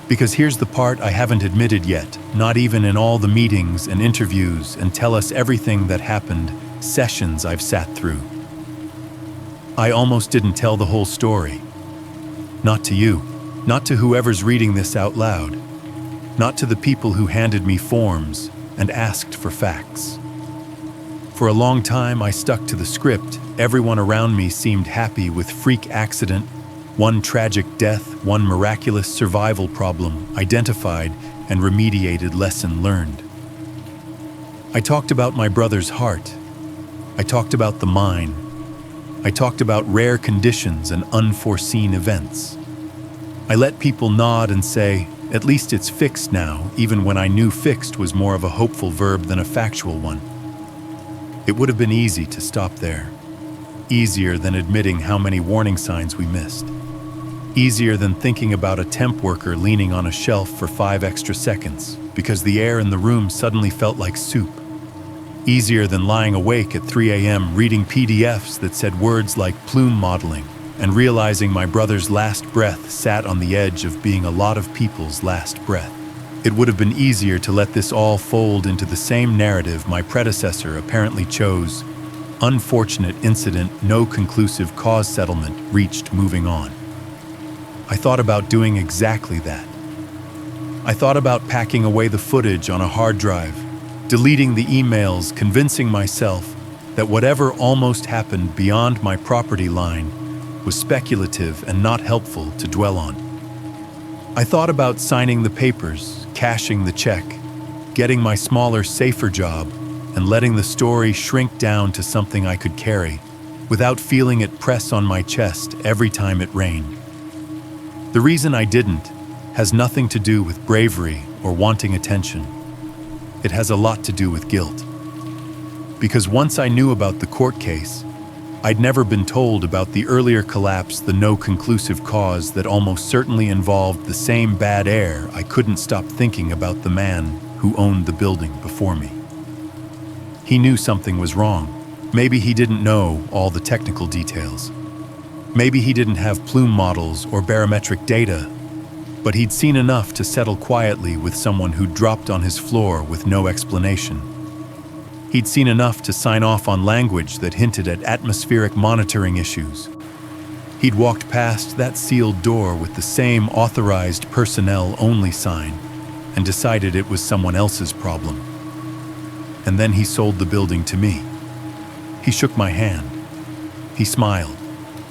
Because here's the part I haven't admitted yet, not even in all the meetings and interviews and tell us everything that happened, sessions I've sat through. I almost didn't tell the whole story. Not to you, not to whoever's reading this out loud. Not to the people who handed me forms and asked for facts. For a long time, I stuck to the script. Everyone around me seemed happy with freak accident, one tragic death, one miraculous survival problem, identified and remediated, lesson learned. I talked about my brother's heart. I talked about the mine. I talked about rare conditions and unforeseen events. I let people nod and say, at least it's fixed now, even when I knew fixed was more of a hopeful verb than a factual one. It would have been easy to stop there. Easier than admitting how many warning signs we missed. Easier than thinking about a temp worker leaning on a shelf for 5 extra seconds because the air in the room suddenly felt like soup. Easier than lying awake at 3 a.m. reading PDFs that said words like plume modeling and realizing my brother's last breath sat on the edge of being a lot of people's last breath. It would have been easier to let this all fold into the same narrative my predecessor apparently chose. Unfortunate incident, no conclusive cause settlement, reached, moving on. I thought about doing exactly that. I thought about packing away the footage on a hard drive, deleting the emails, convincing myself that whatever almost happened beyond my property line was speculative and not helpful to dwell on. I thought about signing the papers, cashing the check, getting my smaller, safer job, and letting the story shrink down to something I could carry, without feeling it press on my chest every time it rained. The reason I didn't has nothing to do with bravery or wanting attention. It has a lot to do with guilt. Because once I knew about the court case, I'd never been told about the earlier collapse, the no conclusive cause that almost certainly involved the same bad air. I couldn't stop thinking about the man who owned the building before me. He knew something was wrong. Maybe he didn't know all the technical details. Maybe he didn't have plume models or barometric data, but he'd seen enough to settle quietly with someone who dropped on his floor with no explanation. He'd seen enough to sign off on language that hinted at atmospheric monitoring issues. He'd walked past that sealed door with the same authorized personnel only sign and decided it was someone else's problem. And then he sold the building to me. He shook my hand. He smiled.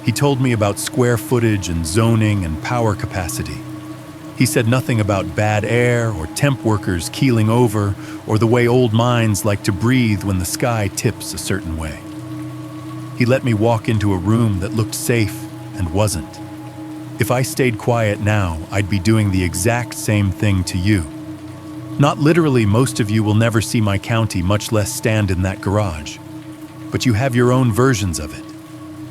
He told me about square footage and zoning and power capacity. He said nothing about bad air or temp workers keeling over or the way old mines like to breathe when the sky tips a certain way. He let me walk into a room that looked safe and wasn't. If I stayed quiet now, I'd be doing the exact same thing to you. Not literally, most of you will never see my county, much less stand in that garage. But you have your own versions of it.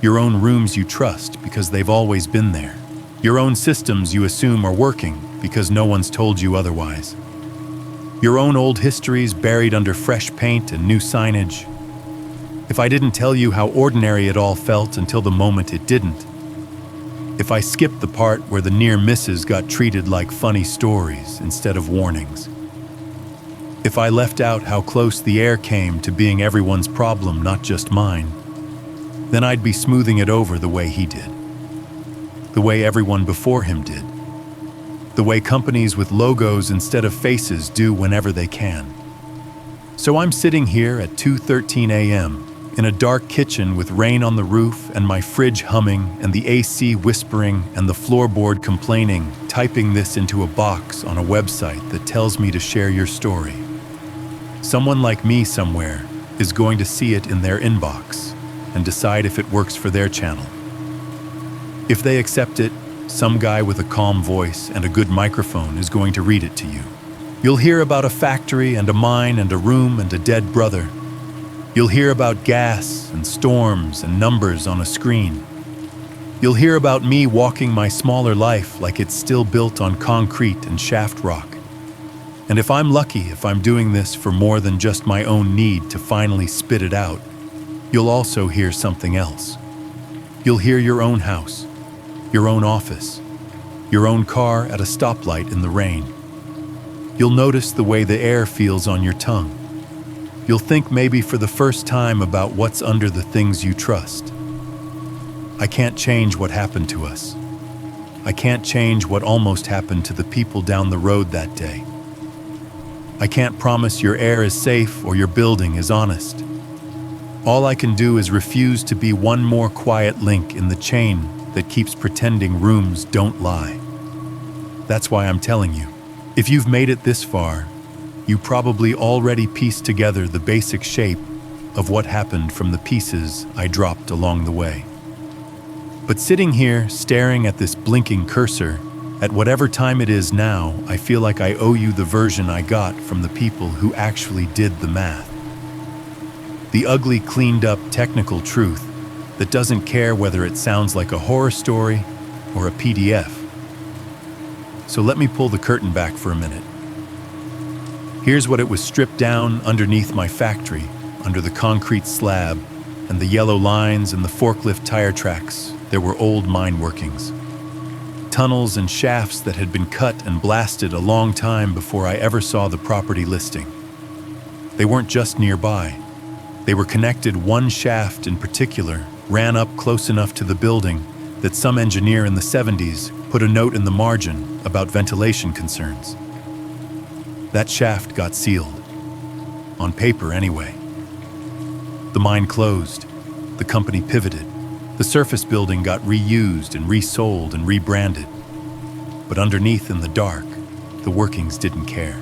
Your own rooms you trust because they've always been there. Your own systems you assume are working because no one's told you otherwise. Your own old histories buried under fresh paint and new signage. If I didn't tell you how ordinary it all felt until the moment it didn't. If I skipped the part where the near misses got treated like funny stories instead of warnings. If I left out how close the air came to being everyone's problem, not just mine, then I'd be smoothing it over the way he did. The way everyone before him did. The way companies with logos instead of faces do whenever they can. So I'm sitting here at 2:13 a.m. in a dark kitchen with rain on the roof and my fridge humming and the AC whispering and the floorboard complaining, typing this into a box on a website that tells me to share your story. Someone like me somewhere is going to see it in their inbox and decide if it works for their channel. If they accept it, some guy with a calm voice and a good microphone is going to read it to you. You'll hear about a factory and a mine and a room and a dead brother. You'll hear about gas and storms and numbers on a screen. You'll hear about me walking my smaller life like it's still built on concrete and shaft rock. And if I'm lucky, if I'm doing this for more than just my own need to finally spit it out, you'll also hear something else. You'll hear your own house, your own office, your own car at a stoplight in the rain. You'll notice the way the air feels on your tongue. You'll think maybe for the first time about what's under the things you trust. I can't change what happened to us. I can't change what almost happened to the people down the road that day. I can't promise your air is safe or your building is honest. All I can do is refuse to be one more quiet link in the chain that keeps pretending rooms don't lie. That's why I'm telling you, if you've made it this far, you probably already pieced together the basic shape of what happened from the pieces I dropped along the way. But sitting here, staring at this blinking cursor, at whatever time it is now, I feel like I owe you the version I got from the people who actually did the math. The ugly, cleaned-up, technical truth that doesn't care whether it sounds like a horror story or a PDF. So let me pull the curtain back for a minute. Here's what it was stripped down underneath my factory, under the concrete slab and the yellow lines and the forklift tire tracks. There were old mine workings. Tunnels and shafts that had been cut and blasted a long time before I ever saw the property listing. They weren't just nearby. They were connected. One shaft in particular ran up close enough to the building that some engineer in the 70s put a note in the margin about ventilation concerns. That shaft got sealed. On paper, anyway. The mine closed. The company pivoted. The surface building got reused and resold and rebranded. But underneath in the dark, the workings didn't care.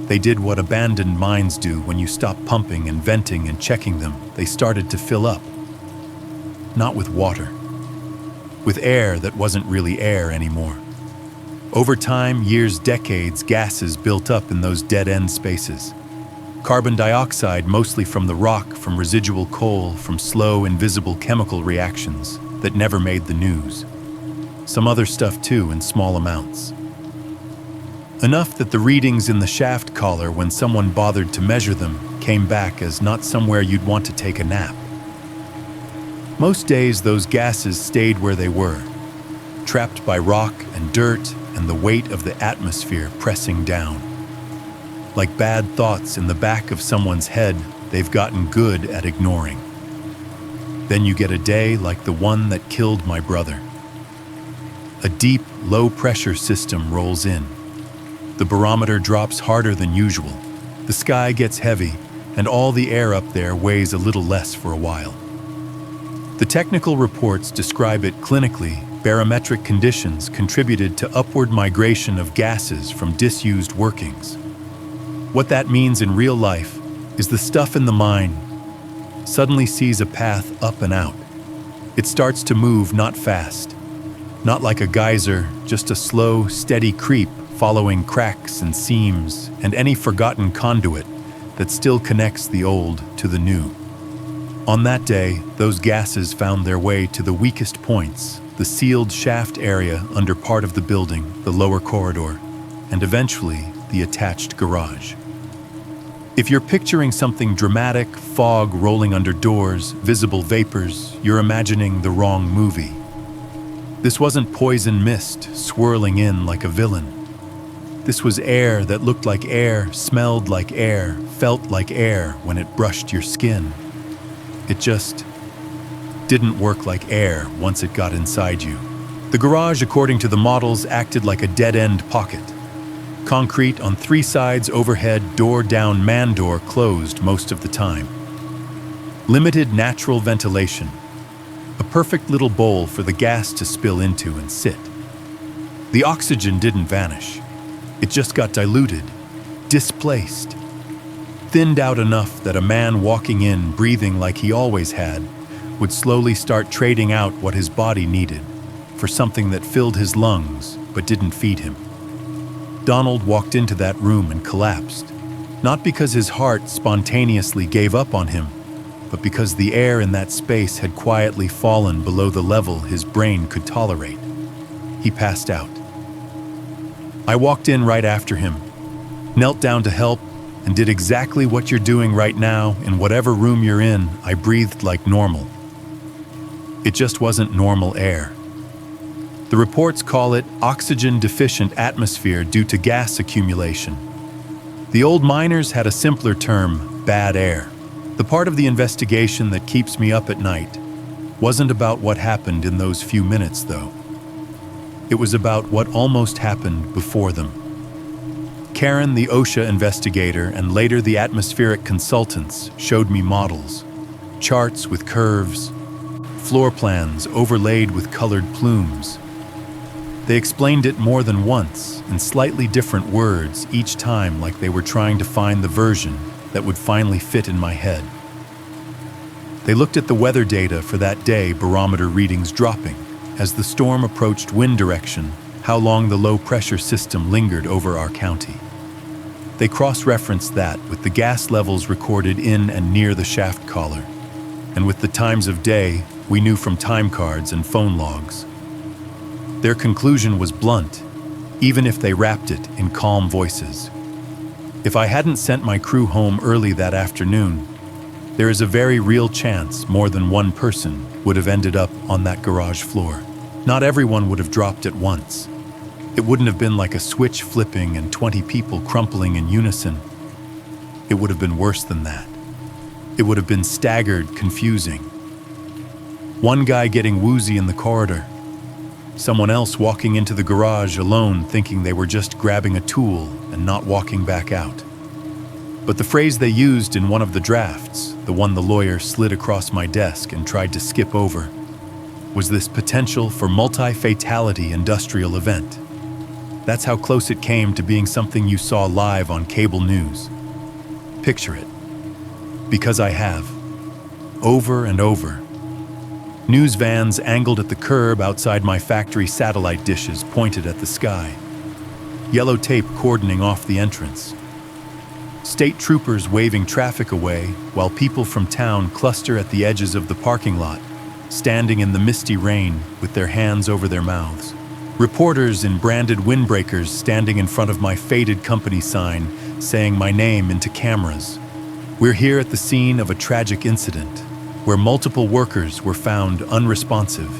They did what abandoned mines do when you stop pumping and venting and checking them. They started to fill up. Not with water. With air that wasn't really air anymore. Over time, years, decades, gases built up in those dead-end spaces. Carbon dioxide, mostly from the rock, from residual coal, from slow, invisible chemical reactions that never made the news. Some other stuff too, in small amounts. Enough that the readings in the shaft collar, when someone bothered to measure them, came back as not somewhere you'd want to take a nap. Most days, those gases stayed where they were, trapped by rock and dirt and the weight of the atmosphere pressing down. Like bad thoughts in the back of someone's head they've gotten good at ignoring. Then you get a day like the one that killed my brother. A deep, low-pressure system rolls in. The barometer drops harder than usual. The sky gets heavy, and all the air up there weighs a little less for a while. The technical reports describe it clinically. Barometric conditions contributed to upward migration of gases from disused workings. What that means in real life is the stuff in the mine suddenly sees a path up and out. It starts to move not fast, not like a geyser, just a slow, steady creep following cracks and seams and any forgotten conduit that still connects the old to the new. On that day, those gases found their way to the weakest points, the sealed shaft area under part of the building, the lower corridor, and eventually the attached garage. If you're picturing something dramatic, fog rolling under doors, visible vapors, you're imagining the wrong movie. This wasn't poison mist swirling in like a villain. This was air that looked like air, smelled like air, felt like air when it brushed your skin. It just didn't work like air once it got inside you. The garage, according to the models, acted like a dead-end pocket. Concrete on 3 sides overhead, door down, man door closed most of the time. Limited natural ventilation. A perfect little bowl for the gas to spill into and sit. The oxygen didn't vanish. It just got diluted, displaced, thinned out enough that a man walking in, breathing like he always had, would slowly start trading out what his body needed for something that filled his lungs but didn't feed him. Donald walked into that room and collapsed, not because his heart spontaneously gave up on him, but because the air in that space had quietly fallen below the level his brain could tolerate. He passed out. I walked in right after him, knelt down to help, and did exactly what you're doing right now in whatever room you're in. I breathed like normal. It just wasn't normal air. The reports call it oxygen-deficient atmosphere due to gas accumulation. The old miners had a simpler term, bad air. The part of the investigation that keeps me up at night wasn't about what happened in those few minutes, though. It was about what almost happened before them. Karen, the OSHA investigator, and later the atmospheric consultants showed me models, charts with curves, floor plans overlaid with colored plumes. They explained it more than once in slightly different words each time, like they were trying to find the version that would finally fit in my head. They looked at the weather data for that day, barometer readings dropping as the storm approached, wind direction, how long the low-pressure system lingered over our county. They cross-referenced that with the gas levels recorded in and near the shaft collar, and with the times of day we knew from time cards and phone logs. Their conclusion was blunt, even if they wrapped it in calm voices. If I hadn't sent my crew home early that afternoon, there is a very real chance more than one person would have ended up on that garage floor. Not everyone would have dropped at once. It wouldn't have been like a switch flipping and 20 people crumpling in unison. It would have been worse than that. It would have been staggered, confusing. One guy getting woozy in the corridor, someone else walking into the garage alone thinking they were just grabbing a tool and not walking back out. But the phrase they used in one of the drafts, the one the lawyer slid across my desk and tried to skip over, was this potential for multi-fatality industrial event. That's how close it came to being something you saw live on cable news. Picture it. Because I have. Over and over. News vans angled at the curb outside my factory, satellite dishes pointed at the sky. Yellow tape cordoning off the entrance. State troopers waving traffic away while people from town cluster at the edges of the parking lot, standing in the misty rain with their hands over their mouths. Reporters in branded windbreakers standing in front of my faded company sign, saying my name into cameras. We're here at the scene of a tragic incident where multiple workers were found unresponsive.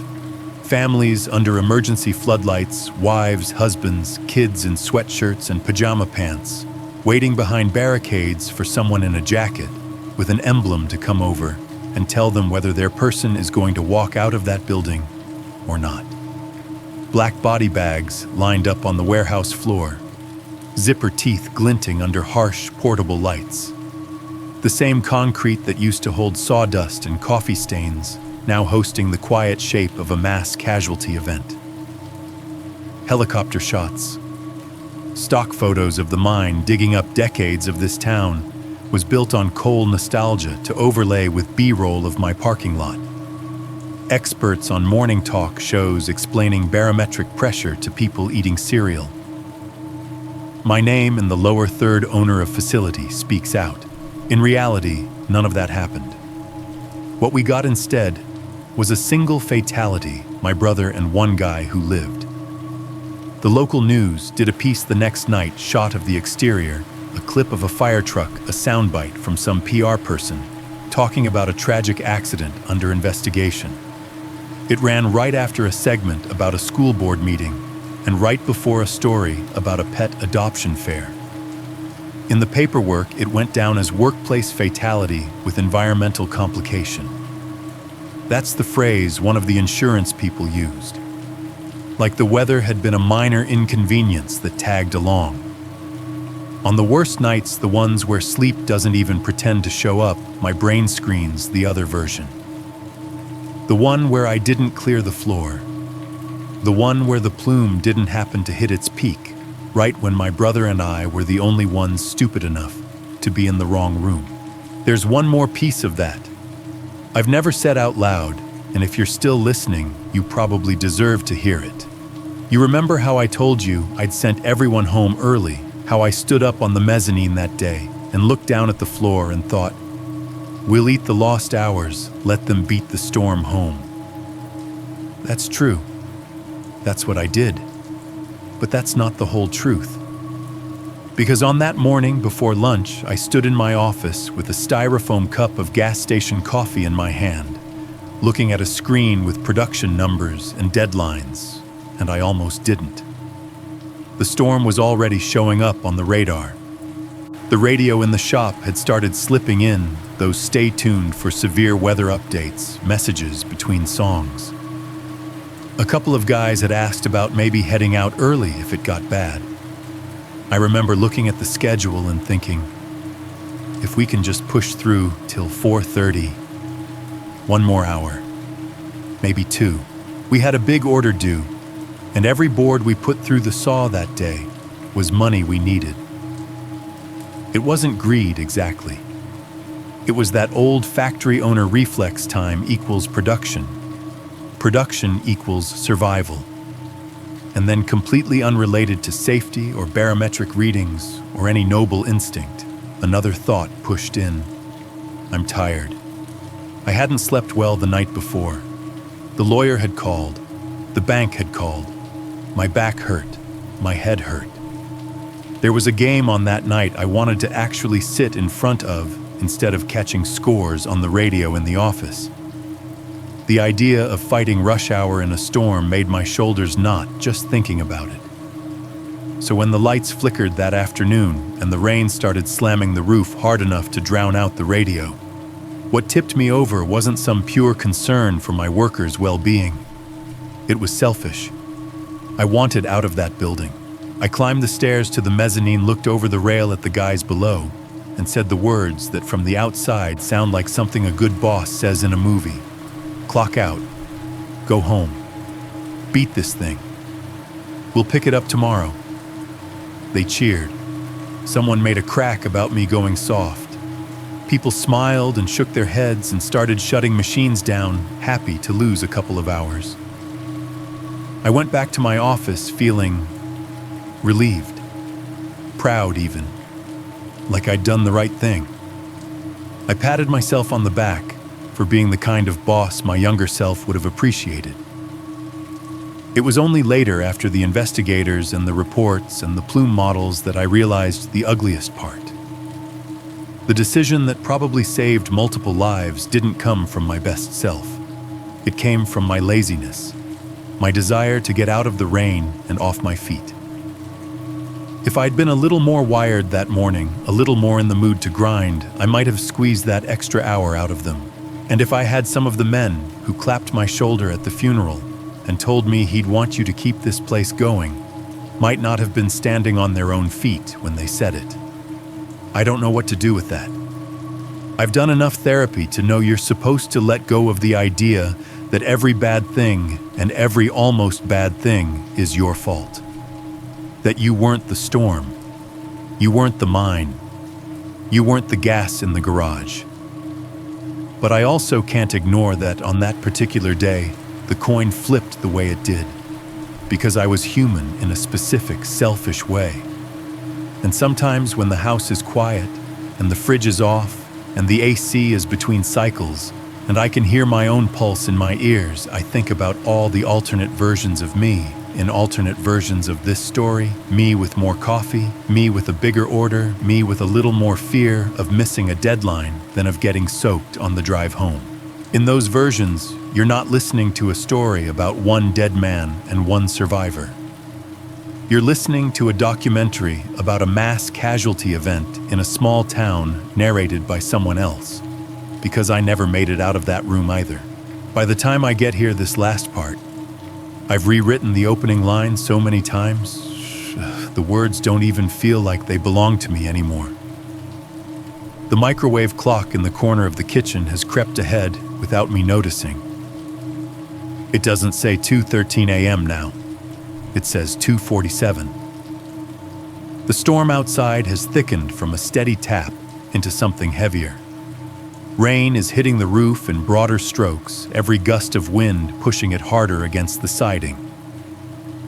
Families under emergency floodlights, wives, husbands, kids in sweatshirts and pajama pants, waiting behind barricades for someone in a jacket with an emblem to come over and tell them whether their person is going to walk out of that building or not. Black body bags lined up on the warehouse floor, zipper teeth glinting under harsh portable lights. The same concrete that used to hold sawdust and coffee stains now hosting the quiet shape of a mass casualty event. Helicopter shots. Stock photos of the mine digging up decades of this town was built on coal nostalgia to overlay with B-roll of my parking lot. Experts on morning talk shows explaining barometric pressure to people eating cereal. My name in the lower third owner of facility speaks out. In reality, none of that happened. What we got instead was a single fatality, my brother and one guy who lived. The local news did a piece the next night, shot of the exterior, a clip of a fire truck, a soundbite from some PR person, talking about a tragic accident under investigation. It ran right after a segment about a school board meeting and right before a story about a pet adoption fair. In the paperwork, it went down as workplace fatality with environmental complication. That's the phrase one of the insurance people used. Like the weather had been a minor inconvenience that tagged along. On the worst nights, the ones where sleep doesn't even pretend to show up, my brain screens the other version. The one where I didn't clear the floor. The one where the plume didn't happen to hit its peak, right when my brother and I were the only ones stupid enough to be in the wrong room. There's one more piece of that. I've never said out loud, and if you're still listening, you probably deserve to hear it. You remember how I told you I'd sent everyone home early, how I stood up on the mezzanine that day and looked down at the floor and thought, we'll eat the lost hours, let them beat the storm home. That's true. That's what I did. But that's not the whole truth. Because on that morning before lunch, I stood in my office with a styrofoam cup of gas station coffee in my hand, looking at a screen with production numbers and deadlines, and I almost didn't. The storm was already showing up on the radar. The radio in the shop had started slipping in those stay tuned for severe weather updates, messages between songs. A couple of guys had asked about maybe heading out early if it got bad. I remember looking at the schedule and thinking, if we can just push through till 4:30, one more hour, maybe two. We had a big order due, and every board we put through the saw that day was money we needed. It wasn't greed exactly. It was that old factory owner reflex: time equals production. Production equals survival. And then, completely unrelated to safety or barometric readings or any noble instinct, another thought pushed in. I'm tired. I hadn't slept well the night before. The lawyer had called. The bank had called. My back hurt. My head hurt. There was a game on that night I wanted to actually sit in front of instead of catching scores on the radio in the office. The idea of fighting rush hour in a storm made my shoulders knot just thinking about it. So when the lights flickered that afternoon and the rain started slamming the roof hard enough to drown out the radio, what tipped me over wasn't some pure concern for my workers' well-being. It was selfish. I wanted out of that building. I climbed the stairs to the mezzanine, looked over the rail at the guys below, and said the words that from the outside sound like something a good boss says in a movie. Clock out. Go home. Beat this thing. We'll pick it up tomorrow. They cheered. Someone made a crack about me going soft. People smiled and shook their heads and started shutting machines down, happy to lose a couple of hours. I went back to my office feeling relieved, proud even, like I'd done the right thing. I patted myself on the back for being the kind of boss my younger self would have appreciated. It was only later, after the investigators and the reports and the plume models, that I realized the ugliest part. The decision that probably saved multiple lives didn't come from my best self. It came from my laziness, my desire to get out of the rain and off my feet. If I'd been a little more wired that morning, a little more in the mood to grind, I might have squeezed that extra hour out of them. And if I had some of the men who clapped my shoulder at the funeral and told me he'd want you to keep this place going, might not have been standing on their own feet when they said it. I don't know what to do with that. I've done enough therapy to know you're supposed to let go of the idea that every bad thing and every almost bad thing is your fault. That you weren't the storm. You weren't the mine. You weren't the gas in the garage. But I also can't ignore that on that particular day, the coin flipped the way it did, because I was human in a specific, selfish way. And sometimes when the house is quiet, and the fridge is off, and the AC is between cycles, and I can hear my own pulse in my ears, I think about all the alternate versions of me, in alternate versions of this story, me with more coffee, me with a bigger order, me with a little more fear of missing a deadline than of getting soaked on the drive home. In those versions, you're not listening to a story about one dead man and one survivor. You're listening to a documentary about a mass casualty event in a small town narrated by someone else, because I never made it out of that room either. By the time I get here this last part, I've rewritten the opening line so many times, the words don't even feel like they belong to me anymore. The microwave clock in the corner of the kitchen has crept ahead without me noticing. It doesn't say 2:13 a.m. now. It says 2:47. The storm outside has thickened from a steady tap into something heavier. Rain is hitting the roof in broader strokes, every gust of wind pushing it harder against the siding.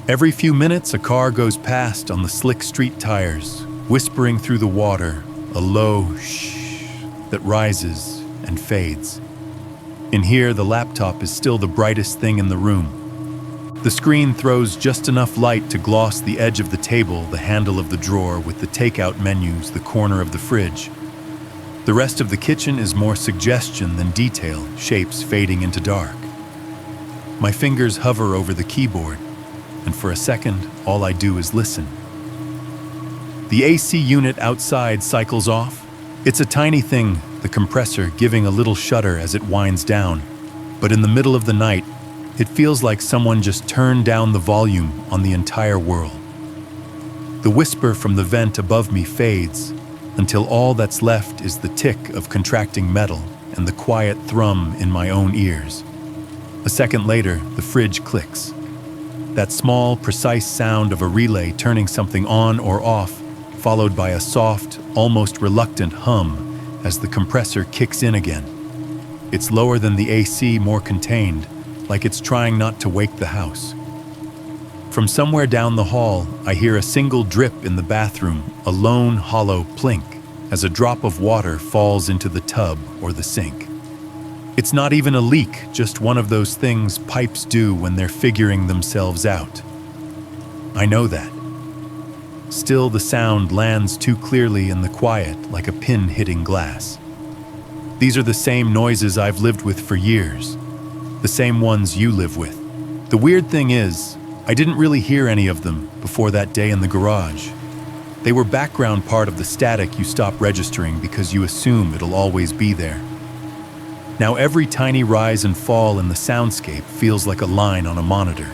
Every few minutes, a car goes past on the slick street tires, whispering through the water, a low shh that rises and fades. In here, the laptop is still the brightest thing in the room. The screen throws just enough light to gloss the edge of the table, the handle of the drawer with the takeout menus, the corner of the fridge. The rest of the kitchen is more suggestion than detail, shapes fading into dark. My fingers hover over the keyboard, and for a second, all I do is listen. The AC unit outside cycles off. It's a tiny thing, the compressor giving a little shudder as it winds down, but in the middle of the night, it feels like someone just turned down the volume on the entire world. The whisper from the vent above me fades until all that's left is the tick of contracting metal and the quiet thrum in my own ears. A second later, the fridge clicks. That small, precise sound of a relay turning something on or off, followed by a soft, almost reluctant hum as the compressor kicks in again. It's lower than the AC, more contained, like it's trying not to wake the house. From somewhere down the hall, I hear a single drip in the bathroom, a lone, hollow plink, as a drop of water falls into the tub or the sink. It's not even a leak, just one of those things pipes do when they're figuring themselves out. I know that. Still, the sound lands too clearly in the quiet, like a pin hitting glass. These are the same noises I've lived with for years. The same ones you live with. The weird thing is, I didn't really hear any of them before that day in the garage. They were background part of the static you stop registering because you assume it'll always be there. Now every tiny rise and fall in the soundscape feels like a line on a monitor.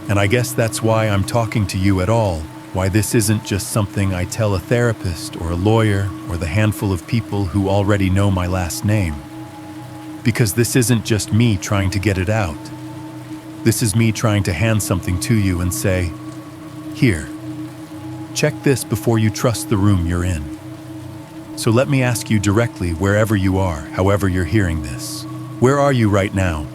And I guess that's why I'm talking to you at all, why this isn't just something I tell a therapist or a lawyer or the handful of people who already know my last name. Because this isn't just me trying to get it out. This is me trying to hand something to you and say, here, check this before you trust the room you're in. So let me ask you directly, wherever you are, however you're hearing this. Where are you right now?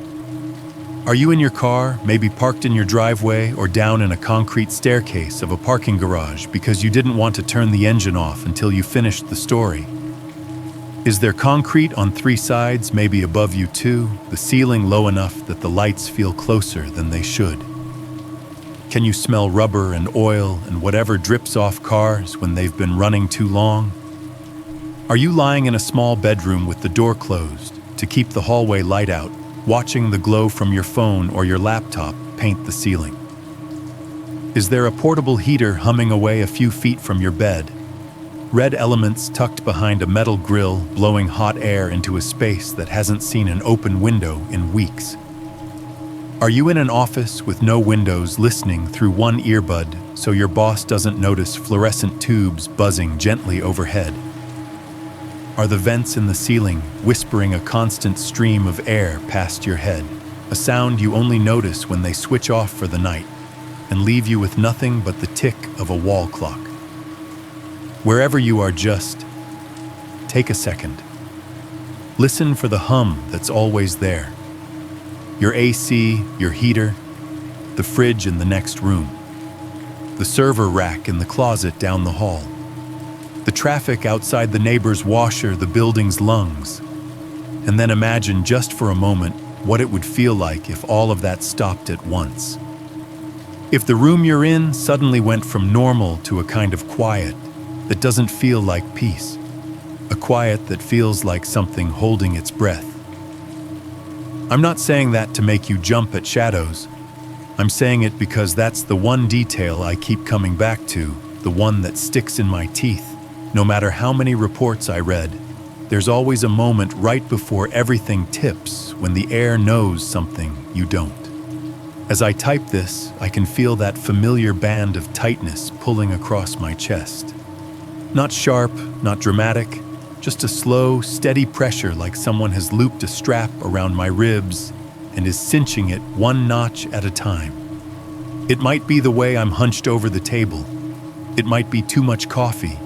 Are you in your car, maybe parked in your driveway, or down in a concrete staircase of a parking garage because you didn't want to turn the engine off until you finished the story? Is there concrete on three sides, maybe above you too, the ceiling low enough that the lights feel closer than they should? Can you smell rubber and oil and whatever drips off cars when they've been running too long? Are you lying in a small bedroom with the door closed to keep the hallway light out, watching the glow from your phone or your laptop paint the ceiling? Is there a portable heater humming away a few feet from your bed? Red elements tucked behind a metal grill blowing hot air into a space that hasn't seen an open window in weeks. Are you in an office with no windows listening through one earbud so your boss doesn't notice fluorescent tubes buzzing gently overhead? Are the vents in the ceiling whispering a constant stream of air past your head, a sound you only notice when they switch off for the night and leave you with nothing but the tick of a wall clock? Wherever you are, just take a second. Listen for the hum that's always there. Your AC, your heater, the fridge in the next room, the server rack in the closet down the hall, the traffic outside the neighbor's washer, the building's lungs. And then imagine just for a moment what it would feel like if all of that stopped at once. If the room you're in suddenly went from normal to a kind of quiet that doesn't feel like peace, a quiet that feels like something holding its breath. I'm not saying that to make you jump at shadows. I'm saying it because that's the one detail I keep coming back to, the one that sticks in my teeth. No matter how many reports I read, there's always a moment right before everything tips when the air knows something you don't. As I type this, I can feel that familiar band of tightness pulling across my chest. Not sharp, not dramatic, just a slow, steady pressure like someone has looped a strap around my ribs and is cinching it one notch at a time. It might be the way I'm hunched over the table. It might be too much coffee.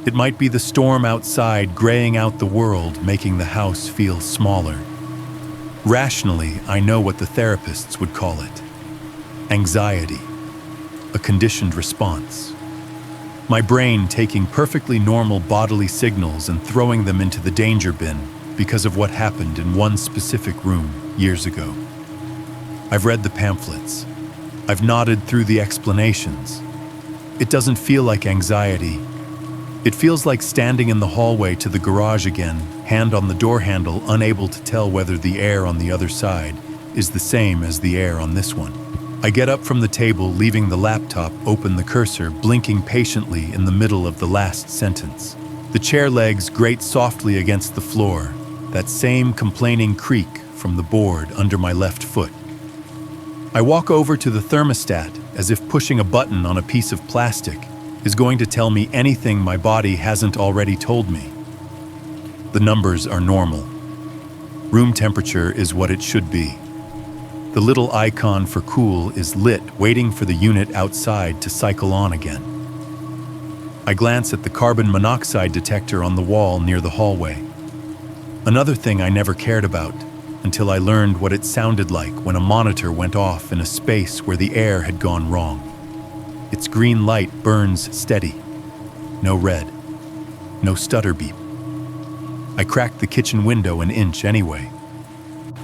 It might be the storm outside graying out the world, making the house feel smaller. Rationally, I know what the therapists would call it. Anxiety. A conditioned response. My brain taking perfectly normal bodily signals and throwing them into the danger bin because of what happened in one specific room years ago. I've read the pamphlets. I've nodded through the explanations. It doesn't feel like anxiety. It feels like standing in the hallway to the garage again, hand on the door handle, unable to tell whether the air on the other side is the same as the air on this one. I get up from the table, leaving the laptop open, the cursor blinking patiently in the middle of the last sentence. The chair legs grate softly against the floor, that same complaining creak from the board under my left foot. I walk over to the thermostat as if pushing a button on a piece of plastic is going to tell me anything my body hasn't already told me. The numbers are normal. Room temperature is what it should be. The little icon for cool is lit, waiting for the unit outside to cycle on again. I glance at the carbon monoxide detector on the wall near the hallway. Another thing I never cared about until I learned what it sounded like when a monitor went off in a space where the air had gone wrong. Its green light burns steady. No red. No stutter beep. I cracked the kitchen window an inch anyway.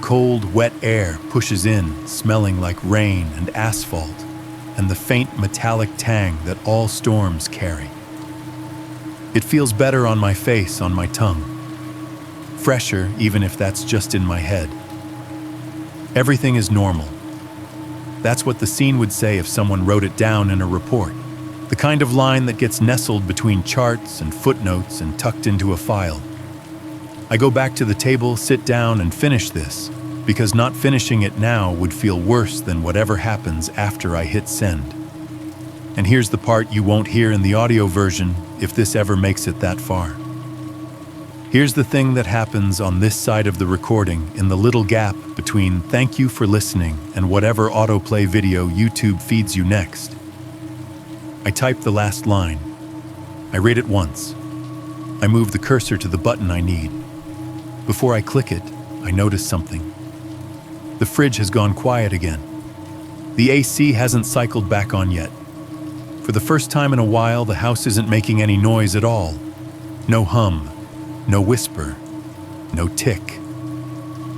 Cold, wet air pushes in, smelling like rain and asphalt, and the faint metallic tang that all storms carry. It feels better on my face, on my tongue. Fresher, even if that's just in my head. Everything is normal. That's what the scene would say if someone wrote it down in a report. The kind of line that gets nestled between charts and footnotes and tucked into a file. I go back to the table, sit down, and finish this, because not finishing it now would feel worse than whatever happens after I hit send. And here's the part you won't hear in the audio version if this ever makes it that far. Here's the thing that happens on this side of the recording in the little gap between "thank you for listening" and whatever autoplay video YouTube feeds you next. I type the last line. I read it once. I move the cursor to the button I need. Before I click it, I notice something. The fridge has gone quiet again. The AC hasn't cycled back on yet. For the first time in a while, the house isn't making any noise at all. No hum, no whisper, no tick.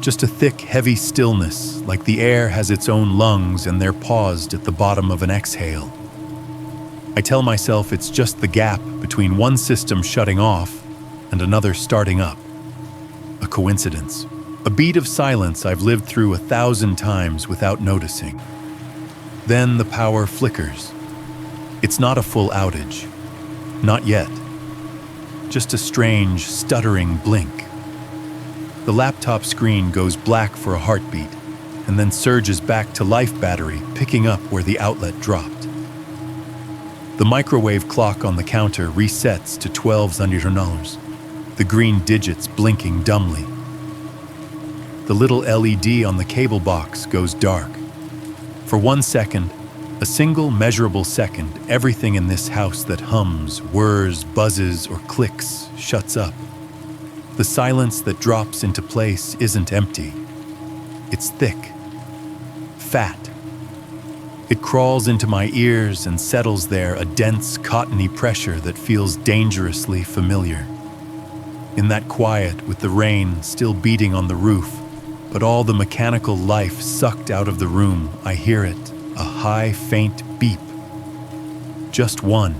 Just a thick, heavy stillness, like the air has its own lungs and they're paused at the bottom of an exhale. I tell myself it's just the gap between one system shutting off and another starting up. A coincidence. A beat of silence I've lived through 1,000 times without noticing. Then the power flickers. It's not a full outage. Not yet. Just a strange, stuttering blink. The laptop screen goes black for a heartbeat, and then surges back to life battery, picking up where the outlet dropped. The microwave clock on the counter resets to 12:00. the green digits blinking dumbly. The little LED on the cable box goes dark. For 1 second, a single measurable second, everything in this house that hums, whirs, buzzes, or clicks shuts up. The silence that drops into place isn't empty. It's thick, fat. It crawls into my ears and settles there, a dense, cottony pressure that feels dangerously familiar. In that quiet, with the rain still beating on the roof, but all the mechanical life sucked out of the room, I hear it, a high, faint beep. Just one.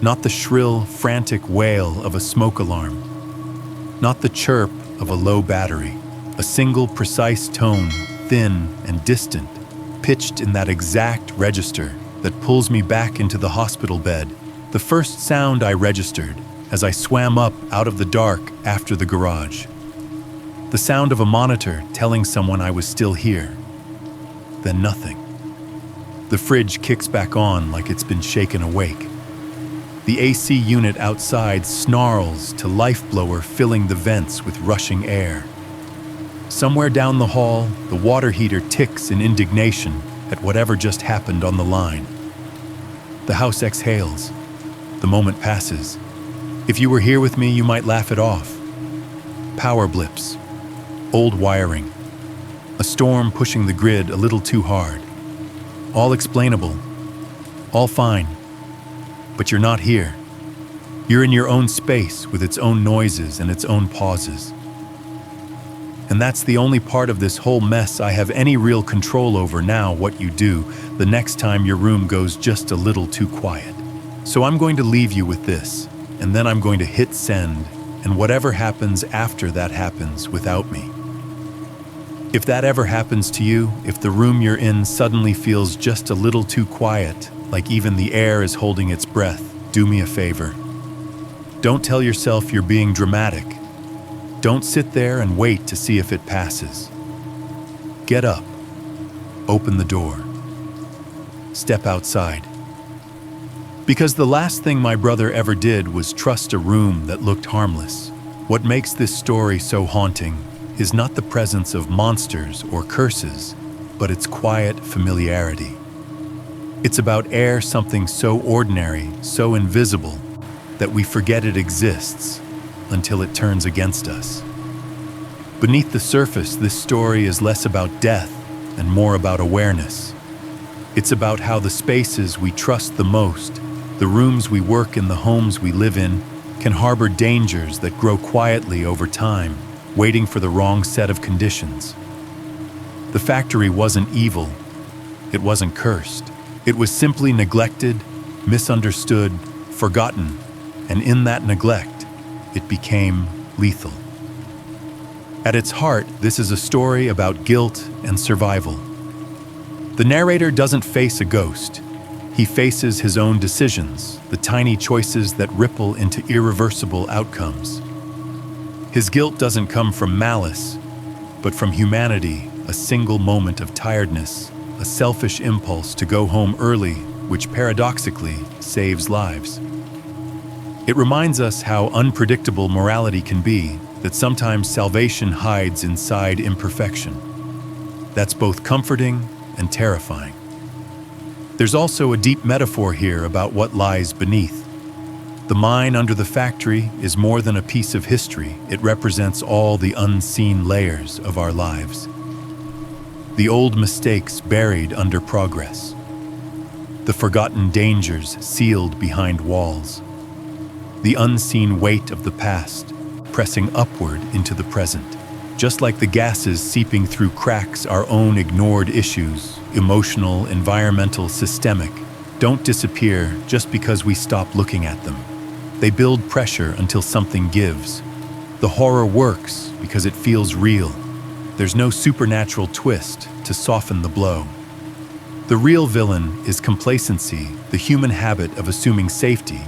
Not the shrill, frantic wail of a smoke alarm. Not the chirp of a low battery. A single, precise tone, thin and distant, pitched in that exact register that pulls me back into the hospital bed. The first sound I registered as I swam up out of the dark after the garage. The sound of a monitor telling someone I was still here. Then nothing. The fridge kicks back on like it's been shaken awake. The AC unit outside snarls to life blower filling the vents with rushing air. Somewhere down the hall, the water heater ticks in indignation at whatever just happened on the line. The house exhales. The moment passes. If you were here with me, you might laugh it off. Power blips. Old wiring. A storm pushing the grid a little too hard. All explainable. All fine. But you're not here. You're in your own space with its own noises and its own pauses. And that's the only part of this whole mess I have any real control over now, what you do the next time your room goes just a little too quiet. So I'm going to leave you with this, and then I'm going to hit send, and whatever happens after that happens without me. If that ever happens to you, if the room you're in suddenly feels just a little too quiet, like even the air is holding its breath, do me a favor. Don't tell yourself you're being dramatic. Don't sit there and wait to see if it passes. Get up. Open the door. Step outside. Because the last thing my brother ever did was trust a room that looked harmless. What makes this story so haunting is not the presence of monsters or curses, but its quiet familiarity. It's about air, something so ordinary, so invisible, that we forget it exists until it turns against us. Beneath the surface, this story is less about death and more about awareness. It's about how the spaces we trust the most, the rooms we work in, the homes we live in, can harbor dangers that grow quietly over time, waiting for the wrong set of conditions. The factory wasn't evil. It wasn't cursed. It was simply neglected, misunderstood, forgotten, and in that neglect, it became lethal. At its heart, this is a story about guilt and survival. The narrator doesn't face a ghost. He faces his own decisions, the tiny choices that ripple into irreversible outcomes. His guilt doesn't come from malice, but from humanity, a single moment of tiredness, a selfish impulse to go home early, which paradoxically saves lives. It reminds us how unpredictable morality can be, that sometimes salvation hides inside imperfection. That's both comforting and terrifying. There's also a deep metaphor here about what lies beneath. The mine under the factory is more than a piece of history. It represents all the unseen layers of our lives. The old mistakes buried under progress. The forgotten dangers sealed behind walls. The unseen weight of the past pressing upward into the present. Just like the gases seeping through cracks, our own ignored issues, emotional, environmental, systemic, don't disappear just because we stop looking at them. They build pressure until something gives. The horror works because it feels real. There's no supernatural twist to soften the blow. The real villain is complacency, the human habit of assuming safety,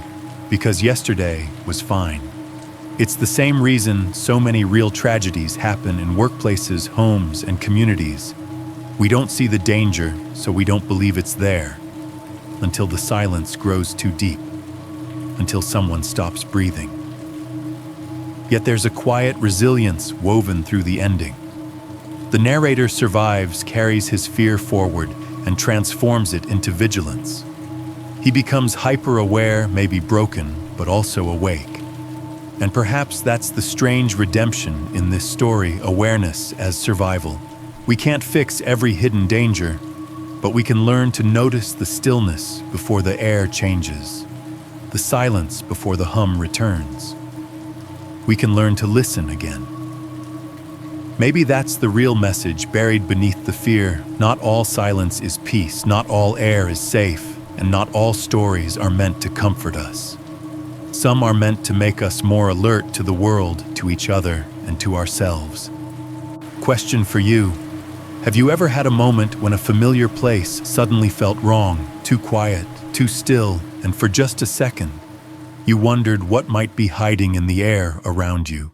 because yesterday was fine. It's the same reason so many real tragedies happen in workplaces, homes, and communities. We don't see the danger, so we don't believe it's there, until the silence grows too deep, until someone stops breathing. Yet there's a quiet resilience woven through the ending. The narrator survives, carries his fear forward, and transforms it into vigilance. He becomes hyper-aware, maybe broken, but also awake. And perhaps that's the strange redemption in this story, awareness as survival. We can't fix every hidden danger, but we can learn to notice the stillness before the air changes, the silence before the hum returns. We can learn to listen again. Maybe that's the real message buried beneath the fear. Not all silence is peace, not all air is safe, and not all stories are meant to comfort us. Some are meant to make us more alert to the world, to each other, and to ourselves. Question for you: have you ever had a moment when a familiar place suddenly felt wrong, too quiet, too still, and for just a second, you wondered what might be hiding in the air around you?